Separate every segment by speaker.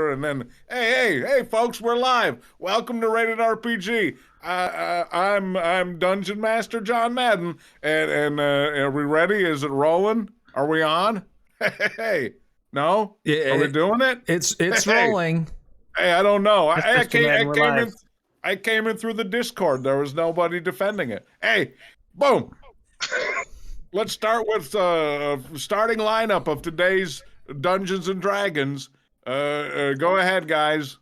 Speaker 1: trailer, and then hey, folks, we're live. Welcome to Rated RPG. I'm Dungeon Master John Madden, and are we ready? Is it rolling? Are we on? Hey, no? Are we doing it?
Speaker 2: It's rolling.
Speaker 1: Hey, I don't know. I came in through the Discord. There was nobody defending it. Hey, boom. Let's start with starting lineup of today's Dungeons and Dragons. Go ahead, guys.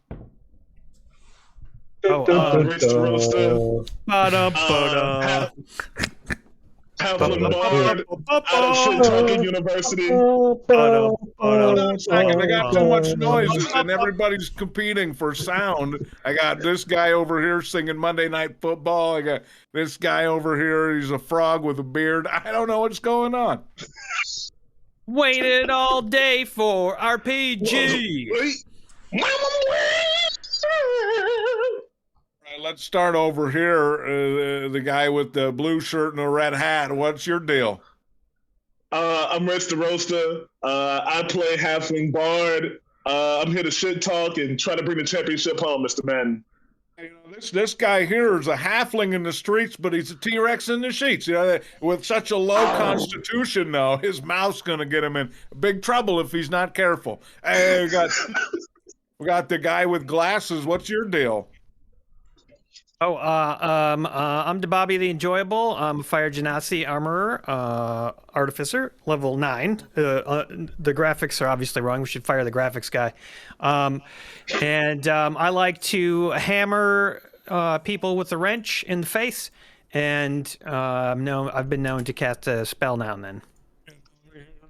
Speaker 3: Having Bard out of Shit Talking University.
Speaker 1: Hold on a second. I got too much noises and everybody's competing for sound. I got this guy over here singing Monday Night Football. I got this guy over here. He's a frog with a beard. I don't know what's going on.
Speaker 4: Waited all day for RPG.
Speaker 1: Let's start over here. The guy with the blue shirt and a red hat. What's your deal?
Speaker 3: I'm Rich the Roaster. I play Halfling Bard. I'm here to shit talk and try to bring the championship home, Mr. Madden.
Speaker 1: You know, this guy here is a halfling in the streets, but he's a T-Rex in the sheets. You know, with such a low constitution, though, his mouth's gonna get him in big trouble if he's not careful. Hey, we got the guy with glasses. What's your deal?
Speaker 4: I'm DeBobby the Enjoyable. I'm a Fire Genasi Armorer, Artificer, level 9. The graphics are obviously wrong. We should fire the graphics guy. I like to hammer people with a wrench in the face, and I've been known to cast a spell now and then.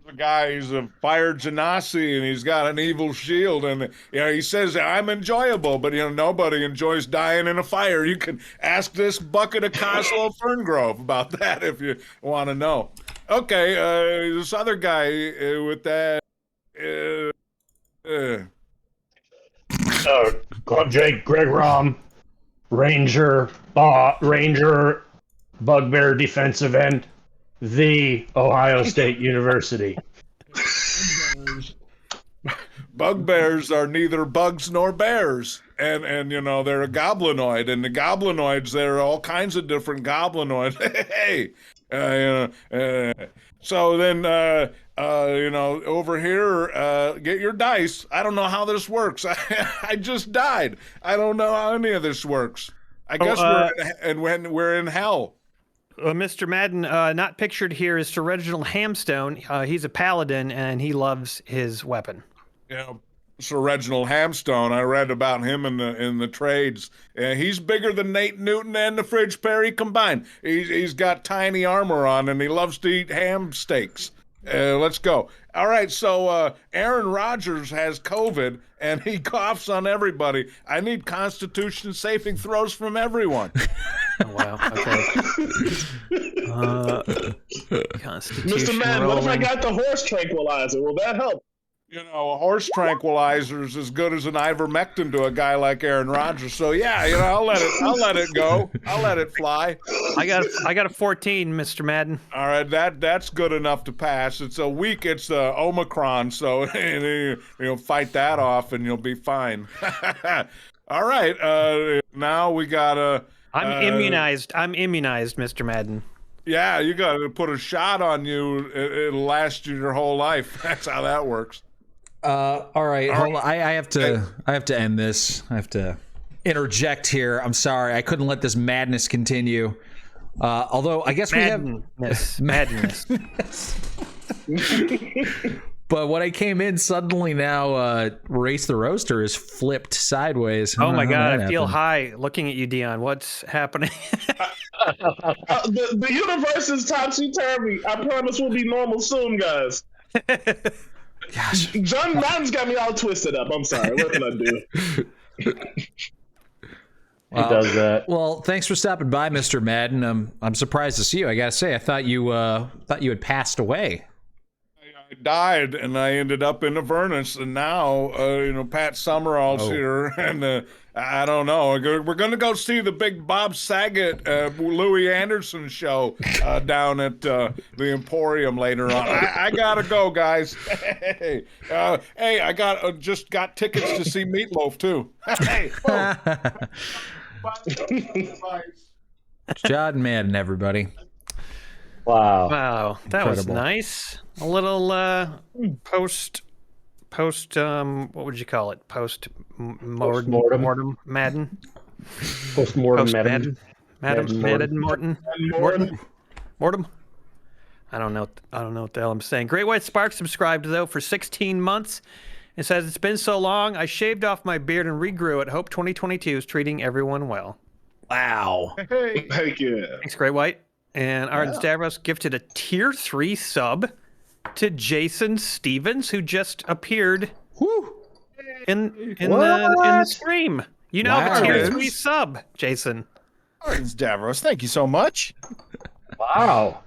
Speaker 1: The guy, he's a Fire Genasi, and he's got an evil shield, and he says, I'm enjoyable, but nobody enjoys dying in a fire. You can ask this bucket of Coslow Ferngrove about that if you want to know. Okay, this other guy with that
Speaker 5: Jake Greg Rom, Ranger, Bugbear defensive end, the Ohio State University.
Speaker 1: Bugbears are neither bugs nor bears, and they're a goblinoid, and the goblinoids, there are all kinds of different goblinoids. Hey, so then over here, get your dice. I don't know how this works. I just died. I don't know how any of this works. I guess we're in hell.
Speaker 4: Mr. Madden, not pictured here, is Sir Reginald Hamstone. He's a paladin, and he loves his weapon.
Speaker 1: Sir Reginald Hamstone. I read about him in the trades. He's bigger than Nate Newton and the Fridge Perry combined. He's got tiny armor on, and he loves to eat ham steaks. Let's go. All right, so Aaron Rodgers has COVID, and he coughs on everybody. I need Constitution saving throws from everyone.
Speaker 4: Oh, wow. Okay. Constitution
Speaker 3: Mr. Madden, what if I
Speaker 4: rolling.
Speaker 3: got the horse tranquilizer? Will that help?
Speaker 1: A horse tranquilizer is as good as an ivermectin to a guy like Aaron Rodgers. So yeah, I'll let it go. I'll let it fly.
Speaker 4: I got a 14, Mr. Madden.
Speaker 1: All right, that's good enough to pass. It's a week. It's Omicron, so fight that off and you'll be fine. All right, now we got
Speaker 4: I'm immunized. I'm immunized, Mr. Madden.
Speaker 1: Yeah, you got to put a shot on you. It'll last you your whole life. That's how that works.
Speaker 2: All right, hold on. I have to end this. I have to interject here. I'm sorry. I couldn't let this madness continue. Although I guess
Speaker 4: madness.
Speaker 2: But when I came in, suddenly now Race the Roaster is flipped sideways.
Speaker 4: Oh my God, I feel high looking at you, Dion. What's happening?
Speaker 3: The universe is topsy-turvy. I promise we'll be normal soon, guys.
Speaker 2: Gosh.
Speaker 3: John Madden's got me all twisted up. I'm sorry. What can I do?
Speaker 5: He does that.
Speaker 2: Well, thanks for stopping by, Mr. Madden. I'm surprised to see you. I gotta say, I thought you had passed away.
Speaker 1: I died, and I ended up in Avernus, and now Pat Summerall's here, and I don't know. We're gonna go see the big Bob Saget, Louis Anderson show down at the Emporium later on. I gotta go, guys. Hey, I just got tickets to see Meatloaf too. Hey, bye.
Speaker 2: John Madden, everybody.
Speaker 5: Wow.
Speaker 4: Wow, that was
Speaker 2: Incredible.
Speaker 4: nice. A little post what would you call it?
Speaker 5: Postmortem.
Speaker 4: Mortem Madden.
Speaker 5: Postmortem
Speaker 4: Madden. Madden Morton. Mortem. I don't know what the hell I'm saying. Great White Spark subscribed though for 16 months. It says it's been so long. I shaved off my beard and regrew it. Hope 2022 is treating everyone well.
Speaker 2: Wow.
Speaker 1: Hey.
Speaker 3: Heck yeah.
Speaker 4: Thanks, Great White. And Arden Stavros gifted a tier 3 sub to Jason Stevens, who just appeared in the stream. You now have a tier 3 sub, Jason.
Speaker 6: Davros, thank you so much.
Speaker 5: Wow.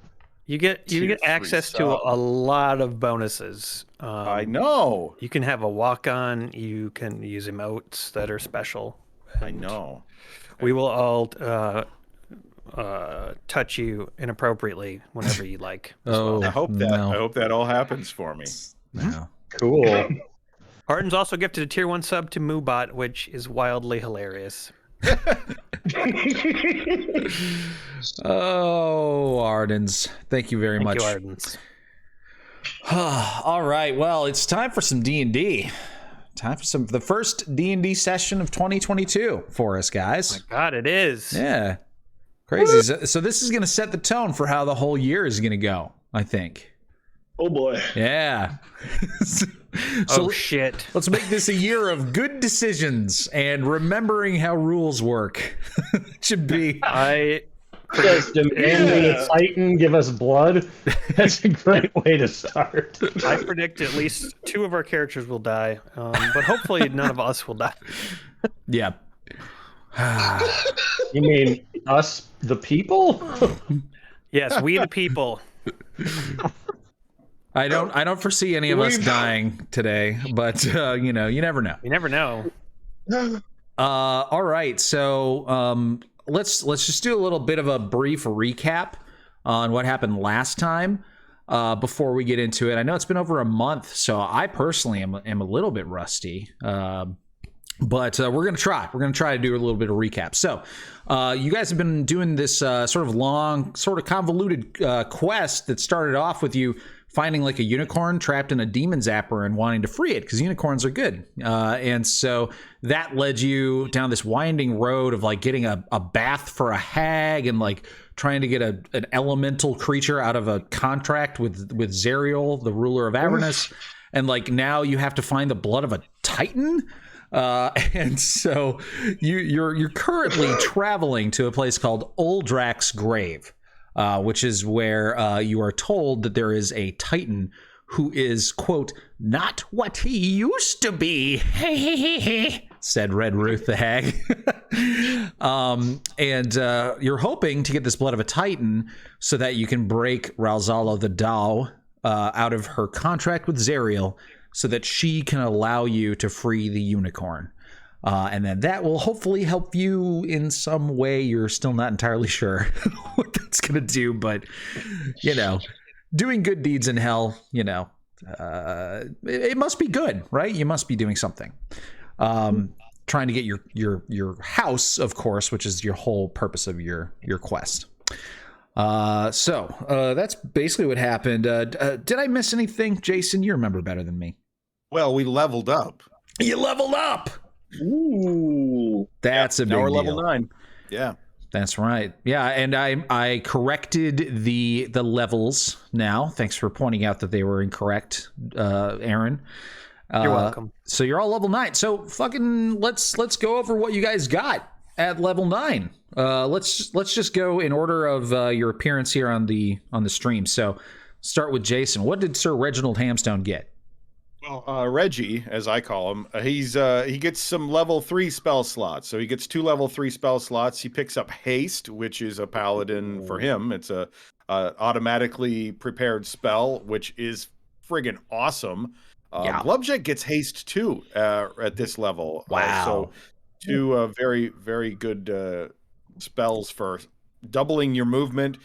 Speaker 4: You get access to a lot of bonuses.
Speaker 6: I know.
Speaker 4: You can have a walk-on. You can use emotes that are special.
Speaker 6: I know.
Speaker 4: We will all touch you inappropriately whenever you like.
Speaker 2: Oh,
Speaker 6: I hope that all happens for me.
Speaker 2: No.
Speaker 5: Cool.
Speaker 4: Arden's also gifted a tier 1 sub to Moobot, which is wildly hilarious.
Speaker 2: Oh, Ardens. Thank you very
Speaker 4: Thank
Speaker 2: much.
Speaker 4: you, Ardens.
Speaker 2: All right. Well, it's time for some D&D. Time for the first D&D session of 2022 for us, guys.
Speaker 4: God, it is.
Speaker 2: Yeah. Crazy. So this is going to set the tone for how the whole year is going to go, I think.
Speaker 3: Oh boy.
Speaker 2: Yeah.
Speaker 4: Shit.
Speaker 2: Let's make this a year of good decisions and remembering how rules work. It should be.
Speaker 5: Just demanding a Titan give us blood. That's a great way to start.
Speaker 4: I predict at least 2 of our characters will die, but hopefully none of us will die.
Speaker 2: Yeah.
Speaker 5: You mean us, the people?
Speaker 4: Yes, we the people.
Speaker 2: I don't foresee any of us dying today, but you never know.
Speaker 4: You never know.
Speaker 2: All right, so let's just do a little bit of a brief recap on what happened last time before we get into it. I know it's been over a month, so I personally am a little bit rusty, but we're gonna try. We're gonna try to do a little bit of recap. So you guys have been doing this sort of long, sort of convoluted quest that started off with you finding like a unicorn trapped in a demon zapper and wanting to free it because unicorns are good. And so that led you down this winding road of like getting a bath for a hag and like trying to get an elemental creature out of a contract with Zerial, the ruler of Avernus. And like now you have to find the blood of a Titan. And so you're currently traveling to a place called Uldrak's Grave. Which is where you are told that there is a Titan who is, quote, not what he used to be, said Red Ruth the hag. And you're hoping to get this blood of a Titan so that you can break Ralzala the Dao out of her contract with Zerial so that she can allow you to free the unicorn. And then that will hopefully help you in some way. You're still not entirely sure what that's going to do, but, doing good deeds in hell, it must be good, right? You must be doing something. Trying to get your house, of course, which is your whole purpose of your quest. So that's basically what happened. Did I miss anything, Jason? You remember better than me.
Speaker 6: Well, we leveled up.
Speaker 2: You leveled up!
Speaker 3: Ooh.
Speaker 2: That's a big
Speaker 6: Now we're
Speaker 2: deal.
Speaker 6: level 9. Yeah.
Speaker 2: That's right. Yeah, and I corrected the levels now. Thanks for pointing out that they were incorrect, Aaron.
Speaker 4: You're welcome.
Speaker 2: So you're all level 9. So fucking let's go over what you guys got at level 9. Let's just go in order of your appearance here on the stream. So start with Jason. What did Sir Reginald Hamstone get?
Speaker 6: Well, Reggie, as I call him, he gets some level 3 spell slots. So he gets 2 level 3 spell slots. He picks up Haste, which is a paladin for him. It's a automatically prepared spell, which is friggin' awesome.
Speaker 2: Yeah.
Speaker 6: Glubjet gets haste too at this level.
Speaker 2: Wow.
Speaker 6: So two very, very good spells for doubling your movement,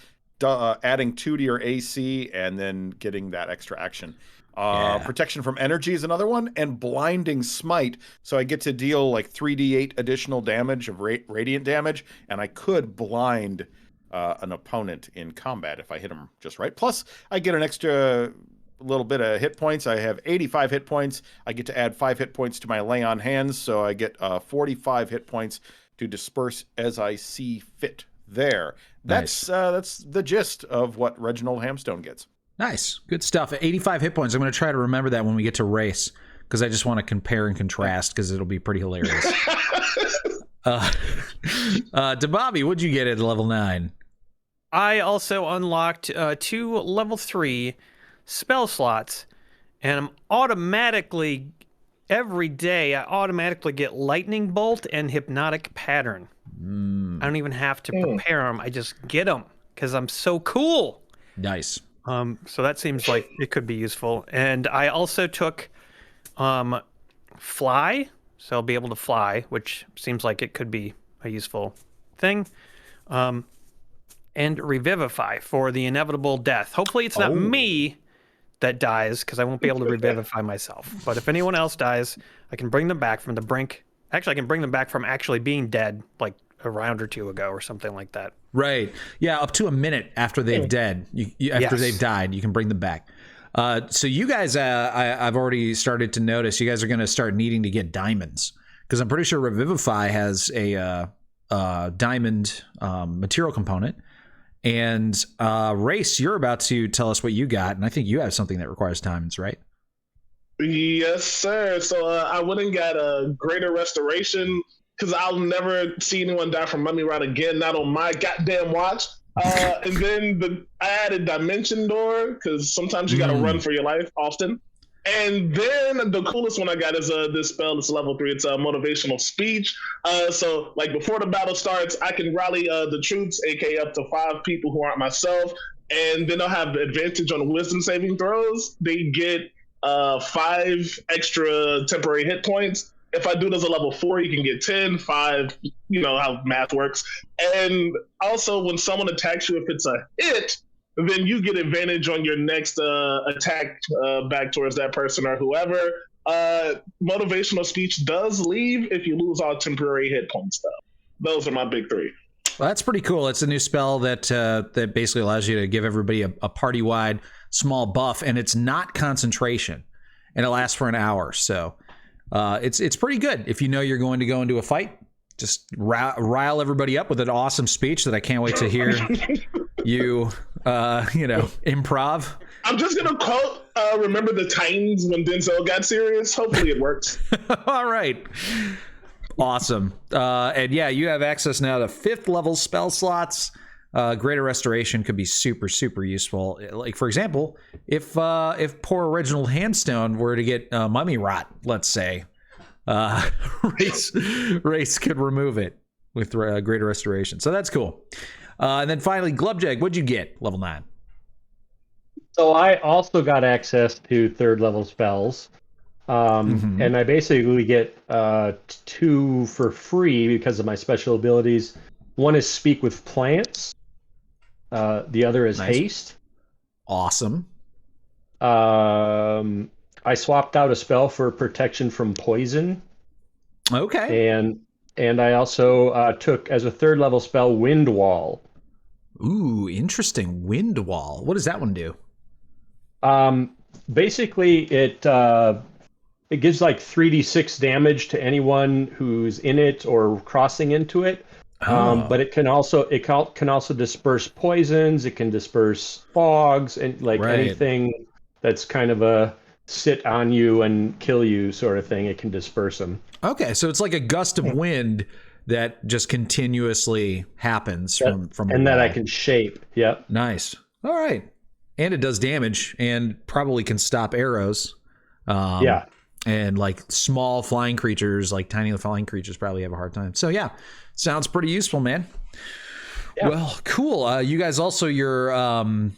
Speaker 6: adding 2 to your AC, and then getting that extra action. Protection from energy is another one, and blinding smite. So I get to deal like 3d8 additional damage of radiant damage, and I could blind an opponent in combat if I hit him just right. Plus, I get an extra little bit of hit points. I have 85 hit points. I get to add 5 hit points to my lay on hands, so I get 45 hit points to disperse as I see fit. There. That's the gist of what Reginald Hamstone gets.
Speaker 2: Nice. Good stuff. At 85 hit points. I'm going to try to remember that when we get to race, because I just want to compare and contrast, because it'll be pretty hilarious. Bobby, what'd you get at level 9?
Speaker 4: I also unlocked 2 level 3 spell slots, and I'm automatically, every day, I automatically get Lightning Bolt and Hypnotic Pattern. I don't even have to prepare them. I just get them because I'm so cool.
Speaker 2: Nice.
Speaker 4: So that seems like it could be useful. And I also took Fly, so I'll be able to fly, which seems like it could be a useful thing. And Revivify for the inevitable death. Hopefully it's not me that dies, because I won't be able to revivify myself. But if anyone else dies, I can bring them back from the brink. Actually, I can bring them back from actually being dead, like a round or 2 ago or something like that.
Speaker 2: Right. Yeah, up to a minute after they've dead. After they've died, you can bring them back. So you guys, I've already started to notice you guys are going to start needing to get diamonds, because I'm pretty sure Revivify has a diamond material component. And Race, you're about to tell us what you got, and I think you have something that requires diamonds, right?
Speaker 3: Yes, sir. So I went and got a greater restoration, because I'll never see anyone die from mummy rot again, not on my goddamn watch. And then I added Dimension Door, because sometimes you got to run for your life often. And then the coolest one I got is this spell. It's level 3. It's a motivational speech. So like before the battle starts, I can rally the troops, aka up to 5 people who aren't myself, and then I'll have the advantage on wisdom saving throws. They get 5 extra temporary hit points. If I do this at level 4, you can get 10, 5, you know how math works. And also when someone attacks you, if it's a hit, then you get advantage on your next attack back towards that person or whoever. Motivational speech does leave if you lose all temporary hit points, though. Those are my big 3.
Speaker 2: Well, that's pretty cool. It's a new spell that that basically allows you to give everybody a party-wide small buff, and it's not concentration, and it lasts for an hour. So it's pretty good if you know you're going to go into a fight. Just rile everybody up with an awesome speech that I can't wait to hear you improv.
Speaker 3: I'm just gonna quote Remember the Titans when Denzel got serious. Hopefully it works.
Speaker 2: All right. Awesome. And yeah, you have access now to 5th level spell slots. Greater Restoration could be super, super useful. Like, for example, if poor Reginald Handstone were to get mummy rot, let's say, Race could remove it with Greater Restoration. So that's cool. And then finally, Glubjag, what'd you get? Level 9.
Speaker 5: So I also got access to 3rd level spells. And I basically get 2 for free because of my special abilities. One is Speak with Plants. The other is Haste.
Speaker 2: Awesome.
Speaker 5: I swapped out a spell for protection from poison.
Speaker 2: Okay.
Speaker 5: And I also took as a 3rd level spell Wind Wall.
Speaker 2: Ooh, interesting. Wind Wall. What does that one do?
Speaker 5: Basically, it gives like 3d6 damage to anyone who's in it or crossing into it. But it can also disperse poisons. It can disperse fogs and anything that's kind of a sit on you and kill you sort of thing. It can disperse them.
Speaker 2: Okay, so it's like a gust of wind that just continuously happens from
Speaker 5: and that I can shape. Yep.
Speaker 2: Nice. All right. And it does damage and probably can stop arrows.
Speaker 5: Yeah.
Speaker 2: And like small flying creatures, like tiny flying creatures, probably have a hard time. So yeah, sounds pretty useful, man.
Speaker 5: Yeah.
Speaker 2: Well, cool. You guys also your oh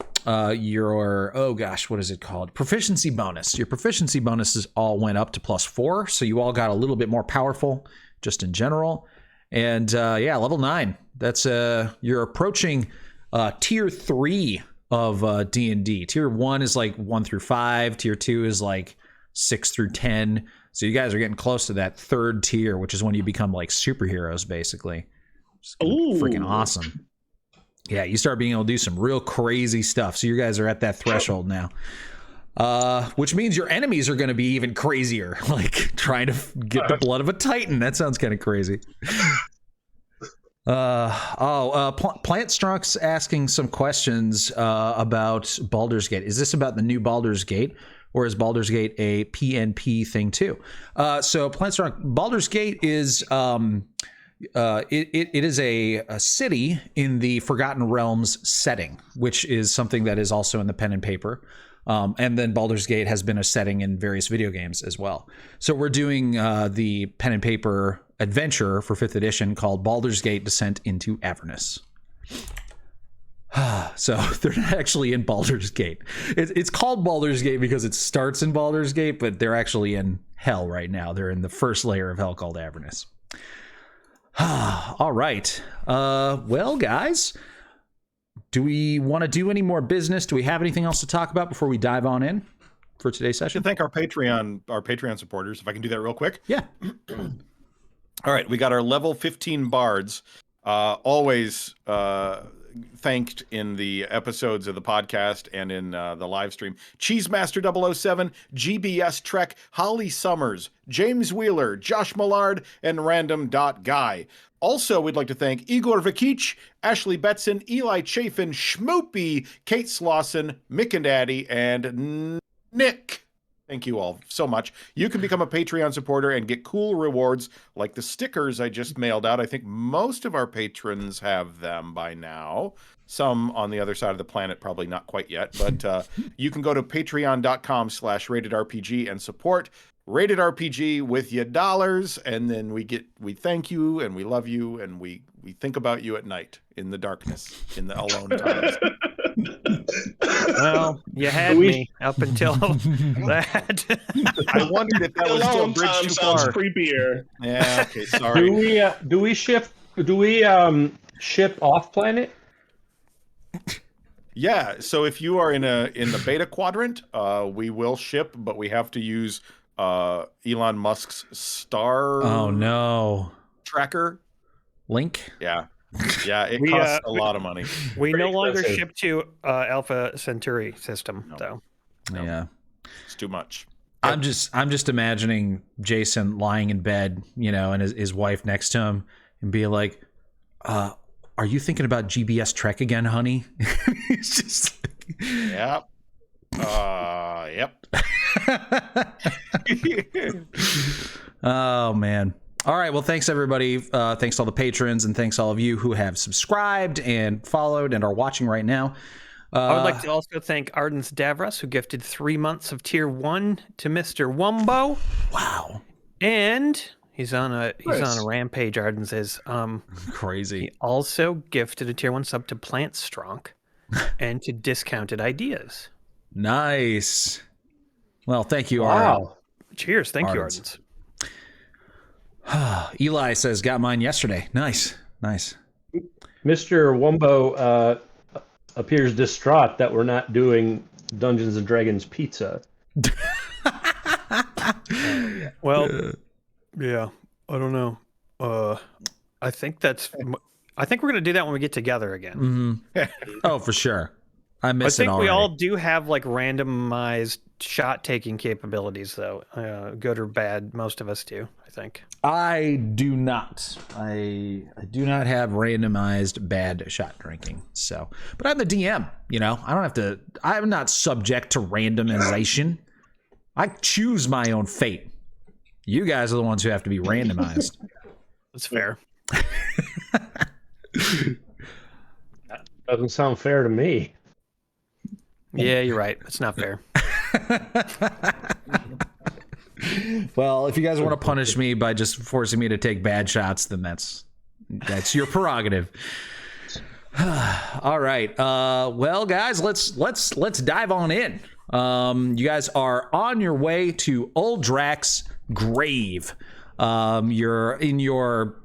Speaker 2: gosh, what is it called? Proficiency bonus. Your proficiency bonuses all went up to +4, so you all got a little bit more powerful just in general. And yeah, level 9. That's you're approaching tier 3 of D&D. Tier 1 is like 1 through 5. Tier 2 is like 6 through 10. So you guys are getting close to that 3rd tier, which is when you become like superheroes, basically.
Speaker 3: Ooh.
Speaker 2: Freaking awesome. Yeah, you start being able to do some real crazy stuff. So you guys are at that threshold now. Which means your enemies are going to be even crazier, like trying to get the blood of a Titan. That sounds kind of crazy. Plant Strunk's asking some questions about Baldur's Gate. Is this about the new Baldur's Gate, or is Baldur's Gate a PNP thing too? So Plant Strunk, Baldur's Gate is it is a city in the Forgotten Realms setting, which is something that is also in the pen and paper. And then Baldur's Gate has been a setting in various video games as well. So we're doing the pen and paper adventure for 5th edition called Baldur's Gate Descent into Avernus. So they're not actually in Baldur's Gate. It's called Baldur's Gate because it starts in Baldur's Gate, but they're actually in hell right now. They're in the first layer of hell called Avernus. All right. Well, guys, do we want to do any more business? Do we have anything else to talk about before we dive on in for today's session?
Speaker 6: I should thank our Patreon supporters. If I can do that real quick.
Speaker 2: Yeah.
Speaker 6: All right, we got our level 15 bards. Always thanked in the episodes of the podcast and in the live stream. Cheesemaster 007, GBS Trek, Holly Summers, James Wheeler, Josh Millard, and Random.Guy. Also, we'd like to thank Igor Vikic, Ashley Betson, Eli Chafin, Schmoopy, Kate Slauson, Mick and Daddy, and Nick. Thank you all so much. You can become a Patreon supporter and get cool rewards like the stickers I just mailed out. I think most of our patrons have them by now. Some on the other side of the planet, probably not quite yet. But you can go to patreon.com/ratedrpg and support Rated RPG with your dollars. And then we thank you and we love you and we think about you at night in the darkness, in the alone times.
Speaker 4: Well, you had me up until that.
Speaker 6: I wondered if that was still a bridge too
Speaker 3: sounds
Speaker 6: far.
Speaker 3: creepier.
Speaker 6: Yeah. Okay. Sorry.
Speaker 5: Do we ship off planet?
Speaker 6: Yeah. So if you are in the beta quadrant, we will ship, but we have to use Elon Musk's star.
Speaker 2: Oh no.
Speaker 6: Tracker
Speaker 2: Link.
Speaker 6: Yeah. Yeah, it costs a lot of money.
Speaker 4: We
Speaker 5: Pretty
Speaker 4: no longer
Speaker 5: expensive.
Speaker 4: ship to Alpha Centauri system, though.
Speaker 6: No.
Speaker 2: Yeah.
Speaker 6: It's too much.
Speaker 2: I'm just imagining Jason lying in bed, and his wife next to him, and be like, "Are you thinking about GBS Trek again, honey?" He's just like,
Speaker 6: Yep. Yep.
Speaker 2: Oh man. All right. Well, thanks everybody. Thanks to all the patrons, and thanks all of you who have subscribed and followed and are watching right now.
Speaker 4: I would like to also thank Ardens Davros, who gifted 3 months of tier 1 to Mr. Wumbo.
Speaker 2: Wow.
Speaker 4: And he's on a rampage. Ardens is
Speaker 2: Crazy.
Speaker 4: He also gifted a tier 1 sub to Plant Strunk and to Discounted Ideas.
Speaker 2: Nice. Well, thank you.
Speaker 5: Wow.
Speaker 4: Cheers. Thank you,
Speaker 2: Ardens.
Speaker 4: Ardens.
Speaker 2: Eli says, got mine yesterday. Nice.
Speaker 5: Mr. Wumbo appears distraught that we're not doing Dungeons and Dragons pizza.
Speaker 4: Well, yeah, I don't know. I think we're gonna do that when we get together again.
Speaker 2: Mm-hmm. Oh, for sure. I
Speaker 4: I
Speaker 2: miss it
Speaker 4: think
Speaker 2: already.
Speaker 4: we all do have like randomized shot taking capabilities, though. Good or bad, most of us do. I think.
Speaker 2: I do not. I do not have randomized bad shot drinking. So, but I'm the DM. I don't have to. I'm not subject to randomization. I choose my own fate. You guys are the ones who have to be randomized.
Speaker 4: That's fair.
Speaker 5: Doesn't sound fair to me.
Speaker 4: Yeah, you're right. It's not fair.
Speaker 2: Well, if you guys want to punish me by just forcing me to take bad shots, then that's your prerogative. All right. Well, guys, let's dive on in. You guys are on your way to Uldrak's grave. You're in your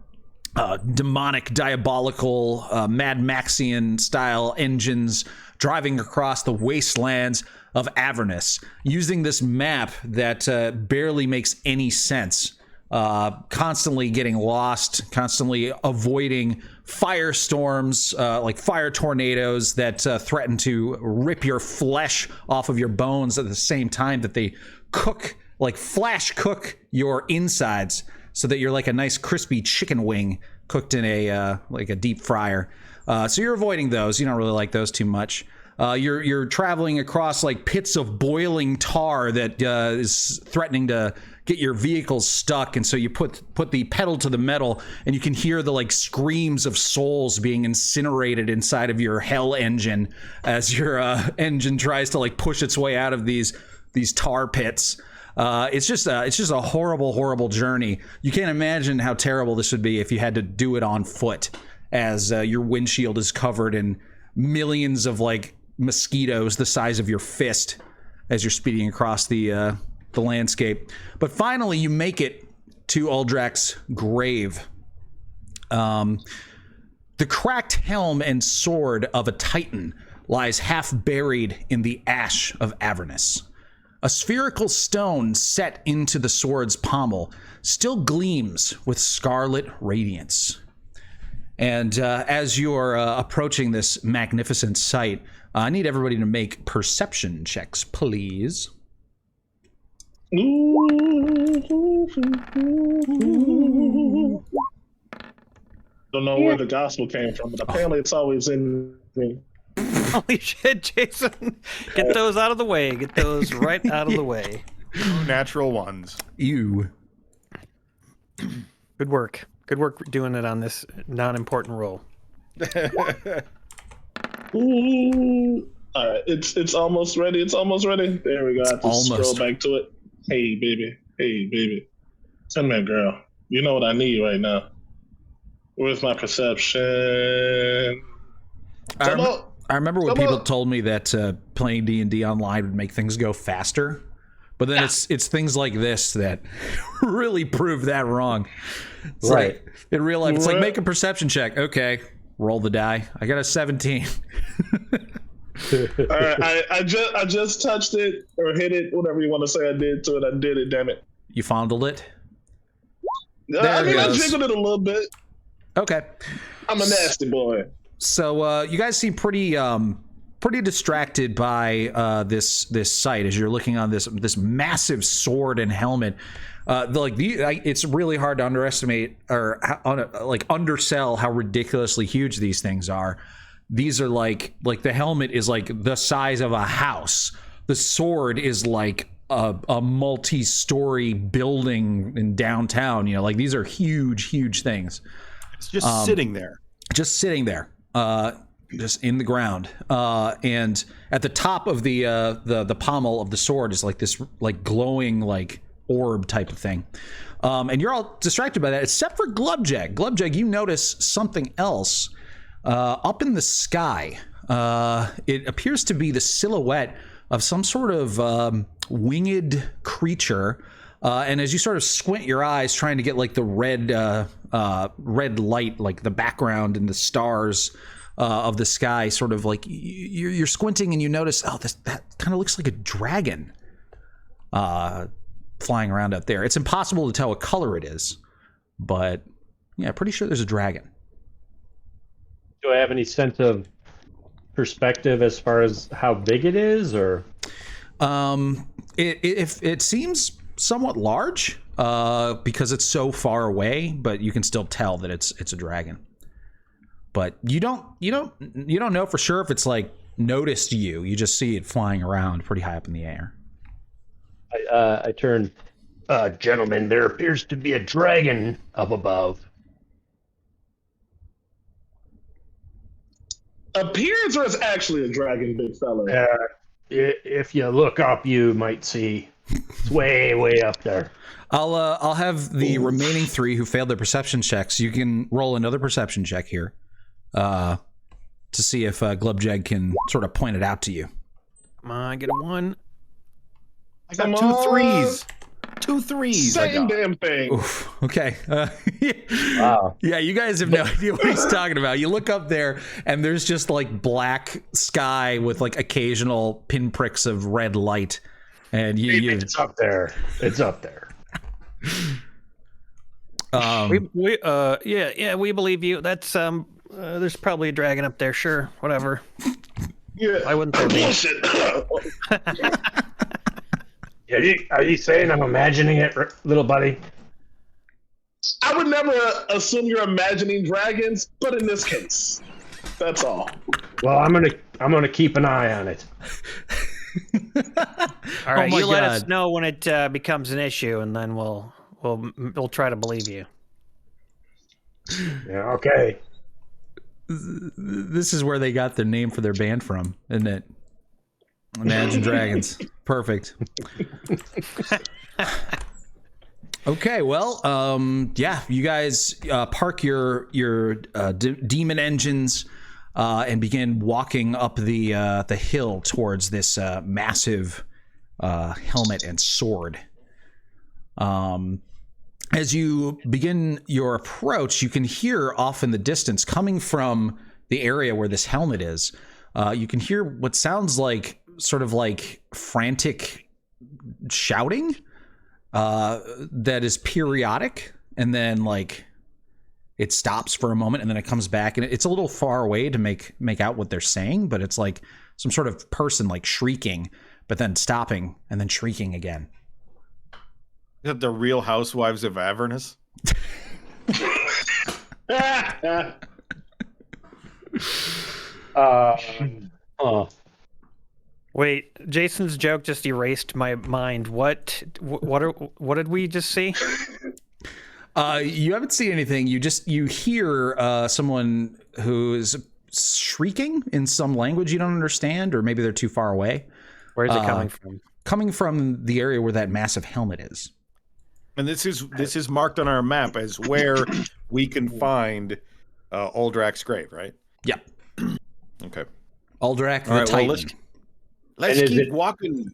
Speaker 2: demonic, diabolical, Mad Maxian style engines driving across the wastelands of Avernus using this map that barely makes any sense. Constantly getting lost, constantly avoiding firestorms, like fire tornadoes that threaten to rip your flesh off of your bones at the same time that they cook, like flash cook your insides so that you're like a nice crispy chicken wing cooked in a like a deep fryer. So you're avoiding those. You don't really like those too much. You're traveling across like pits of boiling tar that is threatening to get your vehicles stuck, and so you put the pedal to the metal, and you can hear the like screams of souls being incinerated inside of your hell engine as your engine tries to like push its way out of these tar pits. It's just a horrible journey. You can't imagine how terrible this would be if you had to do it on foot, as your windshield is covered in millions of like mosquitoes the size of your fist as you're speeding across the landscape. But finally you make it to Uldrak's grave. The cracked helm and sword of a titan lies half buried in the ash of Avernus. A spherical stone set into the sword's pommel still gleams with scarlet radiance. And as you're approaching this magnificent sight, I need everybody to make perception checks, please.
Speaker 3: Don't know where the gospel came from, but apparently it's always in me.
Speaker 4: Holy shit, Jason. Get those out of the way. Get those right out of the way.
Speaker 6: Natural ones.
Speaker 2: You.
Speaker 4: Good work. Good work doing it on this non-important roll.
Speaker 3: All right, it's almost ready. It's almost ready. There we go. I have to scroll back to it. Hey, baby. Hey, baby. Tell me, girl. You know what I need right now. Where's my perception?
Speaker 2: I remember when people told me that playing D&D online would make things go faster, but then it's things like this that really prove that wrong. It's
Speaker 5: right.
Speaker 2: Like, in real life, it's like, make a perception check. Okay, roll the die. I got a 17.
Speaker 3: All right, I just touched it or hit it, whatever you want to say. I did to it. I did it. Damn it.
Speaker 2: You fondled it.
Speaker 3: I jiggled it a little bit.
Speaker 2: Okay.
Speaker 3: I'm a nasty boy.
Speaker 2: So you guys seem pretty distracted by this sight as you're looking on this massive sword and helmet. It's really hard to underestimate or undersell how ridiculously huge these things are. These are like the helmet is like the size of a house. The sword is like a multi-story building in downtown. You know, like these are huge things.
Speaker 6: It's just sitting there.
Speaker 2: Just sitting there. Just in the ground, and at the top of the pommel of the sword is like this like glowing like orb type of thing, and you're all distracted by that except for Glubjag. Glubjag, you notice something else up in the sky. It appears to be the silhouette of some sort of winged creature, and as you sort of squint your eyes trying to get like the red light, like the background and the stars of the sky, sort of like you're squinting and you notice, that kind of looks like a dragon flying around out there. It's impossible to tell what color it is, but yeah, pretty sure there's a dragon.
Speaker 5: Do I have any sense of perspective as far as how big it is, or?
Speaker 2: It seems somewhat large because it's so far away, but you can still tell that it's a dragon. But you don't know for sure if it's like noticed you. You just see it flying around pretty high up in the air.
Speaker 5: I turn, gentlemen, there appears to be a dragon up above.
Speaker 3: Appears, or is actually a dragon, big fella?
Speaker 5: If you look up, you might see. It's way up there.
Speaker 2: I'll have the remaining three who failed their perception checks. You can roll another perception check here. to see if Glubjag can sort of point it out to you.
Speaker 4: Come on, get a 1.
Speaker 6: I got 2 3s. 2 3s.
Speaker 3: Same damn thing.
Speaker 2: Oof, okay.
Speaker 5: Wow.
Speaker 2: Yeah, you guys have no idea what he's talking about. You look up there, and there's just like black sky with like occasional pinpricks of red light, and
Speaker 5: It's up there. It's up there.
Speaker 4: We believe you. That's there's probably a dragon up there. Sure, whatever.
Speaker 3: Yeah.
Speaker 4: I wouldn't say me.
Speaker 3: Bullshit.
Speaker 5: Are you saying I'm imagining it, little buddy?
Speaker 3: I would never assume you're imagining dragons, but in this case, that's all.
Speaker 5: Well, I'm gonna keep an eye on it.
Speaker 4: All right,
Speaker 2: my
Speaker 4: you let us
Speaker 2: God.
Speaker 4: know when it becomes an issue, and then we'll try to believe you.
Speaker 5: Yeah, okay.
Speaker 2: This is where they got their name for their band from, isn't it? Imagine Dragons. Perfect. Okay, well, yeah, you guys park your demon engines and begin walking up the hill towards this massive helmet and sword. As you begin your approach, you can hear off in the distance, coming from the area where this helmet is, you can hear what sounds like sort of like frantic shouting that is periodic, and then like it stops for a moment and then it comes back, and it's a little far away to make out what they're saying, but it's like some sort of person like shrieking, but then stopping and then shrieking again.
Speaker 6: Is that the Real Housewives of Avernus?
Speaker 4: Wait, Jason's joke just erased my mind. What did we just see?
Speaker 2: You haven't seen anything. You hear someone who's shrieking in some language you don't understand, or maybe they're too far away.
Speaker 4: Where's it coming from?
Speaker 2: Coming from the area where that massive helmet is.
Speaker 6: And this is marked on our map as where we can find Uldrak's grave, right?
Speaker 2: Yeah.
Speaker 6: Okay.
Speaker 2: Uldrak the
Speaker 6: All right,
Speaker 2: Titan.
Speaker 6: well, let's
Speaker 5: And is
Speaker 6: keep
Speaker 5: it-
Speaker 6: walking.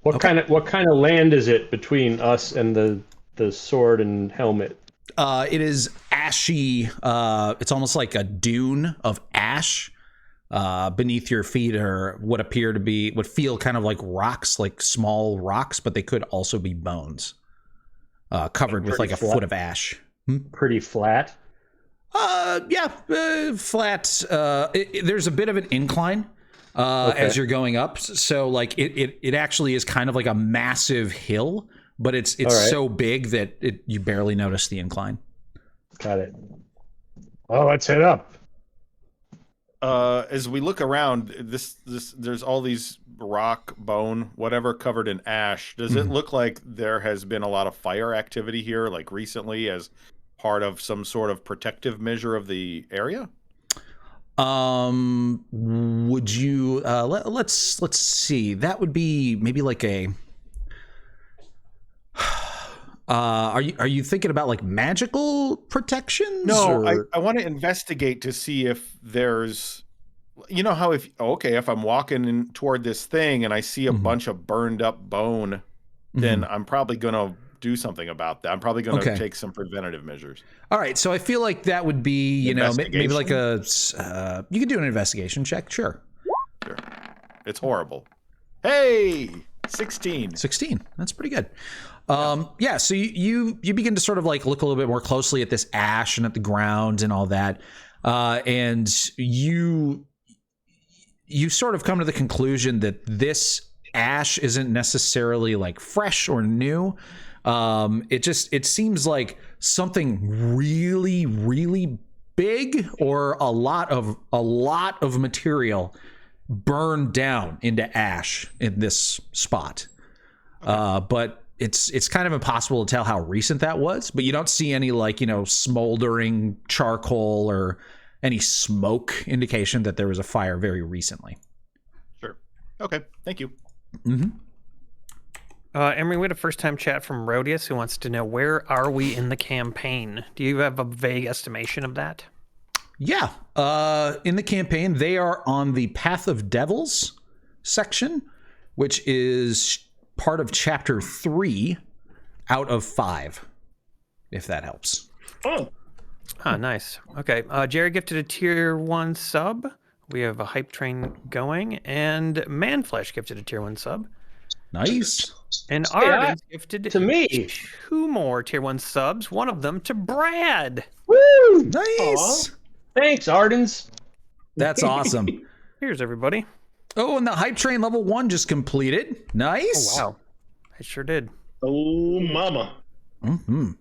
Speaker 5: What kind of land is it between us and the sword and helmet?
Speaker 2: It is ashy. It's almost like a dune of ash. Beneath your feet are what feel kind of like rocks, like small rocks, but they could also be bones, covered with like a foot of ash.
Speaker 5: Pretty flat.
Speaker 2: Flat. There's a bit of an incline as you're going up, so like it actually is kind of like a massive hill, but it's
Speaker 5: right.
Speaker 2: so big that you barely notice the incline.
Speaker 5: Got it. Well, let's head up.
Speaker 6: As we look around, there's all these rock, bone, whatever, covered in ash. Does it look like there has been a lot of fire activity here, like recently, as part of some sort of protective measure of the area?
Speaker 2: Would you let's see. That would be maybe like a are you thinking about like magical protections?
Speaker 6: No,
Speaker 2: or...
Speaker 6: I want to investigate to see if there's, you know how if I'm walking in toward this thing and I see a bunch of burned up bone, then I'm probably going to do something about that. I'm probably going to take some preventative measures.
Speaker 2: All right, so I feel like that would be, you know, maybe like a you could do an investigation check, sure.
Speaker 6: Sure. It's horrible. Hey, 16.
Speaker 2: 16. That's pretty good. Yeah, so you begin to sort of like look a little bit more closely at this ash and at the ground and all that. And you sort of come to the conclusion that this ash isn't necessarily like fresh or new. It seems like something really, really big, or a lot of material burned down into ash in this spot. But it's kind of impossible to tell how recent that was, but you don't see any like, you know, smoldering charcoal or any smoke indication that there was a fire very recently.
Speaker 6: Sure. Okay. Thank you.
Speaker 4: Emery, we had a first-time chat from Rhodius who wants to know, where are we in the campaign? Do you have a vague estimation of that?
Speaker 2: Yeah. In the campaign, they are on the Path of Devils section, which is part of chapter 3 out of 5, if that helps.
Speaker 3: Oh,
Speaker 4: Nice. Okay. Jerry gifted a tier 1 sub. We have a hype train going, and Manflesh gifted a tier 1 sub.
Speaker 2: Nice.
Speaker 4: And Arden's gifted
Speaker 5: to me
Speaker 4: 2 more tier 1 subs, one of them to Brad.
Speaker 5: Woo!
Speaker 2: Nice.
Speaker 3: Aww.
Speaker 5: Thanks, Ardens.
Speaker 2: That's awesome.
Speaker 4: Here's everybody.
Speaker 2: Oh, and the hype train level 1 just completed. Nice.
Speaker 4: Oh, wow. I sure did.
Speaker 3: Oh, mama.
Speaker 2: Mm-hmm.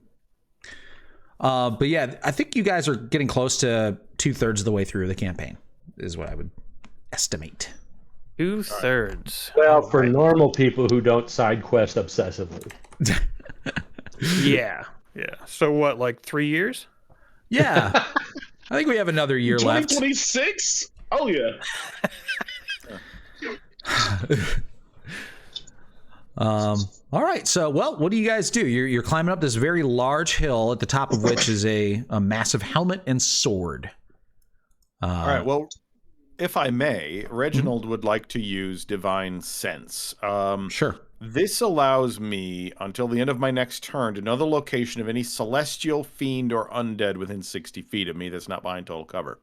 Speaker 2: But yeah, I think you guys are getting close to 2/3 of the way through the campaign, is what I would estimate.
Speaker 4: 2/3.
Speaker 5: Well, for normal people who don't side quest obsessively.
Speaker 4: Yeah. So what, like 3 years?
Speaker 2: Yeah. I think we have another year left.
Speaker 3: 2026? Oh, yeah.
Speaker 2: All right. So, well, what do you guys do? You're climbing up this very large hill, at the top of which is a massive helmet and sword.
Speaker 6: All right. Well, if I may, Reginald would like to use Divine Sense.
Speaker 2: Sure.
Speaker 6: This allows me, until the end of my next turn, to know the location of any celestial, fiend, or undead within 60 feet of me that's not behind total cover.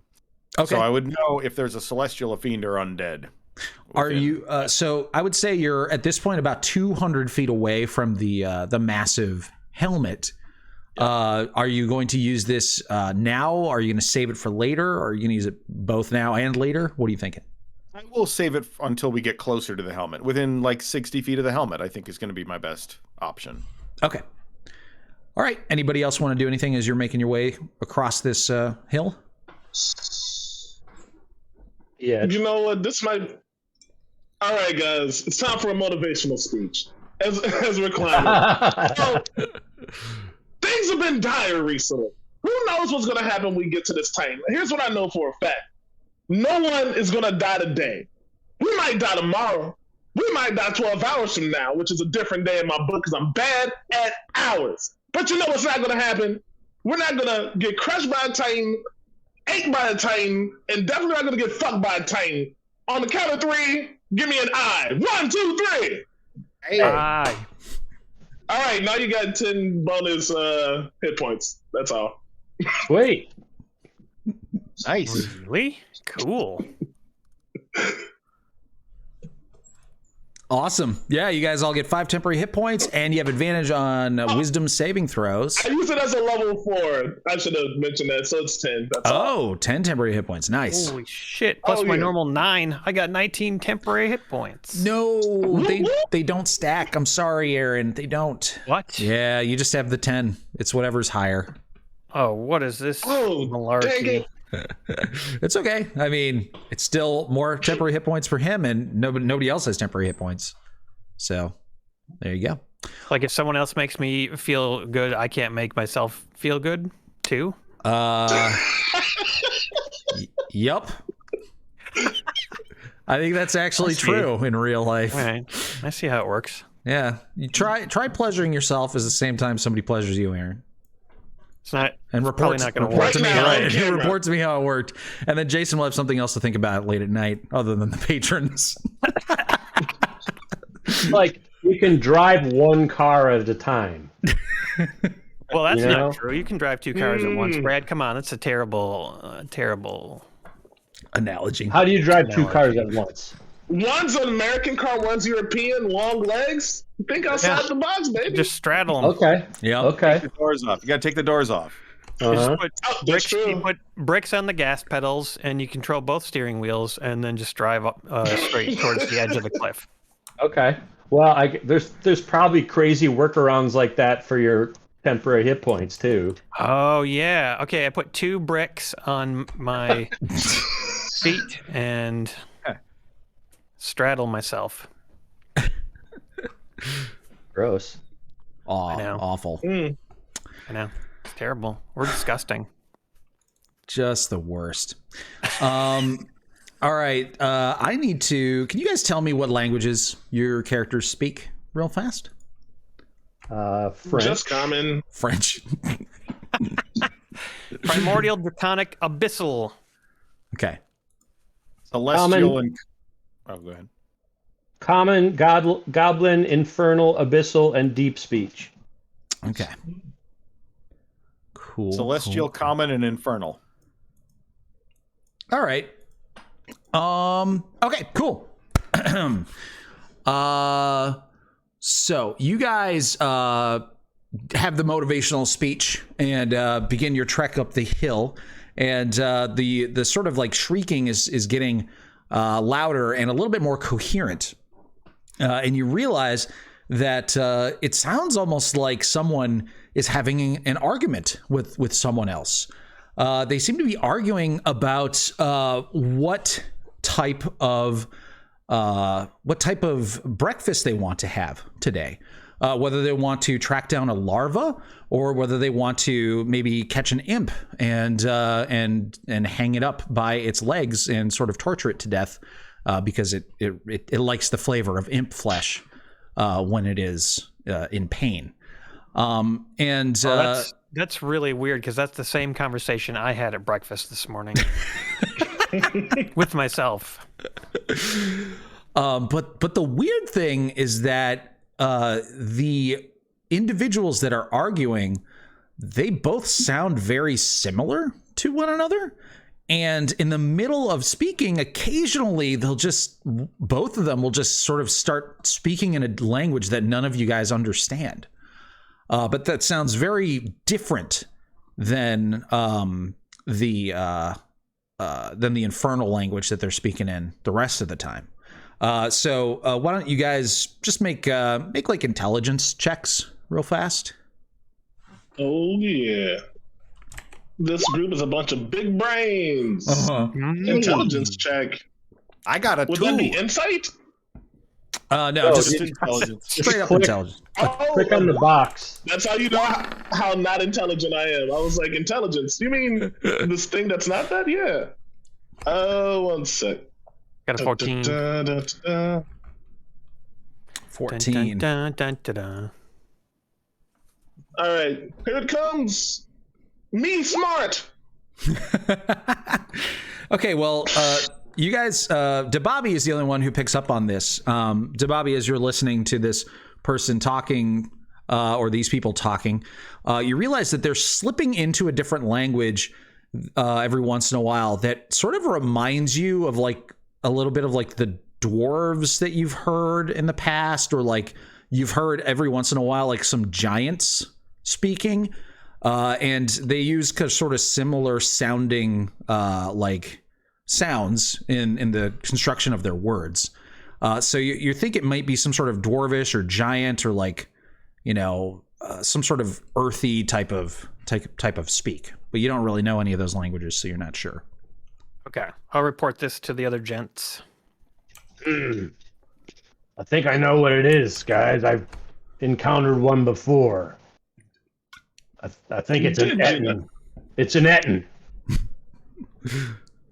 Speaker 2: Okay.
Speaker 6: So I would know if there's a celestial, a fiend, or undead.
Speaker 2: Are you? So I would say you're at this point about 200 feet away from the massive helmet. Are you going to use this now? Are you going to save it for later? Or are you going to use it both now and later? What are you thinking?
Speaker 6: I will save it until we get closer to the helmet. Within like 60 feet of the helmet, I think is going to be my best option.
Speaker 2: Okay. All right. Anybody else want to do anything as you're making your way across this hill?
Speaker 5: Yeah.
Speaker 3: You know what? This might. All right, guys. It's time for a motivational speech. As we're climbing. So, things have been dire recently. Who knows what's going to happen when we get to this time? Here's what I know for a fact. No one is going to die today. We might die tomorrow. We might die 12 hours from now, which is a different day in my book because I'm bad at hours. But you know what's not going to happen? We're not going to get crushed by a Titan, ate by a Titan, and definitely not going to get fucked by a Titan. On the count of 3, give me an I. 1, 2, 3.
Speaker 6: Hey.
Speaker 4: Aye.
Speaker 3: All right, now you got 10 bonus hit points. That's all.
Speaker 5: Wait.
Speaker 6: Nice.
Speaker 4: Really? Cool.
Speaker 2: Awesome. Yeah, you guys all get 5 temporary hit points, and you have advantage on wisdom saving throws.
Speaker 3: I use it as a level 4. I should have mentioned that, so it's 10. That's all.
Speaker 2: 10 temporary hit points. Nice.
Speaker 4: Holy shit. Plus my normal 9. I got 19 temporary hit points.
Speaker 2: No, they don't stack. I'm sorry, Aaron. They don't.
Speaker 4: What?
Speaker 2: Yeah, you just have the 10. It's whatever's higher.
Speaker 4: Oh, what is this
Speaker 3: Oh,
Speaker 4: malarkey?
Speaker 3: dang it.
Speaker 2: It's okay. I mean, it's still more temporary hit points for him, and nobody else has temporary hit points. So, there you go.
Speaker 4: Like if someone else makes me feel good, I can't make myself feel good too?
Speaker 2: Yup. I think that's actually true in real life.
Speaker 4: All right. I see how it works.
Speaker 2: Yeah. You try pleasuring yourself at the same time somebody pleasures you, Aaron.
Speaker 4: It's not.
Speaker 2: And
Speaker 4: probably not going to work.
Speaker 3: Right now,
Speaker 2: Report to me how it worked. And then Jason will have something else to think about late at night other than the patrons.
Speaker 5: Like, you can drive one car at a time.
Speaker 4: Well, that's
Speaker 5: You know?
Speaker 4: not true. You can drive 2 cars at once. Brad, come on. That's a terrible
Speaker 2: Analogy.
Speaker 5: How do you drive 2 cars at once?
Speaker 3: One's an American car, one's European, long legs. Think outside the box, baby.
Speaker 4: Just straddle them.
Speaker 5: Okay.
Speaker 2: Yeah.
Speaker 5: Okay.
Speaker 6: The doors off. You got to take the doors off.
Speaker 5: Uh-huh.
Speaker 4: You put bricks on the gas pedals, and you control both steering wheels, and then just drive up straight towards the edge of the cliff.
Speaker 5: Okay. Well, there's probably crazy workarounds like that for your temporary hit points too.
Speaker 4: Oh yeah. Okay, I put 2 bricks on my feet and straddle myself.
Speaker 5: Gross.
Speaker 2: Aw,
Speaker 4: I know.
Speaker 2: awful.
Speaker 4: I know. It's terrible. We're disgusting.
Speaker 2: Just the worst. All right. Can you guys tell me what languages your characters speak real fast?
Speaker 5: French.
Speaker 3: Just common.
Speaker 2: French.
Speaker 4: Primordial, Draconic, Abyssal.
Speaker 2: Okay.
Speaker 6: Celestial and... Oh, go ahead.
Speaker 5: Common, Goblin, Infernal, Abyssal, and Deep Speech.
Speaker 2: Okay. Cool.
Speaker 6: Celestial,
Speaker 2: cool.
Speaker 6: Common, and Infernal.
Speaker 2: All right. Okay, cool. So you guys have the motivational speech and begin your trek up the hill, and the sort of like shrieking is getting louder and a little bit more coherent, and you realize that it sounds almost like someone is having an argument with someone else. They seem to be arguing about what type of breakfast they want to have today. Whether they want to track down a larva, or whether they want to maybe catch an imp and hang it up by its legs and sort of torture it to death, because it likes the flavor of imp flesh when it is in pain.
Speaker 4: That's really weird, because that's the same conversation I had at breakfast this morning with myself.
Speaker 2: But the weird thing is that the individuals that are arguing, they both sound very similar to one another. And in the middle of speaking, occasionally both of them will just sort of start speaking in a language that none of you guys understand. But that sounds very different than the infernal language that they're speaking in the rest of the time. So why don't you guys just make like intelligence checks real fast?
Speaker 3: Oh yeah. This group is a bunch of big brains. Intelligence check.
Speaker 6: I got a 2.
Speaker 3: Would that be insight?
Speaker 2: No, just
Speaker 6: intelligence.
Speaker 2: Straight up intelligence.
Speaker 5: Click on the box.
Speaker 3: That's how you know how not intelligent I am. I was like, intelligence? You mean this thing that's not that? Yeah. One sec.
Speaker 4: Got a 14.
Speaker 2: 14.
Speaker 4: Dun, dun, dun, dun, dun.
Speaker 3: All right, here it comes. Me smart.
Speaker 2: Okay, well, you guys, Dababi is the only one who picks up on this. Dababi, as you're listening to this person talking, or these people talking, you realize that they're slipping into a different language every once in a while that sort of reminds you of like a little bit of like the dwarves that you've heard in the past, or like you've heard every once in a while like some giants speaking, and they use sort of similar sounding like sounds in the construction of their words. So you think it might be some sort of dwarvish or giant, or like, you know, some sort of earthy type of speak, but you don't really know any of those languages, so you're not sure.
Speaker 4: Okay, I'll report this to the other gents.
Speaker 5: I think I know what it is, guys. I've encountered one before. I think it's an Etten. It's an Etten.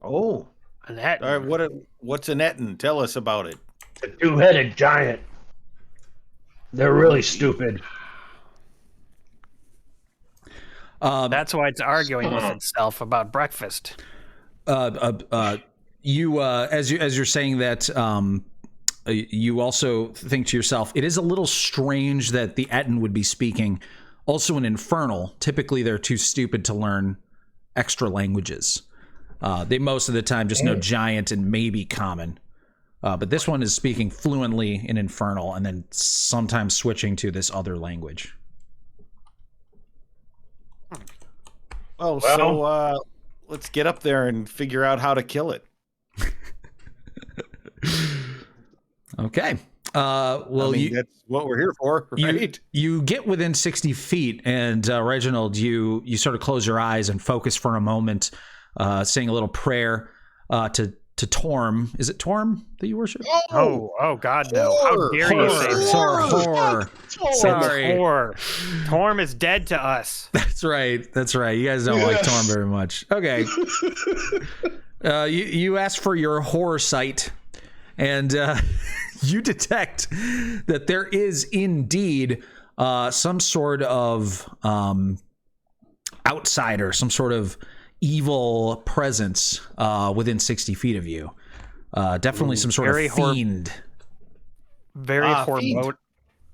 Speaker 6: Oh,
Speaker 4: An Etten.
Speaker 6: all right. What's an Etten? Tell us about it.
Speaker 5: A 2-headed giant. They're really stupid.
Speaker 4: That's why it's arguing with itself about breakfast.
Speaker 2: You as you're saying that, you also think to yourself, it is a little strange that the Etten would be speaking also in Infernal. Typically, they're too stupid to learn extra languages. They most of the time just know giant and maybe common. But this one is speaking fluently in Infernal and then sometimes switching to this other language.
Speaker 6: Oh, so let's get up there and figure out how to kill it.
Speaker 2: Okay. Well,
Speaker 6: that's what we're here for, right?
Speaker 2: You get within 60 feet, and Reginald, you sort of close your eyes and focus for a moment, saying a little prayer to Torm. Is it Torm that you worship?
Speaker 4: Oh God, no! How dare you say that?
Speaker 2: Sorry.
Speaker 4: Torm is dead to us.
Speaker 2: That's right. You guys don't like Torm very much. Okay. You ask for your horror sight, and you detect that there is indeed some sort of outsider, some sort of evil presence within 60 feet of you. Definitely some sort of fiend.
Speaker 4: Very
Speaker 6: fiend.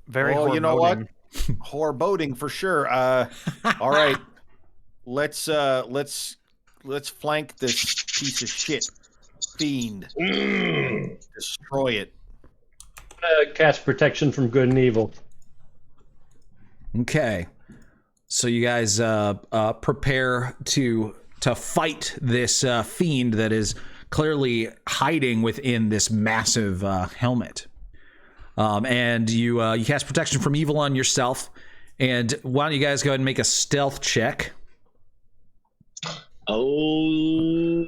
Speaker 4: Very
Speaker 6: you know what?
Speaker 4: Foreboding.
Speaker 6: Foreboding for sure. All right. Let's flank this piece of shit fiend. Destroy it.
Speaker 5: Cast protection from good and evil.
Speaker 2: Okay. So you guys prepare to fight this fiend that is clearly hiding within this massive helmet. And you cast protection from evil on yourself. And why don't you guys go ahead and make a stealth check?
Speaker 3: Oh,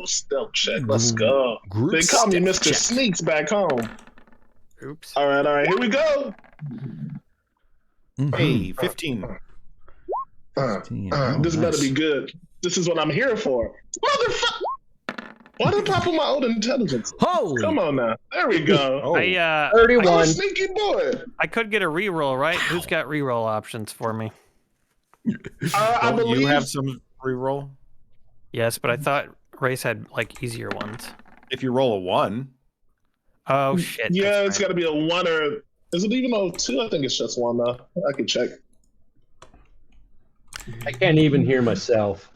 Speaker 3: stealth check. Let's go.
Speaker 2: Group
Speaker 3: They call me
Speaker 2: stealth
Speaker 3: Mr.
Speaker 2: check.
Speaker 3: Sneaks back home.
Speaker 4: Oops.
Speaker 3: All right. Here we go.
Speaker 6: Hey, 15.
Speaker 3: This better be good. This is what I'm here for. Motherfucker. Why did I pop on my old intelligence?
Speaker 2: Holy!
Speaker 3: Come on now. There we go.
Speaker 6: Oh,
Speaker 4: I
Speaker 5: 31.
Speaker 3: I'm a sneaky boy.
Speaker 4: I could get a reroll, right? Who's got reroll options for me?
Speaker 3: I
Speaker 6: don't
Speaker 3: believe
Speaker 6: you have some reroll?
Speaker 4: Yes, but I thought Race had like easier ones.
Speaker 6: If you roll a 1.
Speaker 4: Oh shit.
Speaker 3: Yeah,
Speaker 4: that's
Speaker 3: it's got to be a 1 or is it even a 2? I think it's just 1 though. I can check.
Speaker 5: I can't even hear myself.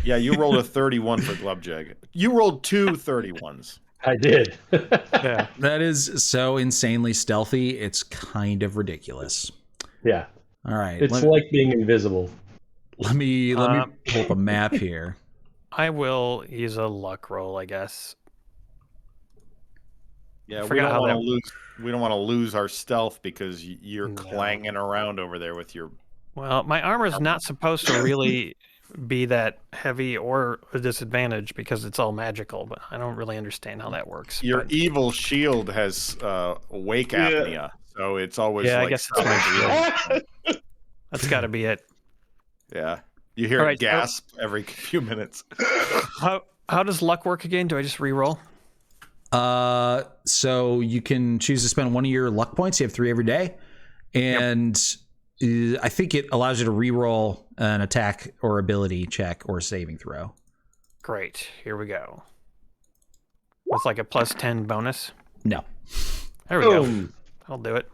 Speaker 6: Yeah, you rolled a 31 for Glubjag. You rolled 2 31s.
Speaker 5: I did.
Speaker 4: Yeah.
Speaker 2: That is so insanely stealthy. It's kind of ridiculous.
Speaker 5: Yeah.
Speaker 2: All right.
Speaker 5: It's like being invisible.
Speaker 2: Let me pull up a map here.
Speaker 4: I will use a luck roll, I guess.
Speaker 6: Yeah, we
Speaker 4: Forgot
Speaker 6: don't
Speaker 4: how
Speaker 6: want to
Speaker 4: that-
Speaker 6: lose. We don't want to lose our stealth because you're clanging around over there with your.
Speaker 4: Well, my armor's not supposed to really be that heavy or a disadvantage because it's all magical, but I don't really understand how that works.
Speaker 6: Your
Speaker 4: but-
Speaker 6: evil shield has wake apnea, so it's always
Speaker 4: Yeah, I
Speaker 6: like.
Speaker 4: guess it's my
Speaker 6: shield.
Speaker 4: That's got to be it.
Speaker 6: Yeah, you hear
Speaker 4: All
Speaker 6: it
Speaker 4: right,
Speaker 6: gasp every few minutes.
Speaker 4: How does luck work again? Do I just re-roll?
Speaker 2: So you can choose to spend 1 of your luck points. You have 3 every day, and I think it allows you to re-roll an attack or ability check or saving throw.
Speaker 4: Great. Here we go. With like a +10 bonus.
Speaker 2: No.
Speaker 4: There we go. I'll do it.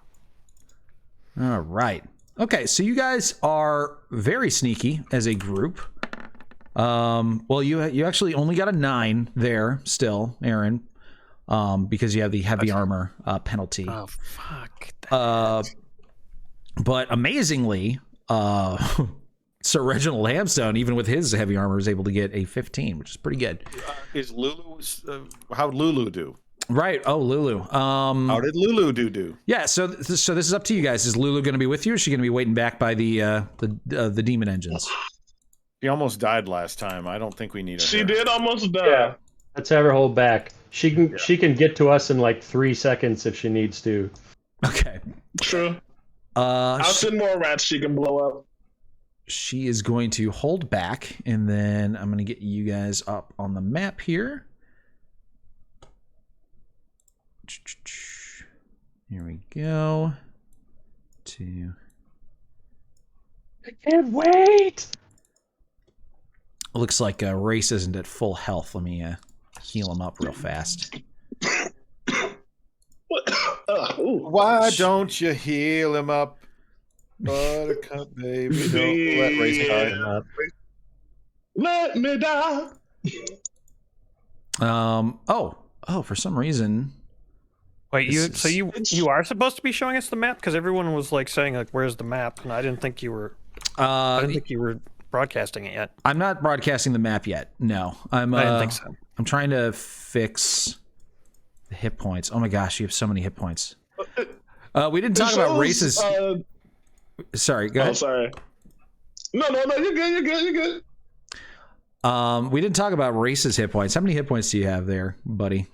Speaker 2: All right. Okay, so you guys are very sneaky as a group. Well, you actually only got a 9 there still, Aaron, because you have the heavy armor penalty.
Speaker 4: Oh fuck.
Speaker 2: But amazingly, Sir Reginald Hamstone, even with his heavy armor, is able to get a 15, which is pretty good.
Speaker 6: Is Lulu? How'd Lulu do?
Speaker 2: Right. Oh, Lulu.
Speaker 6: How did Lulu do?
Speaker 2: Yeah. So this is up to you guys. Is Lulu going to be with you? Or is she going to be waiting back by the demon engines?
Speaker 6: She almost died last time. I don't think we need her.
Speaker 3: She did almost die.
Speaker 5: Yeah. Let's have her hold back. She can get to us in like 3 seconds if she needs to.
Speaker 2: Okay.
Speaker 3: True. I'll send more rats she can blow up.
Speaker 2: She is going to hold back, and then I'm going to get you guys up on the map here. Here we go.
Speaker 5: I can't wait.
Speaker 2: Looks like Race isn't at full health. Let me heal him up real fast.
Speaker 6: Why don't you heal him up? Buttercup, baby, don't let Race die.
Speaker 3: Let me die.
Speaker 2: Oh, for some reason.
Speaker 4: Wait, you are supposed to be showing us the map because everyone was like saying like, "Where's the map?" And I didn't think you were. I didn't think you were broadcasting it yet.
Speaker 2: I'm not broadcasting the map yet. No, I
Speaker 4: didn't think so.
Speaker 2: I'm trying to fix the hit points. Oh my gosh, you have so many hit points. We didn't talk about Race's. Sorry, go ahead.
Speaker 3: Oh, sorry. No, you're good.
Speaker 2: We didn't talk about Race's hit points. How many hit points do you have there, buddy?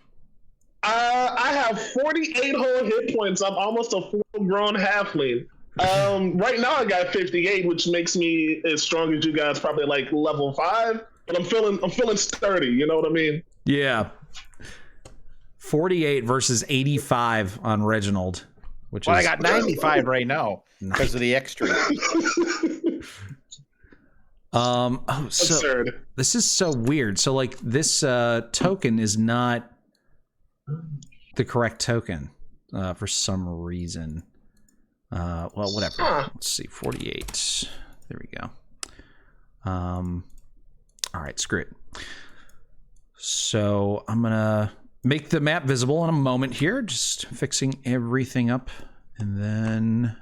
Speaker 3: I have 48 whole hit points. I'm almost a full-grown halfling. Right now I got 58, which makes me as strong as you guys, probably like level 5. But I'm feeling sturdy. You know what I mean?
Speaker 2: Yeah. 48 versus 85 on Reginald, which
Speaker 6: Well,
Speaker 2: is
Speaker 6: I got 95 right now because of the extra.
Speaker 2: So
Speaker 3: Absurd.
Speaker 2: this is so weird. So like this token is not the correct token for some reason. Well, whatever. Let's see, 48. There we go. All right, screw it. So I'm gonna make the map visible in a moment here, just fixing everything up, and then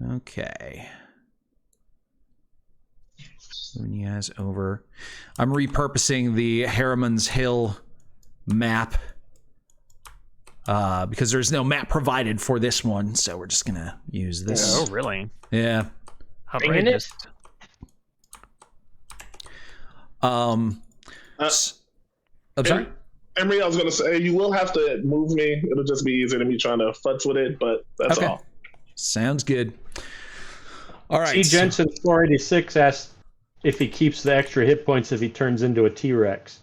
Speaker 2: okay. Moving you guys over. I'm repurposing the Harriman's Hill map because there's no map provided for this one, so we're just gonna use this.
Speaker 4: Oh, really?
Speaker 2: Yeah.
Speaker 4: Outrageous.
Speaker 2: I'm sorry.
Speaker 3: Emery, I was gonna say you will have to move me. It'll just be easier than me trying to futz with it, but that's
Speaker 2: Okay.
Speaker 3: all.
Speaker 2: Sounds good. All right.
Speaker 5: C. Jensen 486 asked if he keeps the extra hit points if he turns into a T-Rex.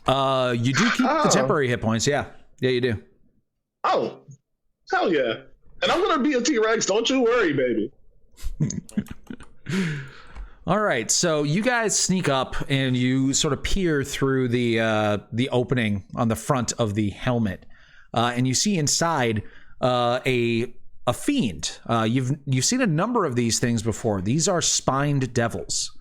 Speaker 2: You do keep the temporary hit points, yeah. Yeah, you do.
Speaker 3: Oh, hell yeah! And I'm gonna be a T-Rex. Don't you worry, baby.
Speaker 2: All right, so you guys sneak up and you sort of peer through the opening on the front of the helmet, and you see inside a fiend. You've seen a number of these things before. These are spined devils.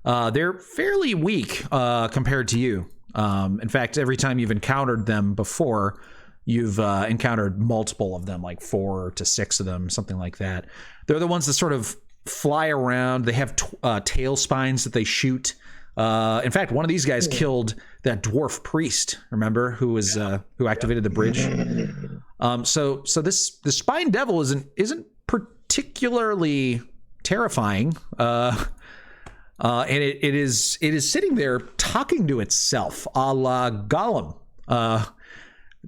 Speaker 2: They're fairly weak compared to you. In fact, every time you've encountered them before, you've encountered multiple of them, like 4 to 6 of them, something like that. They're the ones that sort of fly around. They have tail spines that they shoot. In fact, one of these guys killed that dwarf priest. Remember, who was who activated the bridge? So this the spine devil isn't particularly terrifying. And it is sitting there talking to itself, a la Gollum,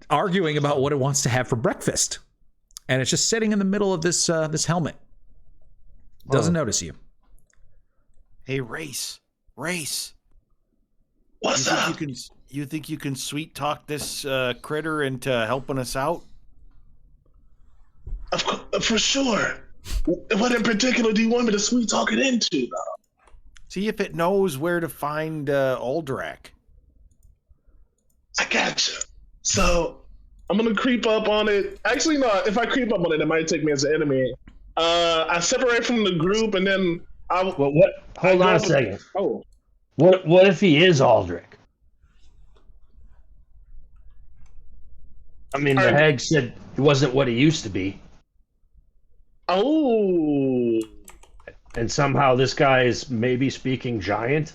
Speaker 2: arguing about what it wants to have for breakfast. And it's just sitting in the middle of this helmet. Doesn't notice you.
Speaker 6: Hey, Race.
Speaker 3: What's
Speaker 6: You think you can sweet talk this critter into helping us out?
Speaker 3: For sure. What in particular do you want me to sweet talk it into, though?
Speaker 6: See if it knows where to find Aldrak.
Speaker 3: I gotcha. So I'm gonna creep up on it. Actually, no. If I creep up on it, it might take me as an enemy. I separate from the group, and then I.
Speaker 5: Well, what? Hold on a second.
Speaker 3: Oh.
Speaker 5: What if he is Aldrich? I mean, the hag said he wasn't what he used to be.
Speaker 3: Oh.
Speaker 5: And somehow this guy is maybe speaking giant.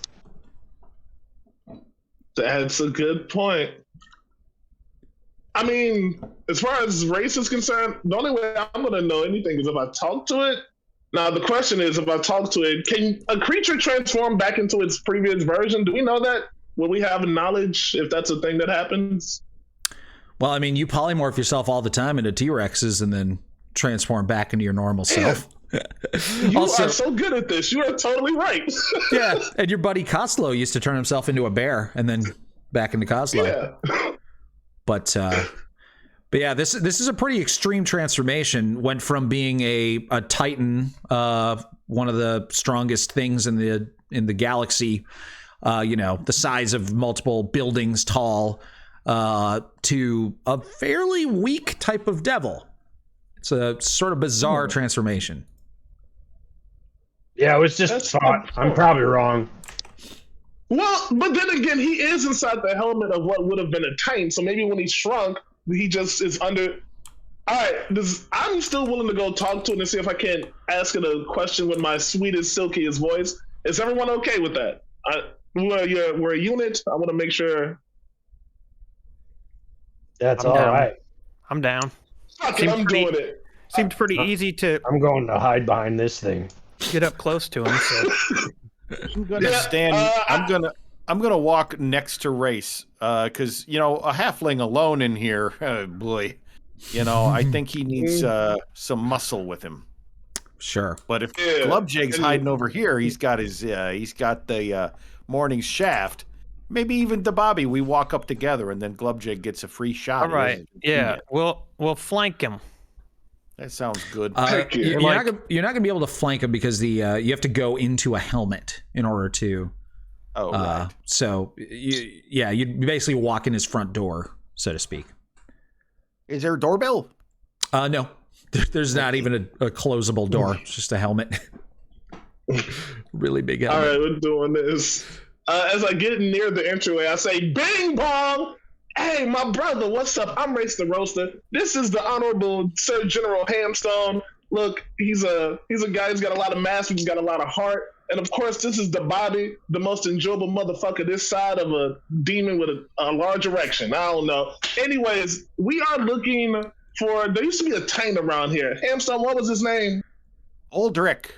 Speaker 3: That's a good point. I mean, as far as race is concerned, the only way I'm going to know anything is if I talk to it. Now, the question is, if I talk to it, can a creature transform back into its previous version? Do we know that? Will we have knowledge if that's a thing that happens?
Speaker 2: Well, I mean, you polymorph yourself all the time into T-Rexes and then transform back into your normal self.
Speaker 3: You are so good at this. You are totally right.
Speaker 2: Yeah, and your buddy Koslow used to turn himself into a bear and then back into Koslow.
Speaker 3: Yeah.
Speaker 2: But yeah, this is a pretty extreme transformation. Went from being a Titan, one of the strongest things in the galaxy, the size of multiple buildings tall, to a fairly weak type of devil. It's a sort of bizarre transformation.
Speaker 5: Yeah, it was just thought. I'm probably wrong.
Speaker 3: Well, but then again, he is inside the helmet of what would have been a Titan. So maybe when he shrunk, he just is under. All right, I'm still willing to go talk to it and see if I can ask it a question with my sweetest, silkiest voice. Is everyone okay with that? We're a unit. I want to make sure.
Speaker 5: That's all right.
Speaker 4: I'm down.
Speaker 3: Okay, I'm doing it.
Speaker 4: Seemed pretty easy to
Speaker 5: I'm going to hide behind this thing.
Speaker 4: get up close to him. So.
Speaker 6: I'm gonna stand. I'm gonna walk next to Race, because a halfling alone in here, oh boy, I think he needs some muscle with him.
Speaker 2: Sure,
Speaker 6: but if Glubjag's hiding over here, he's got the morning shaft. Maybe even to Bobby, we walk up together, and then Glubjag gets a free shot.
Speaker 4: All right, yeah, we'll flank him.
Speaker 6: That sounds good.
Speaker 3: Thank you.
Speaker 2: You're not gonna be able to flank him because you have to go into a helmet in order to.
Speaker 6: Right.
Speaker 2: So you'd basically walk in his front door, so to speak.
Speaker 6: Is there a doorbell?
Speaker 2: No, there's not even a closable door. It's just a helmet. Really big helmet.
Speaker 3: All right, we're doing this. As I get near the entryway, I say, "Bing bong! Hey, my brother, what's up? I'm Race the Roaster. This is the Honorable Sir General Hamstone. Look, he's a guy who's got a lot of mass, he's got a lot of heart. And of course, this is the Bobby, the most enjoyable motherfucker this side of a demon with a large erection. I don't know. Anyways, we are looking for, there used to be a taint around here. Hamstone, what was his name?
Speaker 6: Aldrich.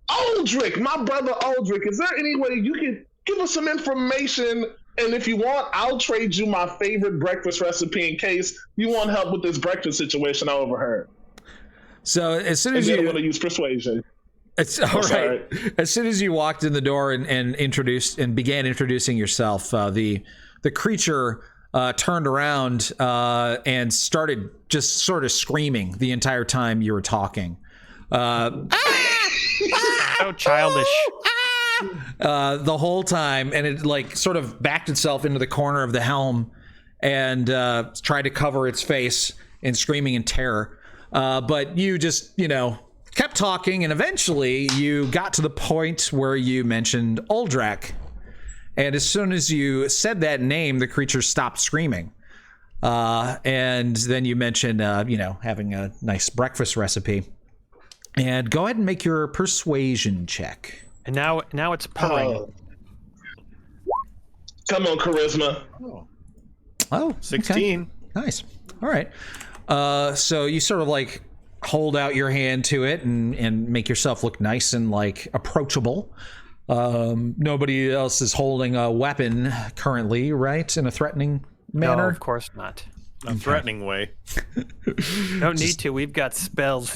Speaker 3: Aldrich, my brother Aldrich. Is there any way you can give us some information? And if you want, I'll trade you my favorite breakfast recipe in case you want help with this breakfast situation I overheard.
Speaker 2: So as soon as
Speaker 3: you want to use persuasion.
Speaker 2: It's all right. As soon as you walked in the door and began introducing yourself, the creature turned around and started just sort of screaming the entire time you were talking.
Speaker 4: So childish.
Speaker 2: The whole time, and it like sort of backed itself into the corner of the helm and tried to cover its face and screaming in terror. But you just, kept talking, and eventually you got to the point where you mentioned Aldrich. And as soon as you said that name, the creature stopped screaming. And then you mentioned, having a nice breakfast recipe. And go ahead and make your persuasion check.
Speaker 4: And now it's purring.
Speaker 3: Come on, charisma.
Speaker 2: Oh,
Speaker 6: 16.
Speaker 2: Okay. Nice. All right. So you sort of like hold out your hand to it and make yourself look nice and like approachable. Nobody else is holding a weapon currently, right? In a threatening manner?
Speaker 4: No, of course not.
Speaker 6: A threatening way.
Speaker 4: Don't need to. We've got spells.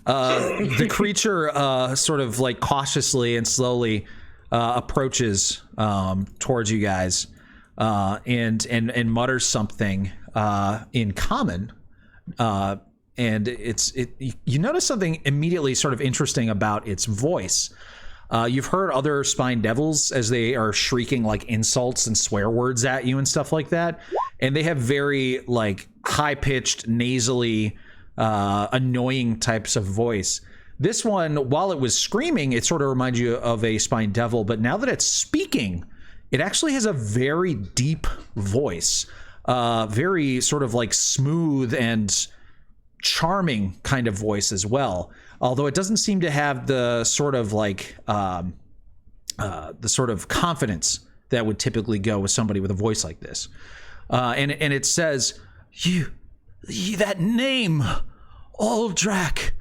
Speaker 2: The creature sort of like cautiously and slowly approaches towards you guys and mutters something in common. And you notice something immediately sort of interesting about its voice. You've heard other spine devils as they are shrieking like insults and swear words at you and stuff like that. And they have very like high-pitched, nasally, annoying types of voice. This one, while it was screaming, it sort of reminds you of a spine devil, but now that it's speaking, it actually has a very deep voice, very sort of like smooth and charming kind of voice as well. Although it doesn't seem to have the sort of like the sort of confidence that would typically go with somebody with a voice like this. And it says, you that name, Aldrich.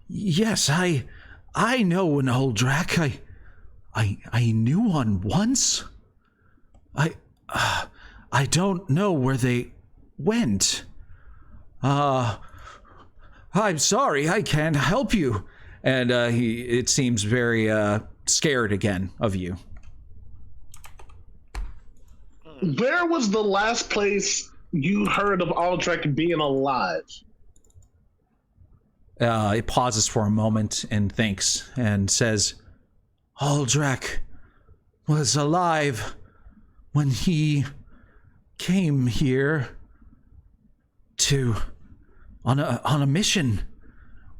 Speaker 2: Yes, I know an Aldrich. I knew one once. I don't know where they went. I'm sorry, I can't help you. And it seems very scared again of you.
Speaker 3: Where was the last place you heard of Aldrich being alive?
Speaker 2: It pauses for a moment and thinks and says, Aldrich was alive when he came here on a mission.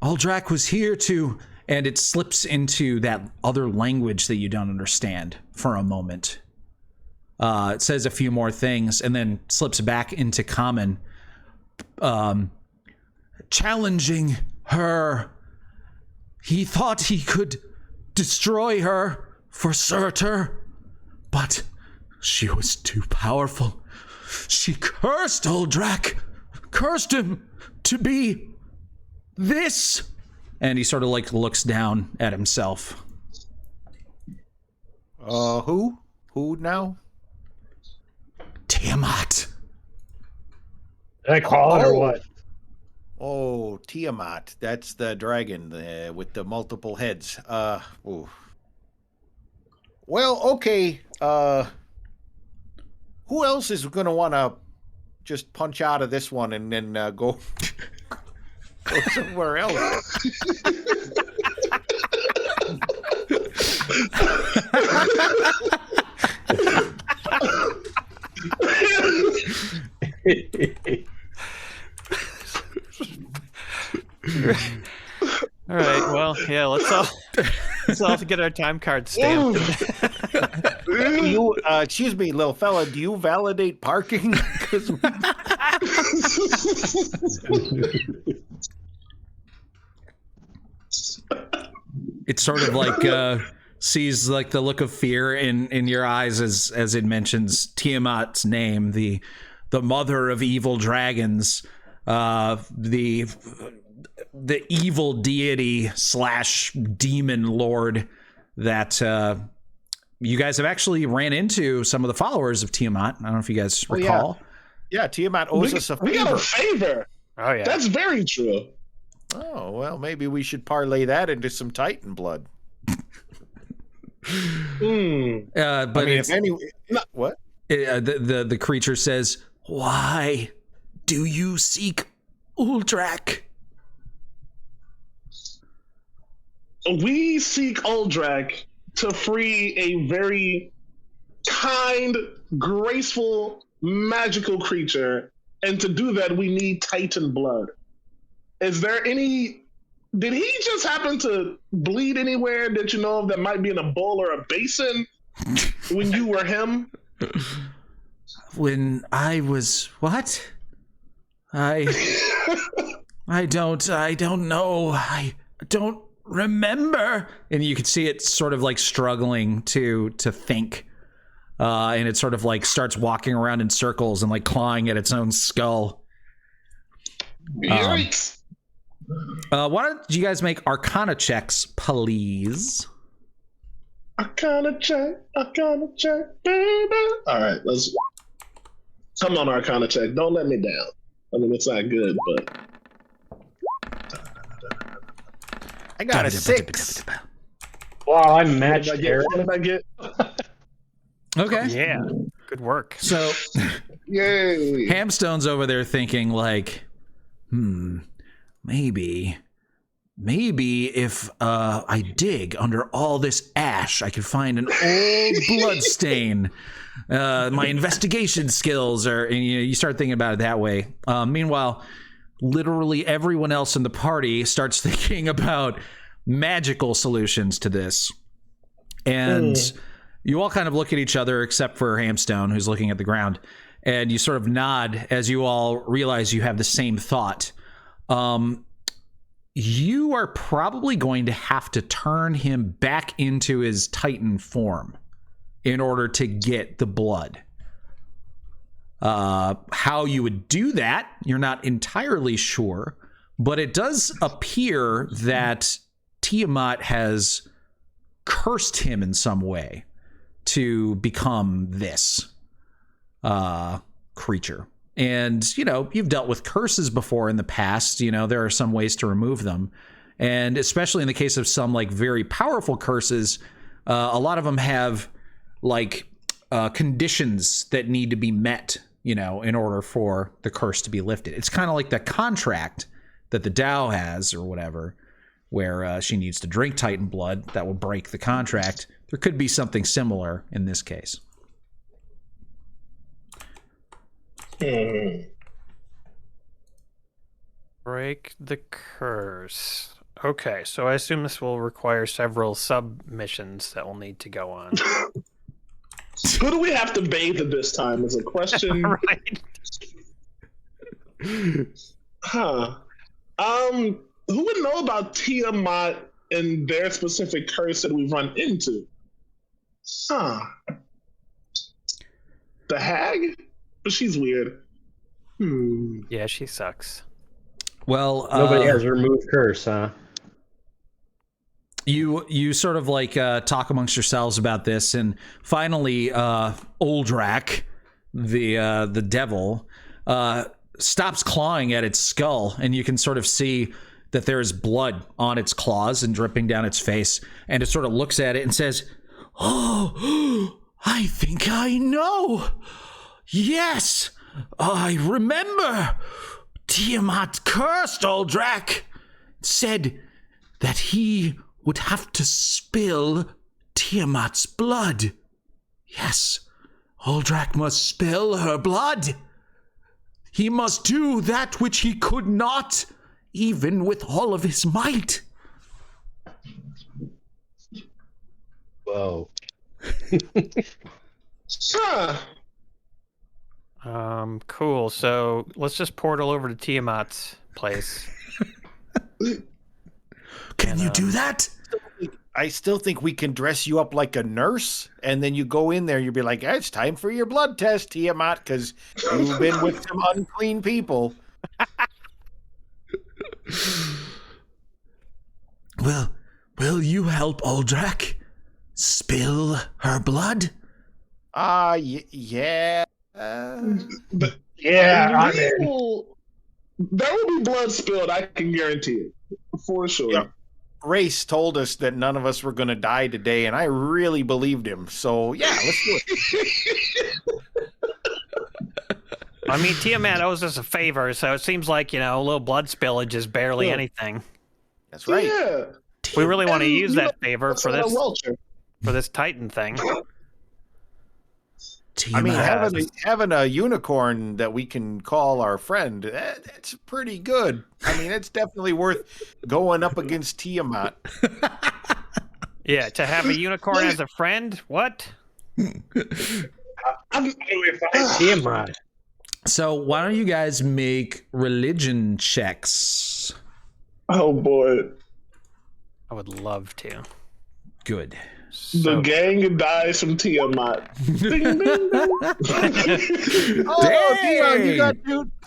Speaker 2: Aldrich was here to, and it slips into that other language that you don't understand for a moment. It says a few more things and then slips back into common. Challenging her. He thought he could destroy her for Surtur, but she was too powerful. She cursed Aldrich, cursed him to be this. And he sort of like looks down at himself.
Speaker 6: Who? Who now?
Speaker 5: Did
Speaker 2: Tiamat.
Speaker 5: I call it or what?
Speaker 6: Oh, Tiamat. That's the dragon with the multiple heads. Ooh. Well, okay. Who else is going to want to just punch out of this one and then go somewhere else.
Speaker 4: All right. Well, yeah. Let's all get our time cards stamped.
Speaker 6: You, excuse me, little fella. Do you validate parking?
Speaker 2: It sort of like sees like the look of fear in your eyes as it mentions Tiamat's name, the mother of evil dragons, the evil deity / demon lord that you guys have actually ran into some of the followers of Tiamat. I don't know if you guys recall.
Speaker 6: Yeah, Tiamat owes us a favor.
Speaker 3: We got a favor.
Speaker 4: Oh yeah,
Speaker 3: that's very true.
Speaker 6: Oh well, maybe we should parlay that into some Titan blood.
Speaker 2: But
Speaker 6: I mean, if any, what?
Speaker 2: The creature says, "Why do you seek Uldrak?"
Speaker 3: We seek Uldrak to free a very kind, graceful, magical creature, and to do that, we need Titan blood. Is there any? Did he just happen to bleed anywhere that you know of that might be in a bowl or a basin when you were him?
Speaker 2: When I was what? I don't know. I don't remember. And you can see it sort of like struggling to think. And it sort of like starts walking around in circles and like clawing at its own skull.
Speaker 3: Yikes.
Speaker 2: Why don't you guys make Arcana checks, please?
Speaker 3: Arcana check, baby. All right, let's come on, Arcana check. Don't let me down. I mean, it's not good, but
Speaker 6: I got a 6.
Speaker 5: Wow, I'm matched
Speaker 3: what
Speaker 5: here.
Speaker 3: did I get?
Speaker 2: Okay.
Speaker 4: yeah. Good work.
Speaker 2: So,
Speaker 3: Yay!
Speaker 2: Hamstone's over there thinking like, maybe if I dig under all this ash, I could find an old blood stain. My investigation skills are, and you start thinking about it that way. Meanwhile, literally everyone else in the party starts thinking about magical solutions to this. And you all kind of look at each other, except for Hamstone, who's looking at the ground. And you sort of nod as you all realize you have the same thought. You are probably going to have to turn him back into his Titan form in order to get the blood. How you would do that, you're not entirely sure, but it does appear that Tiamat has cursed him in some way to become this creature. And, you've dealt with curses before in the past. There are some ways to remove them. And especially in the case of some like very powerful curses, a lot of them have like conditions that need to be met, in order for the curse to be lifted. It's kind of like the contract that the Tao has or whatever, where she needs to drink Titan blood that will break the contract. There could be something similar in this case.
Speaker 4: Break the curse. Okay, so I assume this will require several submissions that will need to go on.
Speaker 3: Who do we have to bathe at this time is a question.
Speaker 4: Right.
Speaker 3: Huh. Who would know about Tiamat and their specific curse that we've run into? Huh. The hag? But she's weird.
Speaker 4: Yeah, she sucks.
Speaker 2: Well,
Speaker 5: Nobody has removed curse, huh?
Speaker 2: You sort of like talk amongst yourselves about this, and finally, Uldrak, the devil, stops clawing at its skull, and you can sort of see that there is blood on its claws and dripping down its face, and it sort of looks at it and says, "Oh, I think I know. Yes, I remember Tiamat cursed Aldrak, said that he would have to spill Tiamat's blood. Yes, Aldrak must spill her blood. He must do that which he could not, even with all of his might.
Speaker 5: Whoa.
Speaker 3: Huh.
Speaker 4: Cool. So let's just portal over to Tiamat's place.
Speaker 2: Can you do that?
Speaker 6: I still think we can dress you up like a nurse, and then you go in there, you'll be like, hey, it's time for your blood test, Tiamat, because you've been with some unclean people.
Speaker 2: Will you help Aldrak spill her blood?
Speaker 6: Yeah.
Speaker 5: Yeah, I'm in.
Speaker 3: There will be blood spilled, I can guarantee it. For sure.
Speaker 6: Yeah. Race told us that none of us were going to die today, and I really believed him. So, yeah, let's do it.
Speaker 4: I mean, Tiamat owes us a favor, so it seems like, a little blood spillage is barely anything.
Speaker 6: That's right.
Speaker 3: Yeah.
Speaker 4: We really want to use that favor for
Speaker 3: Welcher.
Speaker 4: this Titan thing.
Speaker 6: I mean, having a unicorn that we can call our friend, that's pretty good. I mean, it's definitely worth going up against Tiamat.
Speaker 4: Yeah, to have a unicorn as a friend? What?
Speaker 5: Tiamat.
Speaker 2: So why don't you guys make religion checks?
Speaker 3: Oh boy.
Speaker 4: I would love to.
Speaker 2: Good.
Speaker 3: The gang dies from Tiamat. Ding, ding, ding.
Speaker 6: Oh, Dion, you got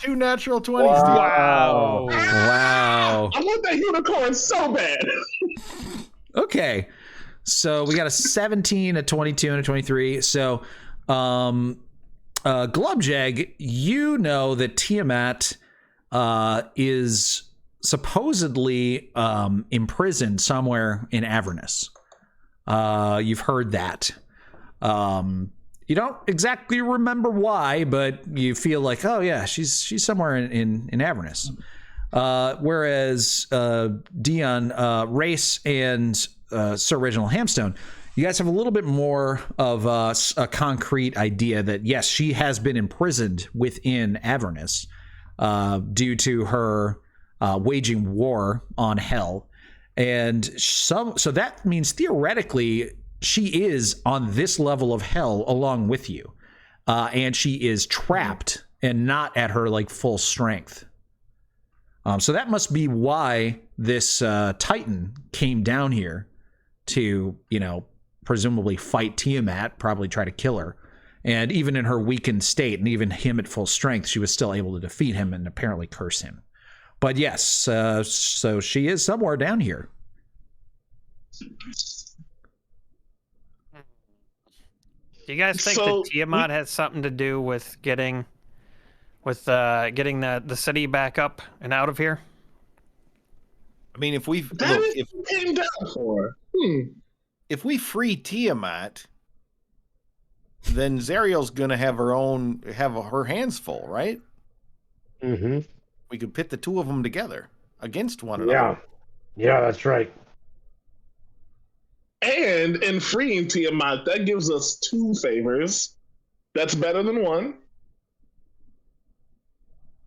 Speaker 6: two natural 20s.
Speaker 2: Wow.
Speaker 3: I want that unicorn so bad.
Speaker 2: Okay. So we got a 17, a 22, and a 23. So, Glubjag, you know that Tiamat is supposedly imprisoned somewhere in Avernus. You've heard that. You don't exactly remember why, but you feel like, oh yeah, she's somewhere in Avernus. Whereas Dion, Race, and Sir Reginald Hamstone, you guys have a little bit more of a concrete idea that yes, she has been imprisoned within Avernus due to her waging war on Hell. And so that means theoretically she is on this level of hell along with you, and she is trapped and not at her full strength. So that must be why this Titan came down here to, presumably fight Tiamat, probably try to kill her. And even in her weakened state, and even him at full strength, she was still able to defeat him and apparently curse him. But yes, so she is somewhere down here.
Speaker 4: Do you guys think that Tiamat has something to do with getting the city back up and out of here?
Speaker 6: I mean, if we
Speaker 3: came down for.
Speaker 6: If we free Tiamat, then Zariel's gonna have her hands full, right?
Speaker 5: Mm-hmm.
Speaker 6: We could pit the two of them together against one another.
Speaker 5: Yeah, that's right.
Speaker 3: And in freeing Tiamat, that gives us 2 favors. That's better than 1.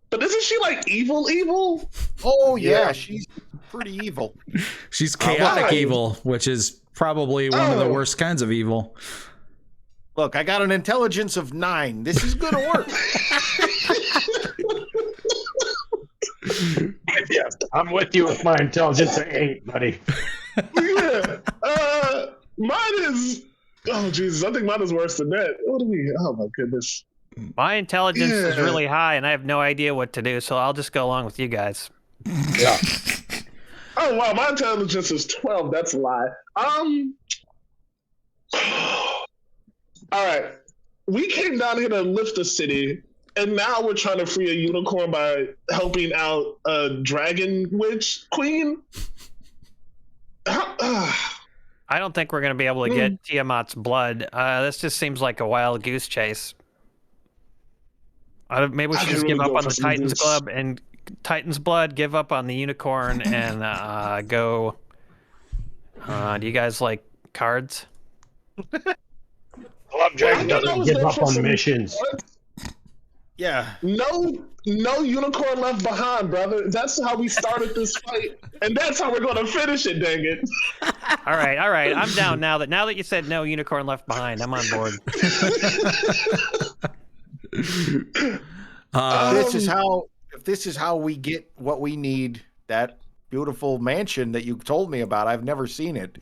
Speaker 3: But isn't she evil?
Speaker 6: Oh yeah, she's pretty evil.
Speaker 2: She's chaotic evil, which is probably one of the worst kinds of evil.
Speaker 6: Look, I got an intelligence of 9. This is gonna work.
Speaker 5: Yeah, I'm with you with my intelligence at 8, buddy.
Speaker 3: Yeah. Mine is. Oh Jesus, I think mine is worse than that. What do we? Oh my goodness.
Speaker 4: My intelligence is really high, and I have no idea what to do, so I'll just go along with you guys.
Speaker 5: Yeah.
Speaker 3: Oh wow, my intelligence is 12. That's a lie. All right, we came down here to lift the city, and now we're trying to free a unicorn by helping out a dragon witch queen.
Speaker 4: I don't think we're going to be able to get Tiamat's blood. This just seems like a wild goose chase. Maybe we should just give up on the Titans Club and Titans Blood, give up on the unicorn, and go. Do you guys like cards?
Speaker 5: Clubjack doesn't give up on missions.
Speaker 6: Yeah.
Speaker 3: No unicorn left behind, brother. That's how we started this fight, and that's how we're going to finish it. Dang it!
Speaker 4: All right. I'm down now that you said no unicorn left behind. I'm on board.
Speaker 6: If this is how we get what we need, that beautiful mansion that you told me about, I've never seen it,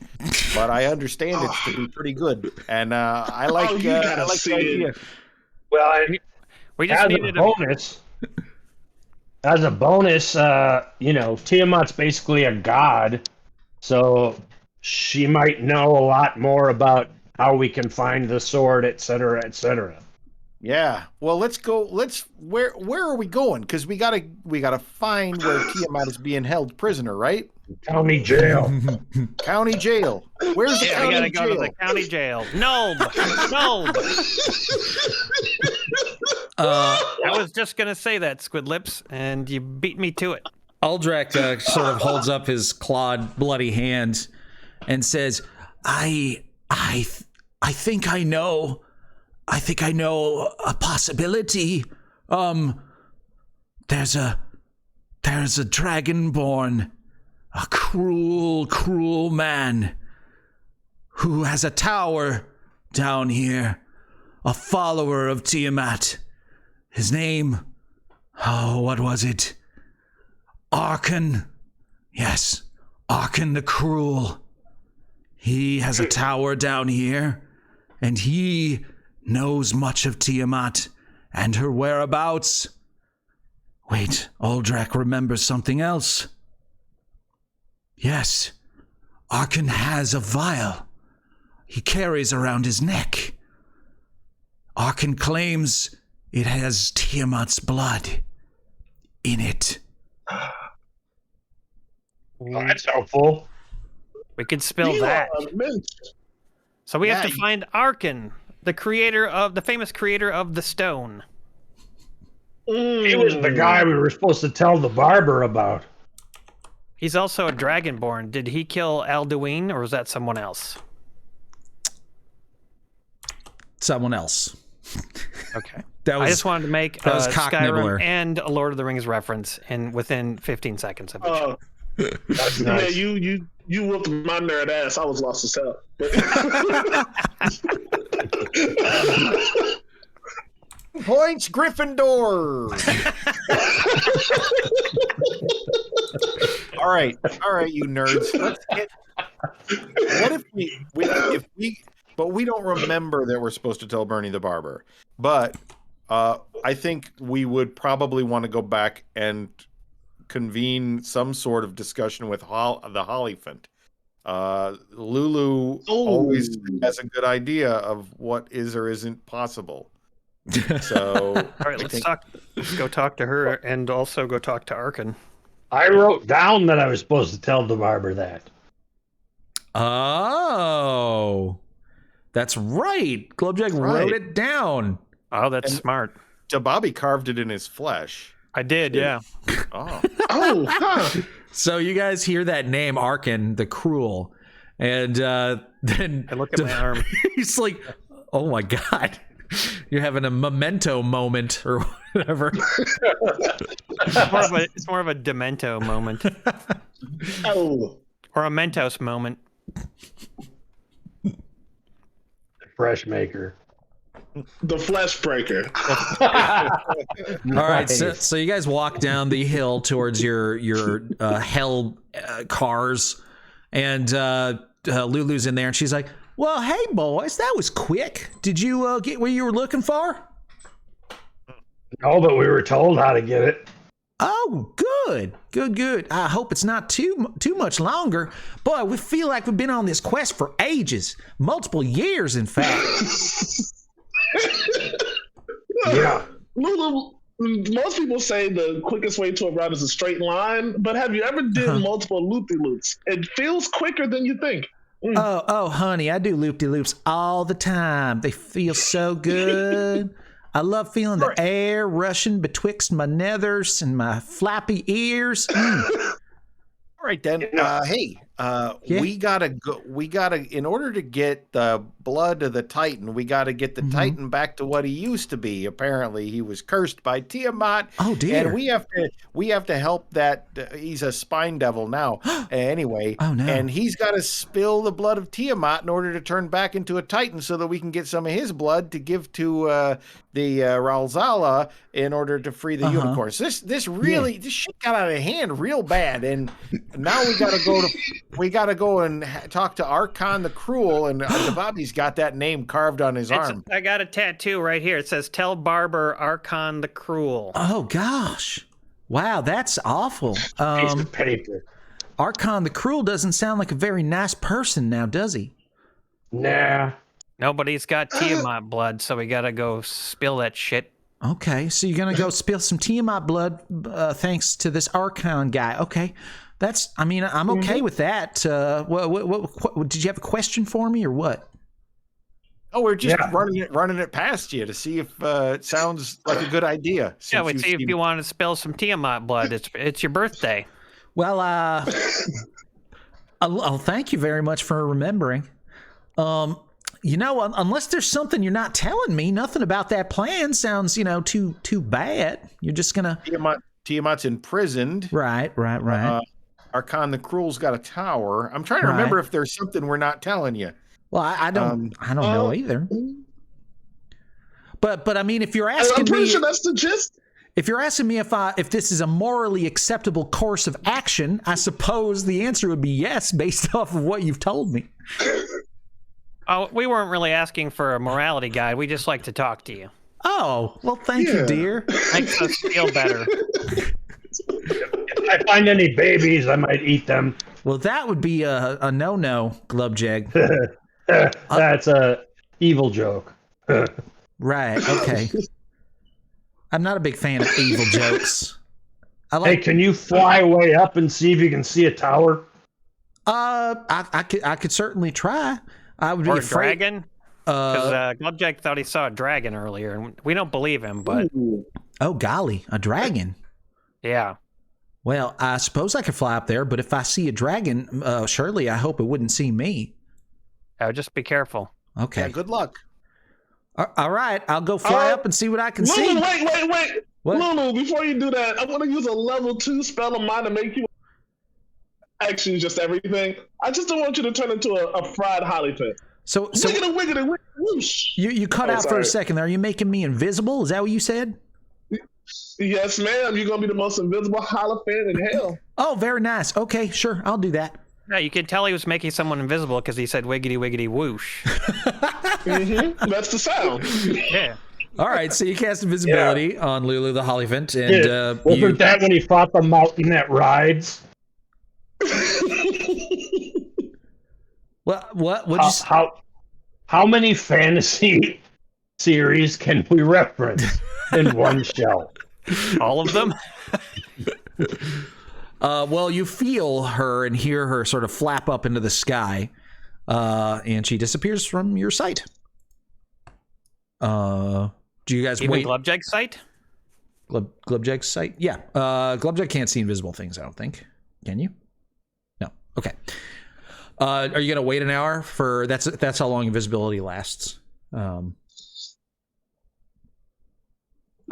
Speaker 6: but I understand it's to be pretty good, and I like the idea.
Speaker 5: Well,
Speaker 4: we just needed a
Speaker 5: bonus. As a bonus, Tiamat's basically a god, so she might know a lot more about how we can find the sword, etc., etc.
Speaker 6: Yeah. Well, let's go. Where are we going? Because we gotta find where Tiamat is being held prisoner, right?
Speaker 5: County jail.
Speaker 6: County jail. Where's the county jail?
Speaker 4: We gotta go to the county jail. No. I was just gonna say that, Squid Lips, and you beat me to it.
Speaker 2: Aldrak sort of holds up his clawed, bloody hand and says, I think I know. I think I know a possibility. There's a dragonborn, a cruel man who has a tower down here, a follower of Tiamat. His name, what was it? Arkhan. Yes, Arkhan the Cruel. He has a tower down here, and he knows much of Tiamat and her whereabouts. Wait, Aldrak remembers something else. Yes, Arkhan has a vial he carries around his neck. Arkhan claims it has Tiamat's blood in it.
Speaker 5: Oh, that's helpful.
Speaker 4: We could spell that. So we have to find Arkhan, the famous creator of the stone.
Speaker 5: He was the guy we were supposed to tell the barber about.
Speaker 4: He's also a dragonborn. Did he kill Alduin, or was that someone else?
Speaker 2: Someone else.
Speaker 4: Okay.
Speaker 2: I
Speaker 4: just wanted to make
Speaker 2: Cocknibbler
Speaker 4: Skyrim and a Lord of the Rings reference within 15 seconds of each other.
Speaker 5: That's nice.
Speaker 3: Yeah, you whooped my nerd ass. I was lost as hell.
Speaker 6: Points Gryffindor. All right, you nerds. Let's get. What if but we don't remember that we're supposed to tell Bernie the barber. But I think we would probably want to go back and convene some sort of discussion with the Hollyphant. Lulu always has a good idea of what is or isn't possible. So
Speaker 4: all right, let's go talk to her, and also go talk to Arkhan.
Speaker 5: I wrote down that I was supposed to tell the barber that.
Speaker 2: Oh, that's right. Clubjack wrote it down.
Speaker 4: Oh, that's smart.
Speaker 6: Bobby carved it in his flesh.
Speaker 4: I did, yeah.
Speaker 6: Oh.
Speaker 2: So you guys hear that name, Arkhan the Cruel, and then
Speaker 4: I look at my arm.
Speaker 2: He's like, "Oh my god, you're having a memento moment or whatever."
Speaker 4: It's more of a Demento moment. Or a Mentos moment.
Speaker 5: Fresh maker.
Speaker 3: The flesh breaker.
Speaker 2: All right, so you guys walk down the hill towards your hell cars, and Lulu's in there, and she's like, "Well, hey boys, that was quick. Did you get what you were looking for?"
Speaker 5: No, but we were told how to get it.
Speaker 2: Oh, good. I hope it's not too much longer. Boy, we feel like we've been on this quest for ages, multiple years, in fact.
Speaker 5: Yeah.
Speaker 3: Lulu, most people say the quickest way to a route is a straight line, but have you ever did multiple loop-de-loops? It feels quicker than you think.
Speaker 2: Oh, honey, I do loop-de-loops all the time. They feel so good. I love feeling the air rushing betwixt my nethers and my flappy ears.
Speaker 6: All right, then. Hey, we gotta go. We gotta, in order to get the blood of the Titan, we gotta get the Titan back to what he used to be. Apparently, he was cursed by Tiamat.
Speaker 2: Oh dear!
Speaker 6: And we have to help that. He's a spine devil now. Anyway.
Speaker 2: Oh no!
Speaker 6: And he's got to spill the blood of Tiamat in order to turn back into a Titan, so that we can get some of his blood to give to the Ralzala in order to free the unicorns. This shit got out of hand real bad, and now we gotta go and talk to Arkhan the Cruel, and Bobby's got that name carved on his arm.
Speaker 4: I got a tattoo right here. It says "Tell Barber Arkhan the Cruel."
Speaker 2: Oh gosh, wow, that's awful.
Speaker 5: Piece of paper.
Speaker 2: Arkhan the Cruel doesn't sound like a very nice person now, does he?
Speaker 5: Nah.
Speaker 4: Nobody's got Tiamat blood, so we gotta go spill that shit.
Speaker 2: Okay, so you're gonna go spill some Tiamat blood thanks to this Arkhan guy. Okay, I'm okay with that. What did you have a question for me or what?
Speaker 6: Oh, we're just running it past you to see if it sounds like a good idea.
Speaker 4: Yeah, we see if you want to spill some Tiamat blood. It's your birthday.
Speaker 2: Well, I'll thank you very much for remembering. Unless there's something you're not telling me, nothing about that plan sounds, too bad. You're just gonna
Speaker 6: Tiamat's imprisoned.
Speaker 2: Right.
Speaker 6: Arkhan the Cruel's got a tower. I'm trying to remember if there's something we're not telling you.
Speaker 2: Well, I don't know either. But I mean, if you're asking
Speaker 3: I'm pretty
Speaker 2: me,
Speaker 3: sure that's the gist.
Speaker 2: if you're asking me if this is a morally acceptable course of action, I suppose the answer would be yes, based off of what you've told me.
Speaker 4: Oh, we weren't really asking for a morality guide. We just like to talk to you.
Speaker 2: Oh, well, thank you, dear.
Speaker 4: Makes us feel better.
Speaker 5: If I find any babies, I might eat them.
Speaker 2: Well, that would be a no-no, Glubjag.
Speaker 5: That's a evil joke.
Speaker 2: Right, okay. I'm not a big fan of evil jokes.
Speaker 5: Hey, can you fly way up and see if you can see a tower?
Speaker 2: I could certainly try. I would be
Speaker 4: Or a
Speaker 2: afraid.
Speaker 4: dragon? Because Glubjag thought he saw a dragon earlier, and we don't believe him, but...
Speaker 2: Oh, golly, a dragon.
Speaker 4: Yeah.
Speaker 2: Well, I suppose I could fly up there, but if I see a dragon, surely I hope it wouldn't see me.
Speaker 4: Just be careful.
Speaker 2: Okay.
Speaker 6: Yeah, good luck.
Speaker 2: All right, I'll go fly up and see what I can see.
Speaker 3: Lulu, wait.
Speaker 2: What?
Speaker 3: Lulu, before you do that, I want to use a level 2 spell of mine to make you actually just everything. I just don't want you to turn into a fried holly pit.
Speaker 2: So
Speaker 3: Wiggity, whoosh.
Speaker 2: you cut out for a second there. Are you making me invisible? Is that what you said?
Speaker 3: Yes, ma'am. You're going to be the most invisible hollow fan in hell.
Speaker 2: Oh, very nice. Okay, sure. I'll do that.
Speaker 4: Yeah, you could tell he was making someone invisible because he said wiggity, wiggity, whoosh.
Speaker 3: That's the sound.
Speaker 4: Yeah.
Speaker 2: All right, so you cast invisibility on Lulu the Hollyphant, and
Speaker 5: wasn't that when he fought the mountain that rides?
Speaker 2: What
Speaker 5: How many fantasy series can we reference in one show?
Speaker 4: All of them?
Speaker 2: Well, you feel her and hear her sort of flap up into the sky, and she disappears from your sight. Do you guys wait?
Speaker 4: Glubjag's sight?
Speaker 2: Glubjag's sight? Yeah. Glubjag can't see invisible things, I don't think. Can you? No. Okay. Are you gonna wait an hour for that's how long invisibility lasts?
Speaker 4: Yeah,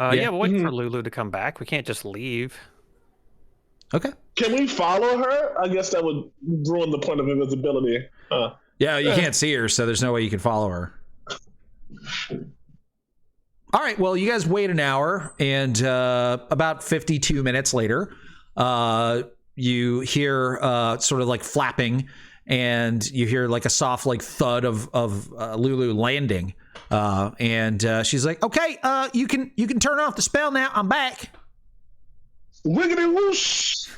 Speaker 4: we're waiting for Lulu to come back. We can't just leave.
Speaker 2: Okay.
Speaker 3: Can we follow her? I guess that would ruin the point of invisibility.
Speaker 2: Yeah, you can't see her, so there's no way you can follow her. All right, well, you guys wait an hour, and about 52 minutes later, you hear sort of like flapping, and you hear like a soft like thud of Lulu landing, and she's like, "Okay, you can turn off the spell now. I'm back."
Speaker 3: Wiggity whoosh!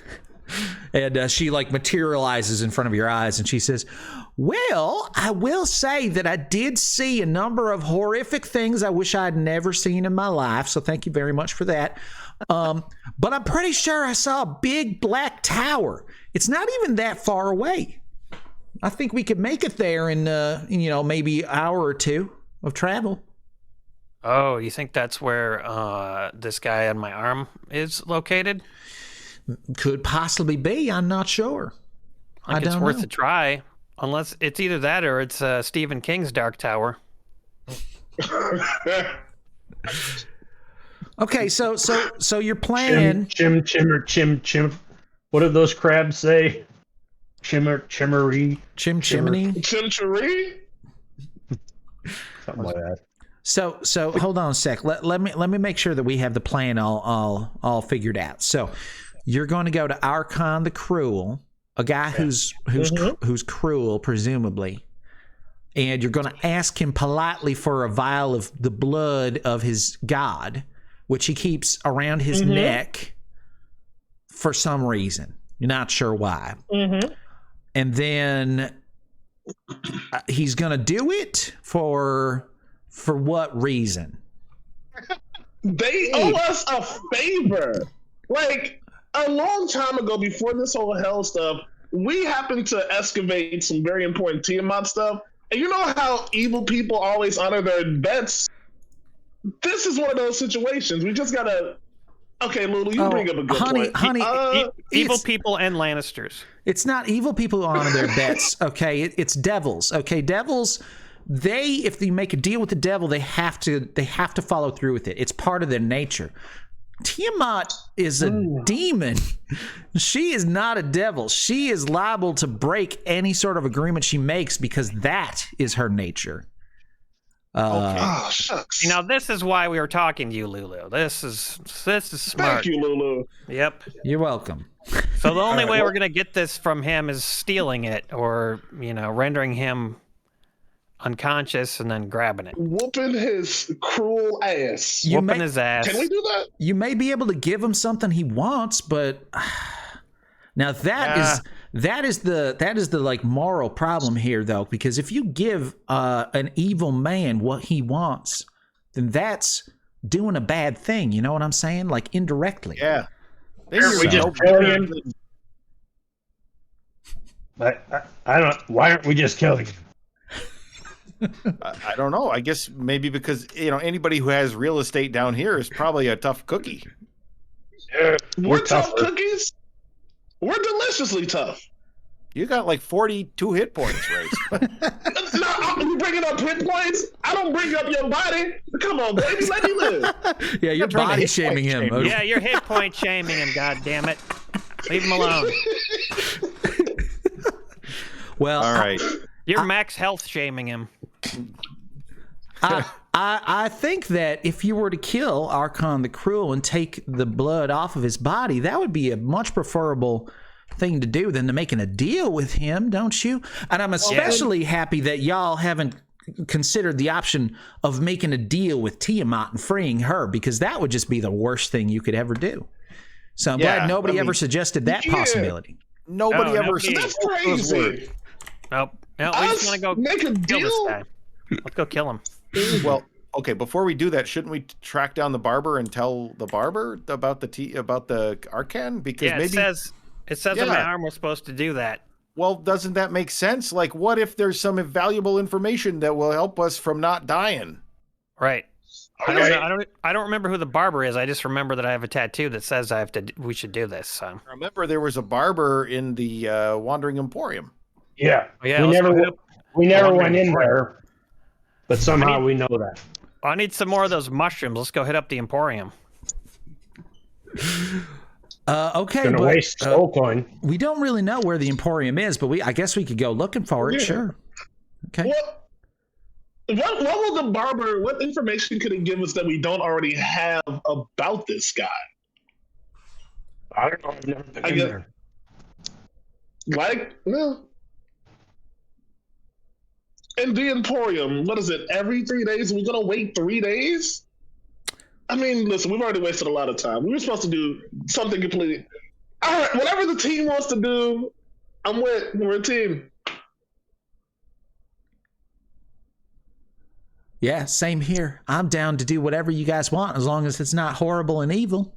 Speaker 2: And she like materializes in front of your eyes, and she says, "Well, I will say that I did see a number of horrific things I wish I'd never seen in my life. So thank you very much for that. But I'm pretty sure I saw a big black tower. It's not even that far away. I think we could make it there in maybe an hour or two of travel."
Speaker 4: Oh, you think that's where this guy on my arm is located?
Speaker 2: Could possibly be. I'm not sure.
Speaker 4: I think it's worth a try. Unless it's either that or it's Stephen King's Dark Tower.
Speaker 2: Okay, so you're playing
Speaker 5: Chim. What did those crabs say? Chimmery.
Speaker 2: Chimney.
Speaker 3: Chimchery?
Speaker 5: Something like that.
Speaker 2: So hold on a sec. Let me make sure that we have the plan all figured out. So you're going to go to Arkhan the Cruel, a guy who's cruel, presumably, and you're going to ask him politely for a vial of the blood of his god, which he keeps around his neck for some reason. You're not sure why. And then he's going to do it for what reason?
Speaker 3: They owe us a favor. Like, a long time ago, before this whole hell stuff, we happened to excavate some very important Tiamat stuff. And you know how evil people always honor their bets? This is one of those situations. We just gotta... Okay, Lulu, you bring up a good point.
Speaker 2: Honey,
Speaker 4: evil people and Lannisters.
Speaker 2: It's not evil people who honor their bets, okay? It's devils, okay? Devils... if they make a deal with the devil, they have to follow through with it. It's part of their nature. Tiamat is a demon. She is not a devil. She is liable to break any sort of agreement she makes because that is her nature.
Speaker 3: Oh, shucks.
Speaker 4: Now this is why we were talking to you, Lulu. This is smart.
Speaker 3: Thank you, Lulu.
Speaker 4: Yep.
Speaker 2: You're welcome.
Speaker 4: So the only way we're gonna get this from him is stealing it, or rendering him unconscious and then grabbing it.
Speaker 3: Whooping his cruel ass.
Speaker 4: Whooping his ass.
Speaker 3: Can we do that?
Speaker 2: You may be able to give him something he wants, but now that is the like moral problem here, though, because if you give an evil man what he wants, then that's doing a bad thing. You know what I'm saying? Like indirectly.
Speaker 6: Yeah.
Speaker 5: We just kill him. Why aren't we just killing him?
Speaker 6: I don't know. I guess maybe because anybody who has real estate down here is probably a tough cookie.
Speaker 5: Yeah,
Speaker 3: we're tough cookies. We're deliciously tough.
Speaker 6: You got like 42 hit points, Race.
Speaker 3: No, you bringing up hit points? I don't bring up your body. Come on, baby, let me live.
Speaker 2: Yeah, you're body shaming him.
Speaker 4: Yeah, you're hit point shaming him. God damn it, leave him alone.
Speaker 2: Well,
Speaker 6: all right.
Speaker 4: You're max health shaming him.
Speaker 2: I think that if you were to kill Arkhan the Cruel and take the blood off of his body, that would be a much preferable thing to do than to making a deal with him, don't you? And I'm especially happy that y'all haven't considered the option of making a deal with Tiamat and freeing her, because that would just be the worst thing you could ever do. So I'm glad nobody ever suggested that possibility.
Speaker 6: Nobody ever.
Speaker 3: That's crazy.
Speaker 4: Nope. No, we just want to go
Speaker 3: make a
Speaker 4: kill
Speaker 3: deal?
Speaker 4: this guy. Let's go kill him.
Speaker 6: Well, okay. Before we do that, shouldn't we track down the barber and tell the barber about the Arkhan? Because maybe
Speaker 4: it says on my arm we're supposed to do that.
Speaker 6: Well, doesn't that make sense? Like, what if there's some valuable information that will help us from not dying?
Speaker 4: Right. I don't remember who the barber is. I just remember that I have a tattoo that says we should do this. So.
Speaker 6: Remember, there was a barber in the Wandering Emporium.
Speaker 5: Yeah.
Speaker 4: Yeah.
Speaker 5: We never went in there, but somehow we know that.
Speaker 4: I need some more of those mushrooms. Let's go hit up the Emporium.
Speaker 2: Okay,
Speaker 5: gonna waste soul coin.
Speaker 2: We don't really know where the Emporium is, but I guess we could go looking for it. Sure. Okay.
Speaker 3: What will the barber? What information could it give us that we don't already have about this guy?
Speaker 5: I don't know. I've never been in there.
Speaker 3: Like, no. In the Emporium, what is it? Every 3 days? We're gonna wait 3 days? I mean, listen, we've already wasted a lot of time. We were supposed to do something completely. All right, whatever the team wants to do, I'm with. We're a team.
Speaker 2: Yeah, same here. I'm down to do whatever you guys want, as long as it's not horrible and evil.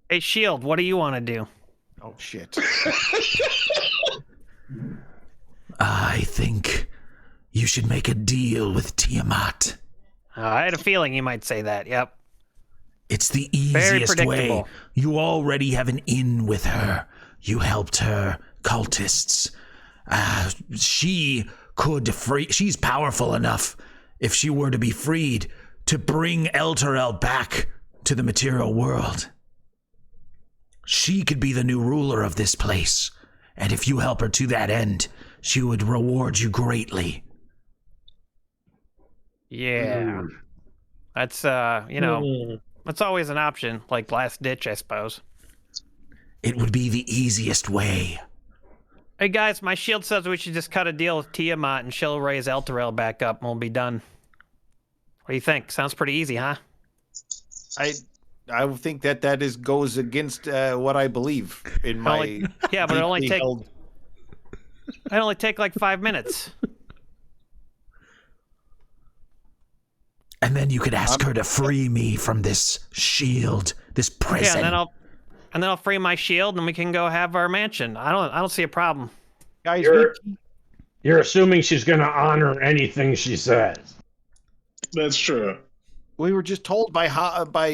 Speaker 4: Hey, Shield, what do you want to do?
Speaker 6: Oh, shit.
Speaker 2: I think you should make a deal with Tiamat.
Speaker 4: I had a feeling you might say that. Yep.
Speaker 7: It's the
Speaker 4: Very
Speaker 7: easiest way.
Speaker 4: predictable.
Speaker 7: You already have an in with her. You helped her cultists. She could free. She's powerful enough, if she were to be freed, to bring Elturel back to the material world. She could be the new ruler of this place, and if you help her to that end, she would reward you greatly.
Speaker 4: Yeah. That's that's always an option, like last ditch, I suppose.
Speaker 7: It would be the easiest way.
Speaker 4: Hey guys, my shield says we should just cut a deal with Tiamat and she'll raise Elturel back up and we'll be done. What do you think? Sounds pretty easy, huh?
Speaker 6: I think that goes against what I believe in my.
Speaker 4: Yeah, but it'll
Speaker 6: held...
Speaker 4: only take like 5 minutes.
Speaker 7: And then you could ask her to free me from this shield, this prison.
Speaker 4: Yeah, and then I'll free my shield and we can go have our mansion. I don't see a problem.
Speaker 6: Guys,
Speaker 5: You're assuming she's going to honor anything she says.
Speaker 3: That's true.
Speaker 6: we were just told by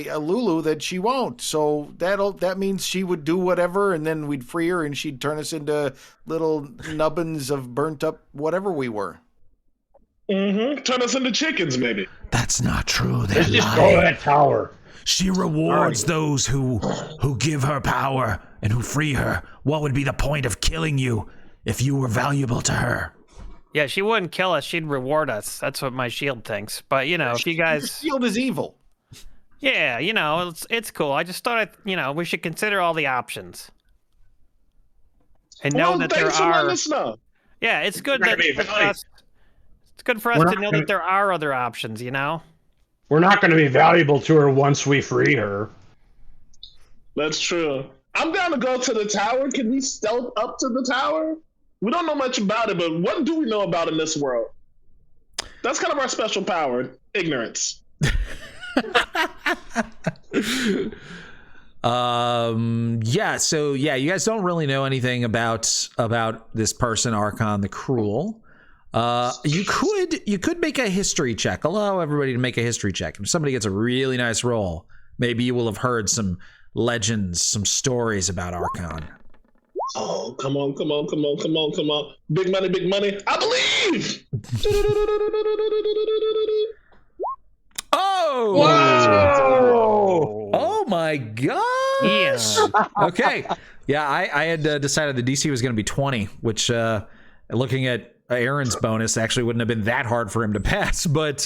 Speaker 6: Lulu that she won't. So that means she would do whatever, and then we'd free her, and she'd turn us into little nubbins of burnt up whatever we were.
Speaker 3: Mm-hmm. Turn us into chickens, maybe.
Speaker 7: That's not true.
Speaker 5: Let's just go to that tower.
Speaker 7: She rewards those who give her power and who free her. What would be the point of killing you if you were valuable to her?
Speaker 4: Yeah, she wouldn't kill us. She'd reward us. That's what my shield thinks. But, if you guys...
Speaker 6: The shield is evil.
Speaker 4: Yeah, it's cool. I just thought, we should consider all the options. And know that there
Speaker 3: thanks for
Speaker 4: are...
Speaker 3: letting us know.
Speaker 4: Yeah, it's good that it's good for us to know that there are other options,
Speaker 5: We're not going to be valuable to her once we free her.
Speaker 3: That's true. I'm down to go to the tower. Can we stealth up to the tower? We don't know much about it, but what do we know about in this world? That's kind of our special power, ignorance.
Speaker 2: So you guys don't really know anything about this person, Arkhan the Cruel. You could make a history check. Allow everybody to make a history check. If somebody gets a really nice roll, maybe you will have heard some legends, some stories about Arkhan.
Speaker 3: Oh, come on. Big money. I believe!
Speaker 2: Oh!
Speaker 5: Whoa!
Speaker 2: Oh my gosh!
Speaker 4: Yeah.
Speaker 2: Okay. Yeah, I had decided the DC was going to be 20, which looking at Aaron's bonus actually wouldn't have been that hard for him to pass. But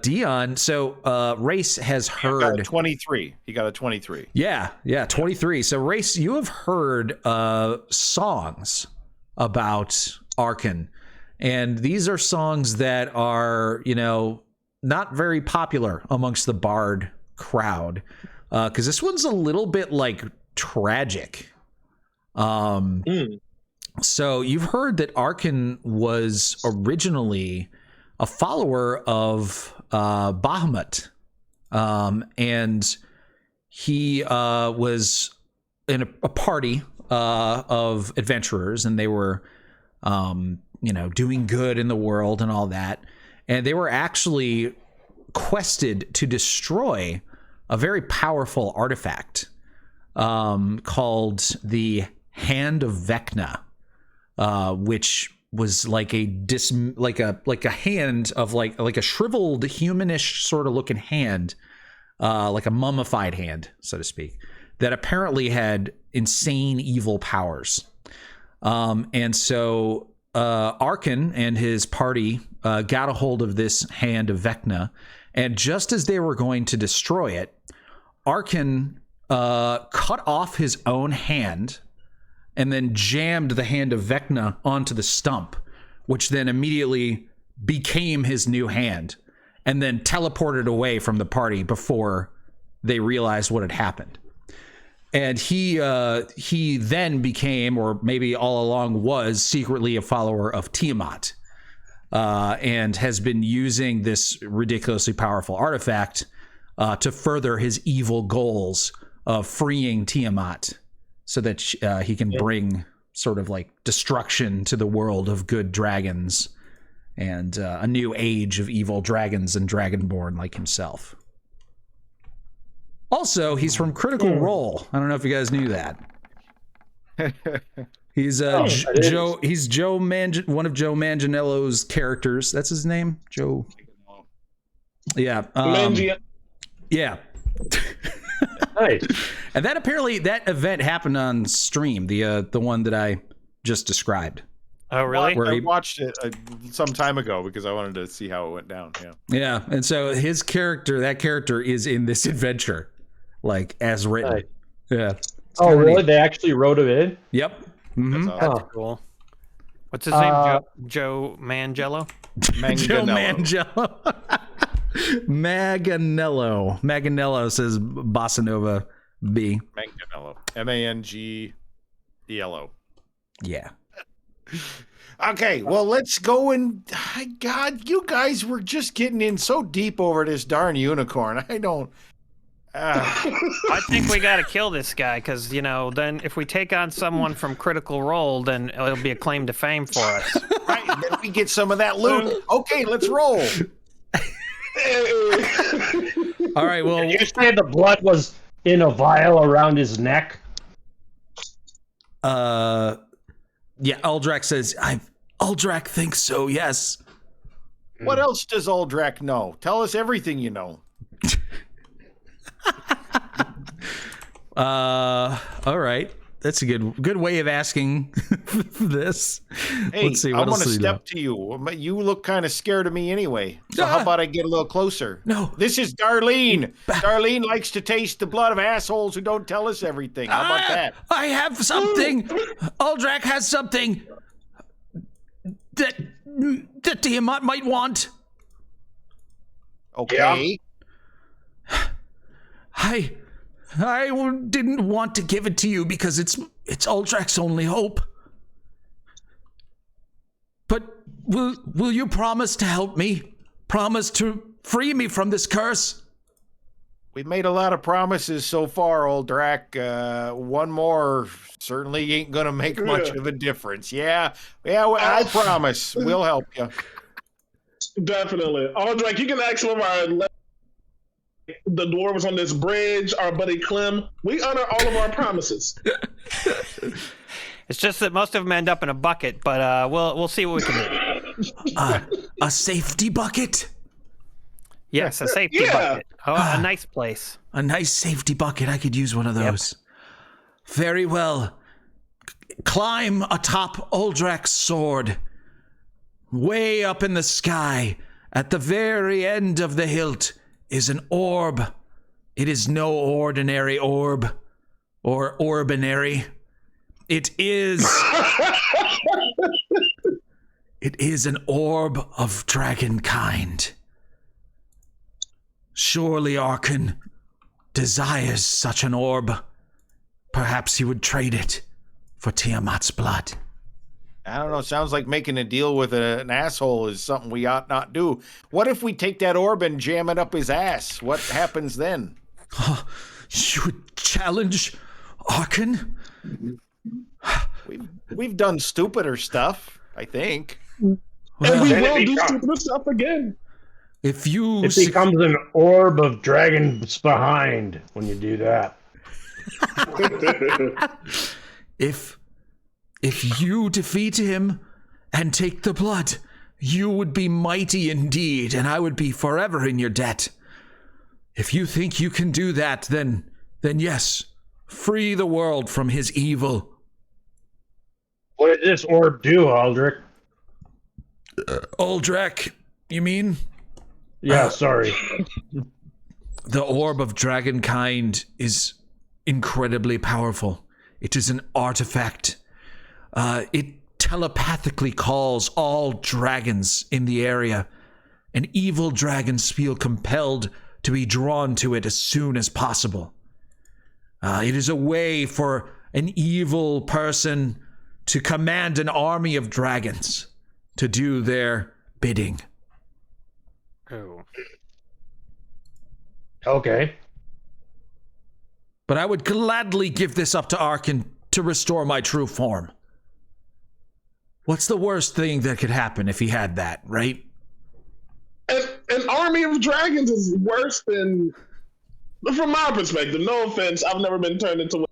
Speaker 2: Dion, so Race has heard...
Speaker 6: He got a 23. He got a 23.
Speaker 2: Yeah, 23. So Race, you have heard songs about Arkhan. And these are songs that are, not very popular amongst the bard crowd. Because this one's a little bit like tragic. So you've heard that Arkhan was originally a follower of Bahamut, and he was in a party of adventurers, and they were, doing good in the world and all that, and they were actually quested to destroy a very powerful artifact called the Hand of Vecna. Which was like a hand of like a shriveled humanish sort of looking hand, like a mummified hand, so to speak, that apparently had insane evil powers. And so Arkhan and his party got a hold of this Hand of Vecna, and just as they were going to destroy it, Arkhan cut off his own hand and then jammed the Hand of Vecna onto the stump, which then immediately became his new hand, and then teleported away from the party before they realized what had happened. And he then became, or maybe all along was, secretly a follower of Tiamat, and has been using this ridiculously powerful artifact to further his evil goals of freeing Tiamat, so that he can bring sort of like destruction to the world of good dragons and a new age of evil dragons and dragonborn like himself. Also, he's from Critical Role. I don't know if you guys knew that. He's Joe. He's one of Joe Manganiello's characters. That's his name, Joe. Yeah. Yeah.
Speaker 5: Nice.
Speaker 2: And that apparently that event happened on stream. The one that I just described.
Speaker 4: Oh, really?
Speaker 6: I watched it some time ago because I wanted to see how it went down. Yeah.
Speaker 2: Yeah, and so that character is in this adventure, like as written.
Speaker 5: Nice.
Speaker 2: Yeah.
Speaker 5: Oh, really? Neat. They actually wrote it in?
Speaker 2: Yep. Mm-hmm.
Speaker 4: That's cool. What's his name? Joe Manganiello?
Speaker 2: Joe Manganiello. Manganiello says Bossa Nova B.
Speaker 6: Manganiello. Manganiello.
Speaker 2: Yeah.
Speaker 6: Okay, well, let's go and... God, you guys were just getting in so deep over this darn unicorn. I don't...
Speaker 4: I think we got to kill this guy because, then if we take on someone from Critical Role, then it'll be a claim to fame for us.
Speaker 6: Right, then we get some of that loot. Okay, let's roll.
Speaker 2: All right, well...
Speaker 5: Did you say the blood was in a vial around his neck?
Speaker 2: Yeah, Uldrak says, Uldrak thinks so, yes.
Speaker 6: What else does Uldrak know? Tell us everything you know.
Speaker 2: All right. That's a good way of asking this.
Speaker 6: Hey,
Speaker 2: let's see,
Speaker 6: I want to step to you. You look kind of scared of me anyway. So how about I get a little closer?
Speaker 2: No.
Speaker 6: This is Darlene. Darlene likes to taste the blood of assholes who don't tell us everything. How about that?
Speaker 2: I have something. Uldrak has something that Tiamat might want.
Speaker 6: Okay.
Speaker 2: Yeah. I didn't want to give it to you because it's Uldrak's only hope. But will you promise to help me? Promise to free me from this curse?
Speaker 6: We've made a lot of promises so far, Uldrak. One more certainly ain't gonna make much of a difference. Yeah, I promise. We'll help you.
Speaker 3: Definitely. Uldrak, you can ask some of the dwarves on this bridge, our buddy Clem. We honor all of our promises.
Speaker 4: It's just that most of them end up in a bucket, but we'll see what we can do.
Speaker 2: A safety bucket?
Speaker 4: Yes, a safety bucket. Oh, a nice place.
Speaker 2: A nice safety bucket. I could use one of those. Yep. Very well. Climb atop Uldrak's sword. Way up in the sky, at the very end of the hilt, is an orb. It is no ordinary orb or orbinary. It is an orb of dragonkind. Surely Arkhan desires such an orb. Perhaps he would trade it for Tiamat's blood.
Speaker 6: I don't know. Sounds like making a deal with an asshole is something we ought not do. What if we take that orb and jam it up his ass? What happens then?
Speaker 2: You would challenge Arkhan?
Speaker 6: We've done stupider stuff, I think.
Speaker 3: Well, and we will do stupider stuff again.
Speaker 5: It becomes an orb of dragons behind when you do that.
Speaker 2: If you defeat him and take the blood, you would be mighty indeed, and I would be forever in your debt. If you think you can do that, then yes, free the world from his evil.
Speaker 5: What did this orb do, Uldrak?
Speaker 2: Uldrak, you mean?
Speaker 5: Yeah, sorry.
Speaker 2: The orb of dragonkind is incredibly powerful. It is an artifact. It telepathically calls all dragons in the area, and evil dragons feel compelled to be drawn to it as soon as possible. It is a way for an evil person to command an army of dragons to do their bidding.
Speaker 4: Oh.
Speaker 5: Okay.
Speaker 2: But I would gladly give this up to Arkhan to restore my true form.
Speaker 7: What's the worst thing that could happen if he had that, right?
Speaker 3: An army of dragons is worse than, from my perspective, no offense, I've never been turned into one.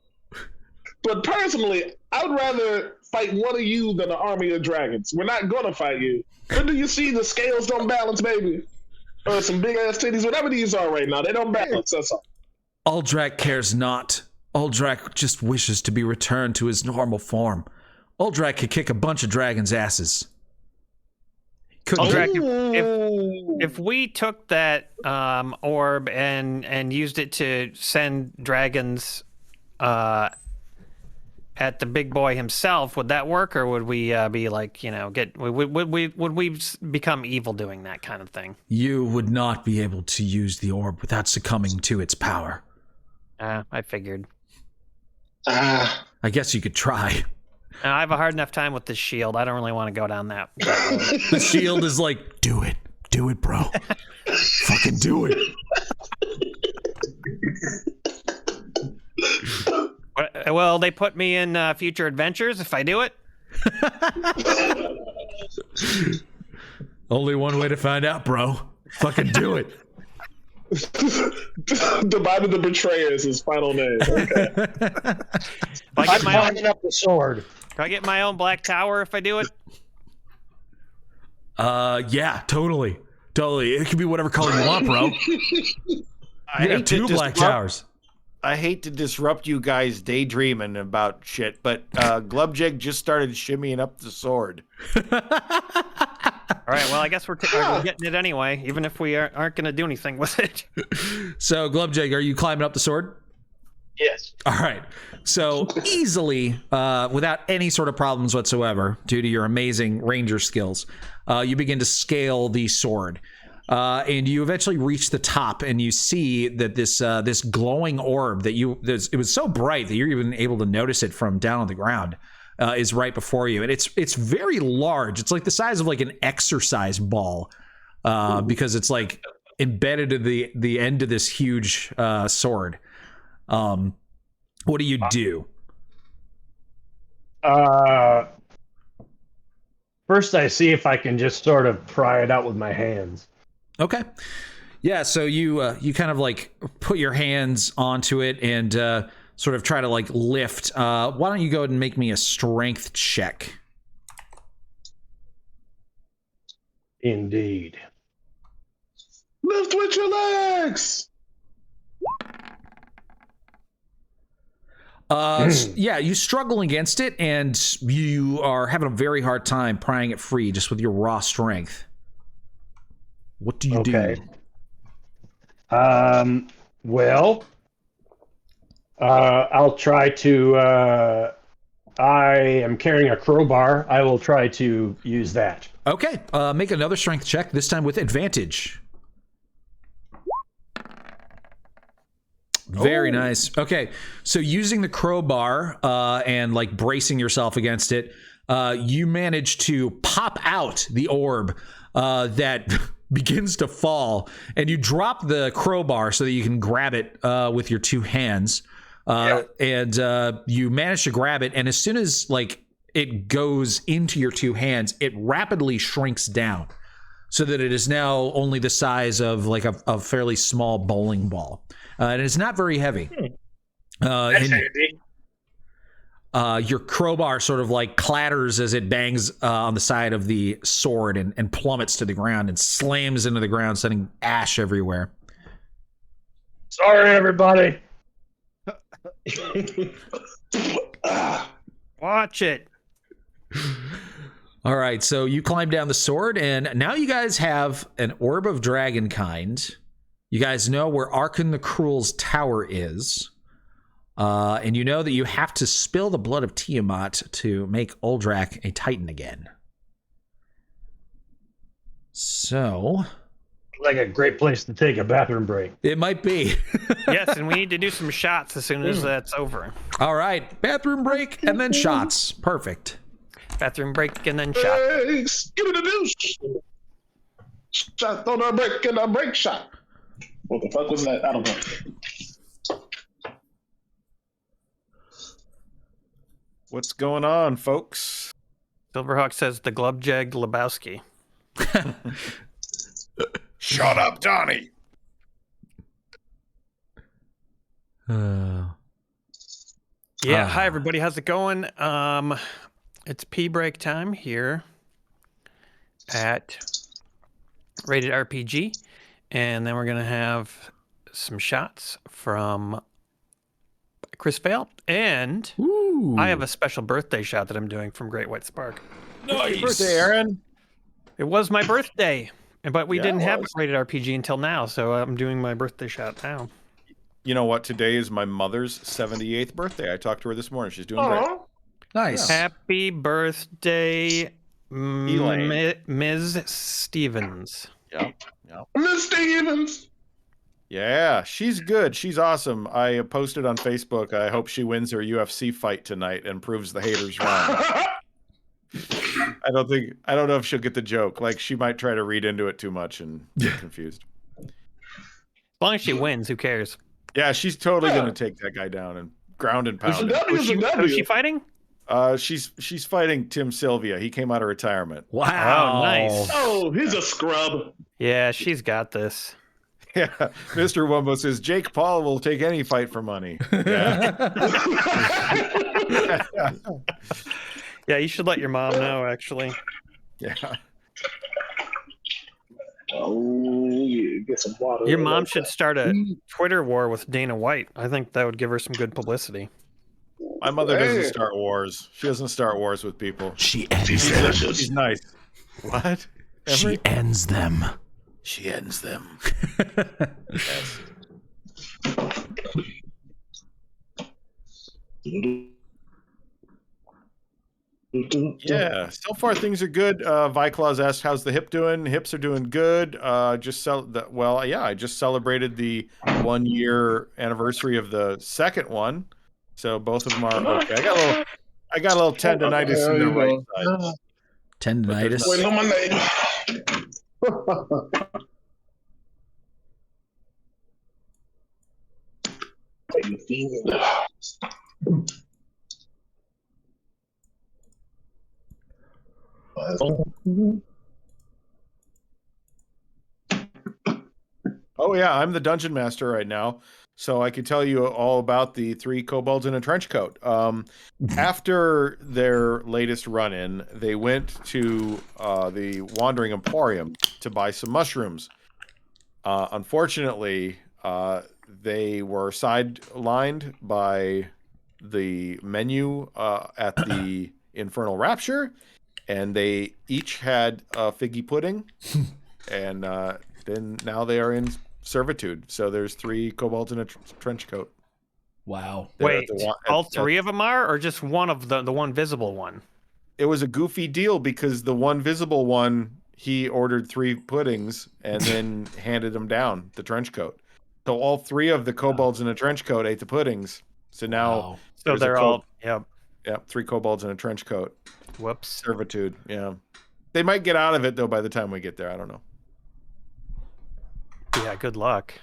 Speaker 3: But personally, I would rather fight one of you than an army of dragons. We're not going to fight you. When do you see the scales don't balance, baby? Or some big-ass titties, whatever these are right now. They don't balance, that's all.
Speaker 7: Uldrak cares not. Uldrak just wishes to be returned to his normal form. Uldrak could kick a bunch of dragons' asses.
Speaker 4: Uldrak, if we took that orb and used it to send dragons at the big boy himself, would that work, or would we be like, would we become evil doing that kind of thing?
Speaker 7: You would not be able to use the orb without succumbing to its power.
Speaker 4: I figured.
Speaker 3: Ah.
Speaker 7: I guess you could try.
Speaker 4: I have a hard enough time with this shield. I don't really want to go down that road.
Speaker 7: The shield is like, do it, bro. Fucking do it.
Speaker 4: Well, they put me in future adventures if I do it.
Speaker 7: Only one way to find out, bro. Fucking do it.
Speaker 3: Divided the Betrayer is his final name. Okay.
Speaker 5: I'm climbing up the sword.
Speaker 4: Can I get my own black tower if I do it?
Speaker 7: Yeah, totally. It can be whatever color you want, bro.
Speaker 6: I
Speaker 7: have 2 black towers.
Speaker 6: I hate to disrupt you guys daydreaming about shit, but Glubjig just started shimmying up the sword.
Speaker 4: All right, well, I guess we're getting it anyway, even if we aren't going to do anything with it.
Speaker 2: So, Glubjig, are you climbing up the sword?
Speaker 3: Yes.
Speaker 2: All right. So, easily, without any sort of problems whatsoever, due to your amazing ranger skills, you begin to scale the sword. And you eventually reach the top, and you see that this glowing orb it was so bright that you're even able to notice it from down on the ground, is right before you, and it's very large. It's like the size of like an exercise ball, because it's like embedded in the end of this huge sword. What do you do?
Speaker 5: First, I see if I can just sort of pry it out with my hands.
Speaker 2: Okay. Yeah, so you kind of like put your hands onto it and sort of try to like lift. Why don't you go ahead and make me a strength check?
Speaker 5: Indeed.
Speaker 3: Lift with your legs!
Speaker 2: Yeah, you struggle against it, and you are having a very hard time prying it free just with your raw strength. What do you do?
Speaker 5: Well, I'll try to. I am carrying a crowbar. I will try to use that.
Speaker 2: Okay, make another strength check, this time with advantage. Very nice. Okay, so using the crowbar and like bracing yourself against it, you manage to pop out the orb that begins to fall, and you drop the crowbar so that you can grab it with your 2 hands. And you manage to grab it, and as soon as like it goes into your 2 hands, it rapidly shrinks down so that it is now only the size of like a fairly small bowling ball. And it's not very heavy.
Speaker 3: That's handy.
Speaker 2: Your crowbar sort of like clatters as it bangs on the side of the sword and plummets to the ground and slams into the ground, sending ash everywhere.
Speaker 5: Sorry, everybody.
Speaker 4: Watch it.
Speaker 2: All right, so you climb down the sword, and now you guys have an orb of dragon kind. You guys know where Arkhan the Cruel's tower is. And you know that you have to spill the blood of Tiamat to make Uldrak a Titan again. So...
Speaker 5: like a great place to take a bathroom break.
Speaker 2: It might be.
Speaker 4: Yes, and we need to do some shots as soon as that's over.
Speaker 2: All right, bathroom break and then shots. Perfect.
Speaker 4: Bathroom break and then shot.
Speaker 3: Hey, give me the deuce. Shot on a break and a break shot. What the fuck was that? I don't know.
Speaker 6: What's going on, folks?
Speaker 4: Silverhawk says the Glubjag Lebowski.
Speaker 6: Shut up, Donnie.
Speaker 4: Yeah, hi everybody, how's it going? It's pee break time here at Rated RPG, and then we're gonna have some shots from Chris Vale, and I have a special birthday shot that I'm doing from Great White Spark.
Speaker 6: Happy birthday, Aaron.
Speaker 4: It was my birthday, but we
Speaker 6: Yeah,
Speaker 4: didn't
Speaker 6: it
Speaker 4: have
Speaker 6: was.
Speaker 4: Rated RPG until now, so I'm doing my birthday shot now.
Speaker 6: You know what? Today is my mother's 78th birthday. I talked to her this morning. She's doing great.
Speaker 2: Nice.
Speaker 4: Happy birthday,
Speaker 6: Elaine.
Speaker 4: Ms. Stevens.
Speaker 6: Yeah.
Speaker 3: Miss Stevens.
Speaker 6: Yeah, she's good. She's awesome. I posted on Facebook. I hope she wins her UFC fight tonight and proves the haters wrong. I don't know if she'll get the joke. Like, she might try to read into it too much and get confused.
Speaker 4: As long as she wins, who cares?
Speaker 6: Yeah, she's totally gonna take that guy down and ground and
Speaker 3: It's a
Speaker 6: pound him.
Speaker 3: W. It's a W.
Speaker 4: Who's she fighting?
Speaker 6: She's fighting Tim Sylvia. He came out of retirement.
Speaker 2: Wow.
Speaker 4: Oh, nice.
Speaker 3: Oh, he's a scrub.
Speaker 4: Yeah, she's got this.
Speaker 6: Yeah, Mr. Wumbo says Jake Paul will take any fight for money. Yeah.
Speaker 4: Yeah, you should let your mom know, actually.
Speaker 6: Yeah.
Speaker 3: Oh, yeah. Get some water.
Speaker 4: Your mom should start a Twitter war with Dana White. I think that would give her some good publicity.
Speaker 6: My mother
Speaker 3: Hey.
Speaker 6: doesn't start wars. She doesn't start wars with people.
Speaker 7: She ends
Speaker 3: She's
Speaker 7: them.
Speaker 3: delicious.
Speaker 6: She's nice. What?
Speaker 7: She ends them.
Speaker 6: She ends them. Yes. Yeah, so far things are good. Viclaws asked, "How's the hip doing?" Hips are doing good. I just celebrated the 1 year anniversary of the second one, so both of them are okay. I got a little tendonitis in the right side.
Speaker 2: Tendonitis.
Speaker 3: Wait, on my name.
Speaker 6: Oh yeah, I'm the dungeon master right now, so I can tell you all about the 3 kobolds in a trench coat. After their latest run-in, they went to the Wandering Emporium to buy some mushrooms. Unfortunately, they were sidelined by the menu at the Infernal Rapture, and they each had a figgy pudding, and then now they are in servitude. So there's 3 kobolds in a trench coat.
Speaker 2: Wow.
Speaker 6: They're
Speaker 4: Wait, all 3 of them are, or just one of the one visible one?
Speaker 6: It was a goofy deal because the one visible one, he ordered 3 puddings and then handed them down the trench coat. So all 3 of the kobolds in a trench coat ate the puddings. So now,
Speaker 2: Wow.
Speaker 4: So
Speaker 6: there's a
Speaker 4: they're all, yep.
Speaker 6: 3 kobolds in a trench coat.
Speaker 4: Whoops.
Speaker 6: Servitude. Yeah. They might get out of it though by the time we get there. I don't know.
Speaker 4: Yeah, good luck.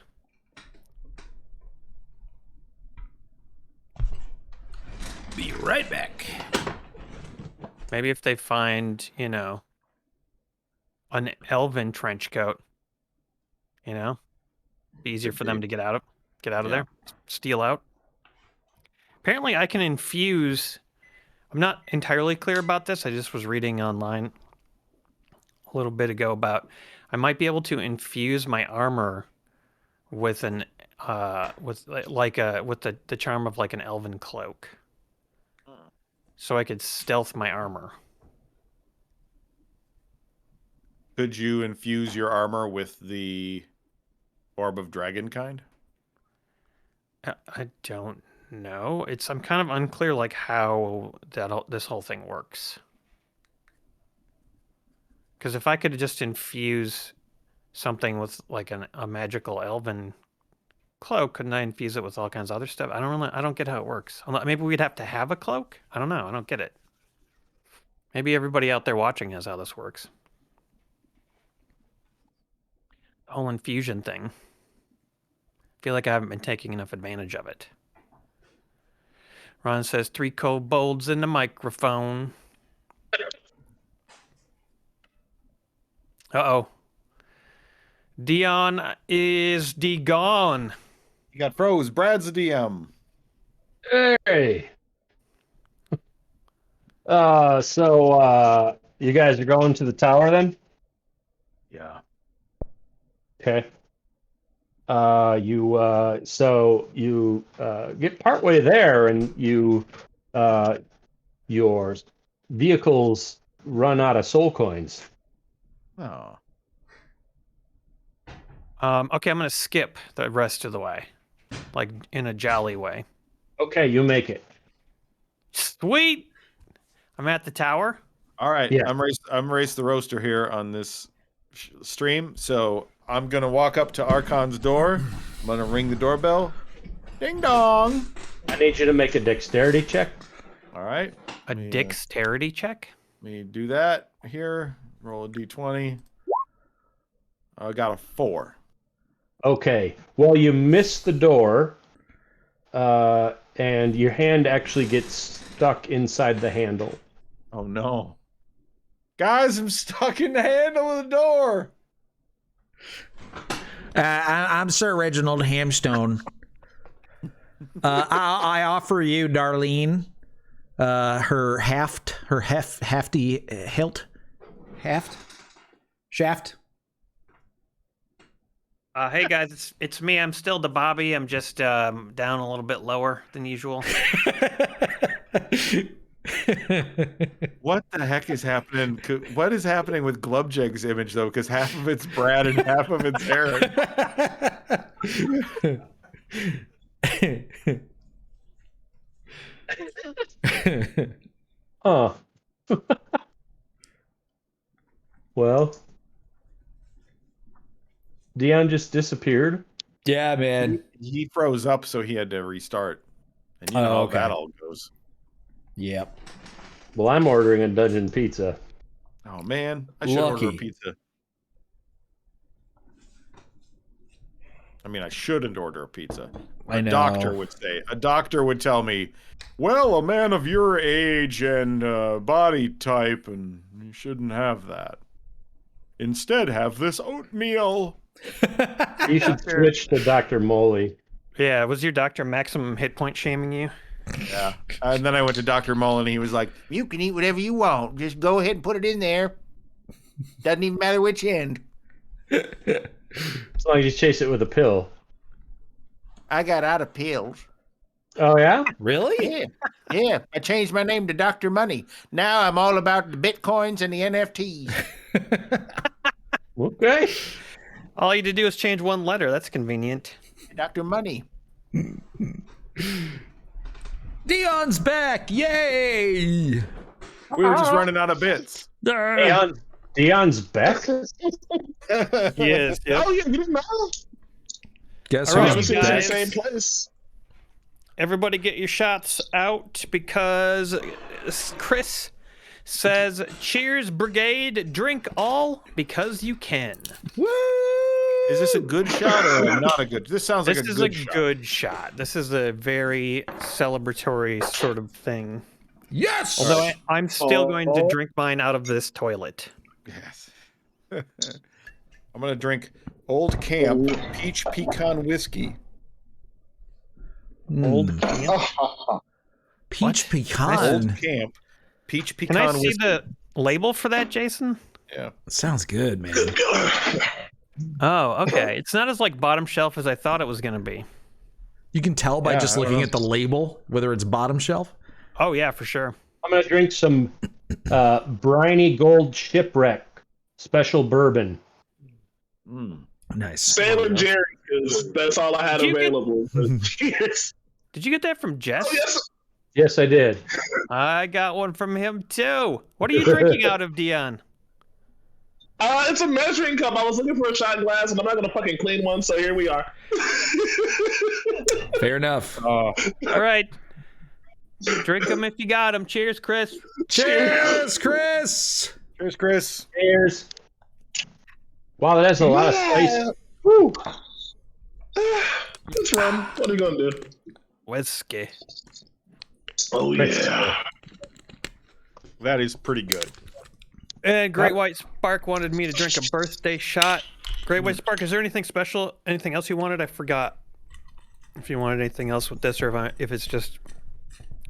Speaker 7: Be right back.
Speaker 4: Maybe if they find, an elven trench coat, be easier for them to get out of there, steal out. Apparently I can infuse, I'm not entirely clear about this. I just was reading online a little bit ago about I might be able to infuse my armor with the charm of like an elven cloak. So I could stealth my armor.
Speaker 6: Could you infuse your armor with the Orb of Dragon kind?
Speaker 4: I don't know. I'm kind of unclear like how this whole thing works. Because if I could just infuse something with like a magical elven cloak, couldn't I infuse it with all kinds of other stuff? I don't get how it works. Maybe we'd have to have a cloak? I don't know. I don't get it. Maybe everybody out there watching knows how this works. The whole infusion thing. I feel like I haven't been taking enough advantage of it. Ron says 3 kobolds in the microphone. Uh-oh. Dion is gone.
Speaker 6: You got froze. Brad's the DM.
Speaker 5: Hey. So you guys are going to the tower then?
Speaker 6: Yeah.
Speaker 5: Okay. You get partway there, and your vehicles run out of soul coins.
Speaker 6: Oh.
Speaker 4: Okay, I'm gonna skip the rest of the way, like in a jolly way.
Speaker 5: Okay, you make it.
Speaker 4: Sweet. I'm at the tower.
Speaker 6: All right.
Speaker 5: Yeah.
Speaker 6: I'm Race the Roaster here on this stream. So I'm going to walk up to Arkhan's door. I'm going to ring the doorbell. Ding dong.
Speaker 5: I need you to make a dexterity check.
Speaker 6: All right.
Speaker 4: A dexterity check.
Speaker 6: Let me do that here. Roll a d20. I got a 4.
Speaker 5: Okay. Well, you miss the door, and your hand actually gets stuck inside the handle.
Speaker 6: Oh, no. Guys, I'm stuck in the handle of the door.
Speaker 2: I'm Sir Reginald Hamstone. I offer you, Darlene, her hefty hilt, shaft.
Speaker 4: Hey guys, it's me. I'm still the Bobby. I'm just down a little bit lower than usual.
Speaker 6: What the heck is happening? What is happening with Glubjeg's image, though? Because half of it's Brad and half of it's Aaron.
Speaker 5: Oh. Well, Dion just disappeared.
Speaker 2: Yeah, man.
Speaker 6: He froze up, so he had to restart. And you know how that all goes.
Speaker 2: Yep.
Speaker 5: Well, I'm ordering a dungeon pizza.
Speaker 6: Oh, man. I should order a pizza. I mean, I shouldn't order a pizza. A doctor would say. A doctor would tell me, well, a man of your age and body type, and you shouldn't have that. Instead, have this oatmeal.
Speaker 5: You should switch to Dr. Moley.
Speaker 4: Yeah, was your doctor maximum hit point shaming you?
Speaker 6: Yeah. And then I went to Dr. Mullen, and he was like,
Speaker 8: You can eat whatever you want. Just go ahead and put it in there. Doesn't even matter which end.
Speaker 5: As long as you chase it with a pill.
Speaker 8: I got out of pills.
Speaker 5: Oh, yeah?
Speaker 2: Really?
Speaker 8: Yeah. I changed my name to Dr. Money. Now I'm all about the Bitcoins and the NFTs.
Speaker 5: Okay.
Speaker 4: All you had to do is change one letter. That's convenient.
Speaker 8: Dr. Money.
Speaker 2: Dion's back! Yay!
Speaker 6: we were just running out of bits.
Speaker 5: Dion's back?
Speaker 4: Yes. Yep.
Speaker 3: Oh, yeah, you didn't know?
Speaker 2: Guess
Speaker 3: We
Speaker 4: All right,
Speaker 3: haven't
Speaker 2: who's
Speaker 3: seen us in the
Speaker 4: guys.
Speaker 3: same place.
Speaker 4: Everybody get your shots out because Chris says, cheers, brigade, drink all because you can.
Speaker 2: Woo!
Speaker 6: Is this a good shot or not a good? This sounds like
Speaker 4: This
Speaker 6: a
Speaker 4: is
Speaker 6: good
Speaker 4: a
Speaker 6: shot.
Speaker 4: good shot. This is a very celebratory sort of thing.
Speaker 2: Yes!
Speaker 4: Although I'm still going to drink mine out of this toilet.
Speaker 6: Yes. I'm going to drink Old Camp Peach Pecan Whiskey.
Speaker 4: Old camp.
Speaker 2: Peach
Speaker 6: Old
Speaker 2: pecan.
Speaker 6: Camp Peach
Speaker 4: Can
Speaker 6: Pecan
Speaker 4: I see
Speaker 6: Whiskey.
Speaker 4: the label for that, Jason?
Speaker 6: Yeah.
Speaker 2: Sounds good, man.
Speaker 4: Oh, okay. It's not as like bottom shelf as I thought it was going to be.
Speaker 2: You can tell by
Speaker 6: Yeah,
Speaker 2: just
Speaker 6: I don't
Speaker 2: looking
Speaker 6: know.
Speaker 2: at the label whether it's bottom shelf.
Speaker 4: Oh, yeah, for sure.
Speaker 5: I'm going to drink some briny gold shipwreck special bourbon.
Speaker 2: Nice.
Speaker 3: Sailor Jerry, because that's all I had
Speaker 4: Did you get-
Speaker 3: available. Cheers.
Speaker 4: Did you get that from Jess?
Speaker 3: Oh, yes.
Speaker 5: Yes, I did.
Speaker 4: I got one from him too. What are you drinking out of, Dion?
Speaker 3: It's a measuring cup. I was looking for a shot glass, and I'm not going to fucking clean one, so here we are.
Speaker 2: Fair enough.
Speaker 4: All right. Drink them if you got them. Cheers, Chris.
Speaker 2: Cheers, Chris!
Speaker 6: Cheers, Chris.
Speaker 5: Cheers. Wow, that has a lot of spice.
Speaker 3: Woo. It's fun. What are you going to do?
Speaker 4: Whiskey.
Speaker 3: Oh, yeah.
Speaker 6: That is pretty good.
Speaker 4: And Great White Spark wanted me to drink a birthday shot. Great White Spark, is there anything special? Anything else you wanted? I forgot. If you wanted anything else with this, or if it's just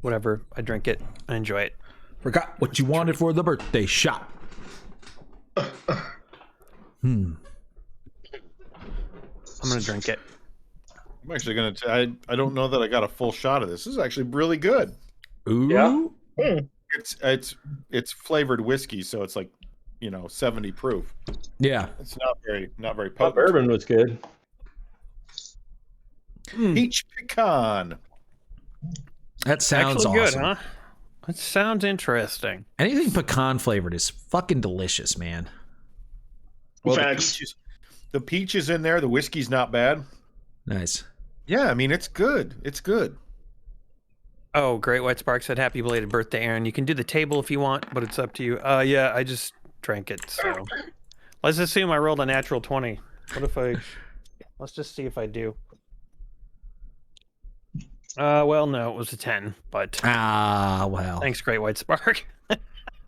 Speaker 4: whatever, I drink it. I enjoy it.
Speaker 2: Forgot what you wanted for the birthday shot.
Speaker 4: I'm gonna drink it.
Speaker 6: I'm actually gonna. I don't know that I got a full shot of this. This is actually really good.
Speaker 2: Ooh.
Speaker 5: Yeah.
Speaker 6: It's flavored whiskey, so it's like 70 proof.
Speaker 2: Yeah.
Speaker 6: It's not very
Speaker 5: Oh,
Speaker 6: potent.
Speaker 5: bourbon was good.
Speaker 6: Peach pecan.
Speaker 2: That sounds
Speaker 4: Actually
Speaker 2: awesome.
Speaker 4: good, huh? That sounds interesting.
Speaker 2: Anything pecan flavored is fucking delicious, man.
Speaker 6: Well,
Speaker 3: Facts.
Speaker 6: the peach is in there. The whiskey's not bad.
Speaker 2: Nice.
Speaker 6: Yeah, I mean it's good. It's good.
Speaker 4: Oh, Great White Spark said, "Happy belated birthday, Aaron. You can do the table if you want, but it's up to you." Yeah, I just drank it. So let's assume I rolled a natural 20. What if I? Let's just see if I do. Well, no, it was a 10, but
Speaker 2: Well.
Speaker 4: thanks, Great White Spark.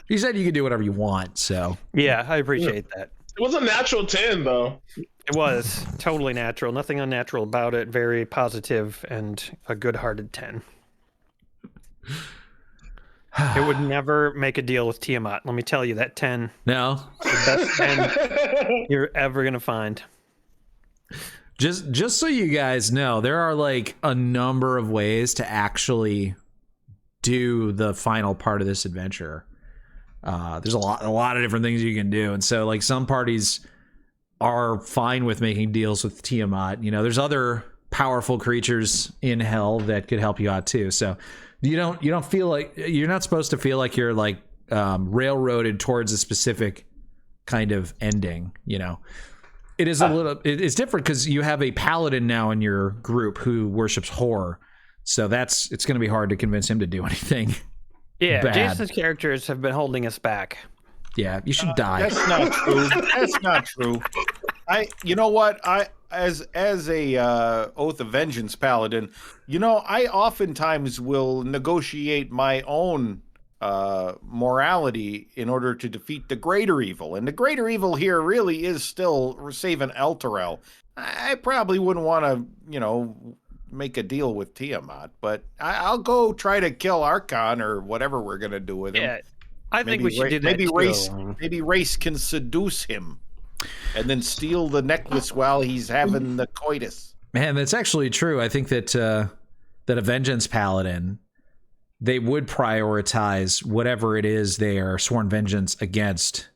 Speaker 2: You said you could do whatever you want, so.
Speaker 4: Yeah, I appreciate that.
Speaker 3: It was a natural 10, though.
Speaker 4: It was totally natural. Nothing unnatural about it. Very positive and a good-hearted 10. It would never make a deal with Tiamat. Let me tell you, that 10,
Speaker 2: No.
Speaker 4: the best 10 you're ever gonna find.
Speaker 2: Just so you guys know, there are like a number of ways to actually do the final part of this adventure. There's a lot of different things you can do, and so like some parties are fine with making deals with Tiamat. There's other powerful creatures in hell that could help you out too. So you don't feel like you're not supposed to feel like you're like railroaded towards a specific kind of ending. It is it's different because you have a paladin now in your group who worships horror. So it's going to be hard to convince him to do anything.
Speaker 4: Yeah,
Speaker 2: bad.
Speaker 4: Jason's characters have been holding us back.
Speaker 2: Yeah, you should die.
Speaker 6: That's not true. That's not true. You know what? As a Oath of Vengeance paladin, I oftentimes will negotiate my own morality in order to defeat the greater evil, and the greater evil here really is still saving Elturel. I probably wouldn't want to, make a deal with Tiamat, but I'll go try to kill Arkhan or whatever we're gonna do with him.
Speaker 4: Yeah, I think we should do that.
Speaker 6: Maybe Race can seduce him, and then steal the necklace while he's having the coitus.
Speaker 2: Man, that's actually true. I think that a Vengeance Paladin, they would prioritize whatever it is they are sworn vengeance against,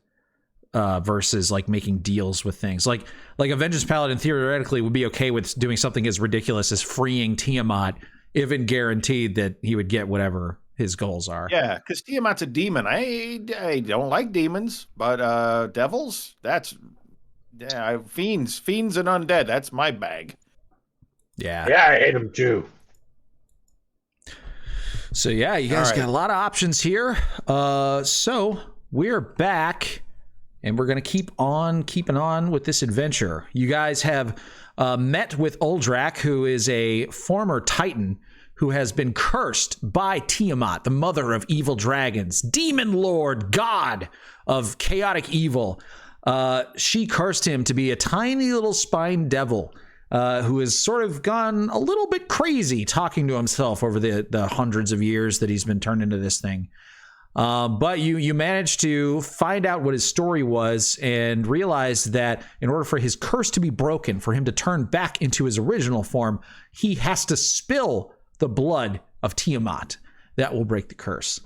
Speaker 2: versus like making deals with things. Like a Vengeance Paladin theoretically would be okay with doing something as ridiculous as freeing Tiamat, even guaranteed that he would get whatever his goals are.
Speaker 6: Yeah, because Tiamat's a demon. I don't like demons, but devils, fiends and undead, that's my bag.
Speaker 2: Yeah.
Speaker 5: Yeah, I hate him too.
Speaker 2: So yeah, you guys got a lot of options here. So we're back, and we're gonna keep on keeping on with this adventure. You guys have met with Uldrak, who is a former Titan who has been cursed by Tiamat, the mother of evil dragons, demon lord, god of chaotic evil. She cursed him to be a tiny little spine devil who has sort of gone a little bit crazy talking to himself over the hundreds of years that he's been turned into this thing. But you managed to find out what his story was and realize that in order for his curse to be broken, for him to turn back into his original form, he has to spill the blood of Tiamat. That will break the curse.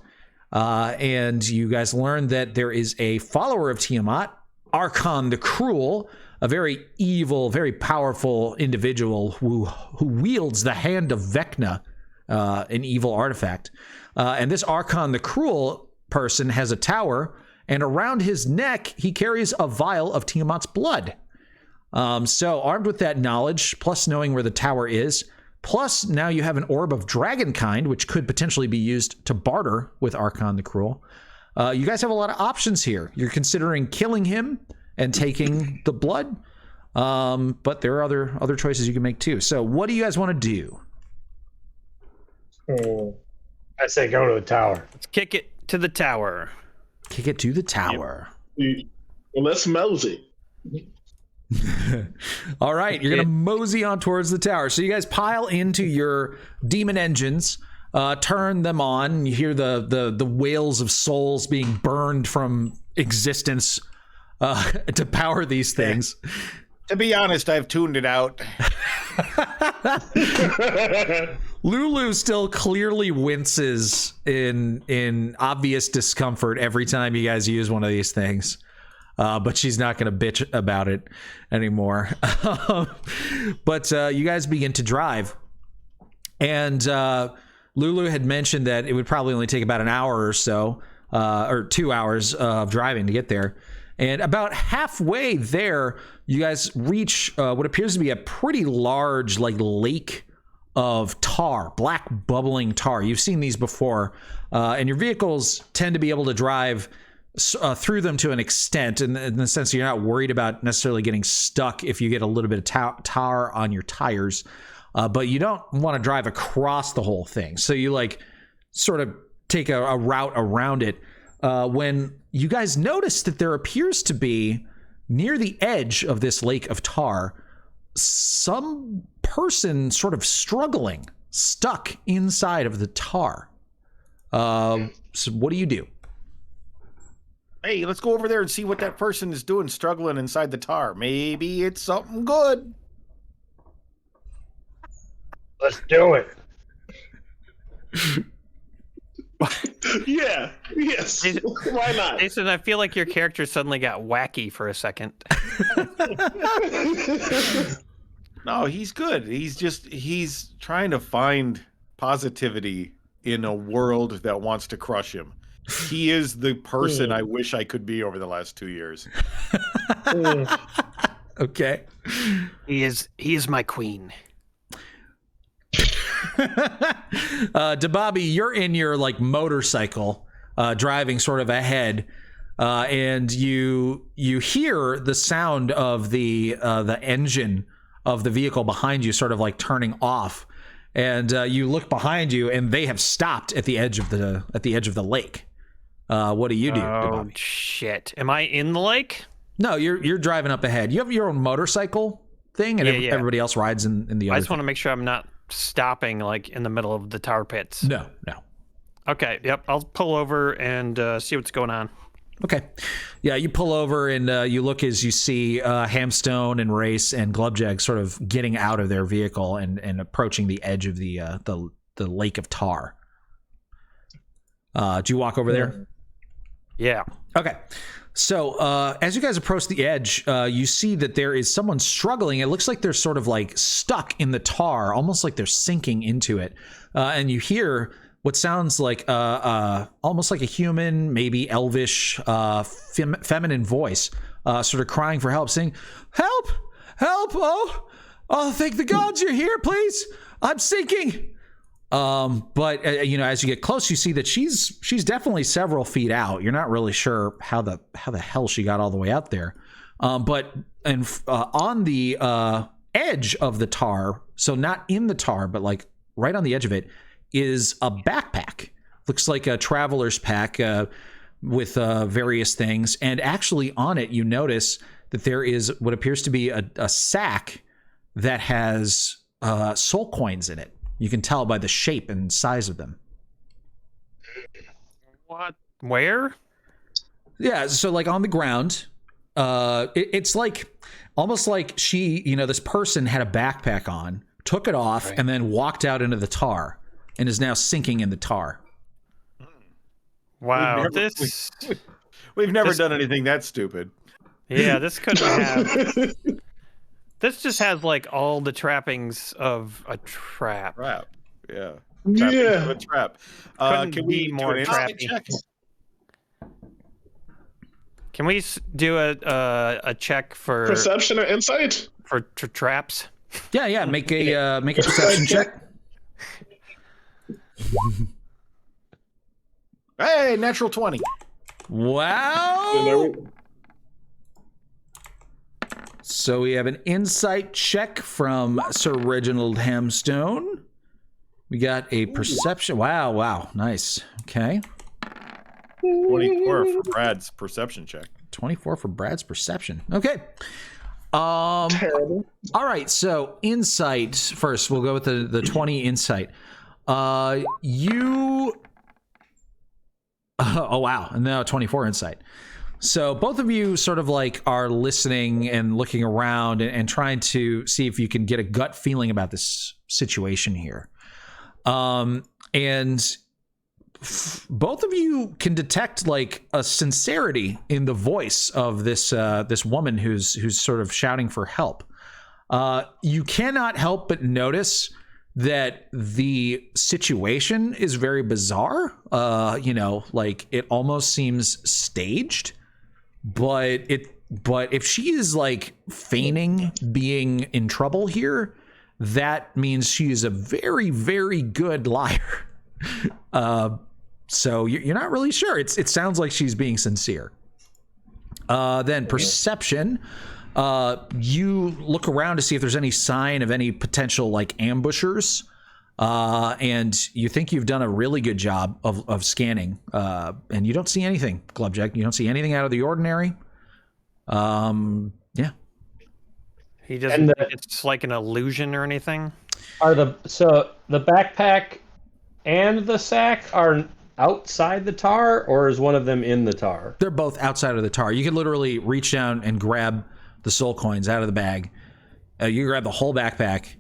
Speaker 2: And you guys learned that there is a follower of Tiamat, Arkhan the Cruel, a very evil, very powerful individual who wields the hand of Vecna, an evil artifact. And this Arkhan the Cruel person has a tower, and around his neck, he carries a vial of Tiamat's blood. So armed with that knowledge, plus knowing where the tower is, plus now you have an orb of dragonkind, which could potentially be used to barter with Arkhan the Cruel. You guys have a lot of options here. You're considering killing him and taking the blood, but there are other choices you can make too. So what do you guys want to do?
Speaker 5: I say go to the tower.
Speaker 4: Let's kick it to the tower.
Speaker 2: Kick it to the tower.
Speaker 4: Yep.
Speaker 3: Let's mosey.
Speaker 2: All right, you're gonna mosey on towards the tower. So you guys pile into your demon engines, turn them on. You hear the wails of souls being burned from existence to power these things.
Speaker 6: To be honest, I've tuned it out.
Speaker 2: Lulu still clearly winces in obvious discomfort every time you guys use one of these things. But she's not going to bitch about it anymore. But you guys begin to drive. And Lulu had mentioned that it would probably only take about an hour or so, or 2 hours of driving to get there. And about halfway there, you guys reach what appears to be a pretty large, like, lake of tar, black bubbling tar. You've seen these before, and your vehicles tend to be able to drive through them to an extent, in the sense that you're not worried about necessarily getting stuck if you get a little bit of tar on your tires, but you don't want to drive across the whole thing. So you like sort of take a route around it. When you guys notice that there appears to be near the edge of this lake of tar, some person sort of struggling, stuck inside of the tar. So what do you do?
Speaker 6: Hey, let's go over there and see what that person is doing, struggling inside the tar. Maybe it's something good.
Speaker 5: Let's do it.
Speaker 3: Yeah. Yes. Why not?
Speaker 4: Jason, I feel like your character suddenly got wacky for a second.
Speaker 6: No, he's good. He's trying to find positivity in a world that wants to crush him. He is the person I wish I could be over the last 2 years.
Speaker 2: Okay.
Speaker 4: He is my queen.
Speaker 2: Dababi, you're in your like motorcycle, driving sort of ahead, and you hear the sound of the engine of the vehicle behind you sort of like turning off, and you look behind you, and they have stopped at the edge of the lake. What do you do?
Speaker 4: Oh shit! Am I in the lake?
Speaker 2: No, you're driving up ahead. You have your own motorcycle thing, and everybody else rides in the other.
Speaker 4: I just want to make sure I'm not stopping like in the middle of the tar pits.
Speaker 2: No.
Speaker 4: Okay, yep. I'll pull over and see what's going on.
Speaker 2: Okay. Yeah, you pull over and you look as you see Hamstone and Race and Glubjag sort of getting out of their vehicle and approaching the edge of the lake of tar. Do you walk over there?
Speaker 4: Yeah.
Speaker 2: Okay. So as you guys approach the edge, you see that there is someone struggling. It looks like they're sort of like stuck in the tar, almost like they're sinking into it. And you hear what sounds like almost like a human, maybe elvish, feminine voice, sort of crying for help, saying, "Help! Help! Oh, thank the gods you're here, please! I'm sinking!" But as you get close, you see that she's definitely several feet out. You're not really sure how the hell she got all the way out there. But on the edge of the tar, so not in the tar, but like right on the edge of it, is a backpack. Looks like a traveler's pack with various things. And actually on it, you notice that there is what appears to be a sack that has soul coins in it. You can tell by the shape and size of them.
Speaker 4: What? Where?
Speaker 2: Yeah, so like on the ground, it's like almost like this person had a backpack on, took it off, and then walked out into the tar and is now sinking in the tar.
Speaker 4: Wow,
Speaker 6: we've never done anything that stupid.
Speaker 4: Yeah, this couldn't have. This just has like all the trappings of a trap.
Speaker 6: Yeah.
Speaker 3: Yeah.
Speaker 6: A trap.
Speaker 4: Can we do more trappy?
Speaker 6: Check?
Speaker 4: Can we do a check for
Speaker 3: Perception or insight?
Speaker 4: For traps?
Speaker 2: Yeah. Make a perception check.
Speaker 6: Hey, natural 20.
Speaker 2: Wow. So we have an insight check from Sir Reginald Hamstone. We got a perception. Wow. Nice. Okay.
Speaker 6: 24 for Brad's perception check.
Speaker 2: 24 for Brad's perception. Okay. All right, so insight first. We'll go with the 20 insight. You... oh, wow. And now 24 insight. So both of you sort of like are listening and looking around and trying to see if you can get a gut feeling about this situation here. And both of you can detect like a sincerity in the voice of this this woman who's sort of shouting for help. You cannot help but notice that the situation is very bizarre. You know, like it almost seems staged, but if she is like feigning being in trouble here, that means she is a very, very good liar. So you're not really sure. It sounds like she's being sincere. Then perception. You look around to see if there's any sign of any potential like ambushers. And you think you've done a really good job of scanning. And you don't see anything, Glubjack. You don't see anything out of the ordinary. Yeah.
Speaker 4: He doesn't think it's like an illusion or anything?
Speaker 5: So the backpack and the sack are outside the tar, or is one of them in the tar?
Speaker 2: They're both outside of the tar. You can literally reach down and grab the soul coins out of the bag. You can grab the whole backpack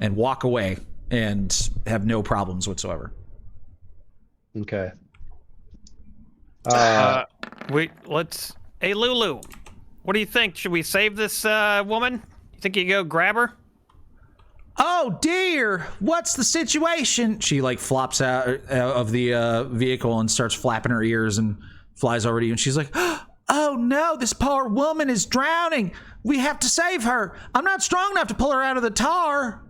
Speaker 2: and walk away and have no problems whatsoever.
Speaker 5: Okay.
Speaker 4: Hey, Lulu, what do you think? Should we save this woman? You think you go grab her?
Speaker 2: Oh dear, what's the situation? She like flops out of the vehicle and starts flapping her ears and flies over to you, and she's like, oh no, this poor woman is drowning. We have to save her. I'm not strong enough to pull her out of the tar.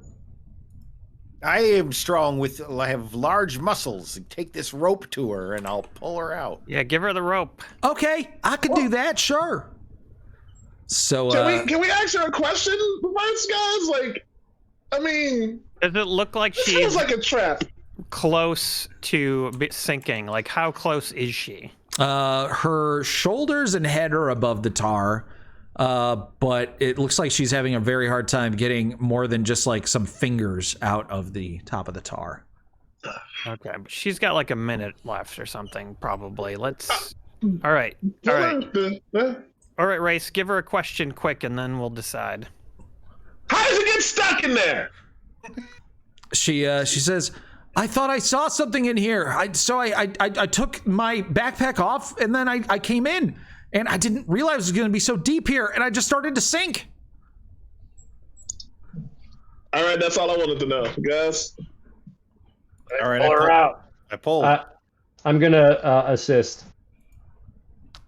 Speaker 6: I am strong I have large muscles. Take this rope to her and I'll pull her out.
Speaker 4: Yeah, give her the rope.
Speaker 2: Okay, I could do that, sure. So
Speaker 3: can we ask her a question first, guys? Like, I mean,
Speaker 4: does it look like
Speaker 3: she's
Speaker 4: she's
Speaker 3: like a trap?
Speaker 4: Close to sinking? Like, how close is she?
Speaker 2: Her shoulders and head are above the tar, but it looks like she's having a very hard time getting more than just like some fingers out of the top of the tar.
Speaker 4: Okay, but she's got like a minute left or something, probably. Let's. All right. All right, Race, give her a question quick, and then we'll decide.
Speaker 3: How does it get stuck in there?
Speaker 2: She says, I thought I saw something in here. I took my backpack off, and then I came in, and I didn't realize it was going to be so deep here, and I just started to sink.
Speaker 3: All right, that's all I wanted to know, guys.
Speaker 6: All right,
Speaker 5: pull her out.
Speaker 6: I pulled.
Speaker 5: I'm gonna assist.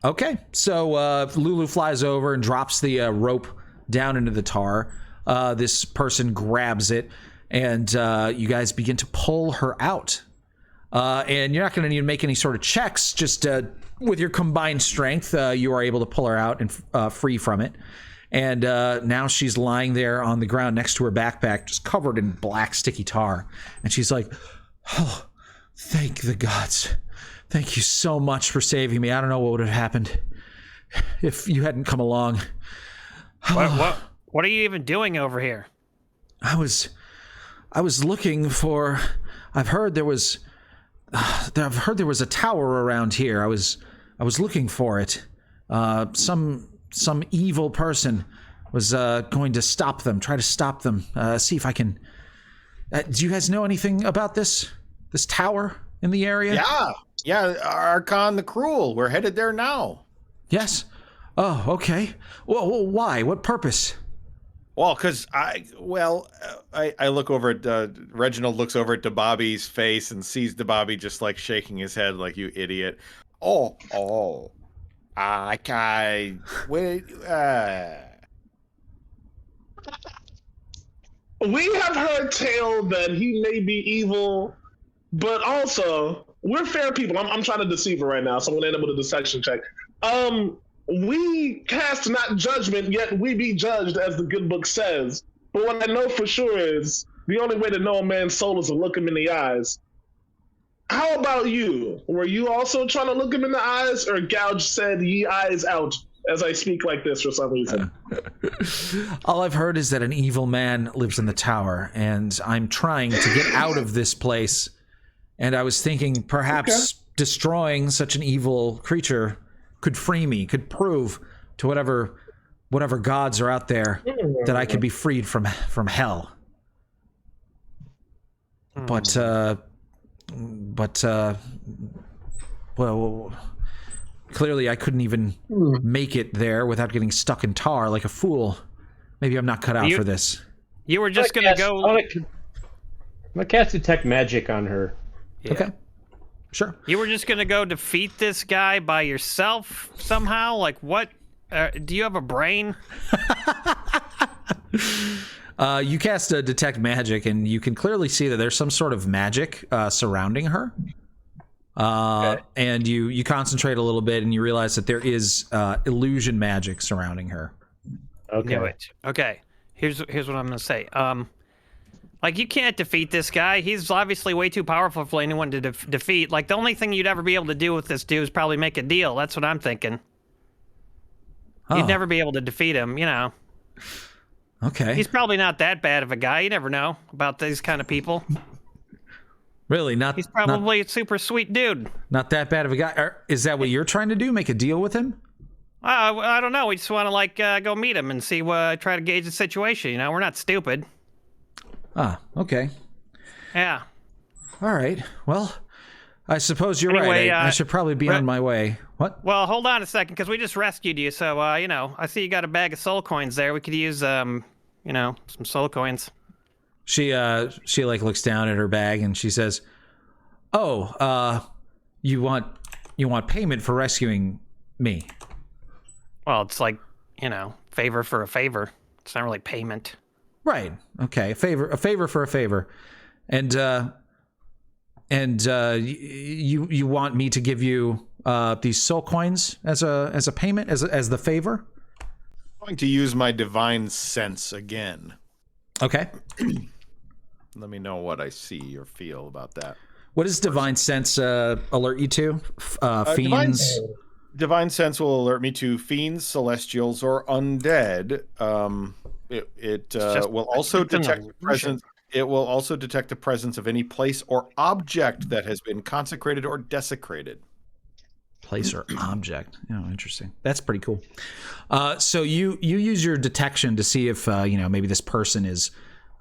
Speaker 2: Okay, so Lulu flies over and drops the rope down into the tar. This person grabs it, and you guys begin to pull her out. And you're not going to need to make any sort of checks. Just with your combined strength, you are able to pull her out and free from it. And now she's lying there on the ground next to her backpack, just covered in black, sticky tar. And she's like, oh, thank the gods. Thank you so much for saving me. I don't know what would have happened if you hadn't come along.
Speaker 4: What are you even doing over here?
Speaker 2: I was looking for. I've heard there was a tower around here. I was looking for it. Some evil person was going to stop them. Try to stop them. See if I can. Do you guys know anything about this tower in the area?
Speaker 6: Yeah, Arkhan the Cruel. We're headed there now.
Speaker 2: Yes. Oh, okay. Well, why? What purpose?
Speaker 6: Well, because I look over at Reginald looks over at DeBobby's face and sees DeBobby just like shaking his head like, you idiot.
Speaker 3: We have heard tale that he may be evil, but also we're fair people. I'm trying to deceive her right now, so I'm gonna end up with a deception check. We cast not judgment, yet we be judged, as the good book says. But what I know for sure is the only way to know a man's soul is to look him in the eyes. How about you? Were you also trying to look him in the eyes, or Gouge said, ye eyes out, as I speak like this for some reason.
Speaker 2: All I've heard is that an evil man lives in the tower, and I'm trying to get out of this place. And I was thinking perhaps destroying such an evil creature could free me, could prove to whatever gods are out there that I could be freed from hell. But well, clearly I couldn't even make it there without getting stuck in tar like a fool. Maybe I'm not cut out for this.
Speaker 4: You were just gonna go.
Speaker 5: I'm gonna cast Detect Magic on her.
Speaker 4: Yeah.
Speaker 2: Okay. Sure.
Speaker 4: You were just gonna go defeat this guy by yourself somehow? Like what? Do you have a brain?
Speaker 2: You cast a Detect Magic, and you can clearly see that there's some sort of magic surrounding her. And you concentrate a little bit, and you realize that there is illusion magic surrounding her.
Speaker 5: Okay.
Speaker 4: Knew it. Okay. Here's what I'm gonna say. Like, you can't defeat this guy. He's obviously way too powerful for anyone to defeat. Like, the only thing you'd ever be able to do with this dude is probably make a deal. That's what I'm thinking. You'd never be able to defeat him, you know.
Speaker 2: Okay.
Speaker 4: He's probably not that bad of a guy. You never know about these kind of people.
Speaker 2: Really?
Speaker 4: He's probably a super sweet dude.
Speaker 2: Not that bad of a guy. Is that what you're trying to do? Make a deal with him?
Speaker 4: I don't know. We just want to, like, go meet him and see try to gauge the situation. You know, we're not stupid.
Speaker 2: Ah, okay.
Speaker 4: Yeah.
Speaker 2: All right. Well, I suppose you're
Speaker 4: Anyway,
Speaker 2: right. I should probably be on my way. What?
Speaker 4: Well, hold on a second, because we just rescued you. So, you know, I see you got a bag of soul coins there. We could use, you know, some soul coins.
Speaker 2: She like looks down at her bag and she says, "Oh, you want payment for rescuing me?"
Speaker 4: Well, it's like, you know, favor for a favor. It's not really payment.
Speaker 2: Right. Okay. A favor for a favor. And you want me to give you these soul coins as a payment, as the favor?
Speaker 6: I'm going to use my divine sense again.
Speaker 2: Okay.
Speaker 6: Let me know what I see or feel about that.
Speaker 2: What does divine sense alert you to? Fiends?
Speaker 6: Divine sense will alert me to fiends, celestials, or undead. It will also detect the presence. It will also detect the presence of any place or object that has been consecrated or desecrated.
Speaker 2: Place or object. Oh, interesting. That's pretty cool. So you use your detection to see if maybe this person is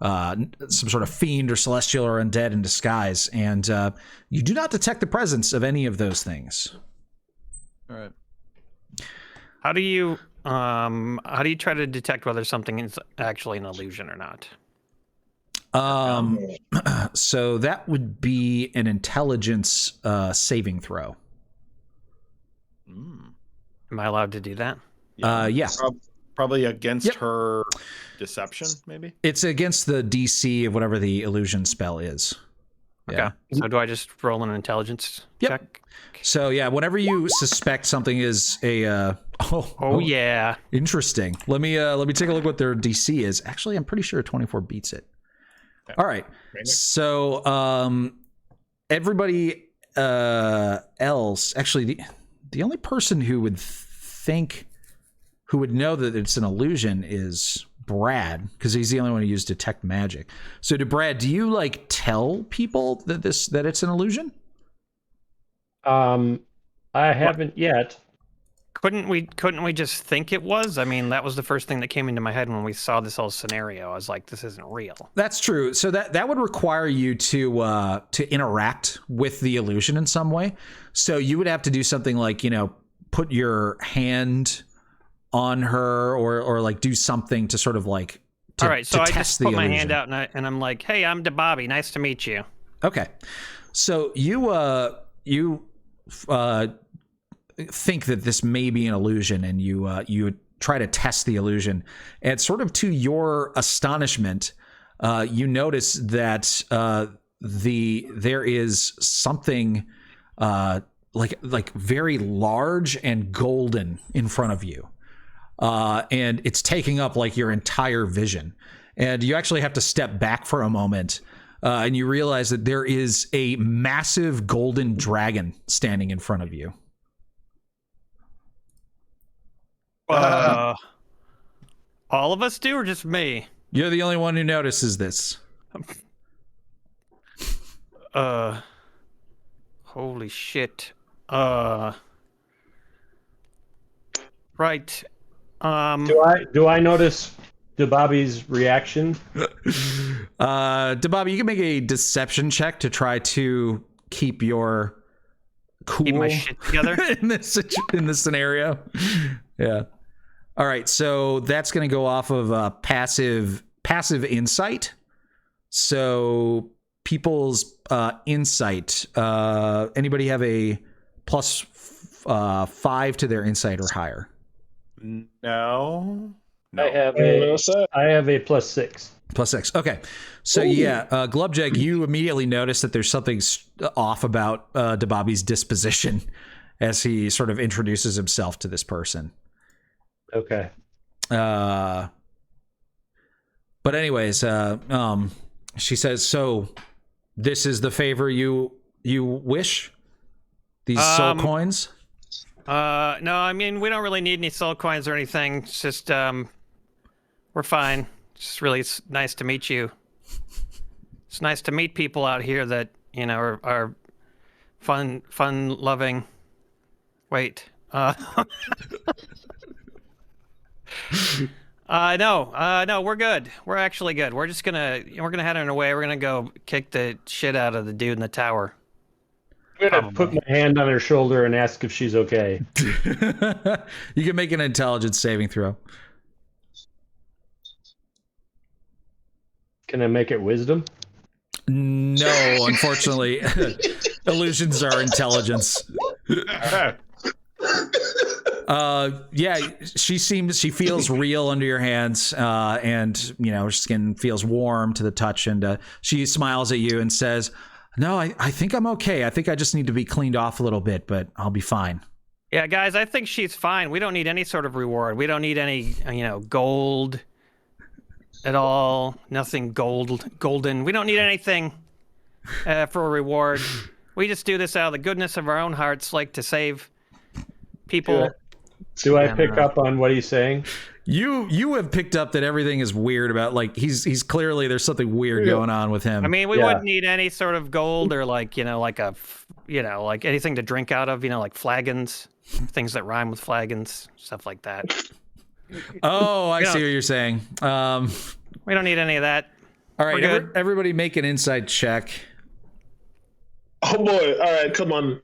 Speaker 2: some sort of fiend or celestial or undead in disguise, and you do not detect the presence of any of those things.
Speaker 6: All right.
Speaker 4: How do you try to detect whether something is actually an illusion or not?
Speaker 2: So that would be an intelligence saving throw.
Speaker 4: Am I allowed to do that?
Speaker 2: Yeah.
Speaker 6: Probably against her deception, maybe?
Speaker 2: It's against the DC of whatever the illusion spell is.
Speaker 4: Okay. So do I just roll an intelligence check?
Speaker 2: So yeah, whenever you suspect something is a
Speaker 4: yeah.
Speaker 2: Interesting. Let me take a look what their DC is. Actually, I'm pretty sure 24 beats it. Okay. All right. So everybody else, actually the only person who would know that it's an illusion is Brad, because he's the only one who used detect magic. So to Brad, do you like tell people that it's an illusion?
Speaker 5: I haven't yet.
Speaker 4: Couldn't we just think it was? I mean, that was the first thing that came into my head when we saw this whole scenario. I was like, this isn't real.
Speaker 2: That's true. So that would require you to interact with the illusion in some way. So you would have to do something like, put your hand on her or like do something to sort of like
Speaker 4: all right, so I just put my hand out and I'm like, hey, I'm DeBobby, nice to meet you.
Speaker 2: Okay, so you think that this may be an illusion, and you try to test the illusion, and sort of to your astonishment, you notice that there is something like very large and golden in front of you. And it's taking up like your entire vision. And you actually have to step back for a moment, and you realize that there is a massive golden dragon standing in front of you.
Speaker 4: All of us do, or just me?
Speaker 2: You're the only one who notices this.
Speaker 4: Holy shit. Right.
Speaker 5: Do I notice Bobby's reaction?
Speaker 2: Bobby, you can make a deception check to try to keep your cool
Speaker 4: Keep my shit together
Speaker 2: in this scenario. Yeah. All right, so that's going to go off of passive insight. So people's insight. Anybody have a plus 5 to their insight or higher?
Speaker 6: No.
Speaker 5: I have a +6.
Speaker 2: +6. Okay. So yeah, Glubjag, you immediately notice that there's something off about Dababi's disposition as he sort of introduces himself to this person.
Speaker 5: Okay.
Speaker 2: But anyways, she says, so this is the favor you wish? These soul coins?
Speaker 4: No, I mean, we don't really need any soul coins or anything. It's just, we're fine. It's really nice to meet you. It's nice to meet people out here that, you know, are fun-loving. Wait. No, we're good. We're actually good. We're gonna head on our way. We're gonna go kick the shit out of the dude in the tower.
Speaker 5: I'm gonna put my hand on her shoulder and ask if she's okay.
Speaker 2: You can make an intelligence saving throw.
Speaker 5: Can I make it wisdom?
Speaker 2: No, unfortunately. Illusions are intelligence. Yeah, she feels real under your hands, and you know, her skin feels warm to the touch, and she smiles at you and says, no, I think I'm okay. I think I just need to be cleaned off a little bit, but I'll be fine.
Speaker 4: Yeah, guys, I think she's fine. We don't need any sort of reward. We don't need any, gold at all. Nothing golden. We don't need anything for a reward. We just do this out of the goodness of our own hearts, like to save people.
Speaker 5: Do I pick up on what he's saying?
Speaker 2: You have picked up that everything is weird about, like, he's clearly there's something weird going on with him.
Speaker 4: I mean, we wouldn't need any sort of gold or like anything to drink out of, like flagons, things that rhyme with flagons, stuff like that.
Speaker 2: Oh, I see what you're saying.
Speaker 4: We don't need any of that.
Speaker 2: All right, everybody make an insight check.
Speaker 3: Oh boy! All right, come on!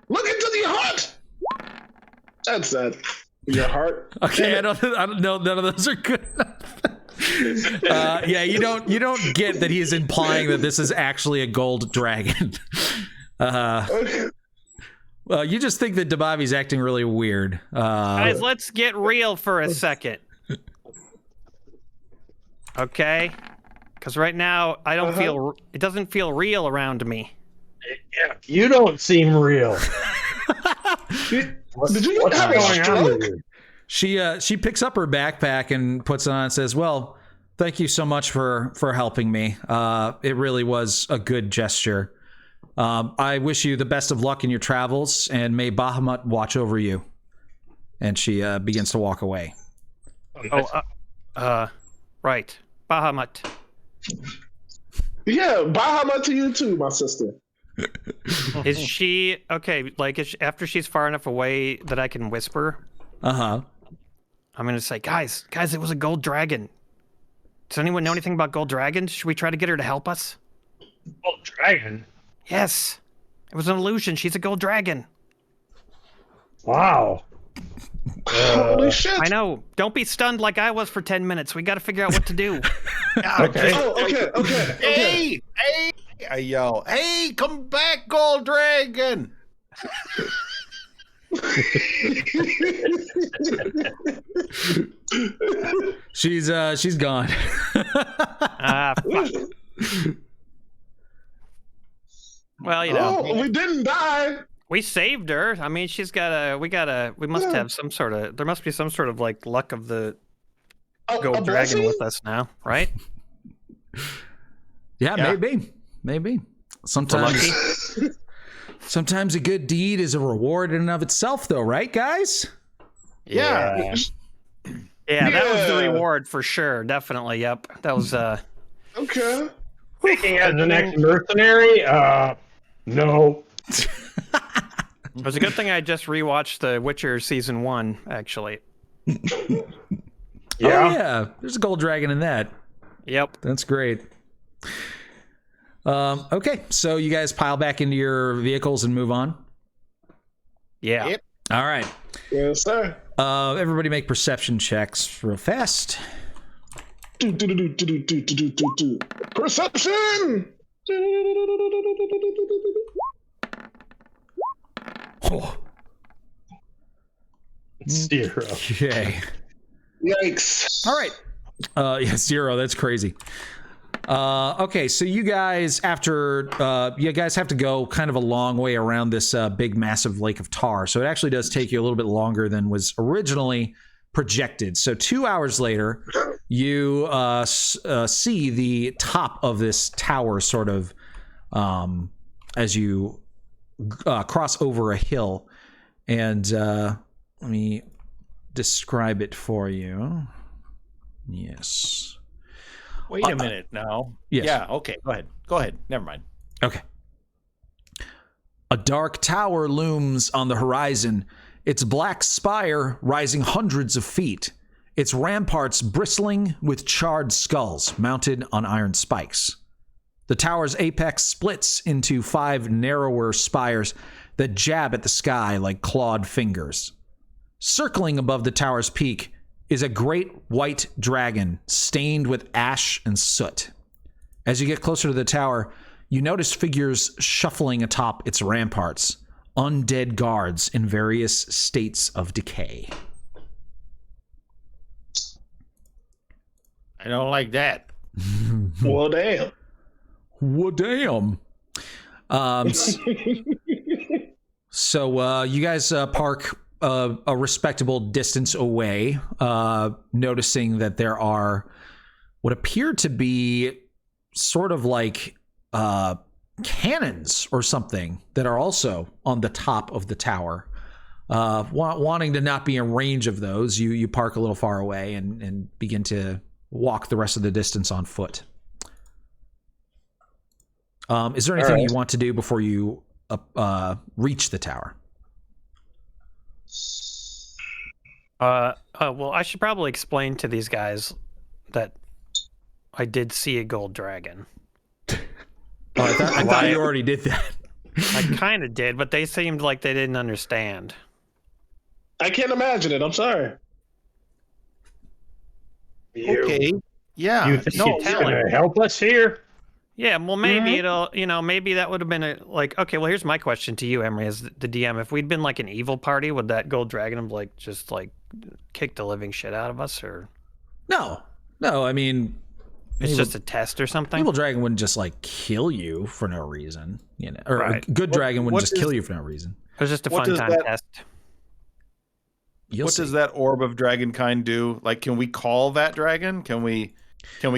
Speaker 3: Look into the heart. That's that. Your heart.
Speaker 2: Okay, I don't know. None of those are good enough. Yeah, you don't get that he is implying that this is actually a gold dragon. Well, you just think that Dababi's acting really weird.
Speaker 4: Guys, let's get real for a second. Okay? Because right now, I don't feel... It doesn't feel real around me.
Speaker 5: Yeah, you don't seem real.
Speaker 3: Did you have a stroke?
Speaker 2: She picks up her backpack and puts it on and says, well, thank you so much for helping me. It really was a good gesture. I wish you the best of luck in your travels, and may Bahamut watch over you. And she begins to walk away.
Speaker 4: Right. Bahamut.
Speaker 3: Yeah, Bahamut to you too, my sister.
Speaker 4: Is she okay? Like, after she's far enough away that I can whisper? I'm gonna say, guys, it was a gold dragon. Does anyone know anything about gold dragons? Should we try to get her to help us?
Speaker 5: Gold dragon?
Speaker 4: Yes, it was an illusion. She's a gold dragon.
Speaker 5: Wow.
Speaker 3: Holy shit!
Speaker 4: I know. Don't be stunned like I was for 10 minutes. We got to figure out what to do.
Speaker 5: Okay.
Speaker 3: Okay.
Speaker 8: Hey, I yell, hey, come back, Gold Dragon!
Speaker 2: She's gone.
Speaker 4: Fuck. Well,
Speaker 3: we didn't die.
Speaker 4: We saved her. I mean, we must have some sort of, there must be some sort of like luck of the gold dragon with us now, right?
Speaker 2: Yeah, maybe. Sometimes Sometimes a good deed is a reward in and of itself, though, right, guys?
Speaker 4: Yeah, that was the reward for sure. Definitely. Yep. That was
Speaker 3: Okay.
Speaker 5: Making as the next mercenary? No.
Speaker 4: It was a good thing I just rewatched The Witcher season 1, actually.
Speaker 2: Yeah. Oh, yeah. There's a gold dragon in that.
Speaker 4: Yep.
Speaker 2: That's great. Okay, so you guys pile back into your vehicles and move on?
Speaker 4: Yeah.
Speaker 8: Yep.
Speaker 2: All right.
Speaker 3: Yes, sir.
Speaker 2: Everybody make perception checks real fast.
Speaker 3: Perception!
Speaker 2: Oh.
Speaker 5: 0.
Speaker 2: Okay.
Speaker 3: Yikes.
Speaker 2: All right. Yeah, 0. That's crazy. Okay, so you guys, after you guys have to go kind of a long way around this big, massive lake of tar. So it actually does take you a little bit longer than was originally projected. So 2 hours later, you see the top of this tower sort of as you cross over a hill. And let me describe it for you. Yes.
Speaker 6: Wait a minute now.
Speaker 2: Yes.
Speaker 6: Yeah, okay, go ahead. Go ahead. Never mind.
Speaker 2: Okay. A dark tower looms on the horizon, its black spire rising hundreds of feet, its ramparts bristling with charred skulls mounted on iron spikes. The tower's apex splits into 5 narrower spires that jab at the sky like clawed fingers. Circling above the tower's peak is a great white dragon stained with ash and soot. As you get closer to the tower, you notice figures shuffling atop its ramparts, undead guards in various states of decay.
Speaker 8: I don't like that.
Speaker 3: Well, damn.
Speaker 2: Well, damn. So you guys park a respectable distance away, noticing that there are what appear to be sort of like cannons or something that are also on the top of the tower. Wanting to not be in range of those, you park a little far away and begin to walk the rest of the distance on foot. Is there anything you want to do before you reach the tower?
Speaker 4: Well, I should probably explain to these guys that I did see a gold dragon.
Speaker 2: I thought you already did that.
Speaker 4: I kind of did, but they seemed like they didn't understand.
Speaker 3: I can't imagine it. I'm sorry.
Speaker 8: Okay. Yeah.
Speaker 5: You think
Speaker 4: no,
Speaker 5: it's going to help us here?
Speaker 4: Yeah, well, maybe it'll, maybe that would have been okay, well, here's my question to you, Emery, as the DM. If we'd been like an evil party, would that gold dragon have just kicked the living shit out of us, or?
Speaker 2: No, I mean,
Speaker 4: it's just a test or something?
Speaker 2: Evil dragon wouldn't just kill you for no reason, or
Speaker 4: right.
Speaker 2: A good dragon wouldn't just kill you for no reason.
Speaker 4: It was just a fun time test.
Speaker 6: What does that orb of dragonkind do? Can we call that dragon? Can we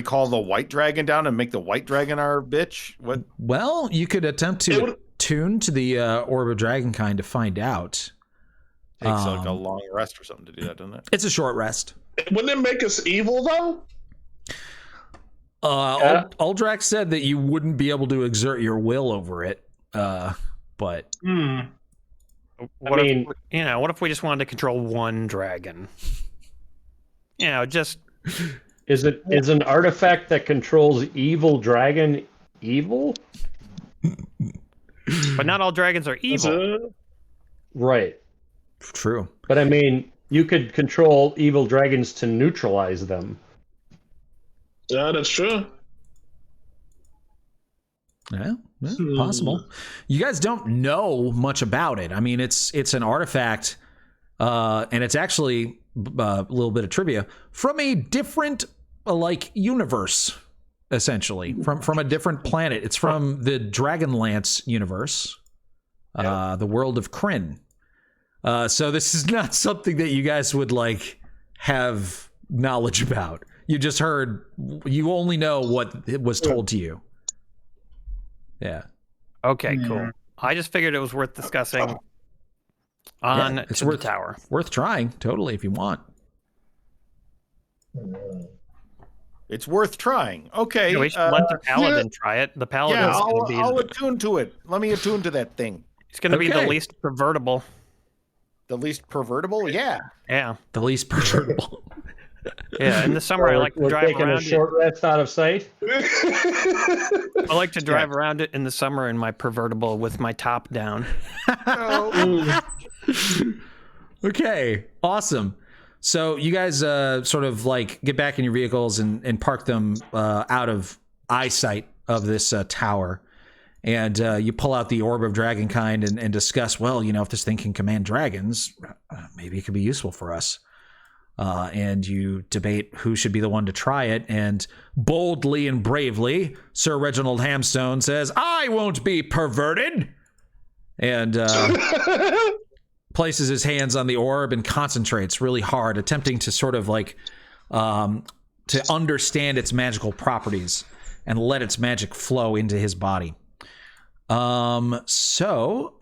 Speaker 6: call the white dragon down and make the white dragon our bitch? What?
Speaker 2: Well, you could attempt to tune to the orb of dragonkind to find out.
Speaker 6: Takes a long rest or something to do that, doesn't it?
Speaker 2: It's a short rest.
Speaker 3: Wouldn't it make us evil, though?
Speaker 2: Uldrax said that you wouldn't be able to exert your will over it, but...
Speaker 4: What if we just wanted to control one dragon? Just...
Speaker 5: Is an artifact that controls evil dragon evil?
Speaker 4: But not all dragons are evil.
Speaker 5: Right.
Speaker 2: True.
Speaker 5: But I mean, you could control evil dragons to neutralize them.
Speaker 3: Yeah, that's true.
Speaker 2: Yeah, possible. You guys don't know much about it. I mean, it's an artifact, and it's actually a little bit of trivia from a different universe, essentially from a different planet. It's from the Dragonlance universe, the world of Kryn. So this is not something that you guys would have knowledge about. You just heard. You only know what was told to you. Yeah.
Speaker 4: Okay, cool. I just figured it was worth discussing on
Speaker 2: it's
Speaker 4: to
Speaker 2: worth
Speaker 4: the tower.
Speaker 2: Worth trying, totally, if you want.
Speaker 6: It's worth trying. Okay.
Speaker 4: Yeah, we should let the paladin try it. The paladin's going to be.
Speaker 6: I'll attune to it. Let me attune to that thing.
Speaker 4: It's going to be the least pervertible.
Speaker 6: The least pervertible? Yeah.
Speaker 4: Yeah.
Speaker 2: The least pervertible.
Speaker 4: Yeah. In the summer, I like to drive
Speaker 5: taking
Speaker 4: around.
Speaker 5: a short rest out of sight.
Speaker 4: I like to drive around it in the summer in my pervertible with my top down.
Speaker 2: Okay, awesome. So you guys sort of like get back in your vehicles and park them out of eyesight of this tower. And you pull out the Orb of Dragonkind and discuss, well, you know, if this thing can command dragons, maybe it could be useful for us. And you debate who should be the one to try it. And boldly and bravely, Sir Reginald Hamstone says, I won't be perverted. And places his hands on the orb and concentrates really hard, attempting to sort of like to understand its magical properties and let its magic flow into his body. So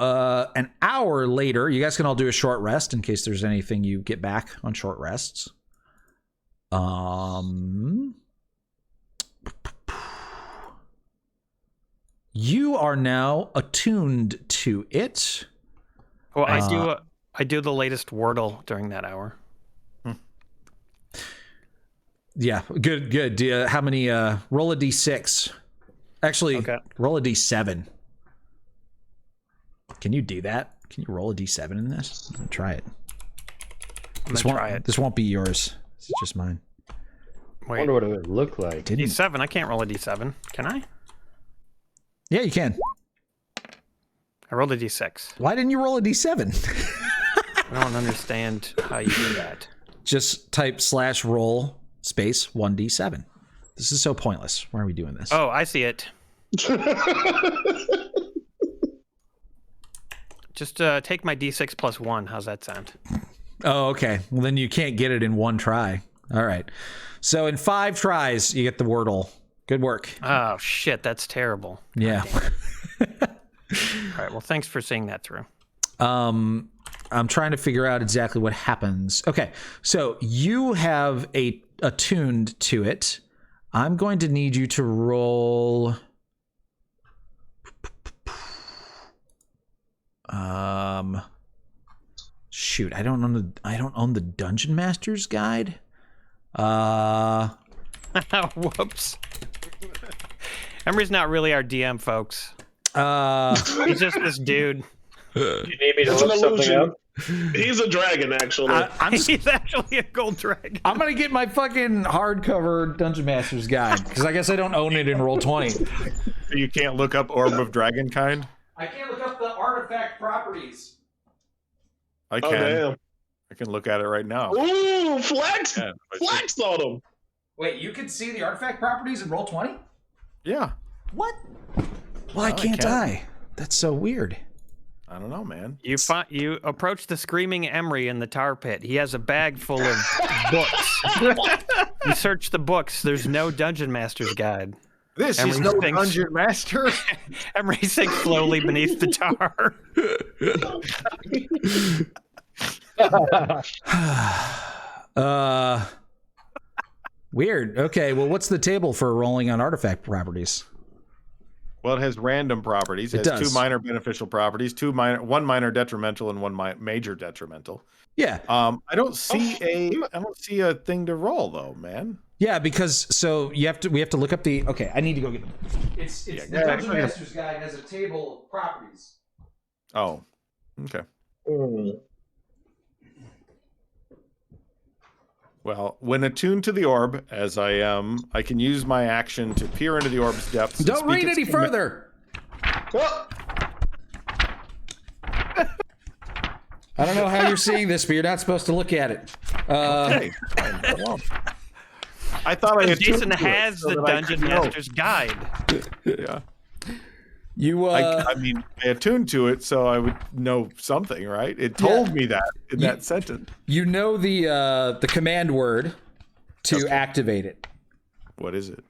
Speaker 2: an hour later, you guys can all do a short rest in case there's anything you get back on short rests. You are now attuned to it.
Speaker 4: Well, I do the latest Wordle during that hour.
Speaker 2: Yeah, good. How many? Roll a d6. Actually,
Speaker 4: Okay.
Speaker 2: Roll a d7. Can you do that? Can you roll a d7 in this? Try it.
Speaker 4: I'm gonna try it.
Speaker 2: This won't be yours. It's just mine.
Speaker 5: I
Speaker 4: Wait,
Speaker 5: wonder what it would look like.
Speaker 4: D7. I can't roll a D7. Can I?
Speaker 2: Yeah, you can.
Speaker 4: I rolled a D6.
Speaker 2: Why didn't you roll a d7?
Speaker 4: I don't understand how you do that.
Speaker 2: Just type /roll space 1d7. This is so pointless. Why are we doing this?
Speaker 4: Oh, I see it. Just take my D6 plus 1. How's that sound?
Speaker 2: Oh, okay. Well, then you can't get it in one try. All right. So in 5 tries, you get the Wordle. Good work.
Speaker 4: Oh, shit. That's terrible.
Speaker 2: Yeah.
Speaker 4: All right. Well, thanks for seeing that through.
Speaker 2: I'm trying to figure out exactly what happens. Okay. So you have attuned to it. I'm going to need you to roll. Shoot, I don't own the Dungeon Master's Guide.
Speaker 4: Whoops. Emery's not really our DM, folks. He's just this dude.
Speaker 5: You need me to
Speaker 3: It's
Speaker 5: look
Speaker 3: an
Speaker 5: something
Speaker 3: illusion.
Speaker 5: up?
Speaker 3: He's a dragon, actually.
Speaker 4: He's actually a gold dragon.
Speaker 2: I'm gonna get my fucking hardcover Dungeon Master's Guide because I guess I don't own it in Roll20.
Speaker 6: You can't look up Orb of Dragonkind?
Speaker 2: I can't look up the artifact properties.
Speaker 6: I
Speaker 3: Oh,
Speaker 6: can.
Speaker 3: damn.
Speaker 6: I can look at it right now.
Speaker 3: Ooh, flex!
Speaker 6: Yeah,
Speaker 3: Flex on him.
Speaker 2: Wait, you can see the artifact properties in Roll20?
Speaker 6: yeah.
Speaker 2: What? Why can't I? That's so weird.
Speaker 6: I don't know, man.
Speaker 4: You approach the screaming Emery in the tar pit. He has a bag full of books. You search the books. There's no Dungeon Master's Guide.
Speaker 6: This
Speaker 4: Emery
Speaker 6: is no
Speaker 4: thinks-
Speaker 6: Dungeon Master.
Speaker 4: Emery sinks slowly beneath the tar.
Speaker 2: Weird. Okay, well, what's the table for rolling on artifact properties?
Speaker 6: Well, it has random properties. It has
Speaker 2: does.
Speaker 6: 2 minor beneficial properties, 1 minor detrimental, and 1 major detrimental.
Speaker 2: Yeah.
Speaker 6: I don't see a thing to roll though, man.
Speaker 2: Yeah, because so we have to look up the. Okay, I need to go get them. It's the Dungeon Master's Guide has a table of properties.
Speaker 6: Oh, okay. Well, when attuned to the orb, as I am, I can use my action to peer into the orb's depths. and
Speaker 2: Don't
Speaker 6: speak
Speaker 2: read
Speaker 6: its
Speaker 2: any further. I don't know how you're seeing this, but you're not supposed to look at it.
Speaker 6: Okay. I thought I
Speaker 4: Because
Speaker 6: attuned
Speaker 4: Jason
Speaker 6: to it
Speaker 4: has
Speaker 6: so
Speaker 4: the
Speaker 6: that I
Speaker 4: Dungeon
Speaker 6: could know.
Speaker 4: Master's Guide.
Speaker 6: Yeah.
Speaker 2: You
Speaker 6: I mean, I attuned to it, so I would know something, right? It told me that in that sentence.
Speaker 2: you know the command word to activate it.
Speaker 6: What is it?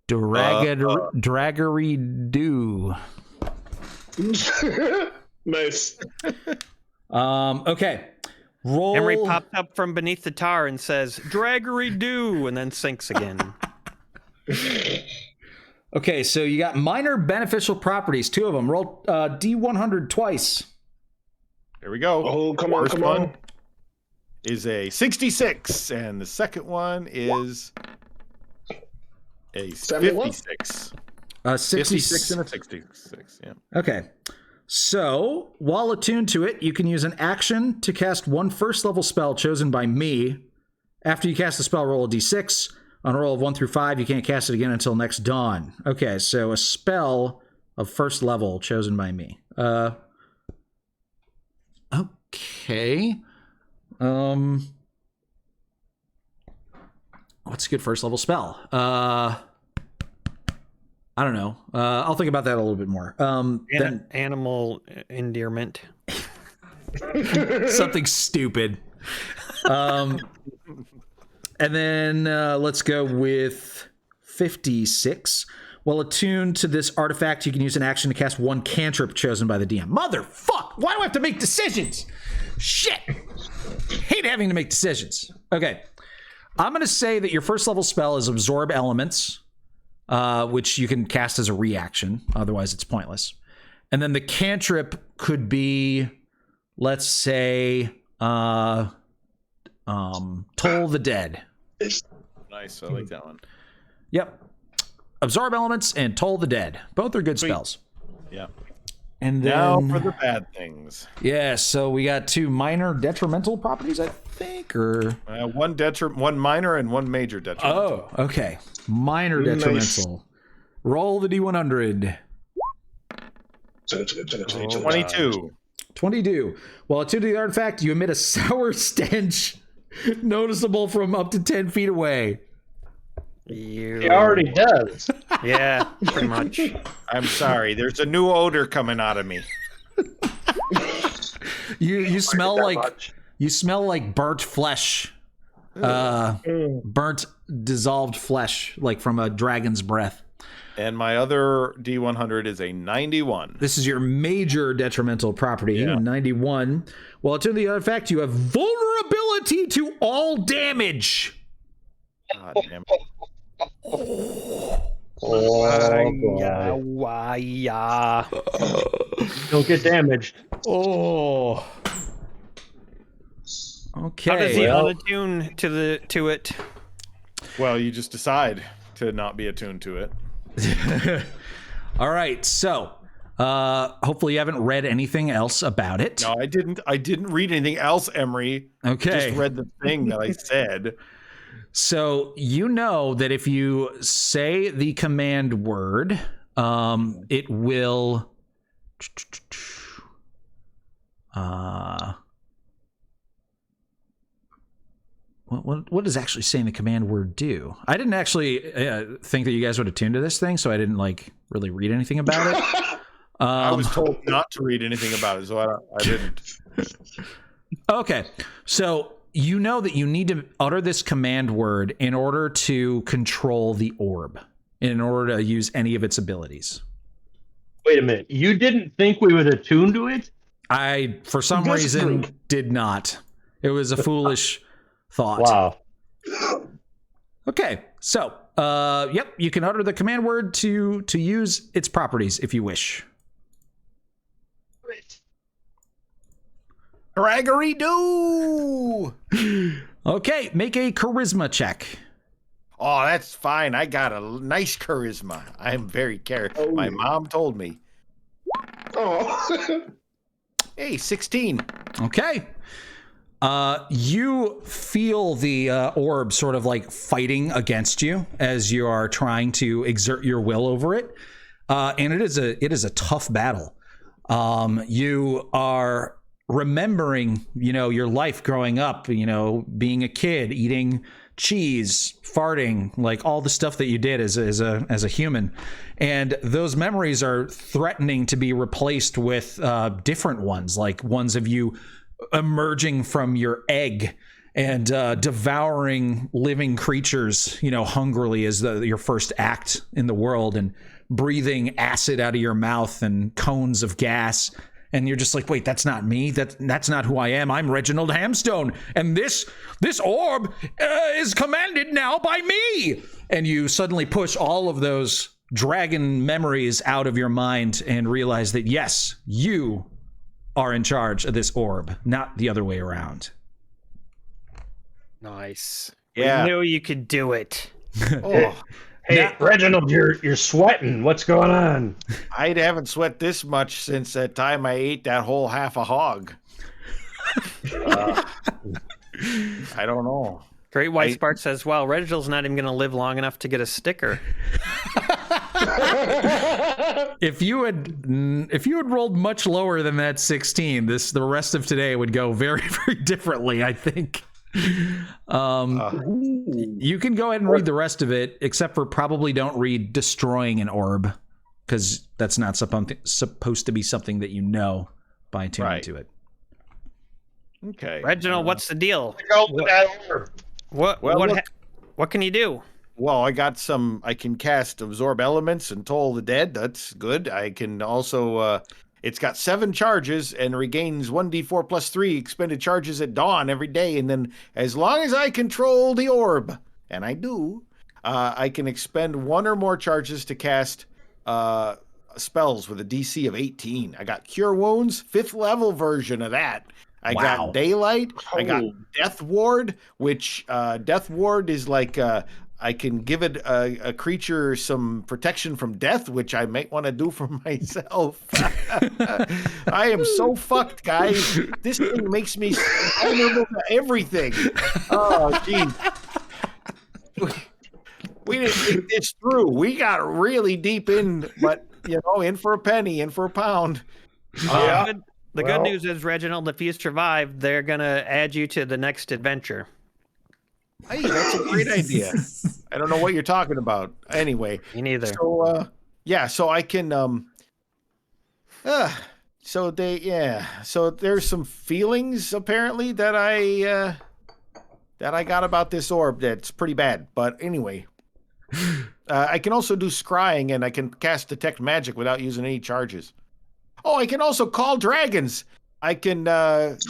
Speaker 2: Draggery do.
Speaker 3: Nice.
Speaker 2: Okay. Roll.
Speaker 4: Emery pops up from beneath the tar and says, "Draggery do," and then sinks again.
Speaker 2: Okay, so you got minor beneficial properties, 2 of them. Roll D100 twice.
Speaker 6: Here we go.
Speaker 3: Oh, come on,
Speaker 6: First
Speaker 3: come
Speaker 6: one
Speaker 3: on.
Speaker 6: is a 66, and the second one is a 56. 56 and a 66, yeah.
Speaker 2: Okay. So, while attuned to it, you can use an action to cast one first-level spell chosen by me. After you cast the spell, roll a d6. On a roll of 1 through 5, you can't cast it again until next dawn. Okay, so a spell of first level chosen by me. Okay. What's a good first level spell? I don't know. I'll think about that a little bit more. Then
Speaker 4: Animal endearment.
Speaker 2: something stupid. And then let's go with 56. While attuned to this artifact, you can use an action to cast one cantrip chosen by the DM. Motherfuck! Why do I have to make decisions? Shit! Hate having to make decisions. Okay. I'm going to say that your first level spell is Absorb Elements, which you can cast as a reaction. Otherwise, it's pointless. And then the cantrip could be, let's say, Toll the Dead.
Speaker 6: Nice, I like that one.
Speaker 2: Yep. Absorb Elements and Toll the Dead. Both are good spells.
Speaker 6: Yeah.
Speaker 2: And then,
Speaker 6: Now for the bad things.
Speaker 2: yeah, so we got 2 minor detrimental properties, I think, or...
Speaker 6: One minor and one major detrimental.
Speaker 2: Oh, okay. Minor detrimental. Roll the D100.
Speaker 6: 22.
Speaker 2: 22. While attuned to the artifact, you emit a sour stench noticeable from up to 10 feet away.
Speaker 5: He already does.
Speaker 4: Yeah, pretty much.
Speaker 6: I'm sorry. There's a new odor coming out of me.
Speaker 2: You smell like burnt flesh. Burnt dissolved flesh, like from a dragon's breath.
Speaker 6: And my other D100 is a 91.
Speaker 2: This is your major detrimental property,
Speaker 6: Yeah.
Speaker 2: 91. While attuned to the artifact, you have vulnerability to all damage.
Speaker 6: God damn it.
Speaker 4: Yeah.
Speaker 5: Don't get damaged.
Speaker 2: Oh. Okay.
Speaker 4: How does he unattune to it?
Speaker 6: Well, you just decide to not be attuned to it.
Speaker 2: All right. So, hopefully you haven't read anything else about it.
Speaker 6: No, I didn't. I didn't read anything else, Emery.
Speaker 2: Okay.
Speaker 6: Just read the thing that I said.
Speaker 2: So you know that if you say the command word, it will. What does actually saying the command word do? I didn't actually think that you guys would attune to this thing, so I didn't really read anything about it.
Speaker 6: I was told not to read anything about it, so I didn't.
Speaker 2: Okay, so you know that you need to utter this command word in order to control the orb, in order to use any of its abilities.
Speaker 5: Wait a minute. You didn't think we would attune to it?
Speaker 2: I, for some reason, did not. It was a foolish thought.
Speaker 5: Wow.
Speaker 2: Okay, so, yep, you can utter the command word to use its properties if you wish.
Speaker 6: Draggery do.
Speaker 2: Okay, make a charisma check.
Speaker 6: Oh, that's fine. I got a nice charisma. I'm very careful. My mom told me.
Speaker 3: Oh.
Speaker 6: Hey, 16.
Speaker 2: Okay. You feel the orb sort of like fighting against you as you are trying to exert your will over it. And it is a tough battle. You are remembering, your life growing up, being a kid, eating cheese, farting, like all the stuff that you did as a human. And those memories are threatening to be replaced with different ones, like ones of you emerging from your egg and devouring living creatures, hungrily as your first act in the world, and breathing acid out of your mouth and cones of gas. And you're just like, wait, that's not me. That's not who I am. I'm Reginald Hamstone, and this orb is commanded now by me. And you suddenly push all of those dragon memories out of your mind and realize that yes, you are in charge of this orb, not the other way around.
Speaker 4: Nice.
Speaker 6: Yeah.
Speaker 4: We knew you could do it.
Speaker 6: Oh,
Speaker 5: Hey, Reginald, you're sweating. What's going on?
Speaker 6: I haven't sweat this much since that time I ate that whole half a hog. I don't know.
Speaker 4: Great White Spark says, "Well, Reginald's not even going to live long enough to get a sticker."
Speaker 2: If you had rolled much lower than that 16, the rest of today would go very, very differently, I think. You can go ahead and read the rest of it, except for probably don't read destroying an orb, because that's not supposed to be something that you know by tuning to it.
Speaker 6: Okay.
Speaker 4: Reginald, what's the deal?
Speaker 5: Go with that orb.
Speaker 4: What can you do?
Speaker 6: Well, I can cast absorb elements and toll the dead. That's good. I can also, it's got 7 charges and regains 1d4 plus 3 expended charges at dawn every day. And then as long as I control the orb, and I do, I can expend 1 or more charges to cast spells with a DC of 18. I got Cure Wounds, 5th level version of that. I got Daylight. I got Death Ward, which Death Ward is like I can give it a creature some protection from death, which I might want to do for myself. I am so fucked, guys. This thing makes me vulnerable to everything. Oh, geez. We didn't think this through. We got really deep in, but, in for a penny, in for a pound.
Speaker 4: The good news is, Reginald, if you survive, they're going to add you to the next adventure.
Speaker 6: Hey, that's a great idea. I don't know what you're talking about. Anyway.
Speaker 4: Me neither.
Speaker 6: So, so I can, so there's some feelings apparently that I got about this orb that's pretty bad. But anyway, I can also do scrying, and I can cast detect magic without using any charges. Oh, I can also call dragons. I can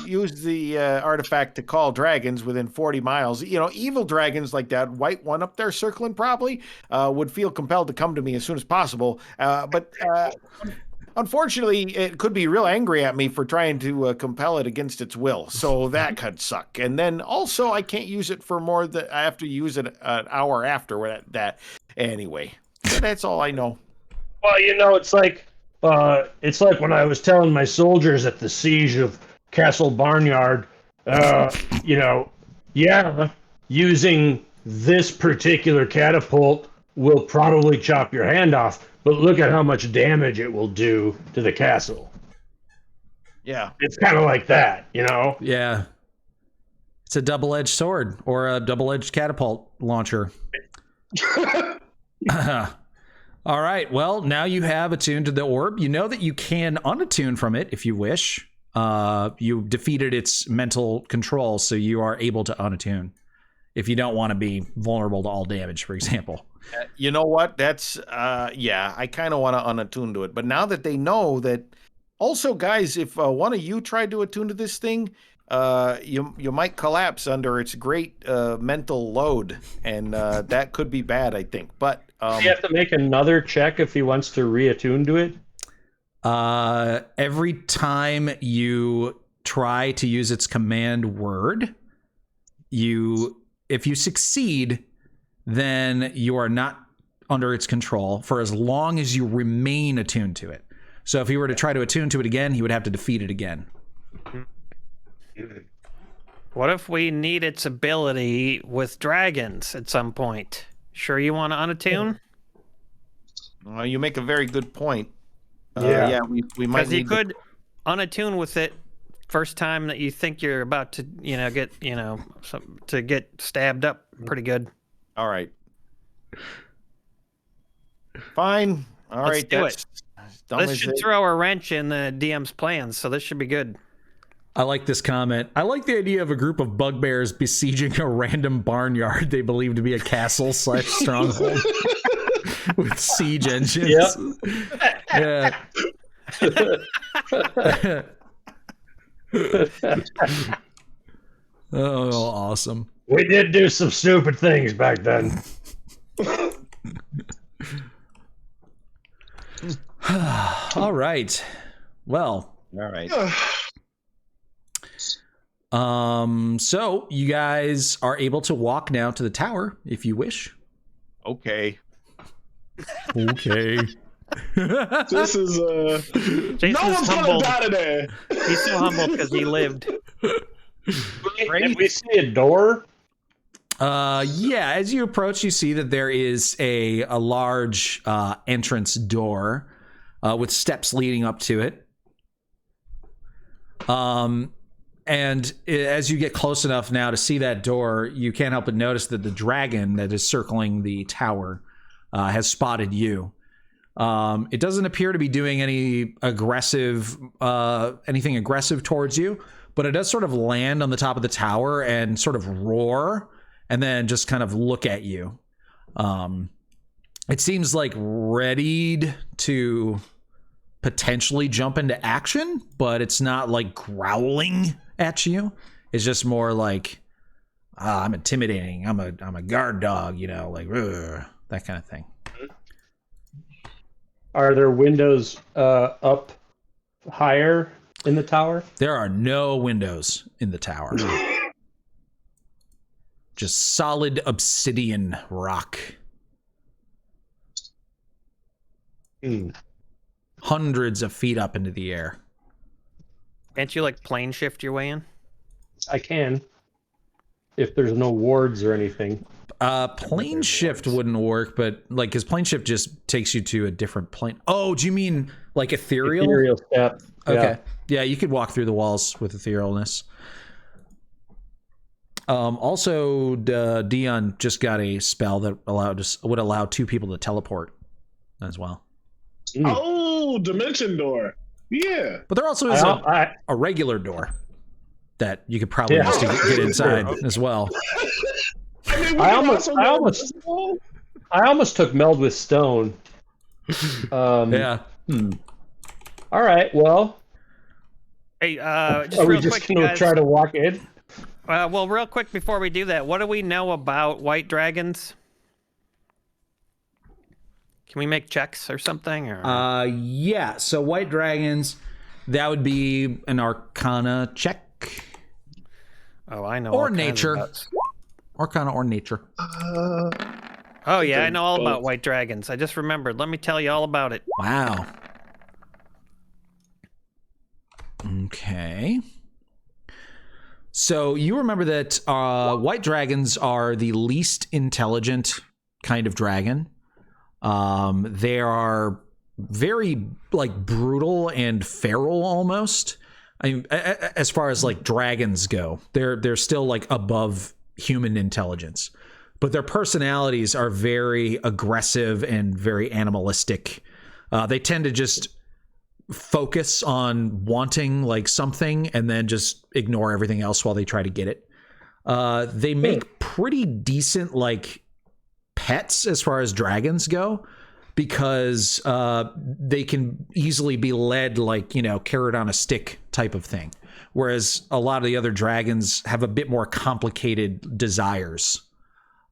Speaker 6: use the artifact to call dragons within 40 miles. Evil dragons like that white one up there circling probably would feel compelled to come to me as soon as possible. But unfortunately, it could be real angry at me for trying to compel it against its will. So that could suck. And then also, I can't use it for more than I have to use it an hour after that. Anyway, so that's all I know.
Speaker 5: Well, it's like when I was telling my soldiers at the siege of Castle Barnyard, using this particular catapult will probably chop your hand off, but look at how much damage it will do to the castle.
Speaker 6: Yeah.
Speaker 5: It's kind of like that,
Speaker 2: Yeah. It's a double-edged sword or a double-edged catapult launcher. All right. Well, now you have attuned to the orb. You know that you can unattune from it if you wish. You defeated its mental control, so you are able to unattune if you don't want to be vulnerable to all damage, for example.
Speaker 6: You know what? That's, I kind of want to unattune to it. But now that they know that... Also, guys, if one of you tried to attune to this thing, you might collapse under its great mental load, and that could be bad, I think. But...
Speaker 5: you have to make another check if he wants to reattune to it?
Speaker 2: Every time you try to use its command word, if you succeed, then you are not under its control for as long as you remain attuned to it. So if he were to try to attune to it again, he would have to defeat it again.
Speaker 4: What if we need its ability with dragons at some point? Sure you want to unattune?
Speaker 6: Well, you make a very good point.
Speaker 5: Yeah,
Speaker 6: we might.
Speaker 4: Because you could unattune with it first time that you think you're about to, get stabbed up pretty good.
Speaker 6: All right. Fine. All
Speaker 4: Let's
Speaker 6: right.
Speaker 4: do it. This should throw a wrench in the DM's plans, so this should be good.
Speaker 2: I like this comment. I like the idea of a group of bugbears besieging a random barnyard they believe to be a castle / stronghold with siege engines. Yep. Yeah. Oh, awesome.
Speaker 5: We did do some stupid things back then.
Speaker 2: All right. Well.
Speaker 6: All right.
Speaker 2: So you guys are able to walk now to the tower if you wish.
Speaker 6: Okay.
Speaker 2: Okay.
Speaker 3: This is
Speaker 4: Jason's
Speaker 3: no one's gonna
Speaker 4: humbled.
Speaker 3: die today.
Speaker 4: He's so humbled because he lived.
Speaker 5: Did we see a door?
Speaker 2: Yeah, as you approach, you see that there is a large entrance door with steps leading up to it. And as you get close enough now to see that door, you can't help but notice that the dragon that is circling the tower has spotted you. It doesn't appear to be doing anything aggressive towards you, but it does sort of land on the top of the tower and sort of roar and then just kind of look at you. It seems like readied to potentially jump into action, but it's not like growling at you. It's just more like, I'm intimidating. I'm a guard dog, like that kind of thing.
Speaker 5: Are there windows up higher in the tower?
Speaker 2: There are no windows in the tower. Just solid obsidian rock. Hundreds of feet up into the air.
Speaker 4: Can't you like plane shift your way in?
Speaker 5: I can. If there's no wards or anything.
Speaker 2: Plane shift wouldn't work, but like, because plane shift just takes you to a different plane. Oh, do you mean like ethereal?
Speaker 5: Ethereal step.
Speaker 2: Okay. Yeah, you could walk through the walls with etherealness. Also, Dion just got a spell that would allow 2 people to teleport as well.
Speaker 3: Oh, dimension door. Yeah.
Speaker 2: But there also is a regular door that you could probably just get inside as well.
Speaker 3: I
Speaker 5: almost took meld with stone.
Speaker 2: Yeah.
Speaker 5: All right. Well.
Speaker 4: Hey, just
Speaker 5: are we
Speaker 4: real
Speaker 5: just
Speaker 4: quick, you
Speaker 5: gonna
Speaker 4: guys.
Speaker 5: try to walk in?
Speaker 4: Well, real quick before we do that, what do we know about white dragons? Can we make checks or something? Or?
Speaker 2: Yeah. So white dragons, that would be an Arcana check.
Speaker 4: Oh, I know.
Speaker 2: Or nature. Arcana or nature.
Speaker 4: Oh yeah, I know all about white dragons. I just remembered. Let me tell you all about it.
Speaker 2: Wow. Okay. So you remember that white dragons are the least intelligent kind of dragon. They are very like brutal and feral almost. I mean, as far as like dragons go, they're still like above human intelligence, but their personalities are very aggressive and very animalistic. They tend to just focus on wanting like something and then just ignore everything else while they try to get it. They make pretty decent like pets as far as dragons go, because they can easily be led like, carrot on a stick type of thing. Whereas a lot of the other dragons have a bit more complicated desires.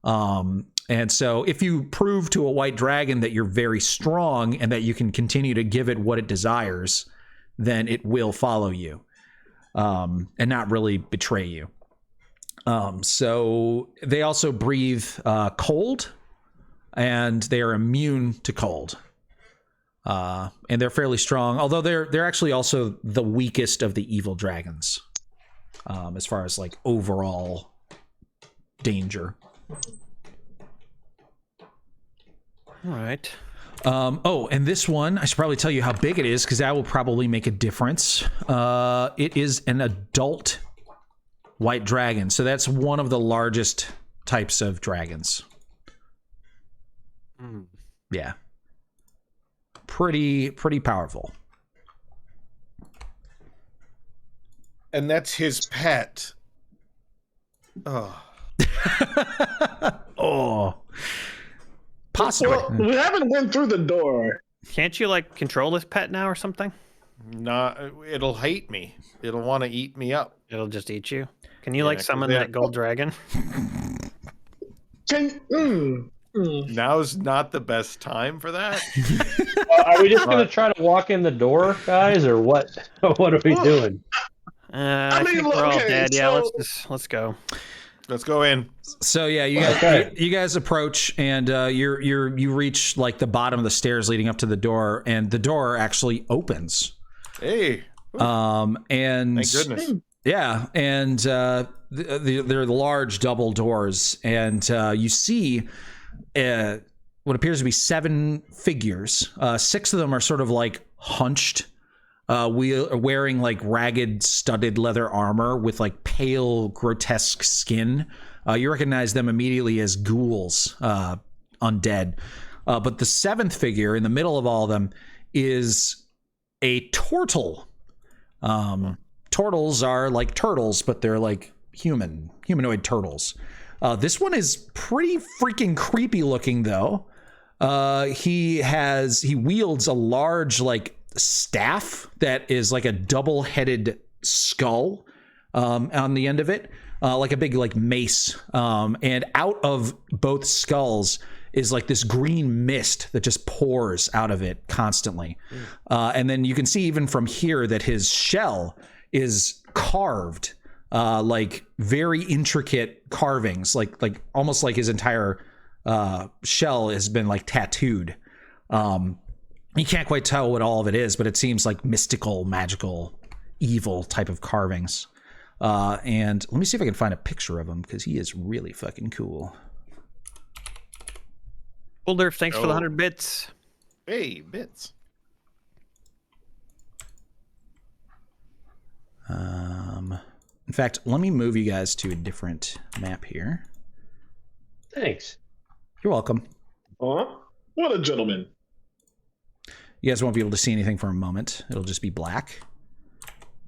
Speaker 2: And so if you prove to a white dragon that you're very strong and that you can continue to give it what it desires, then it will follow you and not really betray you. So they also breathe cold, and they are immune to cold. And they're fairly strong, although they're actually also the weakest of the evil dragons, as far as like overall danger.
Speaker 4: All right.
Speaker 2: And this one, I should probably tell you how big it is, because that will probably make a difference. It is an adult white dragon, so that's one of the largest types of dragons. Yeah. Pretty powerful.
Speaker 6: And that's his pet. Oh.
Speaker 2: Oh. Possibly.
Speaker 3: Well, we haven't went through the door.
Speaker 4: Can't you like control this pet now or something?
Speaker 6: It'll hate me. It'll want to eat me up.
Speaker 4: It'll just eat you. Can you like summon that gold dragon?
Speaker 6: Now's not the best time for that.
Speaker 5: Are we just going to try to walk in the door, guys, or what? What are we doing?
Speaker 4: I think we're all dead. Yeah, let's go.
Speaker 6: Let's go in.
Speaker 2: So yeah, you guys approach, and you reach like the bottom of the stairs leading up to the door, and the door actually opens.
Speaker 6: Hey.
Speaker 2: And
Speaker 6: thank goodness.
Speaker 2: Yeah, and they're large double doors, and you see what appears to be 7 figures. 6 of them are sort of like hunched, wearing like ragged studded leather armor with like pale grotesque skin. You recognize them immediately as ghouls, undead. But the 7th figure in the middle of all of them is a turtle. Turtles are like turtles, but they're like humanoid turtles. This one is pretty freaking creepy looking though. He wields a large like staff that is like a double-headed skull on the end of it, like a big like mace. And out of both skulls is like this green mist that just pours out of it constantly. And then you can see even from here that his shell is carved, like very intricate carvings, like almost like his entire shell has been like tattooed. You can't quite tell what all of it is, but it seems like mystical, magical, evil type of carvings. And let me see if I can find a picture of him, because he is really fucking cool.
Speaker 4: Boulder, thanks for the 100 bits.
Speaker 6: Hey, bits.
Speaker 2: In fact, let me move you guys to a different map here.
Speaker 5: Thanks.
Speaker 2: You're welcome.
Speaker 3: What a gentleman.
Speaker 2: You guys won't be able to see anything for a moment. It'll just be black.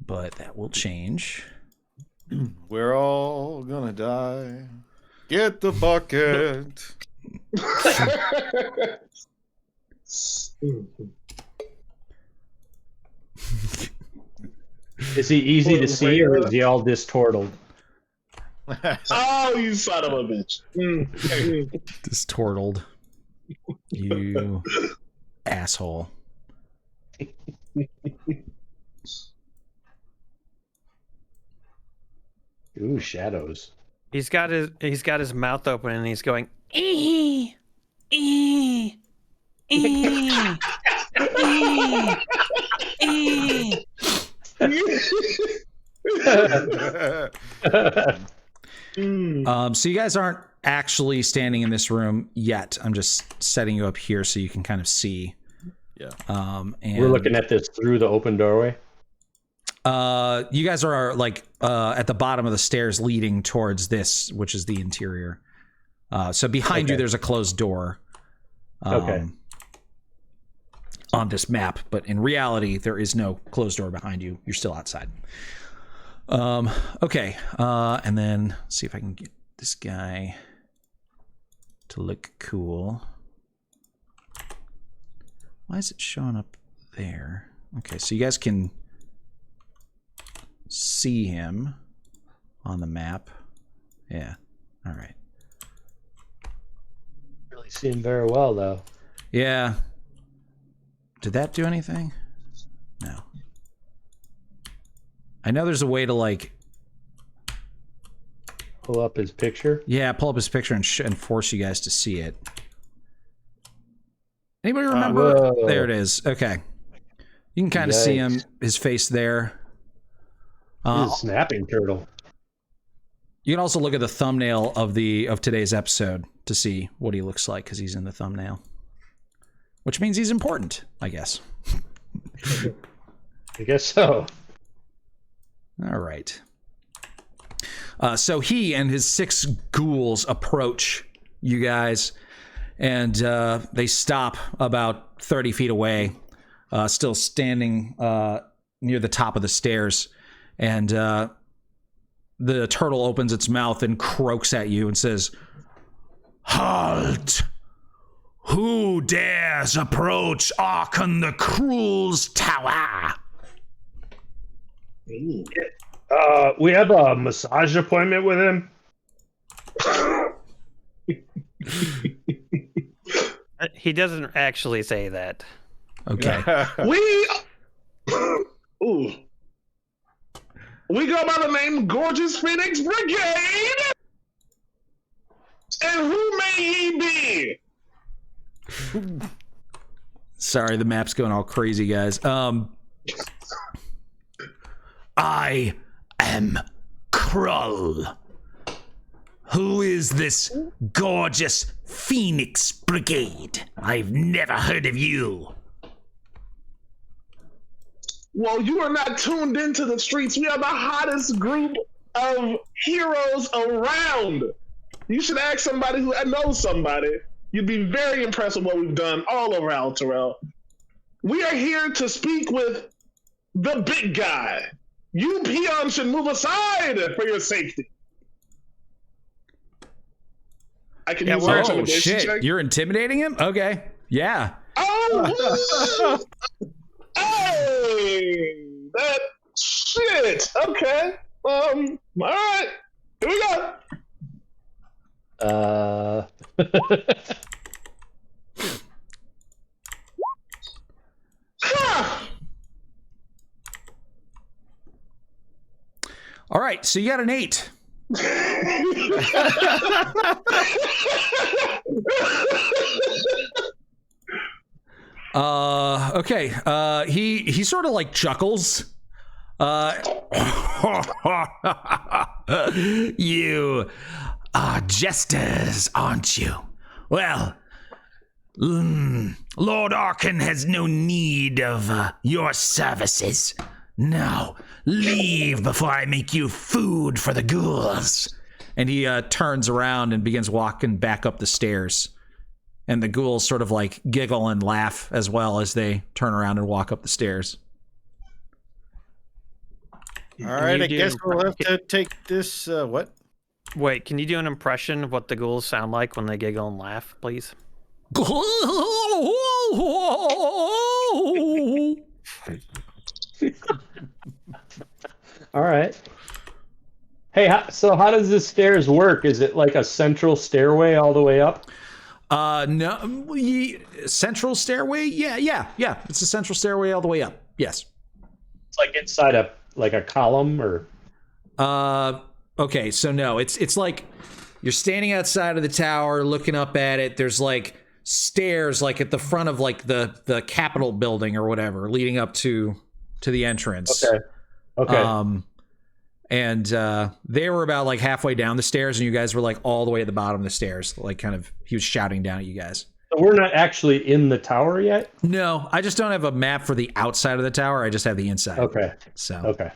Speaker 2: But that will change.
Speaker 6: We're all gonna die. Get the bucket.
Speaker 5: Is he easy to see, or is he all distorted?
Speaker 3: Oh, you son of a bitch.
Speaker 2: Distorted. You asshole.
Speaker 5: Ooh, shadows.
Speaker 4: He's got his mouth open and he's going ee ee ee ee.
Speaker 2: So you guys aren't actually standing in this room yet. I'm just setting you up here so you can kind of see.
Speaker 6: Yeah.
Speaker 2: And
Speaker 5: we're looking at this through the open doorway.
Speaker 2: You guys are like at the bottom of the stairs leading towards this, which is the interior. So behind you, there's a closed door. On this map, but in reality, there is no closed door behind you. You're still outside. Okay. And then let's see if I can get this guy to look cool. Why is it showing up there? Okay, so you guys can see him on the map. Yeah. All right.
Speaker 5: Really see him very well, though.
Speaker 2: Yeah. Did that do anything? No. I know there's a way to like
Speaker 5: pull up his picture.
Speaker 2: Yeah, pull up his picture and force you guys to see it. Anybody remember? There it is. Okay. You can kind of see him, his face there.
Speaker 5: He's a snapping turtle.
Speaker 2: You can also look at the thumbnail of today's episode to see what he looks like, because he's in the thumbnail. Which means he's important, I guess.
Speaker 5: I guess so.
Speaker 2: All right. So he and his 6 ghouls approach you guys, and they stop about 30 feet away, still standing near the top of the stairs. And the turtle opens its mouth and croaks at you and says,
Speaker 7: Halt! Who dares approach Arkhan the Cruel's tower?
Speaker 5: We have a massage appointment with him.
Speaker 4: He doesn't actually say that.
Speaker 2: okay.
Speaker 3: We go by the name Gorgeous Phoenix Brigade. And who may ye be?
Speaker 2: Sorry, the map's going all crazy, guys.
Speaker 7: I am Krull. Who is this Gorgeous Phoenix Brigade? I've never heard of you.
Speaker 3: Well, you are not tuned into the streets. We are the hottest group of heroes around. You should ask somebody who knows somebody. You'd be very impressed with what we've done all over Alterel. We are here to speak with the big guy. You peons should move aside for your safety. I can use your
Speaker 2: Oh,
Speaker 3: intimidation
Speaker 2: shit.
Speaker 3: check.
Speaker 2: You're intimidating him? Okay. Yeah.
Speaker 3: Oh, hey, that shit. Okay. All right. Here we go.
Speaker 2: All right. So you got an 8. Okay. He sort of like chuckles.
Speaker 7: You are jesters, aren't you? Well, Lord Arkhan has no need of your services. Now, leave before I make you food for the ghouls.
Speaker 2: And he turns around and begins walking back up the stairs. And the ghouls sort of like giggle and laugh as well as they turn around and walk up the stairs.
Speaker 6: All right, I guess we'll have to take this. What?
Speaker 4: Wait, can you do an impression of what the ghouls sound like when they giggle and laugh, please?
Speaker 5: All right. Hey, so how does this stairs work? Is it like a central stairway all the way up?
Speaker 2: No, central stairway? Yeah. It's a central stairway all the way up. Yes.
Speaker 5: It's like inside a column or.
Speaker 2: Okay, so no, it's like you're standing outside of the tower looking up at it. There's like stairs like at the front of like the Capitol building or whatever leading up to the entrance.
Speaker 5: Okay.
Speaker 2: And they were about like halfway down the stairs and you guys were like all the way at the bottom of the stairs. Like kind of he was shouting down at you guys.
Speaker 5: So we're not actually in the tower yet?
Speaker 2: No, I just don't have a map for the outside of the tower. I just have the inside.
Speaker 5: Okay.
Speaker 2: So
Speaker 5: Okay.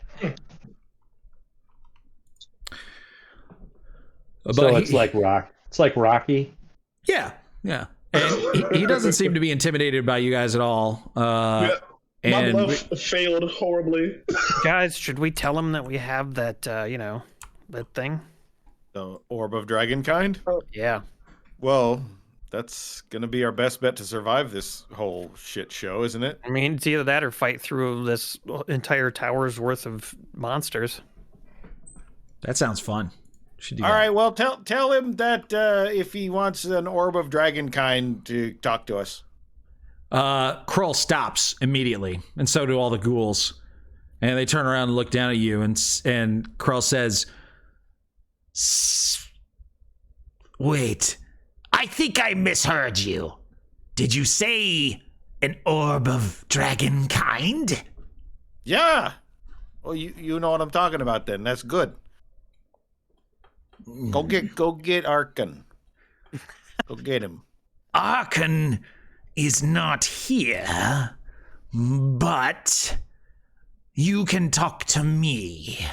Speaker 2: But
Speaker 5: so it's like rock. It's like Rocky.
Speaker 2: Yeah. And he doesn't seem to be intimidated by you guys at all.
Speaker 3: My bluff failed horribly.
Speaker 4: Guys, should we tell him that we have that, that thing?
Speaker 6: The Orb of Dragonkind?
Speaker 4: Yeah.
Speaker 6: Well, that's going to be our best bet to survive this whole shit show, isn't it?
Speaker 4: I mean, it's either that or fight through this entire tower's worth of monsters.
Speaker 2: That sounds fun. Should do
Speaker 6: All
Speaker 2: that.
Speaker 6: right, well, tell him that if he wants an Orb of Dragonkind to talk to us.
Speaker 2: Krull stops immediately, and so do all the ghouls. And they turn around and look down at you, and Krull says,
Speaker 7: Wait, I think I misheard you. Did you say an Orb of Dragonkind?
Speaker 6: Yeah. Well, you know what I'm talking about then. That's good. Go get Arkhan. Go get him.
Speaker 7: Arkhan is not here, but you can talk to me.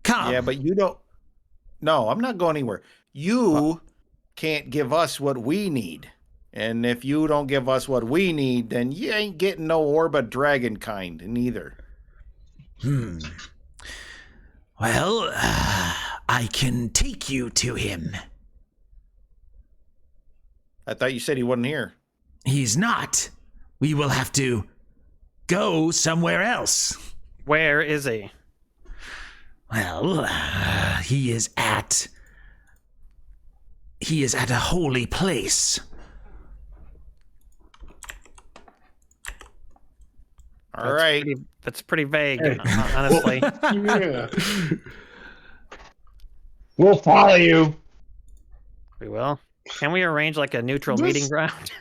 Speaker 7: Come.
Speaker 6: Yeah, but you don't. No, I'm not going anywhere. You can't give us what we need. And if you don't give us what we need, then you ain't getting no Orb of Dragonkind neither.
Speaker 7: Well, I can take you to him.
Speaker 6: I thought you said he wasn't here.
Speaker 7: He's not. We will have to go somewhere else.
Speaker 4: Where is he?
Speaker 7: Well, he is at a holy place.
Speaker 6: All right.
Speaker 4: That's pretty vague, honestly.
Speaker 3: Yeah.
Speaker 5: We'll follow you.
Speaker 4: We will. Can we arrange like a neutral meeting ground?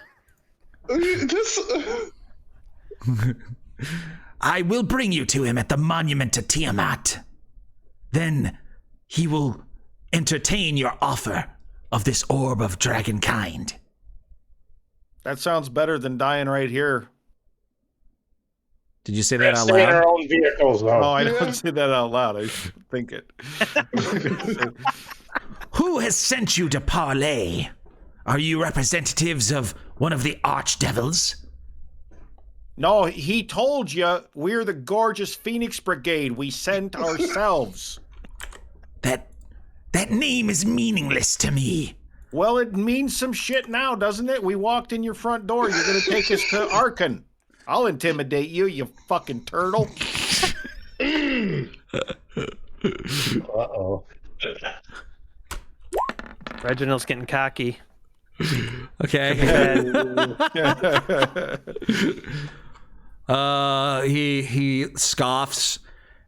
Speaker 3: This.
Speaker 7: I will bring you to him at the monument to Tiamat. Then he will entertain your offer of this orb of dragonkind.
Speaker 6: That sounds better than dying right here.
Speaker 2: Did you say that out
Speaker 5: Stay in
Speaker 2: loud?
Speaker 5: our own vehicles, though.
Speaker 6: Oh, I don't say that out loud. I think it.
Speaker 7: Who has sent you to parley? Are you representatives of one of the archdevils?
Speaker 6: No, he told you we're the Gorgeous Phoenix Brigade. We sent ourselves.
Speaker 7: That name is meaningless to me.
Speaker 6: Well, it means some shit now, doesn't it? We walked in your front door. You're going to take us to Arkhan. I'll intimidate you, you fucking turtle.
Speaker 5: Uh-oh.
Speaker 4: Reginald's getting cocky.
Speaker 2: Okay. He scoffs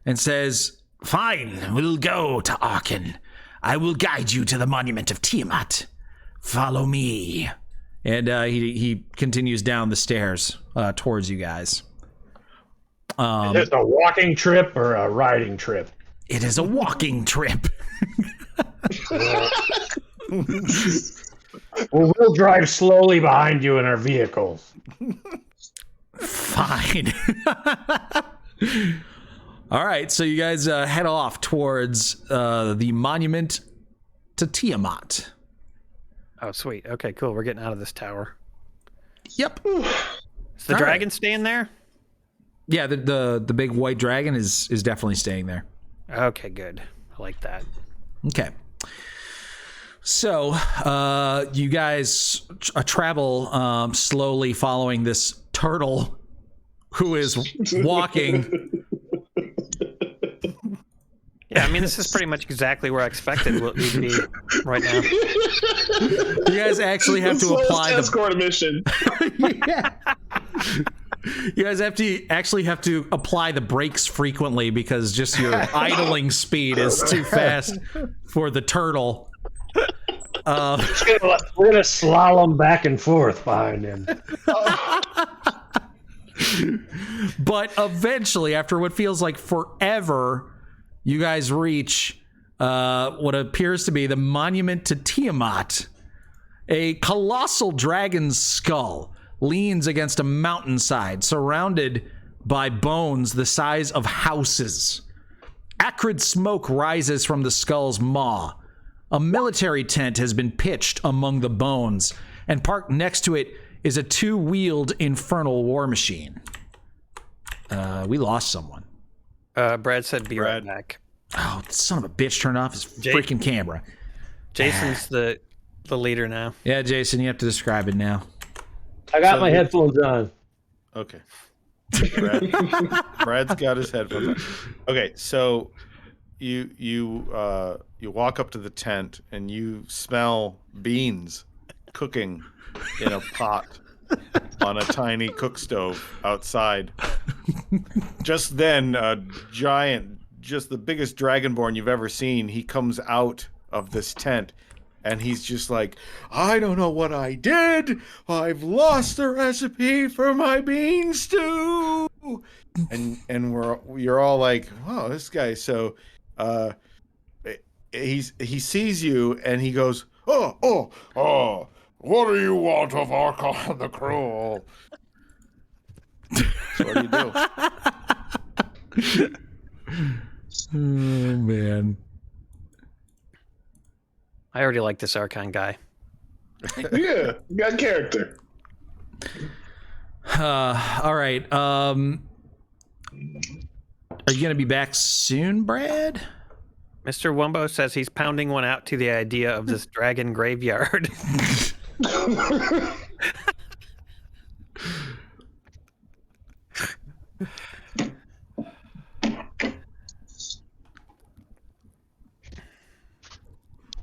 Speaker 2: and says,
Speaker 7: Fine, we'll go to Arkhan. I will guide you to the monument of Tiamat. Follow me.
Speaker 2: and he continues down the stairs towards you guys.
Speaker 5: Is this a walking trip or a riding trip?
Speaker 7: It is a walking trip.
Speaker 5: Well, we'll drive slowly behind you in our vehicles.
Speaker 7: Fine.
Speaker 2: All right, so you guys head off towards the monument to Tiamat.
Speaker 4: Oh, sweet. Okay, cool. We're getting out of this tower.
Speaker 2: Yep.
Speaker 4: Is the
Speaker 2: All
Speaker 4: dragon staying there?
Speaker 2: Yeah, the big white dragon is definitely staying there.
Speaker 4: Okay, good. I like that.
Speaker 2: Okay. So, you guys travel slowly following this turtle who is walking.
Speaker 4: Yeah, I mean, this is pretty much exactly where I expected we'd be right now.
Speaker 2: You guys actually have to apply the
Speaker 3: escort mission.
Speaker 2: Yeah. You guys have to apply the brakes frequently because just your idling speed is too fast for the turtle.
Speaker 5: We're gonna slalom back and forth behind him.
Speaker 2: But eventually, after what feels like forever, you guys reach what appears to be the monument to Tiamat. A colossal dragon's skull leans against a mountainside, surrounded by bones the size of houses. Acrid smoke rises from the skull's maw. A military tent has been pitched among the bones, and parked next to it is a two-wheeled infernal war machine. We lost someone.
Speaker 4: Brad said be right back.
Speaker 2: Oh, son of a bitch, turn off his freaking camera.
Speaker 4: Jason's the leader now.
Speaker 2: Yeah, Jason, you have to describe it now.
Speaker 5: I got my headphones on.
Speaker 6: Okay. Brad's got his headphones on. Okay, so you walk up to the tent and you smell beans cooking in a pot on a tiny cook stove outside. Just then, a giant, just the biggest dragonborn you've ever seen, he comes out of this tent. And he's just like, I don't know what I did. I've lost the recipe for my bean stew. And you're all like, wow, this guy. So he sees you and he goes, oh, what do you want of Arkhan the Cruel? So what do you do?
Speaker 2: Oh, man.
Speaker 4: I already like this Arkhan guy.
Speaker 3: Yeah, got character.
Speaker 2: All right. Are you going to be back soon, Brad?
Speaker 4: Mr. Wumbo says he's pounding one out to the idea of this dragon graveyard.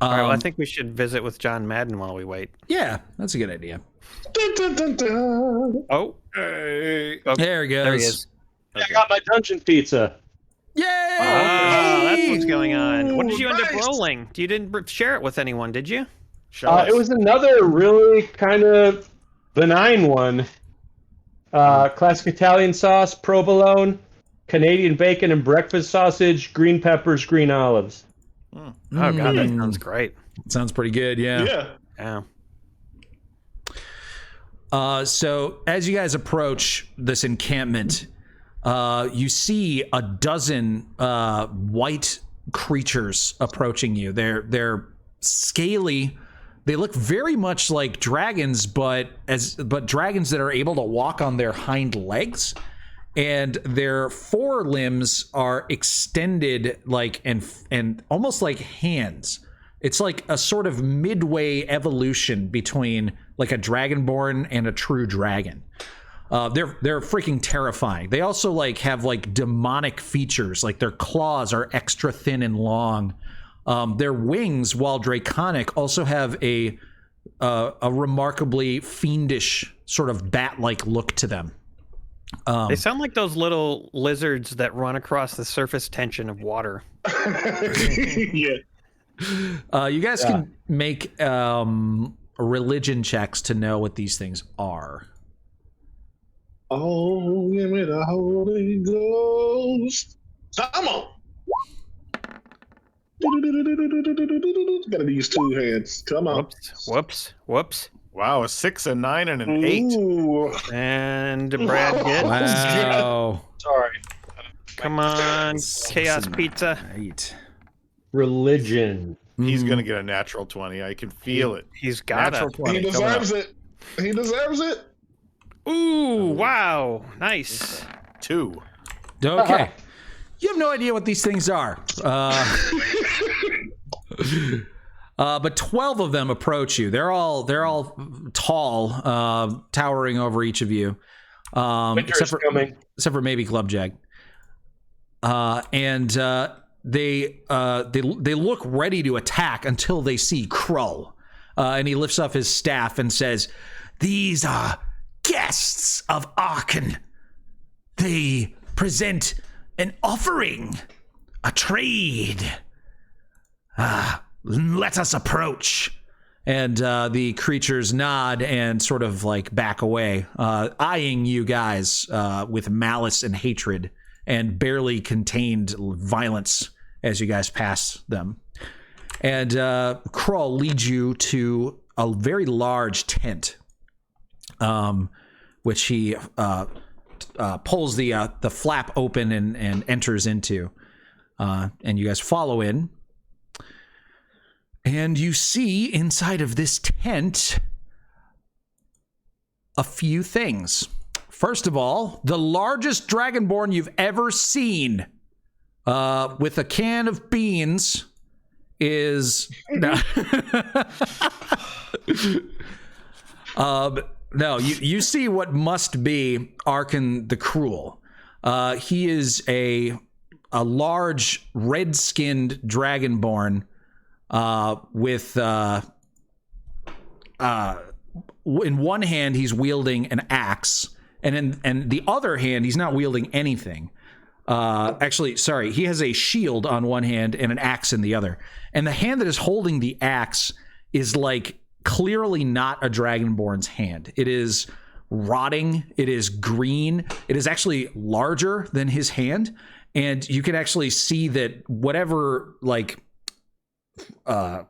Speaker 4: All right, well, I think we should visit with John Madden while we wait.
Speaker 2: Yeah, that's a good idea.
Speaker 3: Dun, dun, dun, dun.
Speaker 4: Oh,
Speaker 1: Hey.
Speaker 2: There he goes.
Speaker 4: there he is.
Speaker 5: I got my dungeon pizza.
Speaker 2: Yay!
Speaker 4: Oh, that's what's going on. What did you end up rolling? You didn't share it with anyone, did you?
Speaker 5: It was another really kind of benign one. Classic Italian sauce, provolone, Canadian bacon and breakfast sausage, green peppers, green olives.
Speaker 4: Oh, God, that sounds great.
Speaker 2: Sounds pretty good, yeah. So as you guys approach this encampment, you see a dozen white creatures approaching you. They're scaly. They look very much like dragons, but dragons that are able to walk on their hind legs, and their forelimbs are extended like and almost like hands. It's like a sort of midway evolution between like a dragonborn and a true dragon. They're freaking terrifying. They also like have like demonic features, like their claws are extra thin and long. Their wings, while draconic, also have a remarkably fiendish sort of bat-like look to them.
Speaker 4: They sound like those little lizards that run across the surface tension of water.
Speaker 3: Yeah.
Speaker 2: You guys can make religion checks to know what these things are.
Speaker 3: Oh, give me the Holy Ghost. Come on. Gotta use two hands. Come on.
Speaker 4: Whoops.
Speaker 6: Wow, a 6, a 9, and an 8.
Speaker 3: Ooh.
Speaker 4: And Brad gets.
Speaker 2: Wow.
Speaker 5: Sorry.
Speaker 4: Come on, Chaos Pizza.
Speaker 2: 8.
Speaker 5: Religion.
Speaker 6: He's gonna get a natural 20. I can feel it.
Speaker 4: He's got
Speaker 6: Natural
Speaker 4: it.
Speaker 6: 20.
Speaker 3: He deserves it. He deserves it.
Speaker 4: Ooh, wow. Nice.
Speaker 6: 2.
Speaker 2: Okay. You have no idea what these things are. But 12 of them approach you. They're all tall, towering over each of you. Except for maybe Clubjack. And they look ready to attack until they see Krull. And he lifts up his staff and says, "These are guests of Arkhan. They present an offering, a trade. Let us approach." And the creatures nod and sort of like back away, eyeing you guys with malice and hatred and barely contained violence as you guys pass them. And Krull leads you to a very large tent, which he pulls the flap open and enters into. And you guys follow in. And you see inside of this tent a few things. First of all, the largest dragonborn you've ever seen with a can of beans is... No, no, you see what must be Arkhan the Cruel. He is a large red-skinned dragonborn with in one hand he's wielding an axe, and in the other hand he's not wielding anything. Actually, sorry, he has a shield on one hand and an axe in the other. And the hand that is holding the axe is like clearly not a dragonborn's hand. It is rotting. It is green. It is actually larger than his hand, and you can actually see that whatever like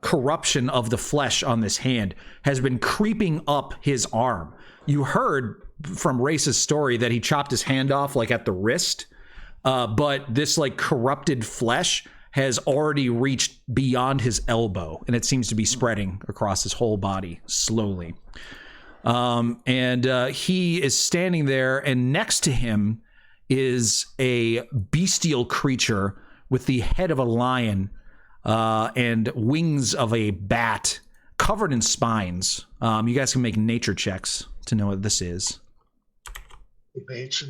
Speaker 2: corruption of the flesh on this hand has been creeping up his arm. You heard from Race's story that he chopped his hand off like at the wrist, but this like corrupted flesh has already reached beyond his elbow, and it seems to be spreading across his whole body slowly. And he is standing there, and next to him is a bestial creature with the head of a lion, and wings of a bat covered in spines. You guys can make nature checks to know what this is.
Speaker 3: Nature.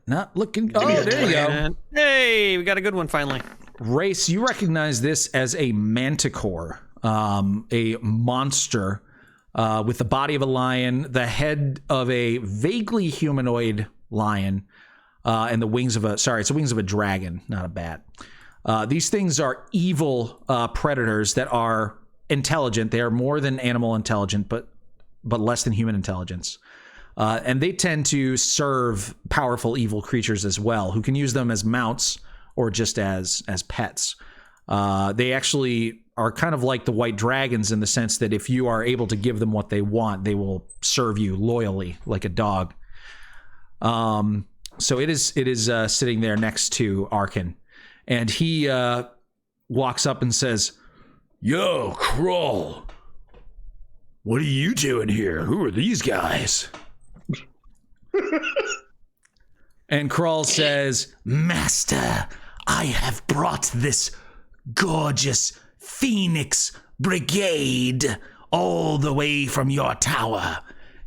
Speaker 2: Not looking. Oh, there you go.
Speaker 4: Hey, we got a good one finally.
Speaker 2: Race, you recognize this as a manticore, a monster with the body of a lion, the head of a vaguely humanoid lion, and the wings of it's the wings of a dragon, not a bat. These things are evil predators that are intelligent. They are more than animal intelligent, but less than human intelligence. And they tend to serve powerful evil creatures as well, who can use them as mounts or just as pets. They actually are kind of like the white dragons in the sense that if you are able to give them what they want, they will serve you loyally like a dog. So it is sitting there next to Arkhan, and he walks up and says,
Speaker 7: Yo, Krull, what are you doing here? Who are these guys?
Speaker 2: And Krull says,
Speaker 7: Master, I have brought this Gorgeous Phoenix Brigade all the way from your tower.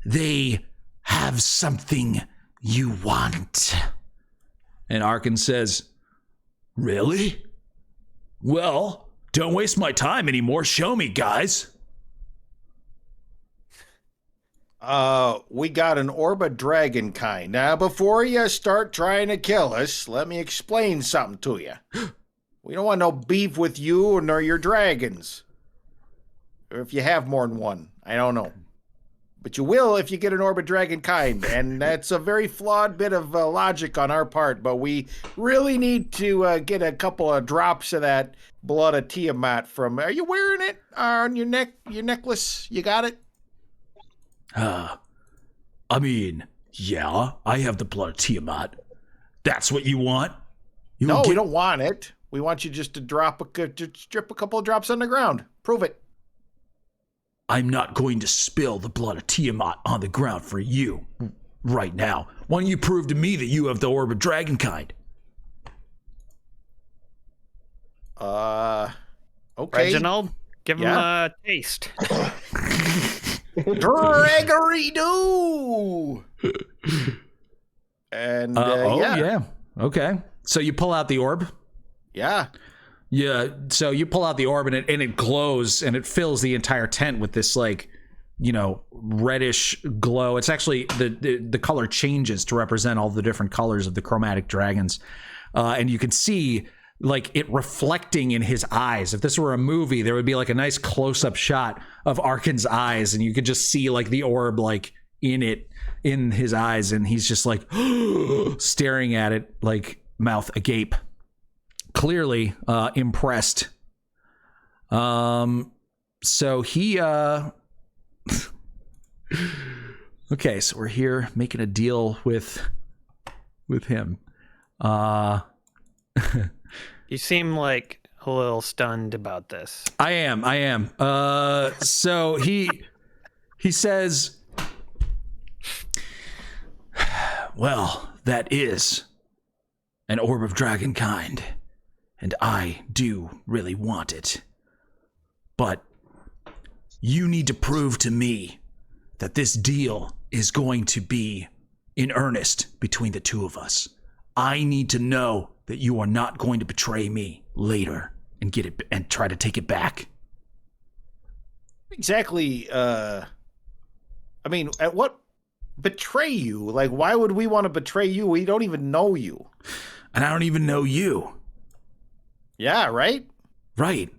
Speaker 7: They have something you want.
Speaker 2: And Arkhan says,
Speaker 7: Really? Well, don't waste my time anymore. Show me, guys.
Speaker 8: We got an orb of dragon kind. Now, before you start trying to kill us, let me explain something to you. We don't want no beef with you nor your dragons. Or if you have more than one, I don't know. But you will if you get an orb of dragon kind, and that's a very flawed bit of logic on our part, but we really need to get a couple of drops of that blood of Tiamat from... Are you wearing it on your neck, your necklace? You got it?
Speaker 7: I mean, yeah, I have the blood of Tiamat. That's what you want? We
Speaker 8: don't want it. We want you just to drip a couple of drops on the ground. Prove it.
Speaker 7: I'm not going to spill the blood of Tiamat on the ground for you right now. Why don't you prove to me that you have the orb of dragonkind?
Speaker 8: Okay.
Speaker 4: Reginald, give him a taste.
Speaker 8: Gregory do. And
Speaker 2: yeah. Okay. So you pull out the orb.
Speaker 8: Yeah.
Speaker 2: Yeah. So you pull out the orb and it glows and it fills the entire tent with this reddish glow. It's actually the color changes to represent all the different colors of the chromatic dragons, and you can see like it reflecting in his eyes. If this were a movie, there would be like a nice close-up shot of Arkhan's eyes, and you could just see like the orb like in his eyes, and he's just like staring at it, like mouth agape, clearly impressed. So he okay, so we're here making a deal with him.
Speaker 4: You seem like a little stunned about this.
Speaker 2: I am. So he says,
Speaker 7: well, that is an orb of dragonkind, and I do really want it. But you need to prove to me that this deal is going to be in earnest between the two of us. I need to know that you are not going to betray me later and get it and try to take it back.
Speaker 8: Exactly. I mean, at what betray you? Like, why would we want to betray you? We don't even know you.
Speaker 7: And I don't even know you.
Speaker 8: Yeah, right?
Speaker 7: Right.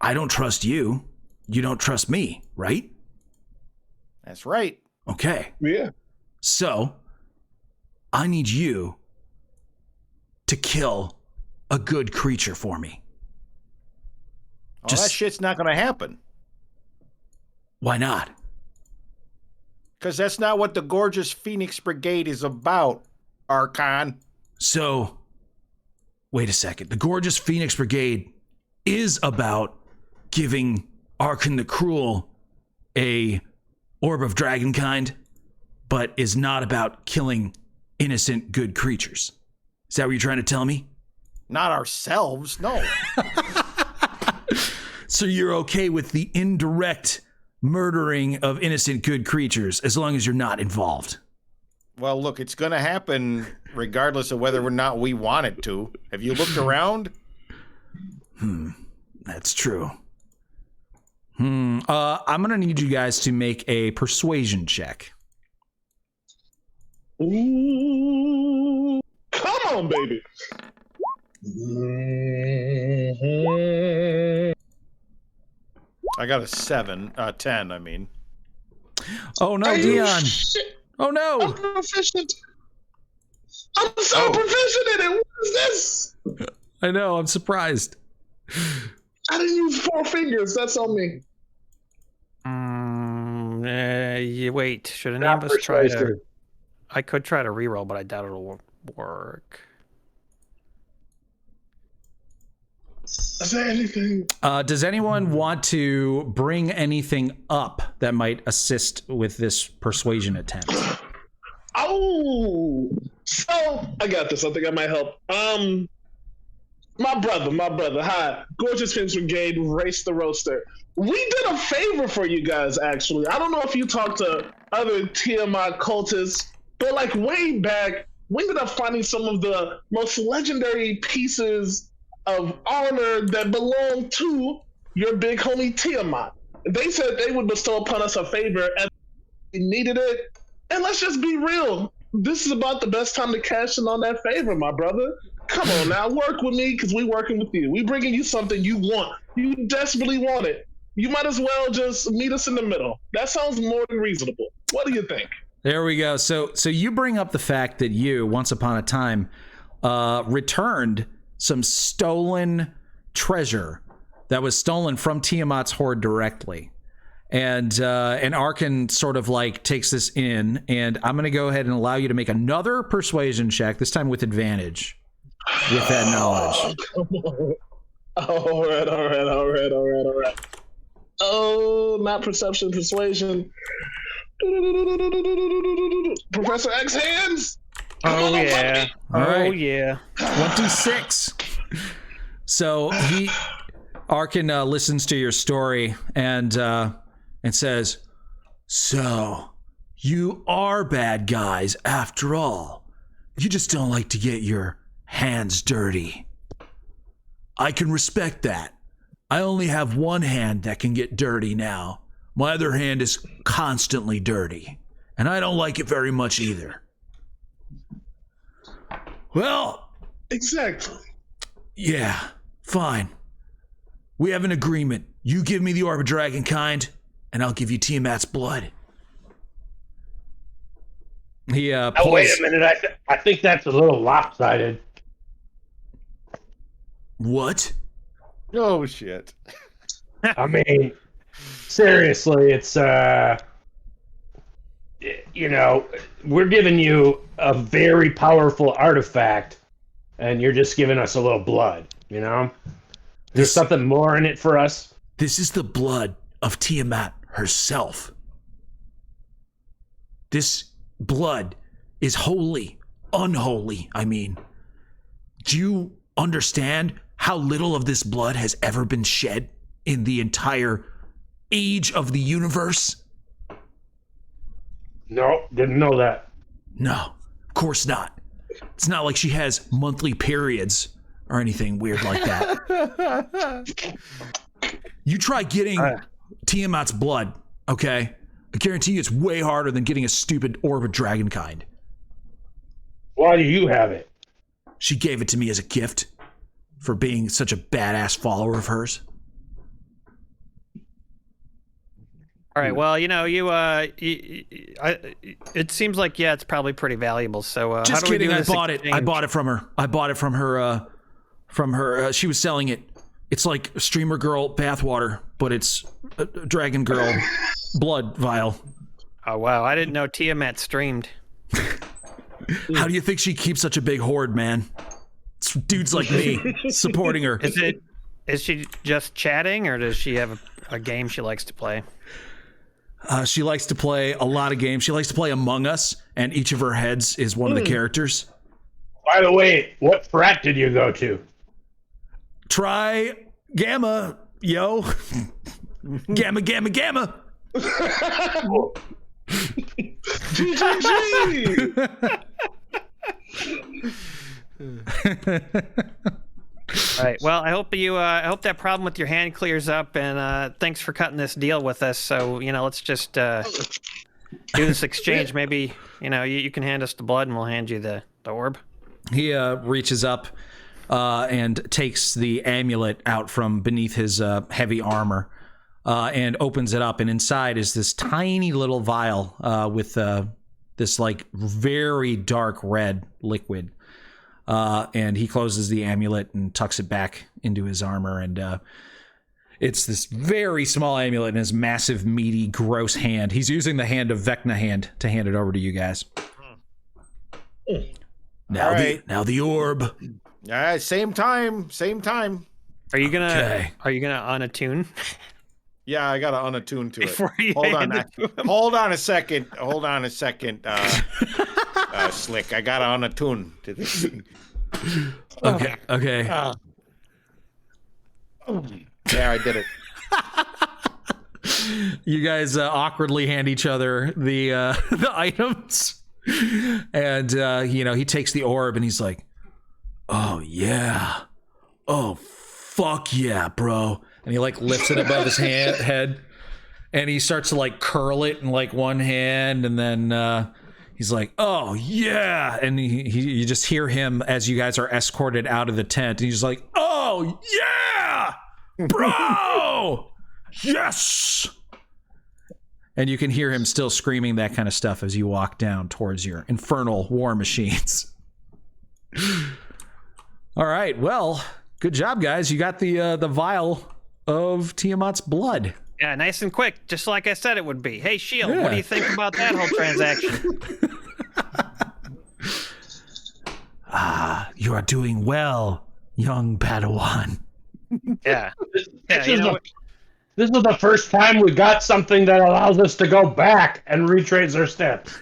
Speaker 7: I don't trust you. You don't trust me, right?
Speaker 8: That's right.
Speaker 7: Okay.
Speaker 3: Yeah.
Speaker 7: So, I need you to kill a good creature for me.
Speaker 8: That shit's not going to happen.
Speaker 7: Why not?
Speaker 8: Because that's not what the Gorgeous Phoenix Brigade is about, Arkhan.
Speaker 7: So, wait a second. The Gorgeous Phoenix Brigade is about giving Arkhan the Cruel a orb of dragonkind, but is not about killing innocent, good creatures. Is that what you're trying to tell me?
Speaker 6: Not ourselves, no.
Speaker 7: So you're okay with the indirect murdering of innocent, good creatures as long as you're not involved?
Speaker 6: Well, look, it's going to happen regardless of whether or not we want it to. Have you looked around?
Speaker 7: That's true.
Speaker 2: I'm gonna need you guys to make a persuasion check.
Speaker 3: Ooh, come on, baby.
Speaker 6: I got a 10, I mean.
Speaker 2: Oh no, Dion. Oh no.
Speaker 3: I'm proficient. I'm so proficient in it. What is this?
Speaker 2: I know, I'm surprised.
Speaker 3: I didn't use 4 fingers. That's on me.
Speaker 4: Wait, should any of us try to... I could try to reroll, but I doubt it'll work.
Speaker 3: Is there anything?
Speaker 2: Does anyone want to bring anything up that might assist with this persuasion attempt?
Speaker 3: Oh, so I got this. I think I might help. My brother. Hi, Gorgeous Phoenix Brigade, Race the Roaster. We did a favor for you guys, actually. I don't know if you talked to other Tiamat cultists, but like way back, we ended up finding some of the most legendary pieces of honor that belong to your big homie Tiamat. They said they would bestow upon us a favor and we needed it. And let's just be real. This is about the best time to cash in on that favor, my brother. Come on now, work with me because we working with you. We bringing you something you want. You desperately want it. You might as well just meet us in the middle. That sounds more than reasonable. What do you think?
Speaker 2: There we go. So you bring up the fact that you, once upon a time, returned some stolen treasure that was stolen from Tiamat's horde directly. And Arkhan sort of like takes this in, and I'm going to go ahead and allow you to make another persuasion check, this time with advantage, with that knowledge.
Speaker 3: Oh, come on. All right. Oh, not perception, persuasion. Professor X hands.
Speaker 4: Oh yeah.
Speaker 2: All right.
Speaker 4: Oh yeah.
Speaker 2: 26. So Arkhan listens to your story and says, "So you are bad guys after all. You just don't like to get your hands dirty. I can respect that. I only have one hand that can get dirty now. My other hand is constantly dirty, and I don't like it very much either." Well,
Speaker 3: Exactly.
Speaker 7: Yeah, fine. We have an agreement. You give me the Orb of Dragonkind, and I'll give you Tiamat's blood.
Speaker 2: He
Speaker 5: Oh, wait a minute. I think that's a little lopsided.
Speaker 7: What?
Speaker 6: Oh, shit.
Speaker 5: I mean, seriously, it's, you know, we're giving you a very powerful artifact, and you're just giving us a little blood, you know? There's something more in it for us.
Speaker 7: This is the blood of Tiamat herself. This blood is holy, unholy, I mean. Do you understand how little of this blood has ever been shed in the entire age of the universe?
Speaker 5: No, didn't know that.
Speaker 7: No, of course not. It's not like she has monthly periods or anything weird like that. You try getting Tiamat's blood, okay? I guarantee you it's way harder than getting a stupid Orb of Dragonkind.
Speaker 5: Why do you have it?
Speaker 7: She gave it to me as a gift for being such a badass follower of hers.
Speaker 4: All right. Well, you know, it seems like it's probably pretty valuable. So
Speaker 7: just
Speaker 4: how do we
Speaker 7: kidding.
Speaker 4: do
Speaker 7: I
Speaker 4: this
Speaker 7: bought
Speaker 4: exchange?
Speaker 7: it. I bought it from her. I bought it from her. From her. She was selling it. It's like streamer girl bathwater, but it's a dragon girl blood vial.
Speaker 4: Oh wow! I didn't know Tiamat streamed.
Speaker 7: How do you think she keeps such a big horde, man? It's dudes like me supporting her.
Speaker 4: Is she just chatting, or does she have a game she likes to play?
Speaker 2: She likes to play a lot of games. She likes to play Among Us, and each of her heads is one of the characters.
Speaker 5: By the way, what frat did you go to?
Speaker 2: Try Gamma, yo. Gamma, gamma, gamma.
Speaker 3: GGG!
Speaker 4: All right. Well, I hope I hope that problem with your hand clears up, and thanks for cutting this deal with us. So let's just do this exchange. Maybe you can hand us the blood, and we'll hand you the orb.
Speaker 2: He reaches up and takes the amulet out from beneath his heavy armor and opens it up, and inside is this tiny little vial with this like very dark red liquid. And he closes the amulet and tucks it back into his armor, and it's this very small amulet in his massive, meaty, gross hand. He's using the hand of Vecna hand to hand it over to you guys.
Speaker 7: Now, now the orb.
Speaker 8: Same time.
Speaker 4: Are you gonna unattune?
Speaker 6: Yeah, I got to unattune to
Speaker 4: Before you
Speaker 6: it. Hold on.
Speaker 4: hand it to him.
Speaker 6: Hold on a second. Slick. I got to unattune to this.
Speaker 2: Okay.
Speaker 6: Yeah, I did it.
Speaker 2: You guys awkwardly hand each other the the items, and he takes the orb and he's like, "Oh yeah, oh fuck yeah, bro!" And he like lifts it above his head, and he starts to like curl it in like one hand, and then he's like, "Oh yeah," and you just hear him as you guys are escorted out of the tent, and he's like, "Oh yeah, bro, yes." And you can hear him still screaming that kind of stuff as you walk down towards your infernal war machines. All right, well, good job, guys. You got the vial of Tiamat's blood.
Speaker 4: Yeah, nice and quick, just like I said it would be. Hey, Shield, what do you think about that whole transaction?
Speaker 7: You are doing well, young Padawan.
Speaker 4: Yeah.
Speaker 5: This is the first time we got something that allows us to go back and retrace our steps.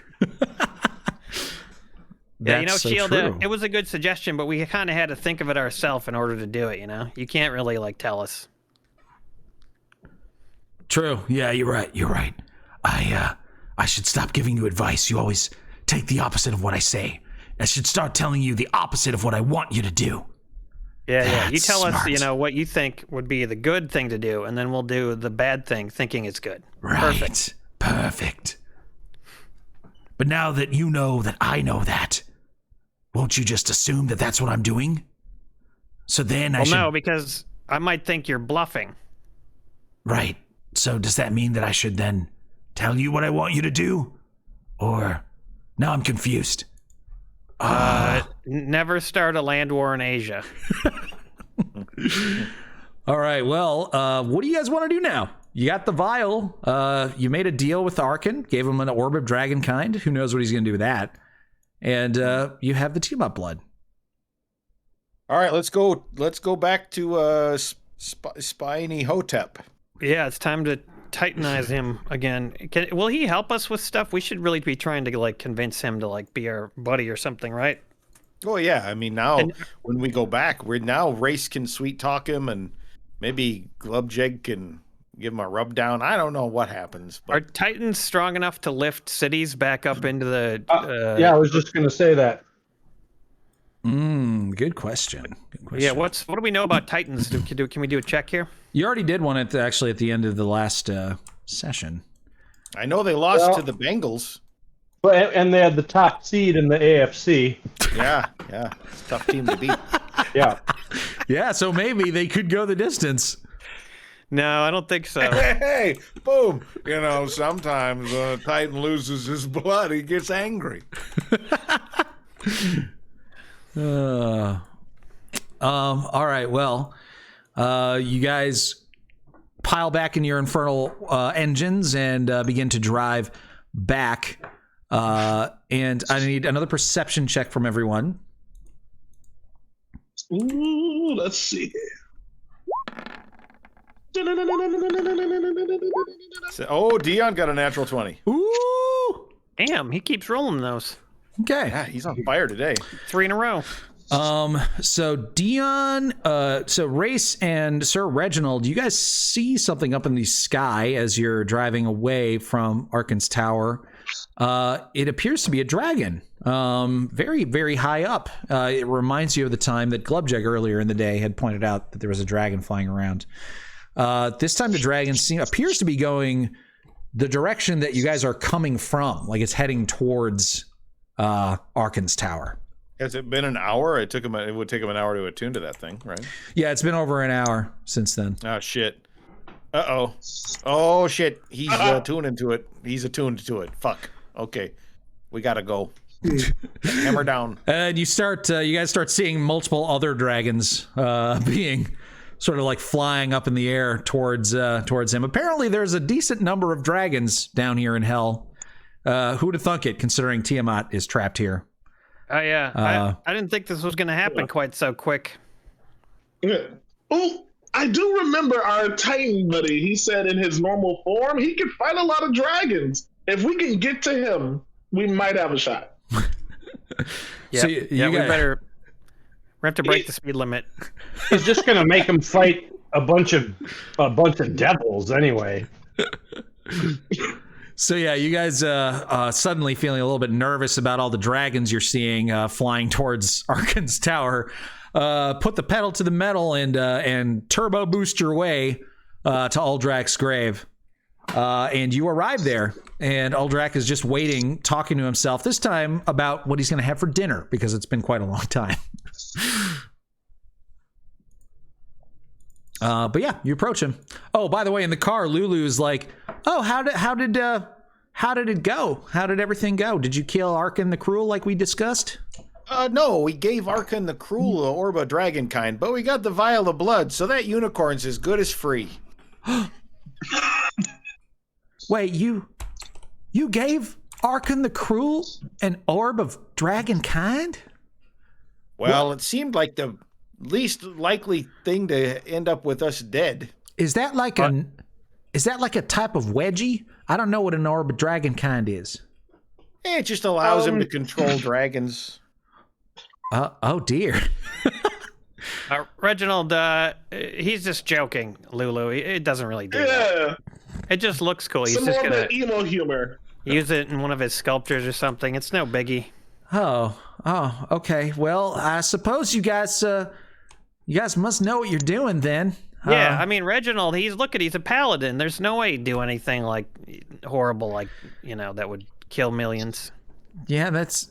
Speaker 4: Yeah,
Speaker 2: That's so
Speaker 4: Shield,
Speaker 2: true.
Speaker 4: it was a good suggestion, but we kind of had to think of it ourselves in order to do it, You can't really, tell us.
Speaker 7: True. Yeah, you're right. I should stop giving you advice. You always take the opposite of what I say. I should start telling you the opposite of what I want you to do.
Speaker 4: Yeah. You
Speaker 7: That's
Speaker 4: tell us,
Speaker 7: smart.
Speaker 4: what you think would be the good thing to do, and then we'll do the bad thing thinking it's good.
Speaker 7: Right. Perfect. But now that you know that I know that, won't you just assume that that's what I'm doing? So then
Speaker 4: No, because I might think you're bluffing.
Speaker 7: Right. So does that mean that I should then tell you what I want you to do? Or now I'm confused.
Speaker 4: Never start a land war in Asia.
Speaker 2: All right, well, what do you guys want to do now? You got the vial. You made a deal with Arkhan, gave him an orb of dragonkind. Who knows what he's going to do with that? And you have the Tiamat blood.
Speaker 6: All right, let's go back to Spiny Hotep.
Speaker 4: Yeah, it's time to Titanize him again. Will he help us with stuff? We should really be trying to convince him to be our buddy or something, right?
Speaker 6: Oh yeah, I mean now when we go back, Race can sweet talk him, and maybe Glubjeg can give him a rub down. I don't know what happens. But...
Speaker 4: Are Titans strong enough to lift cities back up into the?
Speaker 5: Yeah, I was just going to say that.
Speaker 2: Good question.
Speaker 4: Yeah, what do we know about Titans? Can we do a check here?
Speaker 2: You already did one at the end of the last session.
Speaker 6: I know they lost to the Bengals.
Speaker 5: And they had the top seed in the AFC.
Speaker 6: Yeah. It's a tough team to beat.
Speaker 5: Yeah.
Speaker 2: Yeah, so maybe they could go the distance.
Speaker 4: No, I don't think so.
Speaker 1: Hey, boom. Sometimes Titan loses his blood. He gets angry.
Speaker 2: All right, well, you guys pile back in your infernal engines and begin to drive back. And I need another perception check from everyone.
Speaker 3: Ooh, let's see.
Speaker 6: Oh, Dion got a natural 20.
Speaker 2: Ooh.
Speaker 4: Damn, he keeps rolling those.
Speaker 2: Okay.
Speaker 6: Yeah, he's on fire today.
Speaker 4: 3 in a row.
Speaker 2: So Dion, so Race and Sir Reginald, you guys see something up in the sky as you're driving away from Arkhan's tower. It appears to be a dragon, very, very high up. It reminds you of the time that Glubjug earlier in the day had pointed out that there was a dragon flying around. This time the dragon appears to be going the direction that you guys are coming from, like it's heading towards Arkhan's tower.
Speaker 6: Has it been an hour? It would take him an hour to attune to that thing, right?
Speaker 2: Yeah, it's been over an hour since then.
Speaker 6: Oh shit. Uh-oh. Oh shit. He's attuning to it. He's attuned to it. Fuck. Okay. We gotta go. Hammer down.
Speaker 2: And you guys start seeing multiple other dragons being sort of like flying up in the air towards him. Apparently there's a decent number of dragons down here in hell. Who'd have thunk it, considering Tiamat is trapped here?
Speaker 4: Oh, yeah. I didn't think this was going to happen quite so quick.
Speaker 3: Yeah. Oh, I do remember our Titan buddy. He said in his normal form, he could fight a lot of dragons. If we can get to him, we might have a shot.
Speaker 4: Yeah,
Speaker 2: So
Speaker 4: we have to break the speed limit.
Speaker 5: He's just gonna make him fight a bunch of devils anyway.
Speaker 2: So yeah, you guys suddenly feeling a little bit nervous about all the dragons you're seeing flying towards Arkhan's tower. Put the pedal to the metal and turbo boost your way to Uldrak's grave. And you arrive there, and Uldrak is just waiting, talking to himself, this time about what he's going to have for dinner, because it's been quite a long time. But yeah, you approach him. Oh, by the way, in the car, Lulu's like, "Oh, how did it go? How did everything go? Did you kill Arkhan the Cruel like we discussed?"
Speaker 8: No, we gave Arkhan the Cruel the Orb of Dragonkind, but we got the vial of blood, so that unicorn's as good as free.
Speaker 2: Wait, you gave Arkhan the Cruel an Orb of Dragonkind?
Speaker 8: Well, it seemed like the least likely thing to end up with us dead.
Speaker 2: Is that like a type of wedgie? I don't know what an Orb of Dragonkind is.
Speaker 8: It just allows him to control dragons.
Speaker 2: Oh dear.
Speaker 4: Reginald, he's just joking, Lulu. It doesn't really do that. It just looks cool. He's
Speaker 3: Some
Speaker 4: just
Speaker 3: more
Speaker 4: gonna
Speaker 3: of that emo humor.
Speaker 4: use it in one of his sculptures or something. It's no biggie.
Speaker 2: Oh, okay. Well, I suppose you guys must know what you're doing then.
Speaker 4: Yeah, I mean, Reginald, he's a paladin. There's no way he'd do anything like horrible, like, that would kill millions.
Speaker 2: Yeah, that's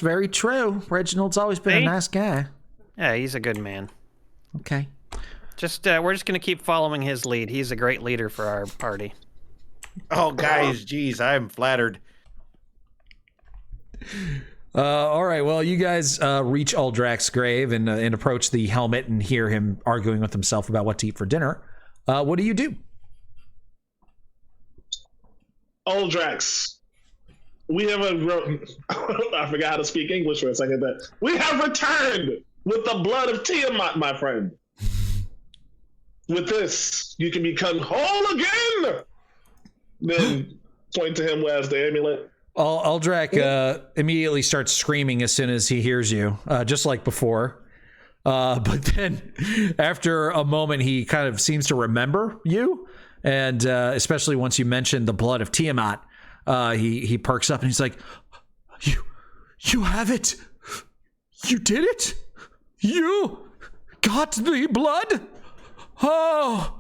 Speaker 2: very true. Reginald's always been a nice guy.
Speaker 4: Yeah, he's a good man.
Speaker 2: Okay.
Speaker 4: We're just gonna keep following his lead. He's a great leader for our party.
Speaker 8: Oh, guys, geez, I'm flattered.
Speaker 2: All right. Well, you guys reach Uldrak's grave and approach the helmet and hear him arguing with himself about what to eat for dinner. What do you do?
Speaker 3: Uldrax, we have I forgot how to speak English for a second. But we have returned with the blood of Tiamat, my friend. With this, you can become whole again. Then point to him who has the amulet.
Speaker 2: Uldrak immediately starts screaming as soon as he hears you, just like before. But then, after a moment, he kind of seems to remember you, and especially once you mention the blood of Tiamat, he perks up and he's like, "You have it! You did it! You got the blood! Oh!"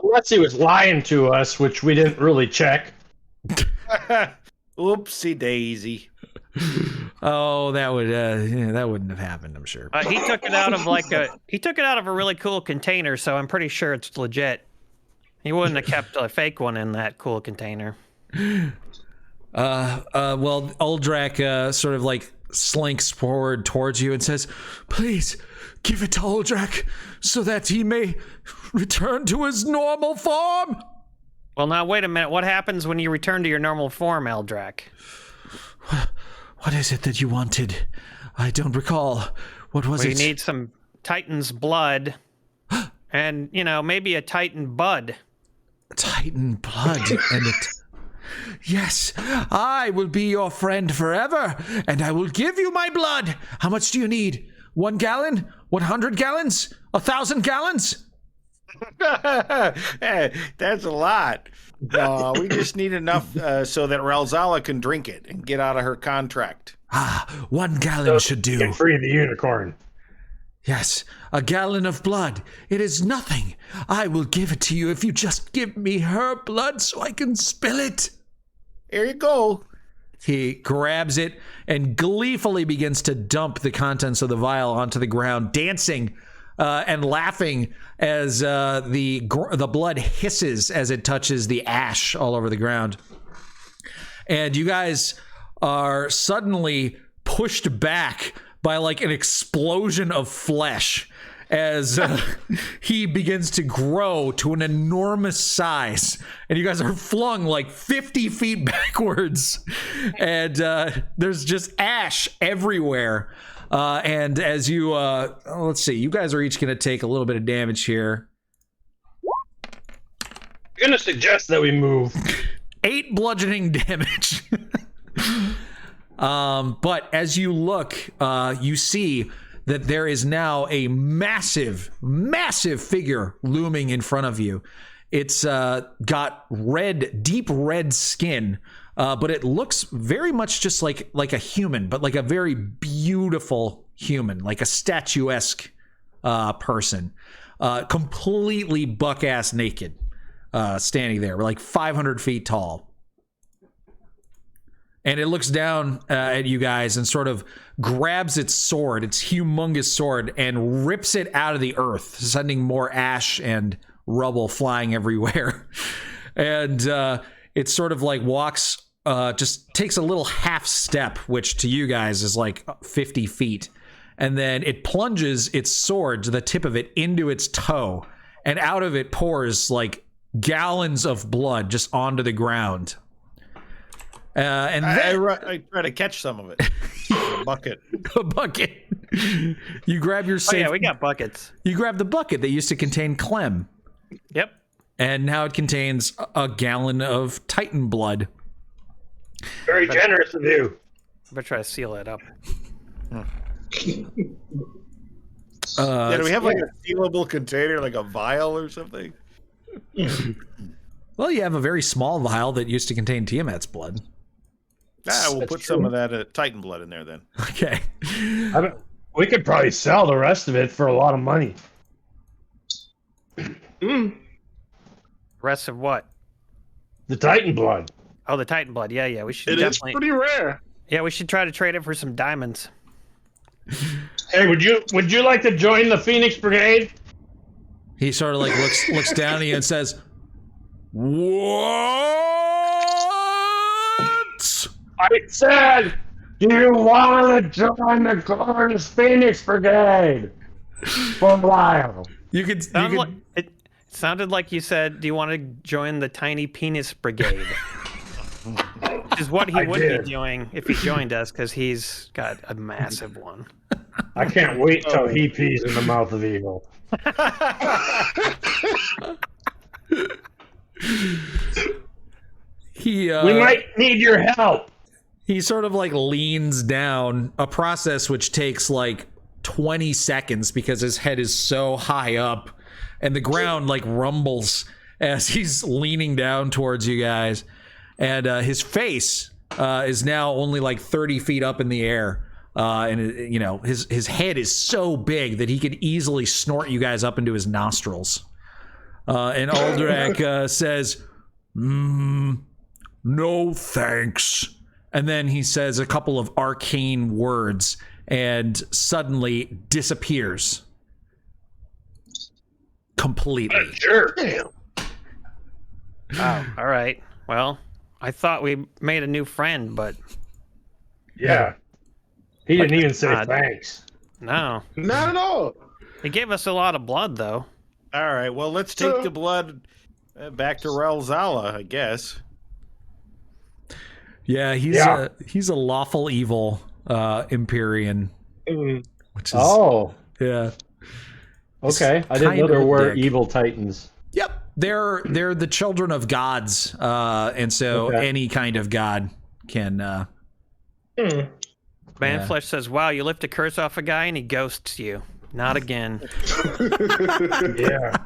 Speaker 5: Unless he was lying to us, which we didn't really check.
Speaker 8: Oopsie daisy.
Speaker 2: Oh, that wouldn't have happened, I'm sure.
Speaker 4: He took it out of a really cool container, so I'm pretty sure it's legit. He wouldn't have kept a fake one in that cool container.
Speaker 2: Well, Uldrak sort of like slinks forward towards you and says, "Please give it to Uldrak so that he may return to his normal form."
Speaker 4: Well, now, wait a minute. What happens when you return to your normal form, Uldrak?
Speaker 7: What is it that you wanted? I don't recall. What was it?
Speaker 4: We need some Titan's blood And, maybe a Titan bud.
Speaker 7: Titan blood and it. Yes, I will be your friend forever, and I will give you my blood. How much do you need? 1 gallon? 100 gallons? 1,000 gallons?
Speaker 8: That's a lot. We just need enough so that Ralzala can drink it and get out of her contract.
Speaker 7: 1 gallon should do.
Speaker 5: Get free the unicorn.
Speaker 7: Yes, 1 gallon of blood. It is nothing. I will give it to you if you just give me her blood so I can spill it.
Speaker 8: Here you go.
Speaker 2: He grabs it and gleefully begins to dump the contents of the vial onto the ground, dancing and laughing as the blood hisses as it touches the ash all over the ground. And you guys are suddenly pushed back by like an explosion of flesh as he begins to grow to an enormous size, and you guys are flung like 50 feet backwards, and there's just ash everywhere. And as you, let's see, you guys are each going to take a little bit of damage here.
Speaker 5: I'm going to suggest that we move.
Speaker 2: 8 bludgeoning damage. But as you look, you see that there is now a massive, massive figure looming in front of you. It's got deep red skin, but it looks very much just like a human, but like a very beautiful human, like a statuesque person, completely buck-ass naked, standing there, like 500 feet tall. And it looks down at you guys and sort of grabs its sword, its humongous sword, and rips it out of the earth, sending more ash and rubble flying everywhere. And it sort of like walks, just takes a little half step, which to you guys is like 50 feet. And then it plunges its sword, the tip of it, into its toe. And out of it pours like gallons of blood just onto the ground. And
Speaker 8: I try to catch some of it. A bucket.
Speaker 2: A bucket. You grab your safe.
Speaker 4: Oh, yeah, we got buckets.
Speaker 2: You grab the bucket that used to contain Clem.
Speaker 4: Yep.
Speaker 2: And now it contains a gallon of Titan blood.
Speaker 5: Very generous of you.
Speaker 4: I better try to seal that up.
Speaker 8: Do we have like a sealable container, like a vial or something?
Speaker 2: Well, you have a very small vial that used to contain Tiamat's blood.
Speaker 8: We'll put some of that Titan blood in there then.
Speaker 2: Okay.
Speaker 5: We could probably sell the rest of it for a lot of money.
Speaker 4: Rest of what?
Speaker 5: The Titan blood.
Speaker 4: Oh, the Titan blood. Yeah. We should
Speaker 3: It is
Speaker 4: definitely.
Speaker 3: pretty rare.
Speaker 4: Yeah, we should try to trade it for some diamonds.
Speaker 5: Hey, would you like to join the Phoenix Brigade?
Speaker 2: He sort of like looks down at you and says, "What?"
Speaker 5: I said, do you want to join the Gorgeous Phoenix Brigade for a while?
Speaker 4: It sounded like you said, do you want to join the Tiny Penis Brigade? Which is what he would be doing if he joined us, because he's got a massive one.
Speaker 5: I can't wait till he pees in the mouth of evil. We might need your help.
Speaker 2: He sort of like leans down, a process which takes like 20 seconds because his head is so high up, and the ground like rumbles as he's leaning down towards you guys. And his face is now only like 30 feet up in the air. And you know, his head is so big that he could easily snort you guys up into his nostrils. And Aldrak says, "No thanks." And then he says a couple of arcane words and suddenly disappears completely.
Speaker 5: Sure.
Speaker 4: Wow. All right. Well, I thought we made a new friend, but
Speaker 5: yeah, he didn't even say thanks.
Speaker 4: No,
Speaker 3: Not at all.
Speaker 4: he gave us a lot of blood, though.
Speaker 8: All right, well, let's take the blood back to Ralzala, I guess.
Speaker 2: Yeah, he's a lawful evil Empyrean. Which is, yeah.
Speaker 5: Okay, I didn't know there were evil titans.
Speaker 2: Yep, they're the children of gods, and so any kind of god can.
Speaker 4: Manflesh says, "Wow, you lift a curse off a guy and he ghosts you. Not again."
Speaker 5: Yeah.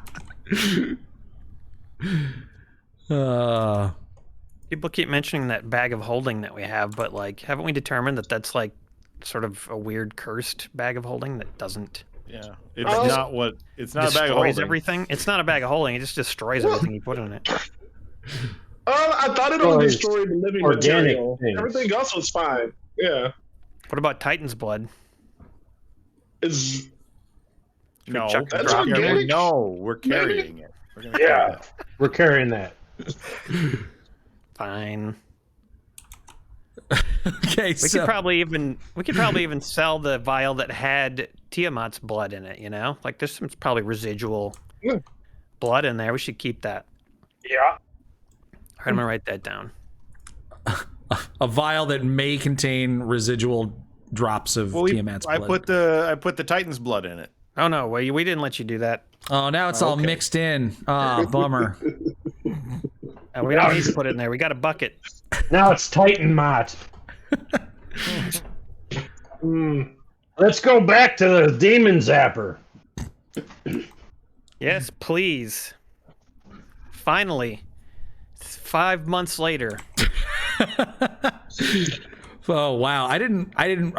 Speaker 4: People keep mentioning that bag of holding that we have, but like, haven't we determined that that's like sort of a weird cursed bag of holding that doesn't?
Speaker 6: Yeah, it's not what. It's not a bag of holding.
Speaker 4: Everything. It's not a bag of holding. It just destroys everything you put in it.
Speaker 3: I thought it only destroyed the living material.
Speaker 5: Things.
Speaker 3: Everything else was fine. Yeah.
Speaker 4: What about Titan's blood?
Speaker 6: No,
Speaker 3: that's organic.
Speaker 6: No, we're carrying it. We're gonna
Speaker 5: carry it. We're carrying that.
Speaker 4: Fine.
Speaker 2: Okay,
Speaker 4: we could probably even sell the vial that had Tiamat's blood in it. You know, like there's some probably residual blood in there. We should keep that.
Speaker 5: Yeah.
Speaker 4: All right, I'm gonna write that down.
Speaker 2: A vial that may contain residual drops of Tiamat's blood.
Speaker 6: I put the Titan's blood in it.
Speaker 4: Oh no, we didn't let you do that.
Speaker 2: Oh, now it's all mixed in. Ah, bummer.
Speaker 4: We don't need to put it in there. We got a bucket.
Speaker 5: Now it's Titan Mott. Let's go back to the demon zapper.
Speaker 4: Yes, please. Finally, 5 months later.
Speaker 2: Oh wow! I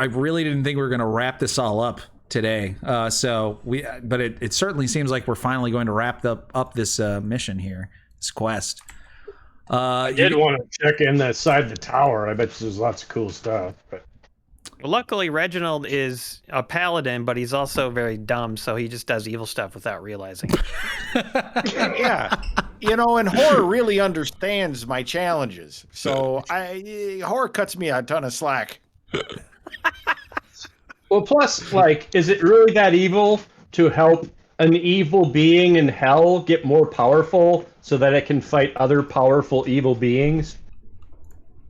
Speaker 2: really didn't think we were going to wrap this all up today. But it certainly seems like we're finally going to wrap up this mission here, this quest.
Speaker 5: I did want to check in that side of the tower. I bet there's lots of cool stuff. But
Speaker 4: well, luckily, Reginald is a paladin, but he's also very dumb, so he just does evil stuff without realizing it.
Speaker 8: Yeah. And horror really understands my challenges. So horror cuts me a ton of slack.
Speaker 5: Well, plus, is it really that evil to help an evil being in hell get more powerful so that it can fight other powerful evil beings?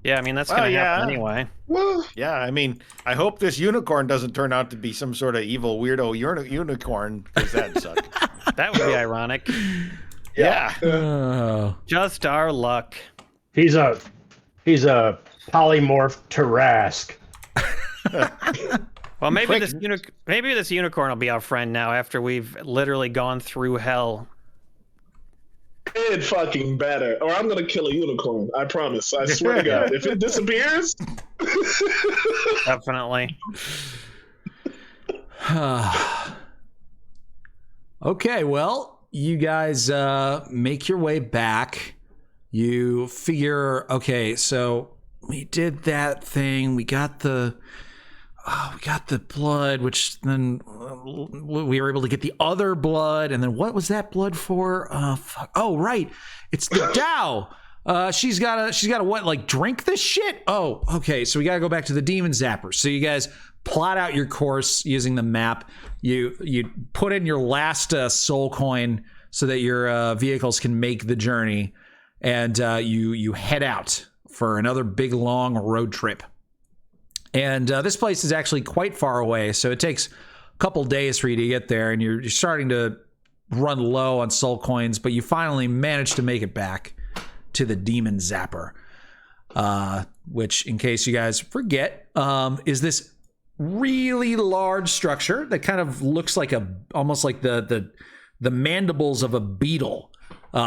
Speaker 4: Yeah, I mean, that's going to happen anyway.
Speaker 8: Well, yeah, I mean, I hope this unicorn doesn't turn out to be some sort of evil weirdo unicorn, because that'd suck.
Speaker 4: That would be ironic.
Speaker 8: Yeah.
Speaker 4: Just our luck.
Speaker 5: He's a polymorph Tarask.
Speaker 4: Well, maybe this unicorn will be our friend now after we've literally gone through hell.
Speaker 3: It fucking better, or I'm gonna kill a unicorn. I promise. I swear to God. If it disappears,
Speaker 4: definitely.
Speaker 2: Okay, well, you guys make your way back. You figure, okay, so we did that thing. We got the blood, which then we were able to get the other blood. And then what was that blood for? Fuck. Oh, right. It's the Dow. She's gotta what, drink this shit? Oh, okay. So we gotta go back to the demon zapper. So you guys plot out your course using the map. You put in your last soul coin so that your vehicles can make the journey. And you head out for another big, long road trip. And this place is actually quite far away, so it takes a couple days for you to get there, and you're starting to run low on soul coins, but you finally manage to make it back to the Demon Zapper, which, in case you guys forget, is this really large structure that kind of looks like almost like the mandibles of a beetle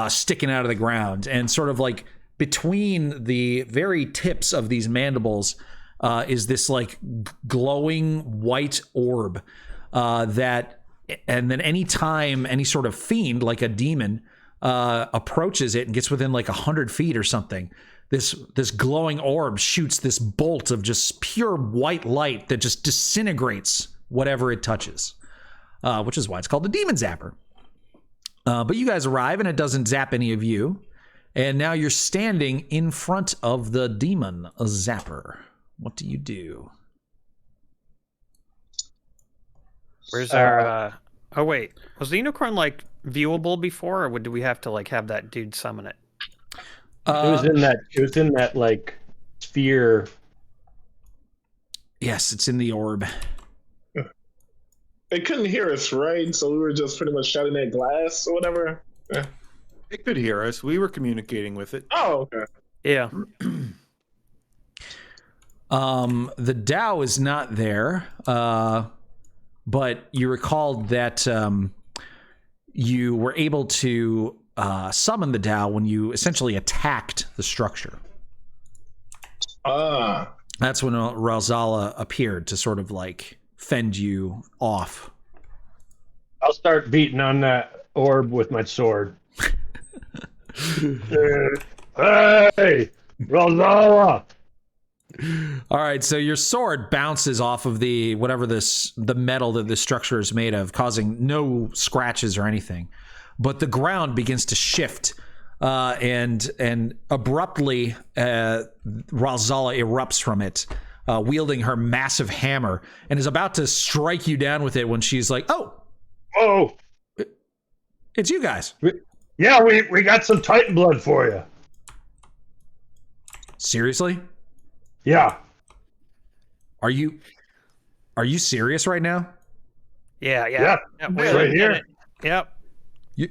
Speaker 2: sticking out of the ground, and sort of like between the very tips of these mandibles is this glowing white orb that, and then anytime any sort of fiend like a demon approaches it and gets within 100 feet or something, this glowing orb shoots this bolt of just pure white light that just disintegrates whatever it touches, which is why it's called the Demon Zapper. But you guys arrive and it doesn't zap any of you, and now you're standing in front of the Demon Zapper. What do you do?
Speaker 4: Where's our... Oh, wait. Was the unicorn, viewable before, or do we have to, have that dude summon it?
Speaker 5: It was in that, sphere.
Speaker 2: Yes, it's in the orb.
Speaker 3: They couldn't hear us, right? So we were just pretty much shouting at glass or whatever. Yeah.
Speaker 6: It could hear us. We were communicating with it.
Speaker 3: Oh, okay.
Speaker 4: Yeah.
Speaker 2: The Tao is not there, but you recalled that you were able to summon the Tao when you essentially attacked the structure. That's when Ralzala appeared to sort of like fend you off.
Speaker 5: I'll start beating on that orb with my sword. Hey, Ralzala!
Speaker 2: All right, so your sword bounces off of the metal that the structure is made of, causing no scratches or anything. But the ground begins to shift, and abruptly, Ralzala erupts from it, wielding her massive hammer, and is about to strike you down with it when she's like, "Oh, it's you guys."
Speaker 5: Yeah, we got some Titan blood for you.
Speaker 2: Seriously?
Speaker 5: Yeah.
Speaker 2: Are you serious right now?
Speaker 4: Yeah.
Speaker 5: Yep, right here.
Speaker 4: Yep.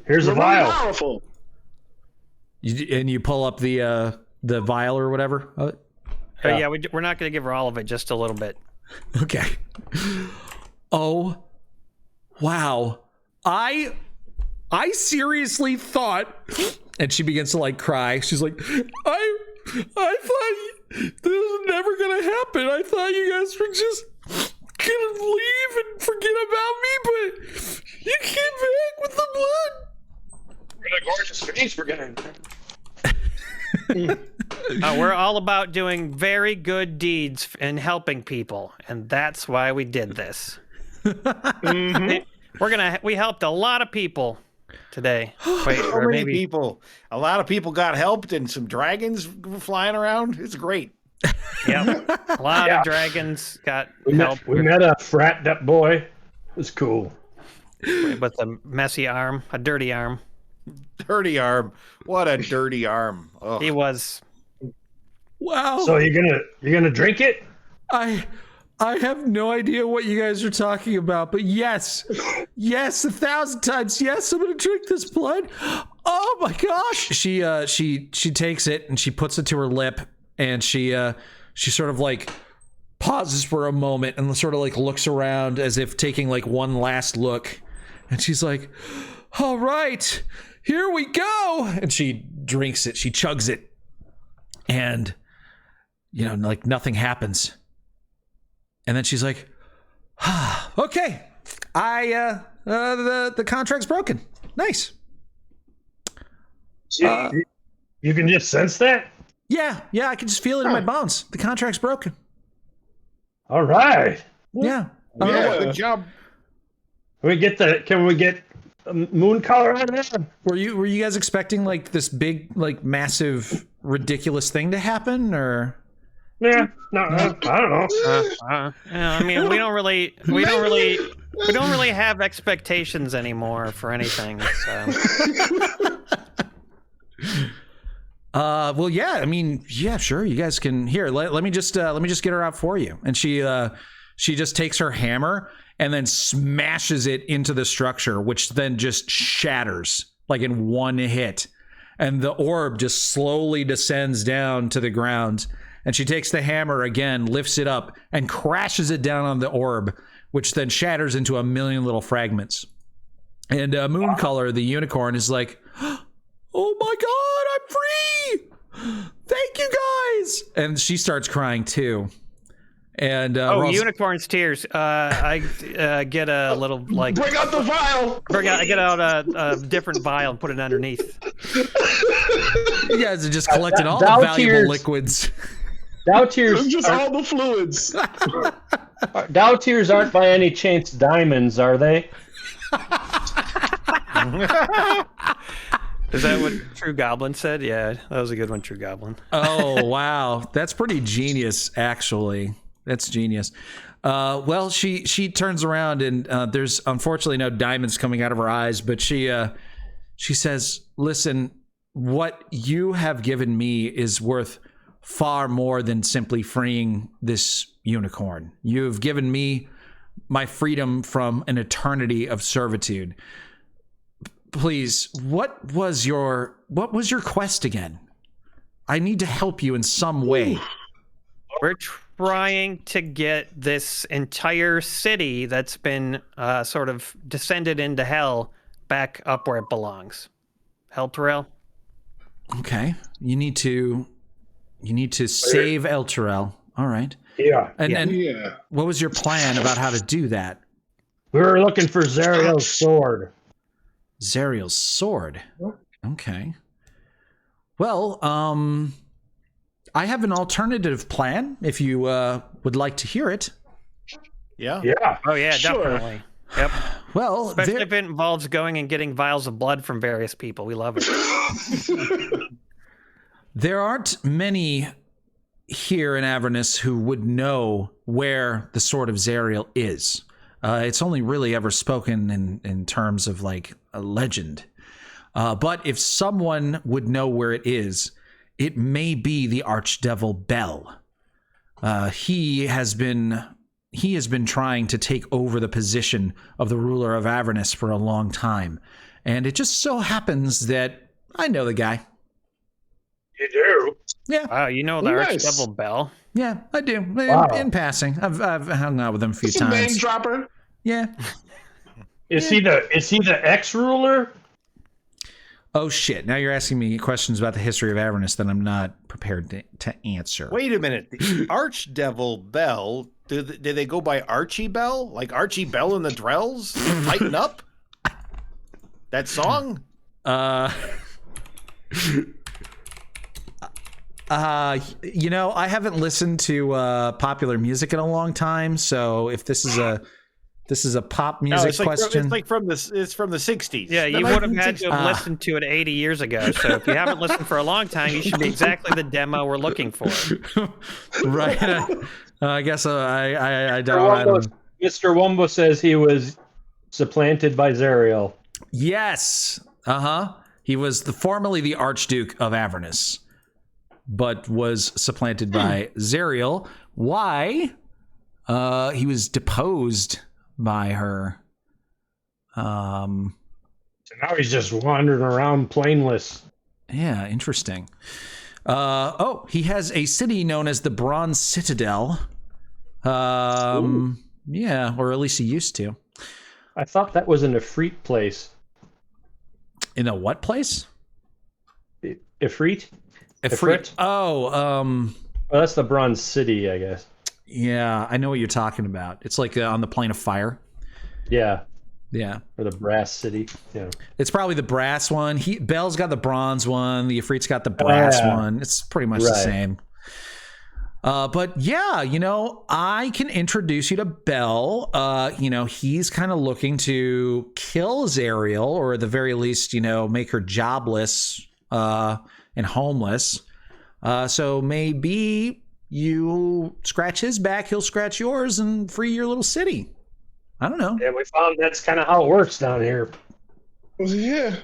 Speaker 5: Here's a
Speaker 3: We're
Speaker 5: vial.
Speaker 3: really powerful.
Speaker 2: You pull up the vial or whatever of it?
Speaker 4: Yeah, we're not going to give her all of it, just a little bit.
Speaker 2: Okay. Oh, wow. I seriously thought, and she begins to like cry. She's like, I thought this was never gonna happen. I thought you guys were just gonna leave and forget about me, but you came back with the blood.
Speaker 5: We're the Gorgeous Phoenix Brigade.
Speaker 4: We're all about doing very good deeds and helping people, and that's why we did this. We helped a lot of people today. Wait,
Speaker 8: So many people. A lot of people got helped, and some dragons were flying around. It's great.
Speaker 4: Yep. A lot of dragons got help
Speaker 5: We met a frat boy. It was cool.
Speaker 4: with a messy arm, a dirty arm.
Speaker 8: Dirty arm. What a dirty arm. Ugh.
Speaker 4: He was.
Speaker 2: Wow.
Speaker 5: So you're gonna drink it?
Speaker 2: I have no idea what you guys are talking about, but yes, 1,000 times yes, I'm gonna drink this blood. Oh my gosh! She takes it and she puts it to her lip, and she sort of like pauses for a moment and sort of like looks around as if taking like one last look, and she's like, "All right, here we go," and she drinks it. She chugs it, and like nothing happens. And then she's like, "Okay, the contract's broken. Nice."
Speaker 5: You can just sense that?
Speaker 2: Yeah, I can just feel it in my bones. The contract's broken.
Speaker 5: All right.
Speaker 2: Yeah.
Speaker 8: Good job.
Speaker 5: Can we get moon color on that?
Speaker 2: Were you guys expecting like this big, like massive, ridiculous thing to happen, or?
Speaker 5: Yeah, no, I don't know.
Speaker 4: I mean, we don't really have expectations anymore for anything. So.
Speaker 2: Well, yeah. I mean, yeah, sure. You guys can here. Let me just get her out for you. And she just takes her hammer and then smashes it into the structure, which then just shatters like in one hit, and the orb just slowly descends down to the ground. And she takes the hammer again, lifts it up, and crashes it down on the orb, which then shatters into a million little fragments. And Mooncolor, the unicorn, is like, "Oh my god, I'm free! Thank you guys!" And she starts crying too. And
Speaker 4: unicorn's tears. I get a little like.
Speaker 3: Bring out the vial.
Speaker 4: I get out a different vial and put it underneath.
Speaker 2: You guys are just collecting all the valuable liquids.
Speaker 5: Dow tears.
Speaker 3: Just all the fluids.
Speaker 5: Dow tears aren't by any chance diamonds, are they?
Speaker 4: Is that what True Goblin said? Yeah, that was a good one, True Goblin.
Speaker 2: Oh, wow. That's pretty genius, actually. That's genius. Well, she turns around and there's unfortunately no diamonds coming out of her eyes, but she says, "Listen, what you have given me is worth far more than simply freeing this unicorn. You've given me my freedom from an eternity of servitude. Please, what was your quest again? I need to help you in some way.
Speaker 4: We're trying to get this entire city that's been sort of descended into hell back up where it belongs. Helterel.
Speaker 2: Okay, you need to save Elturel. All right.
Speaker 5: Yeah.
Speaker 2: And what was your plan about how to do that?
Speaker 5: We were looking for Zariel's sword.
Speaker 2: Zariel's sword. Okay. Well, I have an alternative plan if you would like to hear it.
Speaker 6: Yeah.
Speaker 5: Yeah.
Speaker 4: Oh yeah,
Speaker 3: Sure.
Speaker 4: definitely. Yep.
Speaker 2: Well,
Speaker 4: Especially if it involves going and getting vials of blood from various people. We love it.
Speaker 2: there aren't many here in Avernus who would know where the Sword of Zariel is. It's only really ever spoken in terms of like a legend. But if someone would know where it is, it may be the Archdevil Bel. He has been trying to take over the position of the ruler of Avernus for a long time. And it just so happens that I know the guy.
Speaker 5: You do?
Speaker 2: Yeah.
Speaker 4: Wow, you know the
Speaker 3: Nice.
Speaker 4: Archdevil Bell.
Speaker 2: Yeah, I do.
Speaker 5: Wow.
Speaker 2: In passing. I've hung out with him a few
Speaker 3: It's a name
Speaker 2: times.
Speaker 3: dropper.
Speaker 2: Yeah.
Speaker 5: Is he the ex-ruler?
Speaker 2: Oh shit! Now you're asking me questions about the history of Avernus that I'm not prepared to answer.
Speaker 6: Wait a minute. The Archdevil Bell, do they go by Archie Bell? Like Archie Bell and the Drells? Lighten up? That song?
Speaker 2: I haven't listened to popular music in a long time, so if this is a pop music
Speaker 6: it's like
Speaker 2: question,
Speaker 6: it's from the 60s.
Speaker 4: Yeah, you would have had to have listened to it 80 years ago. So if you haven't listened for a long time, you should be exactly the demo we're looking for.
Speaker 2: right? I guess I don't.
Speaker 5: Mr. Wumbo says he was supplanted by Zariel.
Speaker 2: Yes. He was formerly the Archduke of Avernus, but was supplanted by Zariel. Why? He was deposed by her.
Speaker 5: So now he's just wandering around plainless.
Speaker 2: Yeah, interesting. He has a city known as the Bronze Citadel. Yeah, or at least he used to.
Speaker 5: I thought that was an Ifrit place.
Speaker 2: In a what place?
Speaker 5: Ifrit?
Speaker 2: Ifrit. Oh,
Speaker 5: well, that's the Bronze City, I guess.
Speaker 2: Yeah, I know what you're talking about. It's like on the Plane of Fire.
Speaker 5: Yeah.
Speaker 2: Yeah.
Speaker 5: Or the Brass City. Yeah.
Speaker 2: It's probably the brass one. Bell's got the bronze one. The Ifrit's got the brass one. It's pretty much the same. But yeah, I can introduce you to Bell. He's kind of looking to kill Zariel, or at the very least, make her jobless and homeless. So maybe you scratch his back, he'll scratch yours, and free your little city. I don't know.
Speaker 5: Yeah, we found that's kind of how it works down here.
Speaker 3: Yeah.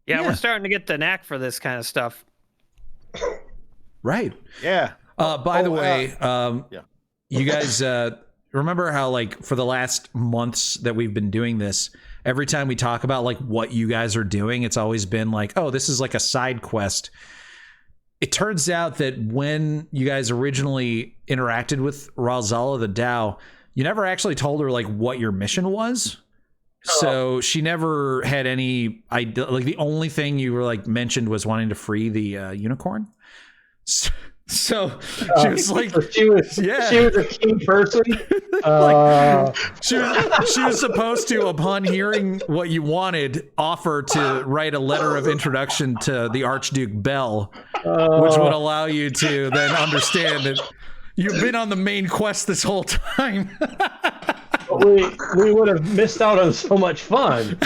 Speaker 4: Yeah, we're starting to get the knack for this kind of stuff.
Speaker 2: Right.
Speaker 6: Yeah.
Speaker 2: By the way, you guys remember how, like, for the last months that we've been doing this, every time we talk about, like, what you guys are doing, it's always been like, oh, this is like a side quest. It turns out that when you guys originally interacted with Ralzala the Dao, you never actually told her, like, what your mission was. So she never had any idea. Like, the only thing you were, like, mentioned was wanting to free the unicorn. So she was like,
Speaker 5: she was a key person.
Speaker 2: She was supposed to, upon hearing what you wanted, offer to write a letter of introduction to the Archduke Bell, which would allow you to then understand that you've been on the main quest this whole time.
Speaker 5: we would have missed out on so much fun.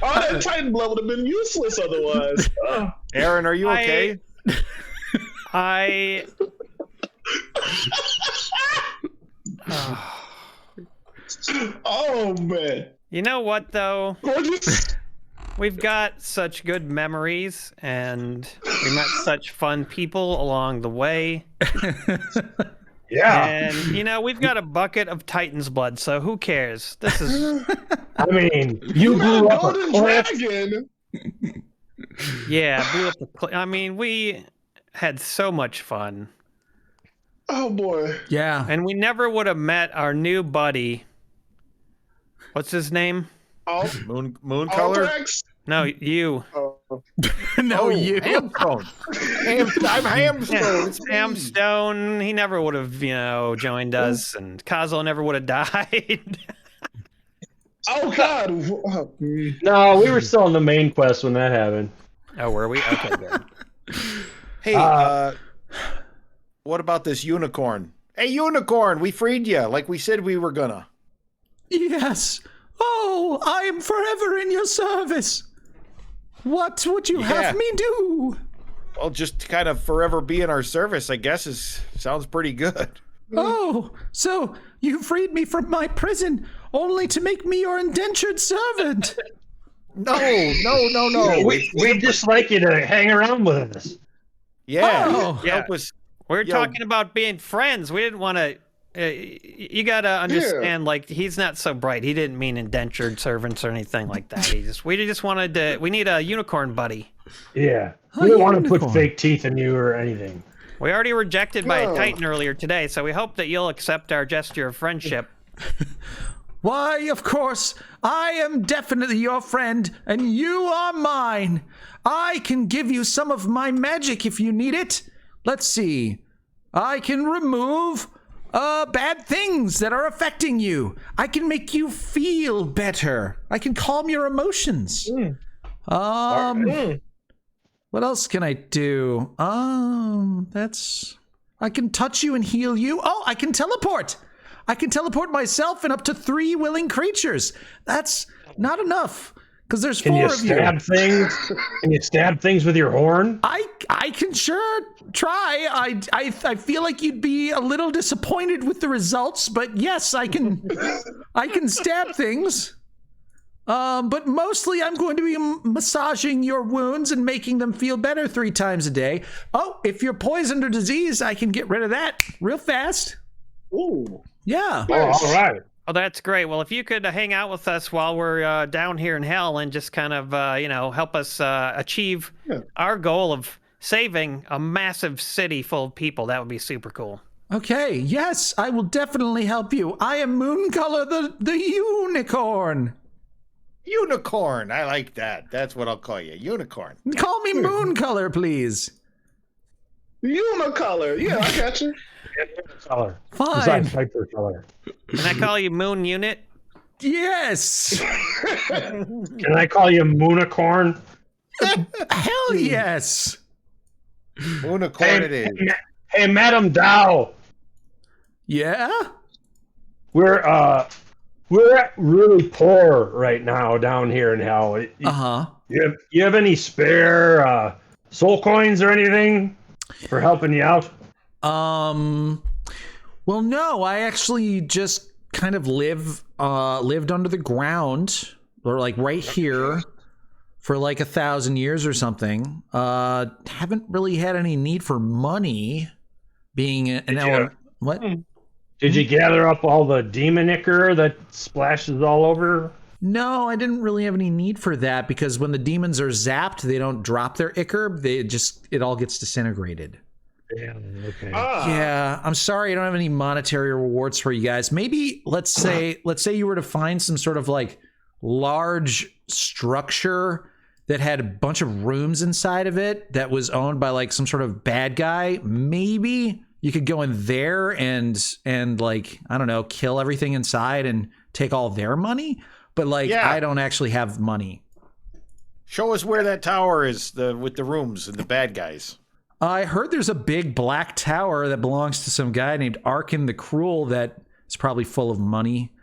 Speaker 3: All that Titan blood would have been useless otherwise.
Speaker 6: Aaron, are you okay?
Speaker 3: Oh man.
Speaker 4: You know what, though?
Speaker 3: Gorgeous.
Speaker 4: We've got such good memories, and we met such fun people along the way.
Speaker 5: Yeah.
Speaker 4: And we've got a bucket of Titan's blood, so who cares? This is.
Speaker 5: I mean, you blew up a
Speaker 3: Golden
Speaker 5: cliff.
Speaker 3: Dragon.
Speaker 4: Yeah, blew up the cliff. I mean, we had so much fun.
Speaker 3: Oh boy.
Speaker 2: Yeah.
Speaker 4: And we never would have met our new buddy. What's his name?
Speaker 6: Moon color.
Speaker 3: Altrax?
Speaker 4: No, you.
Speaker 3: Oh.
Speaker 2: No, you.
Speaker 6: Hamstone. I'm Hamstone. It's me.
Speaker 4: Hamstone, he never would have, joined us, and Kazo never would have died.
Speaker 3: Oh God.
Speaker 5: No, we were still on the main quest when that happened.
Speaker 4: Oh, were we? Okay, good.
Speaker 6: Hey, what about this unicorn? Hey, unicorn, we freed you like we said we were gonna.
Speaker 7: Yes. Oh, I am forever in your service. What would you have me do?
Speaker 6: Well, just kind of forever be in our service, I guess, sounds pretty good.
Speaker 7: Oh, so you freed me from my prison only to make me your indentured servant.
Speaker 6: No.
Speaker 5: We just like you to hang around with us.
Speaker 6: Yeah.
Speaker 7: Oh.
Speaker 6: Help us.
Speaker 4: We're talking about being friends. We didn't want to. You gotta understand, like, he's not so bright. He didn't mean indentured servants or anything like that. We just wanted to. We need a unicorn buddy.
Speaker 5: Yeah. We don't want to put fake teeth in you or anything.
Speaker 4: We already rejected by a Titan earlier today, so we hope that you'll accept our gesture of friendship.
Speaker 7: Why, of course, I am definitely your friend, and you are mine. I can give you some of my magic if you need it. Let's see. I can remove bad things that are affecting you. I can make you feel better. I can calm your emotions. What else can I do? I can touch you and heal you. Oh, I can teleport. I can teleport myself and up to 3 willing creatures. That's not enough because there's 4 of you.
Speaker 5: Can you stab things with your horn?
Speaker 7: I can sure try. I feel like you'd be a little disappointed with the results, but yes, I can stab things. But mostly I'm going to be massaging your wounds and making them feel better 3 times a day. Oh, if you're poisoned or diseased, I can get rid of that real fast.
Speaker 3: Ooh.
Speaker 7: Yeah.
Speaker 5: Oh, all right.
Speaker 4: Oh, that's great. Well, if you could hang out with us while we're down here in hell and just kind of, help us achieve our goal of saving a massive city full of people, that would be super cool.
Speaker 7: Okay. Yes, I will definitely help you. I am Mooncolor the unicorn.
Speaker 6: Unicorn. I like that. That's what I'll call you. Unicorn.
Speaker 7: Call me Mooncolor, please.
Speaker 3: Unicolor. Yeah, I got you.
Speaker 5: Color.
Speaker 7: Fine.
Speaker 5: Besides Viper color.
Speaker 4: Can I call you Moon Unit?
Speaker 7: Yes.
Speaker 5: Can I call you Moonicorn?
Speaker 7: Hell yes.
Speaker 6: Unicorn it is.
Speaker 5: Hey, Madam Dow.
Speaker 7: Yeah?
Speaker 5: We're really poor right now down here in hell.
Speaker 7: Uh-huh.
Speaker 5: You have any spare soul coins or anything for helping you out?
Speaker 7: Well, no, I actually just kind of lived under the ground, or like right here for like 1,000 years or something. Haven't really had any need for money being an element. What?
Speaker 5: Did you gather up all the demon ichor that splashes all over?
Speaker 7: No, I didn't really have any need for that because when the demons are zapped, they don't drop their ichor. It all gets disintegrated.
Speaker 5: Damn, okay.
Speaker 7: Yeah, I'm sorry I don't have any monetary rewards for you guys. Maybe let's say you were to find some sort of like large structure that had a bunch of rooms inside of it that was owned by like some sort of bad guy. Maybe you could go in there and like, I don't know, kill everything inside and take all their money. But like, I don't actually have money.
Speaker 6: Show us where that tower is with the rooms and the bad guys.
Speaker 7: I heard there's a big black tower that belongs to some guy named Arkhan the Cruel that is probably full of money.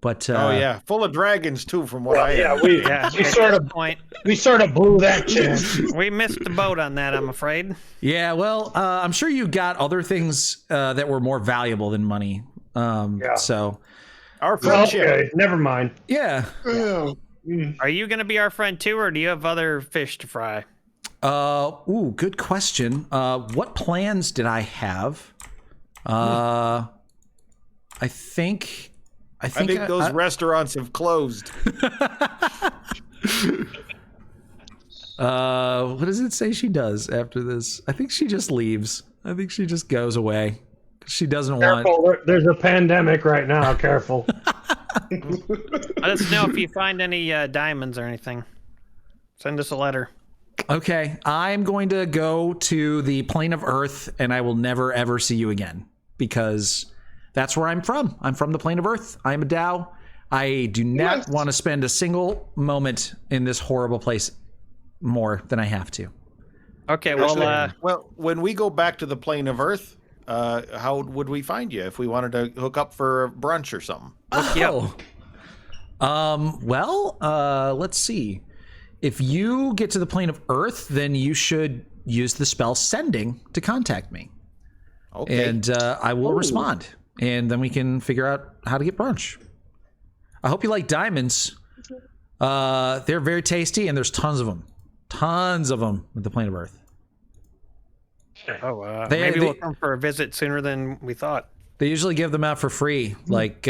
Speaker 7: But
Speaker 6: full of dragons too, from what I heard.
Speaker 5: We sort of blew that chance.
Speaker 4: We missed the boat on that, I'm afraid.
Speaker 7: Yeah, well, I'm sure you got other things that were more valuable than money. So
Speaker 6: our friendship.
Speaker 5: Okay, never mind.
Speaker 7: Yeah.
Speaker 4: Are you going to be our friend too, or do you have other fish to fry?
Speaker 7: Good question. What plans did I have?
Speaker 2: I think
Speaker 6: those restaurants have closed.
Speaker 2: What does it say she does after this? I think she just leaves. I think she just goes away. She doesn't want.
Speaker 5: There's a pandemic right now. Careful.
Speaker 4: Let us know if you find any diamonds or anything. Send us a letter.
Speaker 2: Okay, I'm going to go to the plane of Earth, and I will never ever see you again because that's where I'm from. I'm from the plane of Earth. I'm a Dao. I do not want to spend a single moment in this horrible place more than I have to.
Speaker 4: Okay, well,
Speaker 6: well, when we go back to the plane of Earth, how would we find you if we wanted to hook up for brunch or something?
Speaker 2: Let's see. If you get to the plane of Earth, then you should use the spell Sending to contact me.
Speaker 6: Okay.
Speaker 2: And I will respond. And then we can figure out how to get brunch. I hope you like diamonds. They're very tasty, and there's tons of them. Tons of them at the plane of Earth.
Speaker 4: Oh, maybe we'll come for a visit sooner than we thought.
Speaker 2: They usually give them out for free. Like,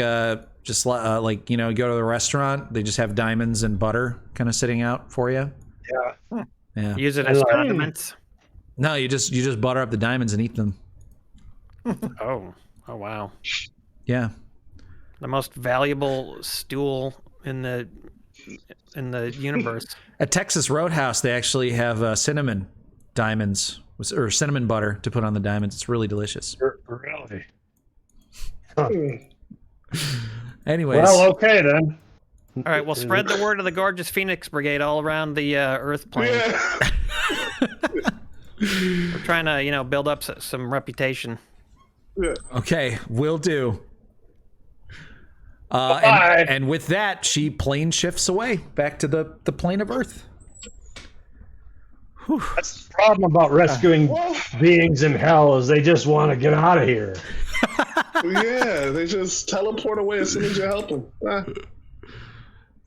Speaker 2: just like, you know, you go to the restaurant, they just have diamonds and butter kind of sitting out for you.
Speaker 5: Yeah.
Speaker 2: Yeah.
Speaker 4: Use it as condiments.
Speaker 2: No, you just butter up the diamonds and eat them.
Speaker 4: Oh wow.
Speaker 2: Yeah.
Speaker 4: The most valuable stool in the universe.
Speaker 2: At Texas Roadhouse, they actually have cinnamon diamonds or cinnamon butter to put on the diamonds. It's really delicious.
Speaker 5: Really?
Speaker 3: Huh.
Speaker 2: Anyways.
Speaker 5: Well, okay then.
Speaker 4: All right, well, spread the word of the Gorgeous Phoenix Brigade all around the Earth plane.
Speaker 3: Yeah.
Speaker 4: We're trying to, you know, build up some reputation.
Speaker 3: Yeah.
Speaker 2: Okay, will do. And with that, she plane shifts away back to the plane of Earth. Whew.
Speaker 5: That's the problem about rescuing beings in hell is they just want to get out of here.
Speaker 3: Yeah, they just teleport away as soon as you help them.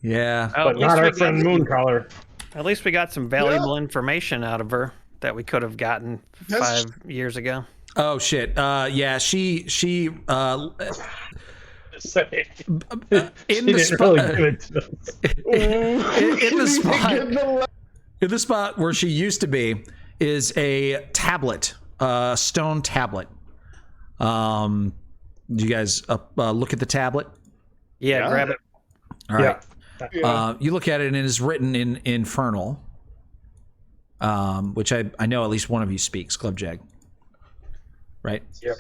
Speaker 2: Yeah.
Speaker 5: But not our friend Mooncaller.
Speaker 4: At least we got some valuable information out of her that we could have gotten 5 years ago.
Speaker 2: Oh shit. Yeah, she in the spot where she used to be is a tablet, stone tablet. Do you guys look at the tablet?
Speaker 4: Yeah, grab it.
Speaker 2: All right. Yeah. You look at it and it is written in Infernal, which I know at least one of you speaks, Clubjag. Right?
Speaker 5: Yep.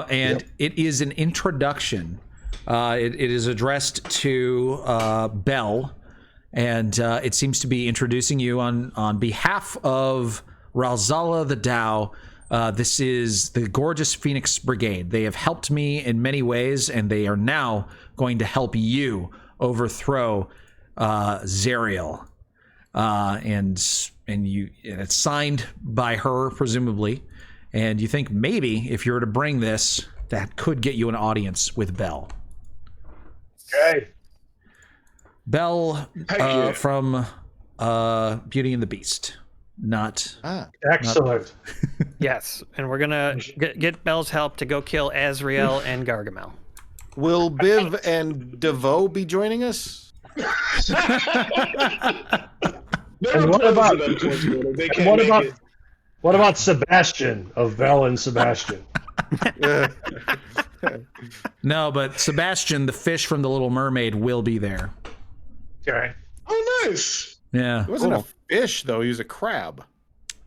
Speaker 2: And it is an introduction. It is addressed to Bell, and it seems to be introducing you on behalf of Ralzala the Dao. This is the Gorgeous Phoenix Brigade. They have helped me in many ways, and they are now going to help you overthrow Zariel. And it's signed by her, presumably. And you think maybe if you were to bring this, that could get you an audience with Belle.
Speaker 5: Okay.
Speaker 2: Belle from Beauty and the Beast. Not
Speaker 5: excellent.
Speaker 4: Yes, and we're gonna get Belle's help to go kill Azrael and Gargamel.
Speaker 6: Will Biv and DeVoe be joining us?
Speaker 5: And what about Sebastian of Belle and Sebastian?
Speaker 2: No, but Sebastian, the fish from The Little Mermaid, will be there.
Speaker 5: Okay.
Speaker 3: Oh, nice.
Speaker 2: Yeah.
Speaker 6: He wasn't a fish, though. He was a crab.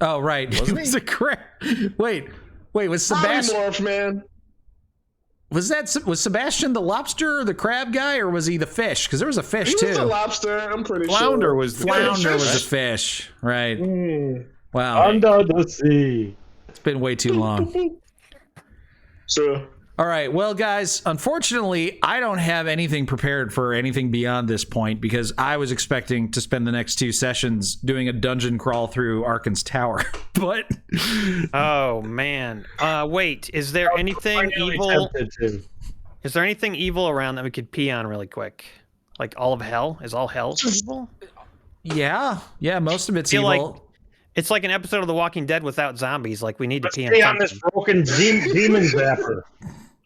Speaker 2: Oh, right. He was a crab. Wait, was Sebastian...
Speaker 3: Polymorph, man.
Speaker 2: Was Sebastian the lobster or the crab guy, or was he the fish? Because there was a fish, too.
Speaker 3: He was a lobster, I'm pretty
Speaker 6: Flounder
Speaker 3: sure.
Speaker 6: Was the
Speaker 2: Flounder
Speaker 6: fish.
Speaker 2: was a fish. Right. Wow.
Speaker 5: Under the sea.
Speaker 2: It's been way too long.
Speaker 3: Sure.
Speaker 2: All right. Well, guys, unfortunately, I don't have anything prepared for anything beyond this point because I was expecting to spend the next 2 sessions doing a dungeon crawl through Arkhan's tower. But
Speaker 4: oh man, wait, is there anything evil? Is there anything evil around that we could pee on really quick? Like all of hell? Is all hell evil?
Speaker 2: Yeah, most of it's
Speaker 4: I feel
Speaker 2: evil.
Speaker 4: like It's like an episode of The Walking Dead without zombies. Like we need to pee
Speaker 5: Stay on this broken demon zapper.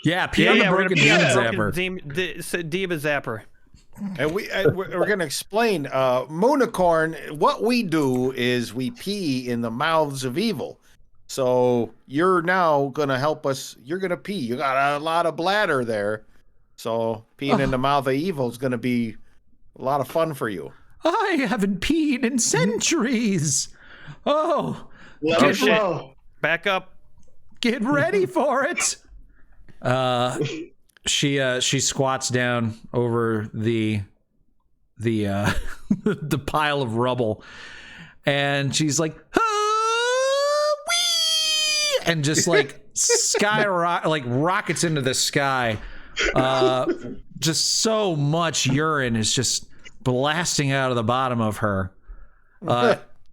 Speaker 2: Yeah, pee on the broken demon zapper.
Speaker 4: Diva zapper.
Speaker 6: And we're going to explain, Moonicorn, what we do is we pee in the mouths of evil. So you're now going to help us. You're going to pee. You got a lot of bladder there. So peeing in the mouth of evil is going to be a lot of fun for you.
Speaker 2: I haven't peed in centuries. Oh,
Speaker 4: Back up.
Speaker 2: Get ready for it. She squats down over the the pile of rubble, and she's like, wee! And just like rockets into the sky. Just so much urine is just blasting out of the bottom of her.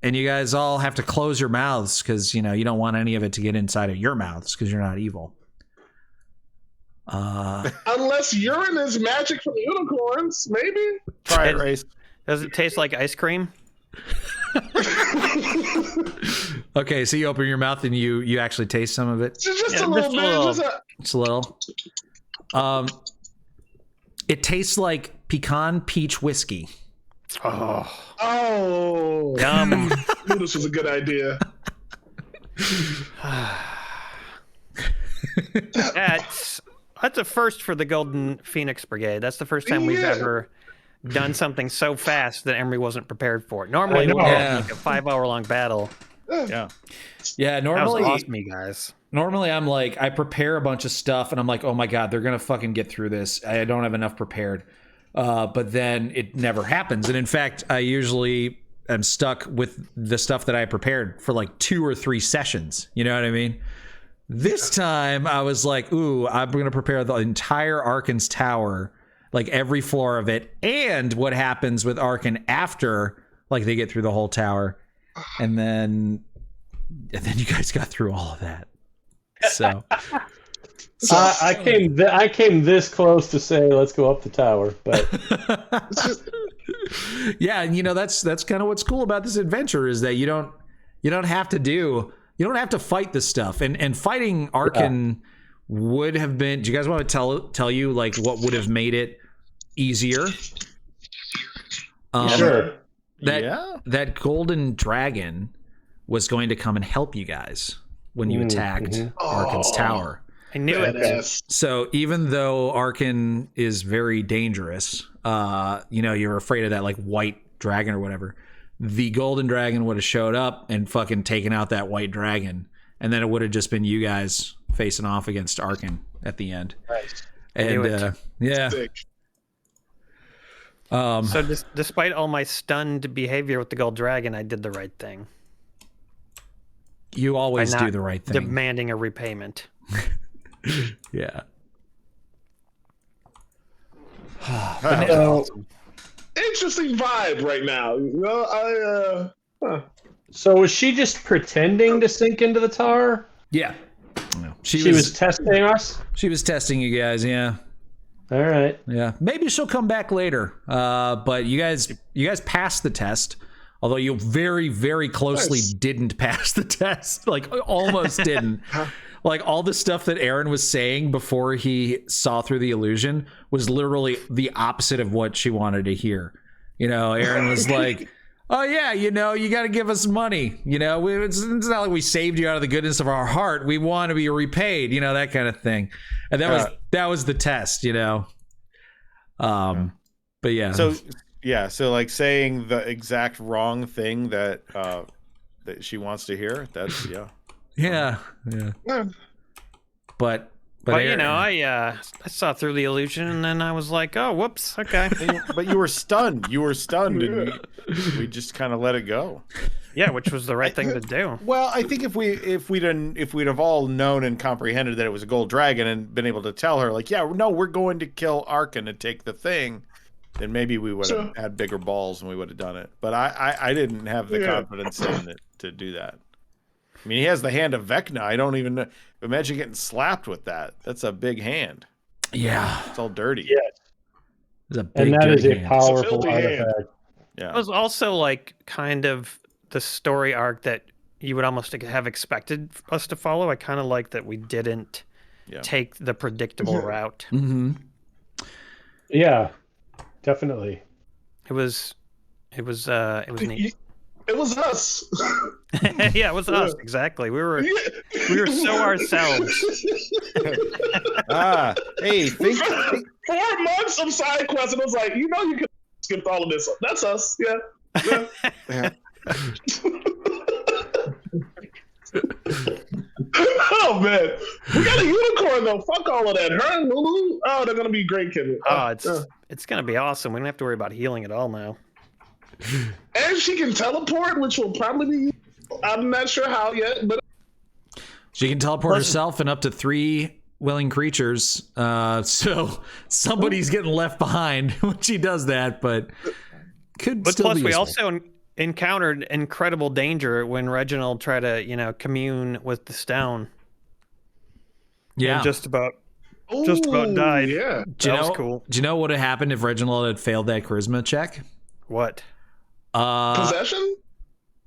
Speaker 2: And you guys all have to close your mouths because, you don't want any of it to get inside of your mouths because you're not evil.
Speaker 3: Unless urine is magic from unicorns, maybe.
Speaker 6: Try it, Race.
Speaker 4: Does it taste like ice cream?
Speaker 2: Okay, so you open your mouth and you actually taste some of it.
Speaker 3: Just a little bit.
Speaker 2: Just a little. It tastes like pecan peach whiskey.
Speaker 3: Oh,
Speaker 4: Yum.
Speaker 3: knew this was a good idea.
Speaker 4: That's a first for the Golden Phoenix Brigade. That's the first time we've ever done something so fast that Emery wasn't prepared for it. Normally, we'll have like a 5-hour-long battle.
Speaker 2: Yeah.
Speaker 4: Normally, that was awesome, you guys.
Speaker 2: Normally, I'm like, I prepare a bunch of stuff, and I'm like, oh my god, they're gonna fucking get through this. I don't have enough prepared. But then it never happens. And in fact, I usually am stuck with the stuff that I prepared for like 2 or 3 sessions. You know what I mean? This time I was like, ooh, I'm going to prepare the entire Arkhan's tower, like every floor of it, and what happens with Arkhan after like they get through the whole tower. And then you guys got through all of that. So
Speaker 5: I came this close to say let's go up the tower, but
Speaker 2: yeah, and that's kind of what's cool about this adventure is that you don't have to fight this stuff, and fighting Arkhan would have been. Do you guys want to tell you like what would have made it easier?
Speaker 5: Sure.
Speaker 2: That golden dragon was going to come and help you guys when you attacked Arkhan's tower.
Speaker 4: I knew it.
Speaker 2: So even though Arkhan is very dangerous, you're afraid of that like white dragon or whatever. The golden dragon would have showed up and fucking taken out that white dragon, and then it would have just been you guys facing off against Arkhan at the end.
Speaker 3: Nice.
Speaker 2: And yeah.
Speaker 4: So despite all my stunned behavior with the gold dragon, I did the right thing.
Speaker 2: You always do the right thing.
Speaker 4: Demanding a repayment.
Speaker 2: Yeah.
Speaker 3: Interesting vibe right now.
Speaker 5: So was she just pretending to sink into the tower?
Speaker 2: Yeah.
Speaker 5: She was testing us?
Speaker 2: She was testing you guys, yeah.
Speaker 5: All right.
Speaker 2: Yeah. Maybe she'll come back later. But you guys passed the test. Although you very, very closely didn't pass the test. Like, almost didn't. Like, all the stuff that Aaron was saying before he saw through the illusion was literally the opposite of what she wanted to hear. Aaron was like, oh, yeah, you got to give us money. It's not like we saved you out of the goodness of our heart. We want to be repaid, that kind of thing. And that was the test, But yeah.
Speaker 6: So like saying the exact wrong thing that she wants to hear. That's
Speaker 2: yeah. But
Speaker 4: Aaron, I saw through the illusion, and then I was like, oh, whoops, okay.
Speaker 6: But you were stunned. And we just kind of let it go.
Speaker 4: Yeah, which was the right thing to do.
Speaker 6: Well, I think if we'd have all known and comprehended that it was a gold dragon and been able to tell her, like, yeah, no, we're going to kill Arkhan and take the thing, then maybe we would have had bigger balls and we would have done it. But I didn't have the confidence in it to do that. I mean, he has the hand of Vecna. I don't even know. Imagine getting slapped with that. That's a big hand.
Speaker 2: Yeah.
Speaker 6: It's all dirty.
Speaker 5: Yeah.
Speaker 2: It's a big,
Speaker 5: and that is a
Speaker 2: hand.
Speaker 5: powerful artifact.
Speaker 6: Yeah.
Speaker 4: It was also like kind of the story arc that you would almost have expected us to follow. I kind of like that we didn't take the predictable route.
Speaker 2: Mm-hmm.
Speaker 5: Yeah, definitely.
Speaker 4: It was neat.
Speaker 3: It was us.
Speaker 4: Yeah, it was us, exactly. We were so ourselves.
Speaker 6: Hey, think
Speaker 3: 4 months of side quests, and I was like, you could skip all of this. That's us. Yeah.
Speaker 6: yeah.
Speaker 3: Oh man, we got a unicorn though. Fuck all of that. Her and Lulu. Oh, they're gonna be great, Kevin.
Speaker 4: Oh, it's gonna be awesome. We don't have to worry about healing at all now.
Speaker 3: And she can teleport, which will probably be. I'm not sure how yet, but
Speaker 2: She can teleport herself and up to 3 willing creatures. So somebody's getting left behind when she does that, but
Speaker 4: But
Speaker 2: still
Speaker 4: plus,
Speaker 2: be
Speaker 4: we
Speaker 2: useful.
Speaker 4: also encountered incredible danger when Reginald tried to, commune with the stone.
Speaker 2: Yeah.
Speaker 4: And just about died.
Speaker 3: Yeah,
Speaker 4: That was cool.
Speaker 2: Do you know what would have happened if Reginald had failed that charisma check?
Speaker 4: What?
Speaker 3: possession.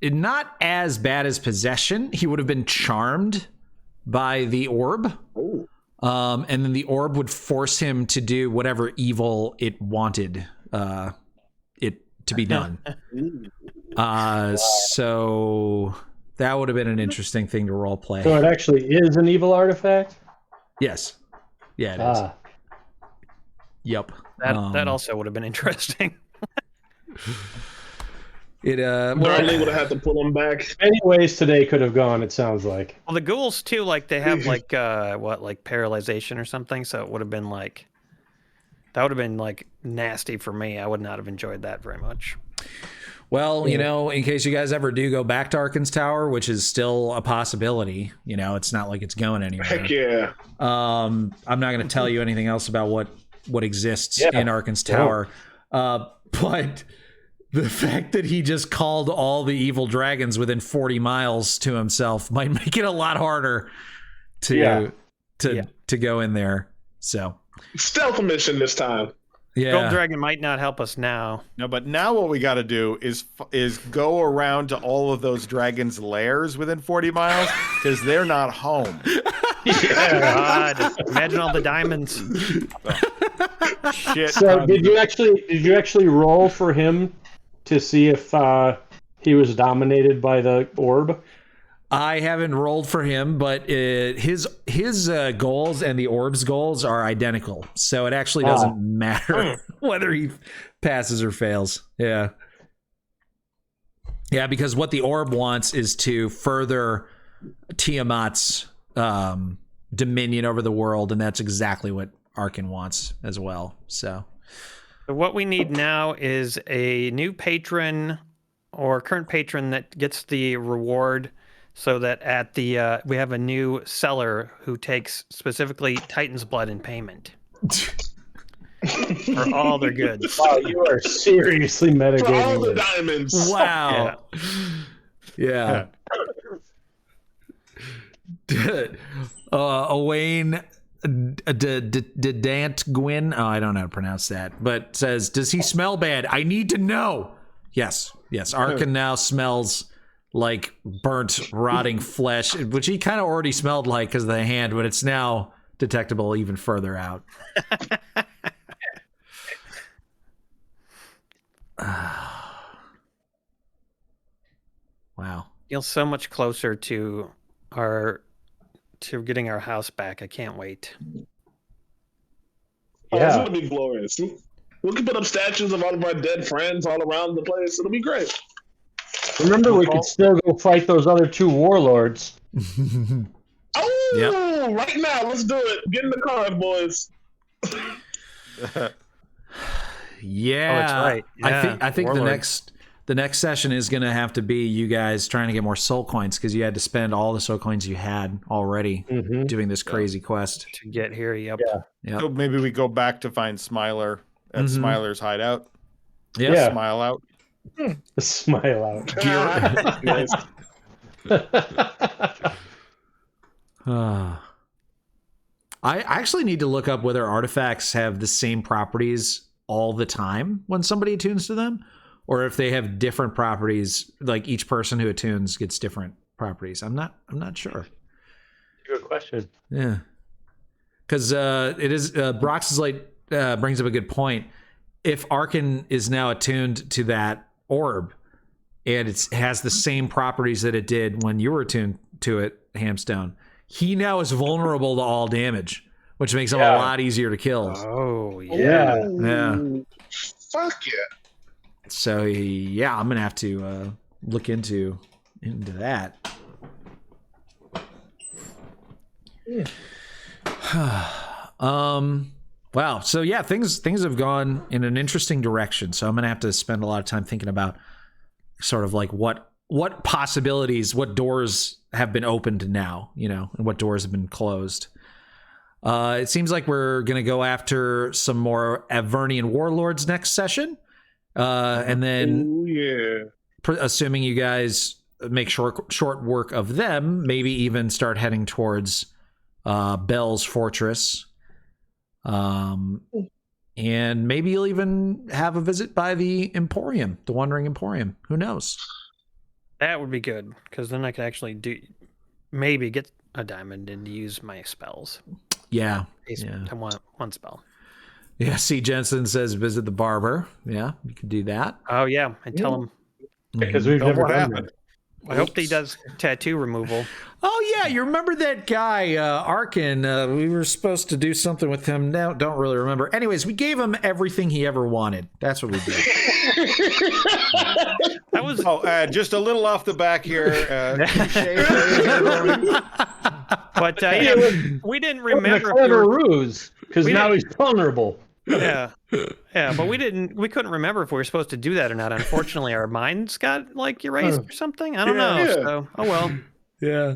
Speaker 2: Not as bad as possession. He would have been charmed by the orb.
Speaker 3: Oh.
Speaker 2: And then the orb would force him to do whatever evil it wanted it to be done. So that would have been an interesting thing to role play.
Speaker 5: So it actually is an evil artifact?
Speaker 2: Yes. Yeah, it is. Yep.
Speaker 4: That also would have been interesting.
Speaker 3: Darley would have had to pull him back.
Speaker 5: Many ways today could have gone, it sounds like.
Speaker 4: Well, the ghouls too, like they have like paralyzation or something. So it would have been like nasty for me. I would not have enjoyed that very much.
Speaker 2: Well, in case you guys ever do go back to Arkhan's Tower, which is still a possibility, it's not like it's going anywhere.
Speaker 3: Heck yeah.
Speaker 2: I'm not going to tell you anything else about what exists in Arkhan's Tower. But the fact that he just called all the evil dragons within 40 miles to himself might make it a lot harder to go in there. So
Speaker 3: Stealth mission this time.
Speaker 2: yeah,
Speaker 4: Gold Dragon might not help us now.
Speaker 6: No, but now what we got to do is go around to all of those dragons' lairs within 40 miles because they're not home.
Speaker 4: God, imagine all the diamonds.
Speaker 6: Shit.
Speaker 5: So did you actually roll for him to see if he was dominated by the orb?
Speaker 2: I haven't rolled for him, but his goals and the orb's goals are identical, so it actually doesn't matter whether he passes or fails. Yeah, because what the orb wants is to further Tiamat's dominion over the world, and that's exactly what Arkhan wants as well. So
Speaker 4: what we need now is a new patron or current patron that gets the reward. So that at the we have a new seller who takes specifically Titan's blood in payment for all their goods.
Speaker 5: Wow, you are seriously
Speaker 3: For all
Speaker 5: mitigating
Speaker 3: the
Speaker 5: this.
Speaker 3: diamonds.
Speaker 2: wow, yeah. Owain Dant Gwyn. Oh, I don't know how to pronounce that, but says, "Does he smell bad? I need to know." Yes. Arkhan now smells like burnt, rotting flesh, which he kind of already smelled like because of the hand, but it's now detectable even further out. Wow.
Speaker 4: Feel so much closer to getting our house back. I can't wait.
Speaker 3: Oh, it's gonna be glorious. We can put up statues of all of our dead friends all around the place. It'll be great.
Speaker 5: Remember, we could still go fight those other 2 warlords.
Speaker 3: Oh, right now, let's do it. Get in the car, boys.
Speaker 2: Yeah,
Speaker 4: Oh, that's right. Yeah,
Speaker 2: I think
Speaker 4: Warlord.
Speaker 2: the next session is going to have to be you guys trying to get more soul coins because you had to spend all the soul coins you had already doing this crazy quest
Speaker 4: To get here, yep.
Speaker 6: So maybe we go back to find Smiler at Smiler's hideout.
Speaker 5: Yeah.
Speaker 6: Smile out.
Speaker 5: Smile out.
Speaker 3: Nice.
Speaker 2: I actually need to look up whether artifacts have the same properties all the time when somebody attunes to them, or if they have different properties. Like each person who attunes gets different properties. I'm not sure.
Speaker 5: Good question.
Speaker 2: Yeah, because it is Brox's Light brings up a good point. If Arkhan is now attuned to that orb, and it has the same properties that it did when you were attuned to it, Hamstone, he now is vulnerable to all damage, which makes him a lot easier to kill.
Speaker 4: Oh,
Speaker 5: Yeah.
Speaker 2: Yeah.
Speaker 3: Fuck yeah.
Speaker 2: So yeah, I'm gonna have to look into that. Wow. So yeah, things have gone in an interesting direction. So I'm gonna have to spend a lot of time thinking about sort of like what possibilities, what doors have been opened now, you know, and what doors have been closed. It seems like we're gonna go after some more Avernian warlords next session, and then assuming you guys make short work of them, maybe even start heading towards Bell's fortress. And maybe you'll even have a visit by the Emporium, the Wandering Emporium. Who knows?
Speaker 4: That would be good, because then I could actually maybe get a diamond and use my spells.
Speaker 2: Yeah.
Speaker 4: I want one spell.
Speaker 2: Yeah, see, Jensen says visit the barber. Yeah, you can do that.
Speaker 4: Oh, yeah. And tell him.
Speaker 5: Because we've never done that.
Speaker 4: I hope he does tattoo removal.
Speaker 2: Oh, yeah, you remember that guy, Arkhan? We were supposed to do something with him. Now, don't really remember. Anyways, we gave him everything he ever wanted. That's what we did.
Speaker 4: That was
Speaker 6: just a little off the back here.
Speaker 4: But yeah, we didn't remember.
Speaker 5: A clever ruse, because now he's vulnerable.
Speaker 4: Yeah, but we couldn't remember if we were supposed to do that or not. Unfortunately, our minds got like erased or something. I don't know.
Speaker 3: Yeah.
Speaker 4: So, oh well.
Speaker 2: Yeah.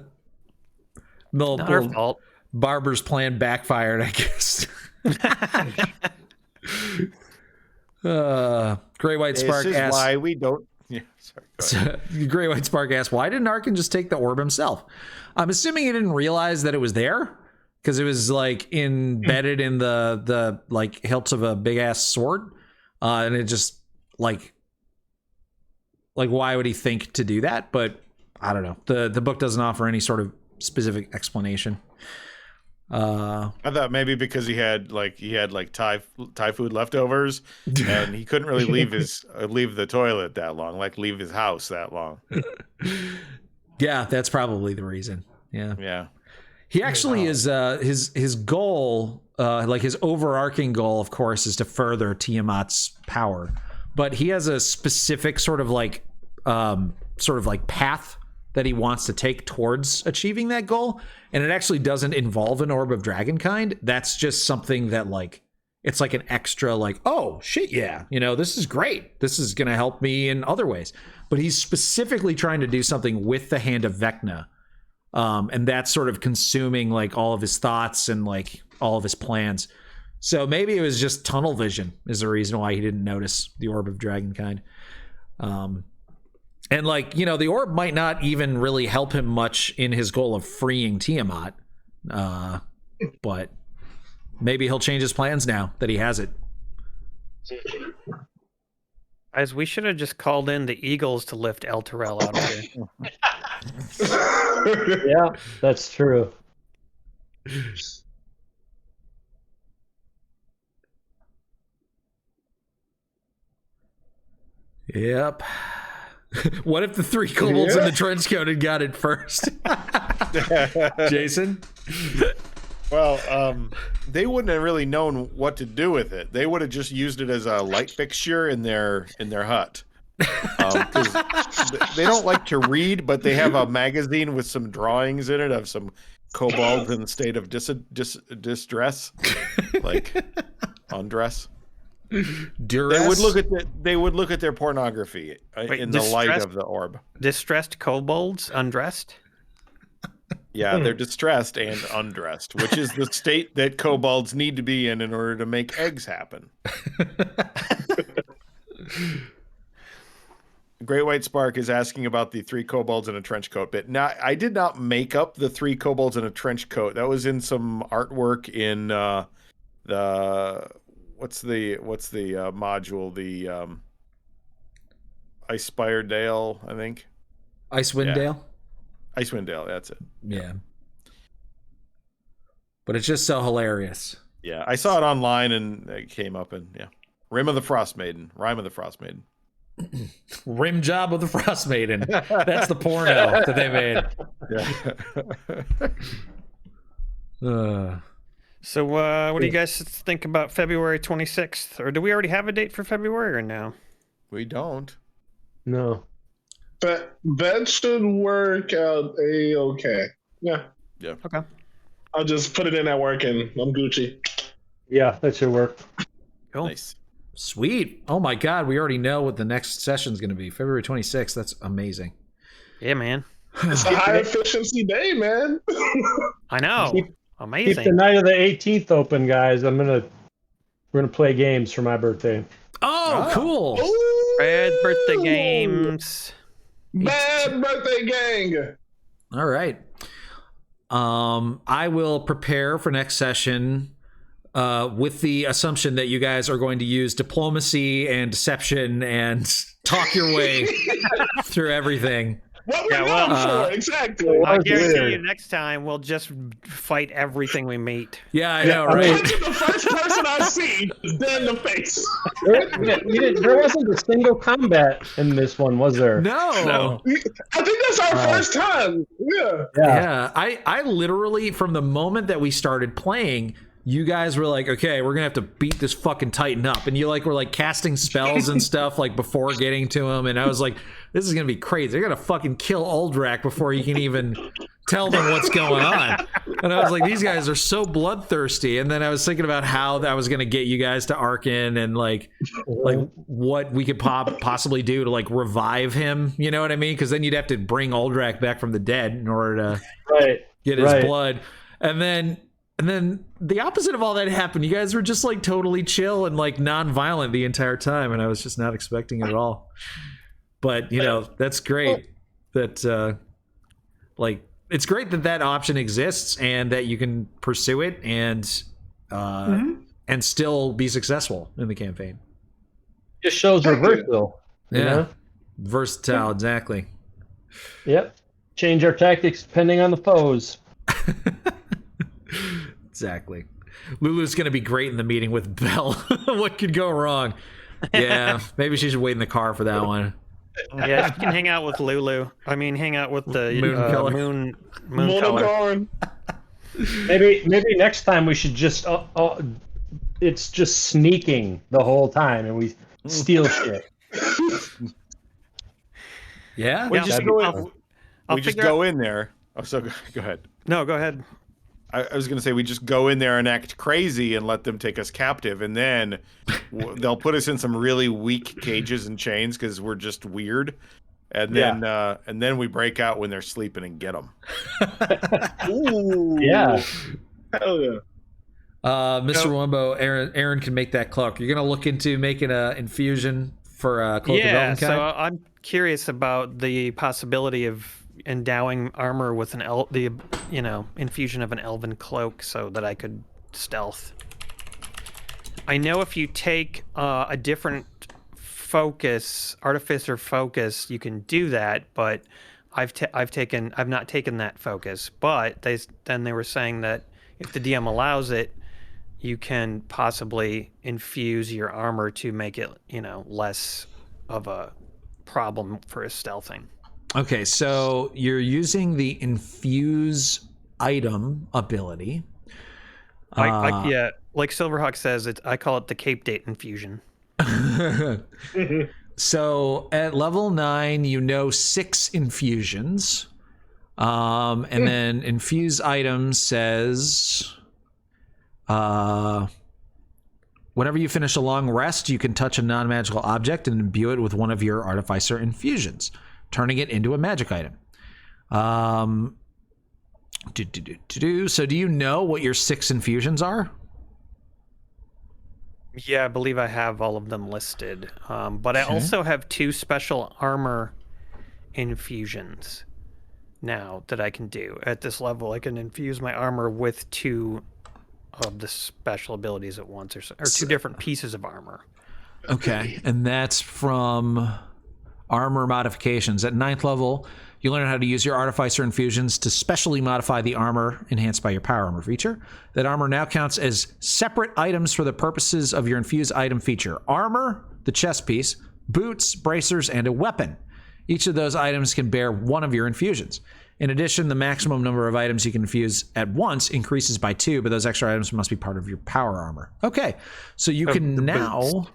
Speaker 4: Not our fault.
Speaker 2: Barber's plan backfired, I guess. Gray White Spark
Speaker 6: This is
Speaker 2: asks,
Speaker 6: why we don't. Yeah, sorry.
Speaker 2: Gray White Spark asks, why didn't Arkhan just take the orb himself? I'm assuming he didn't realize that it was there, because it was like embedded in the like hilts of a big ass sword, and it just like why would he think to do that? But I don't know. The book doesn't offer any sort of specific explanation.
Speaker 6: I thought maybe because he had Thai food leftovers, and he couldn't really leave the toilet that long, like leave his house that long.
Speaker 2: Yeah, that's probably the reason. Yeah. He actually is his goal, like his overarching goal, of course, is to further Tiamat's power. But he has a specific sort of like path that he wants to take towards achieving that goal, and it actually doesn't involve an orb of dragonkind. That's just something that like it's like an extra like, oh shit, yeah, you know, this is great. This is gonna help me in other ways. But he's specifically trying to do something with the Hand of Vecna. And that's sort of consuming like all of his thoughts and like all of his plans. So maybe it was just tunnel vision is the reason why he didn't notice the orb of dragonkind. And like, you know, the orb might not even really help him much in his goal of freeing Tiamat. But maybe he'll change his plans now that he has it.
Speaker 4: Guys, we should have just called in the Eagles to lift El Terrell out of here.
Speaker 5: Yeah, that's true.
Speaker 2: Yep. What if the three kobolds in the trench coat had got it first? Jason?
Speaker 6: Well, they wouldn't have really known what to do with it. They would have just used it as a light fixture in their hut. 'Cause they don't like to read, but they have a magazine with some drawings in it of some kobolds in a state of distress, like undress.
Speaker 2: Duress?
Speaker 6: They would look at their pornography in the light of the orb.
Speaker 4: Distressed kobolds undressed?
Speaker 6: Yeah, they're distressed and undressed, which is the state that kobolds need to be in order to make eggs happen. Great White Spark is asking about the three kobolds in a trench coat bit. Now, I did not make up the three kobolds in a trench coat. That was in some artwork in the what's the module? Ice-Spired Dale, I think.
Speaker 2: Icewind Dale?
Speaker 6: Icewind Dale, that's it.
Speaker 2: Yeah. But it's just so hilarious.
Speaker 6: Yeah, I saw it online and it came up and Rime of the Frost Maiden.
Speaker 2: Rim job of the Frost Maiden. That's the porno that they made.
Speaker 6: Yeah.
Speaker 4: So what do you guys think about February 26th? Or do we already have a date for February or no?
Speaker 6: We don't.
Speaker 5: No.
Speaker 3: That should work out okay. Yeah.
Speaker 4: Okay.
Speaker 3: I'll just put it in at work and I'm Gucci.
Speaker 5: Yeah, that should work.
Speaker 4: Cool.
Speaker 6: Nice.
Speaker 2: Sweet. Oh my God, we already know what the next session's going to be. February 26th. That's amazing.
Speaker 4: Yeah, man.
Speaker 3: It's a high efficiency day, man.
Speaker 4: I know. Amazing.
Speaker 5: Keep the night of the 18th open, guys. We're gonna play games for my birthday.
Speaker 2: Oh, cool.
Speaker 4: Red birthday games.
Speaker 3: Bad birthday gang.
Speaker 2: All right. I will prepare for next session with the assumption that you guys are going to use diplomacy and deception and talk your way through everything.
Speaker 3: What we're going for, exactly.
Speaker 4: I guarantee you next time we'll just fight everything we meet.
Speaker 2: Yeah, I know, right?
Speaker 3: The first person I see is dead in the face.
Speaker 5: There wasn't a single combat in this one, was there?
Speaker 2: No.
Speaker 3: I think that's our first time.
Speaker 2: Yeah. I literally, from the moment that we started playing, you guys were like, okay, we're gonna have to beat this fucking Titan up, and you were like casting spells and stuff like before getting to him, and I was like, this is gonna be crazy. They're gonna fucking kill Uldrak before you can even tell them what's going on. And I was like, these guys are so bloodthirsty. And then I was thinking about how that was gonna get you guys to Arkhan and like what we could possibly do to like revive him. You know what I mean? Because then you'd have to bring Uldrak back from the dead in order to get his blood, and then the opposite of all that happened. You guys were just like totally chill and like non-violent the entire time, and I was just not expecting it at all. But that's great. That like it's great that option exists and that you can pursue it and still be successful in the campaign.
Speaker 5: Just shows we're versatile.
Speaker 2: Versatile, exactly.
Speaker 5: Yep. Change our tactics depending on the foes.
Speaker 2: Exactly. Lulu's going to be great in the meeting with Belle. What could go wrong? Yeah, maybe she should wait in the car for that one.
Speaker 4: Yeah, she can hang out with Lulu. I mean, hang out with the moon
Speaker 3: Monocorn.
Speaker 5: Maybe next time we should just it's just sneaking the whole time and we steal shit.
Speaker 2: Yeah,
Speaker 6: we just go in there. Oh, so go ahead.
Speaker 4: No, go ahead.
Speaker 6: I was going to say we just go in there and act crazy and let them take us captive, and then they'll put us in some really weak cages and chains because we're just weird, and then we break out when they're sleeping and get them.
Speaker 3: Ooh.
Speaker 5: Yeah.
Speaker 3: Hell yeah.
Speaker 2: Mr. Wumbo, Aaron can make that cloak. You're going to look into making an infusion for a cloak of Elvenkind?
Speaker 4: So I'm curious about the possibility of endowing armor with infusion of an elven cloak so that I could stealth. I know if you take a different focus, artificer focus, you can do that, but I've not taken that focus. But they were saying that if the DM allows it, you can possibly infuse your armor to make it, less of a problem for stealthing.
Speaker 2: Okay, so you're using the infuse item ability.
Speaker 4: Yeah, like Silverhawk says, I call it the Cape Date infusion.
Speaker 2: So at level 9, 6 infusions. And then infuse item says, whenever you finish a long rest, you can touch a non-magical object and imbue it with one of your artificer infusions, turning it into a magic item. So do you know what your 6 infusions are?
Speaker 4: Yeah, I believe I have all of them listed. But I also have 2 special armor infusions now that I can do. At this level, I can infuse my armor with 2 of the special abilities at once, or 2 different pieces of armor.
Speaker 2: Okay, and that's from... armor modifications. At 9th level, you learn how to use your artificer infusions to specially modify the armor enhanced by your power armor feature. That armor now counts as separate items for the purposes of your infused item feature. Armor, the chest piece, boots, bracers, and a weapon. Each of those items can bear one of your infusions. In addition, the maximum number of items you can infuse at once increases by 2, but those extra items must be part of your power armor. Okay, so you can now...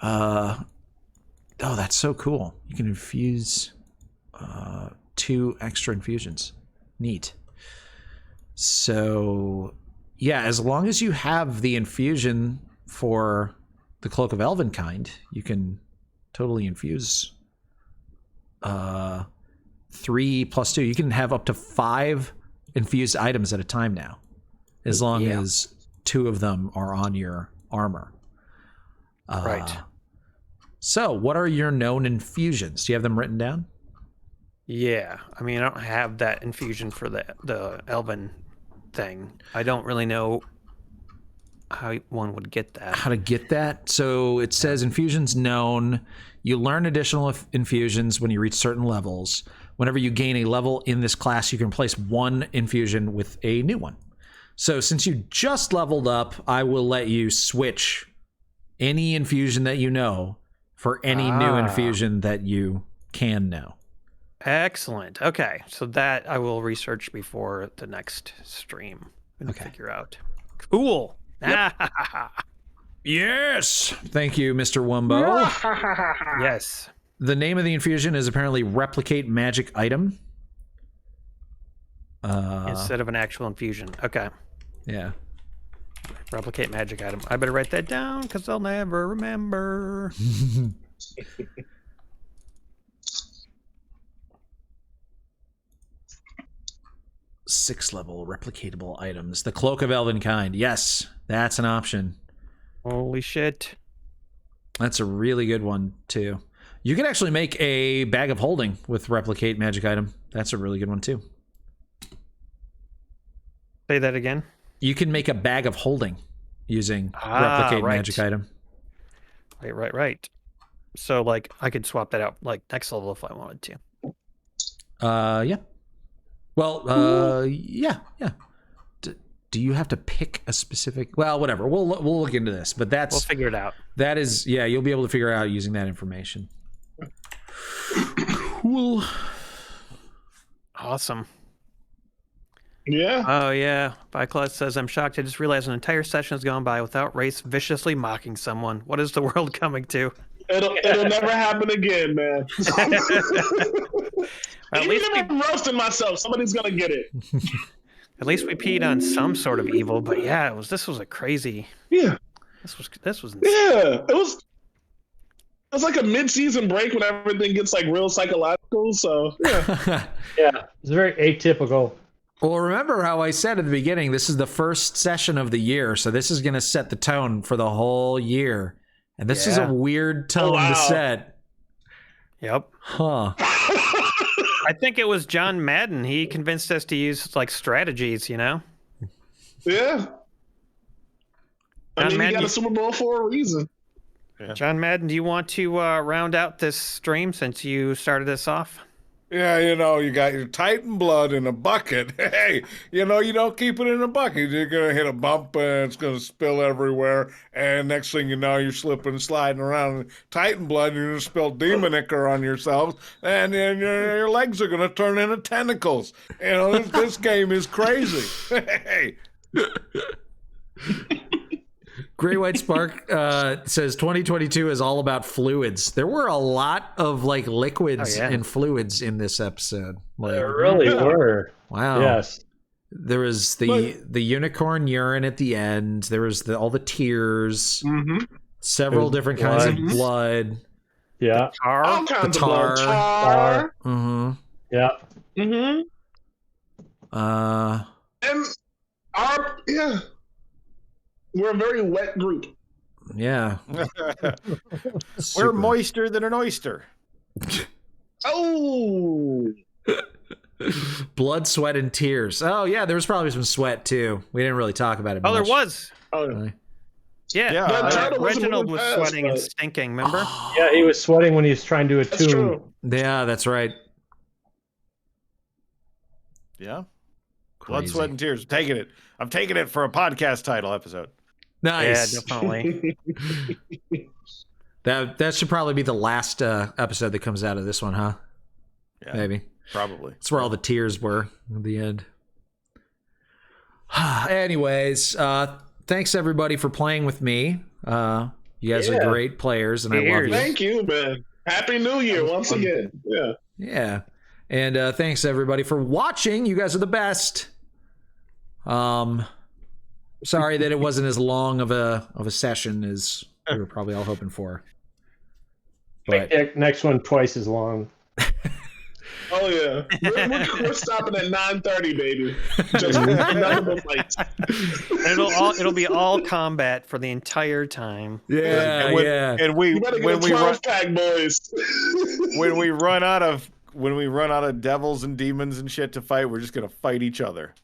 Speaker 2: oh, that's so cool. You can infuse 2 extra infusions. Neat. So, yeah, as long as you have the infusion for the Cloak of Elvenkind, you can totally infuse 3 plus 2. You can have up to 5 infused items at a time now, as long as 2 of them are on your armor.
Speaker 4: Right.
Speaker 2: So, what are your known infusions? Do you have them written down?
Speaker 4: Yeah, I mean, I don't have that infusion for the Elven thing. I don't really know how one would get that.
Speaker 2: How to get that? So it says infusions known. You learn additional infusions when you reach certain levels. Whenever you gain a level in this class, you can replace 1 infusion with a new one. So since you just leveled up, I will let you switch any infusion that you know for any new infusion that you can know.
Speaker 4: Excellent. Okay, so that I will research before the next stream and figure out. Cool.
Speaker 2: Yep. Yes. Thank you, Mr. Wumbo.
Speaker 4: Yes.
Speaker 2: The name of the infusion is apparently Replicate Magic Item.
Speaker 4: Instead of an actual infusion. Okay.
Speaker 2: Yeah.
Speaker 4: Replicate magic item. I better write that down because I'll never remember.
Speaker 2: 6th level replicatable items. The Cloak of Elvenkind. Yes, that's an option.
Speaker 4: Holy shit.
Speaker 2: That's a really good one, too. You can actually make a bag of holding with replicate magic item. That's a really good one, too.
Speaker 4: Say that again.
Speaker 2: You can make a bag of holding using replicate magic item.
Speaker 4: Right. So, like, I could swap that out, like, next level if I wanted to.
Speaker 2: Yeah. Well, yeah. Do you have to pick a specific? Well, whatever. We'll look into this, but we'll
Speaker 4: figure it out.
Speaker 2: That is, yeah. You'll be able to figure out using that information. Cool.
Speaker 4: Awesome.
Speaker 3: Yeah.
Speaker 4: Oh yeah. Byclass says, "I'm shocked. I just realized an entire session has gone by without Race viciously mocking someone. What is the world coming to?"
Speaker 3: It'll never happen again, man.
Speaker 4: At
Speaker 3: Even
Speaker 4: least
Speaker 3: if I'm roasting myself, somebody's gonna get it.
Speaker 4: At least we peed on some sort of evil, but yeah, this was a crazy.
Speaker 3: Yeah.
Speaker 4: This was insane.
Speaker 3: Yeah. It was like a mid-season break when everything gets like real psychological. So yeah.
Speaker 5: Yeah, it's very atypical.
Speaker 2: Well, remember how I said at the beginning, this is the first session of the year, so this is going to set the tone for the whole year. And this is a weird tone to set.
Speaker 4: Yep.
Speaker 2: Huh.
Speaker 4: I think it was John Madden. He convinced us to use like strategies, you know?
Speaker 3: Yeah. I mean,
Speaker 4: Madden,
Speaker 3: you got a Super Bowl for a reason.
Speaker 4: Yeah. John Madden, do you want to round out this stream since you started this off?
Speaker 1: Yeah, you got your Titan blood in a bucket. Hey, you don't keep it in a bucket. You're going to hit a bump and it's going to spill everywhere. And next thing you know, you're slipping and sliding around in Titan blood and you're going to spill demon ichor on yourselves. And then your legs are going to turn into tentacles. This game is crazy. Hey.
Speaker 2: Great White Spark says 2022 is all about fluids. There were a lot of like liquids and fluids in this episode. Like,
Speaker 5: there really were.
Speaker 2: Wow.
Speaker 5: Yes.
Speaker 2: There was the unicorn urine at the end. There was all the tears.
Speaker 3: Mm-hmm.
Speaker 2: Several different kinds of blood.
Speaker 5: Yeah.
Speaker 3: All kinds
Speaker 2: tar.
Speaker 3: of blood. Tar.
Speaker 2: Mm-hmm.
Speaker 5: Yeah.
Speaker 3: Mm-hmm. And we're a very wet group.
Speaker 2: Yeah.
Speaker 6: We're moister than an oyster.
Speaker 3: Oh.
Speaker 2: Blood, sweat, and tears. Oh, yeah, there was probably some sweat, too. We didn't really talk about it much.
Speaker 4: Oh, there was.
Speaker 3: Oh,
Speaker 4: Yeah,
Speaker 3: That turtle wasn't
Speaker 4: Reginald
Speaker 3: moving
Speaker 4: was
Speaker 3: fast,
Speaker 4: sweating and
Speaker 3: but-
Speaker 4: stinking. Remember?
Speaker 5: Yeah, he was sweating when he was trying to
Speaker 3: That's
Speaker 5: attune.
Speaker 3: true.
Speaker 2: Yeah, that's right.
Speaker 6: Yeah. Blood,
Speaker 2: Crazy.
Speaker 6: sweat, and tears. I'm taking it for a podcast title episode.
Speaker 2: Nice.
Speaker 4: Yeah, definitely.
Speaker 2: That should probably be the last episode that comes out of this one, huh?
Speaker 6: Yeah,
Speaker 2: Maybe.
Speaker 6: probably.
Speaker 2: That's where all the tears were at the end. Anyways, thanks everybody for playing with me. You guys are great players, and I love you.
Speaker 3: Thank you, man. Happy New Year once again. Yeah.
Speaker 2: Yeah. And thanks everybody for watching. You guys are the best. Sorry that it wasn't as long of a session as we were probably all hoping for. But
Speaker 5: Next one twice as long.
Speaker 3: Oh yeah, we're stopping at 9:30, baby. Just nothing but fights.
Speaker 4: It'll be all combat for the entire time.
Speaker 2: yeah,
Speaker 6: And
Speaker 3: You better get
Speaker 6: when
Speaker 3: a
Speaker 6: we run
Speaker 3: 12-pack, boys.
Speaker 6: when we run out of devils and demons and shit to fight, we're just gonna fight each other.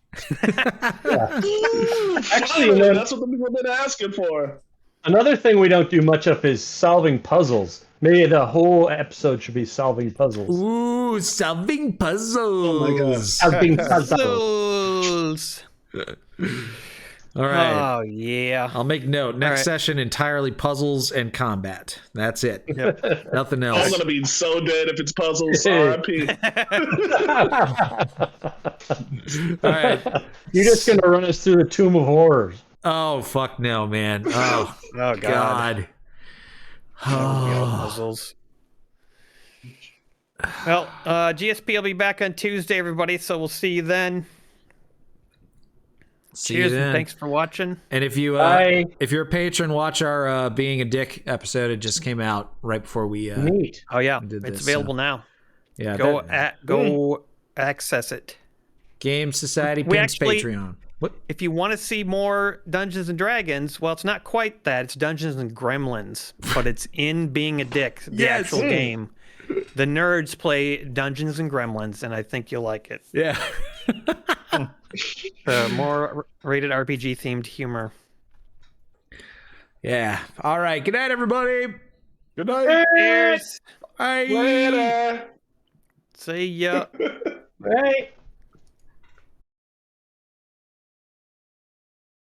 Speaker 3: Actually, that's what the people have been asking for.
Speaker 5: Another thing we don't do much of is solving puzzles. Maybe the whole episode should be solving puzzles.
Speaker 2: Ooh, solving puzzles.
Speaker 3: Oh my God.
Speaker 5: Solving puzzles.
Speaker 2: All right.
Speaker 4: Oh yeah.
Speaker 2: I'll make note. Next
Speaker 4: right.
Speaker 2: session entirely puzzles and combat. That's it. Nothing
Speaker 3: I'm
Speaker 2: else.
Speaker 3: gonna be so dead if it's puzzles. R.I.P.
Speaker 2: All right.
Speaker 5: You're just gonna run us through the Tomb of Horrors.
Speaker 2: Oh fuck no, man. Oh,
Speaker 4: Oh
Speaker 2: God.
Speaker 4: Puzzles. Well, GSP will be back on Tuesday, everybody. So we'll see you then.
Speaker 2: See
Speaker 4: Cheers
Speaker 2: you
Speaker 4: and
Speaker 2: then.
Speaker 4: thanks for watching.
Speaker 2: And if you
Speaker 5: Bye.
Speaker 2: if you're a patron, watch our Being a Dick episode. It just came out right before we
Speaker 5: Neat.
Speaker 4: Oh yeah,
Speaker 2: did
Speaker 4: it's
Speaker 2: this,
Speaker 4: available now.
Speaker 2: yeah,
Speaker 4: Go
Speaker 2: that-
Speaker 4: go access it.
Speaker 2: Game Society
Speaker 4: We
Speaker 2: Pimps
Speaker 4: actually-
Speaker 2: Patreon. What?
Speaker 4: If you want to see more Dungeons and Dragons, well, it's not quite that. It's Dungeons and Gremlins, but it's in Being a Dick, the
Speaker 2: Yes.
Speaker 4: actual game. The nerds play Dungeons and Gremlins, and I think you'll like it.
Speaker 2: Yeah.
Speaker 4: The more rated RPG themed humor.
Speaker 2: Yeah. All right. Good night, everybody.
Speaker 6: Good night.
Speaker 4: Cheers.
Speaker 2: Bye.
Speaker 3: Later.
Speaker 4: See ya.
Speaker 5: Right.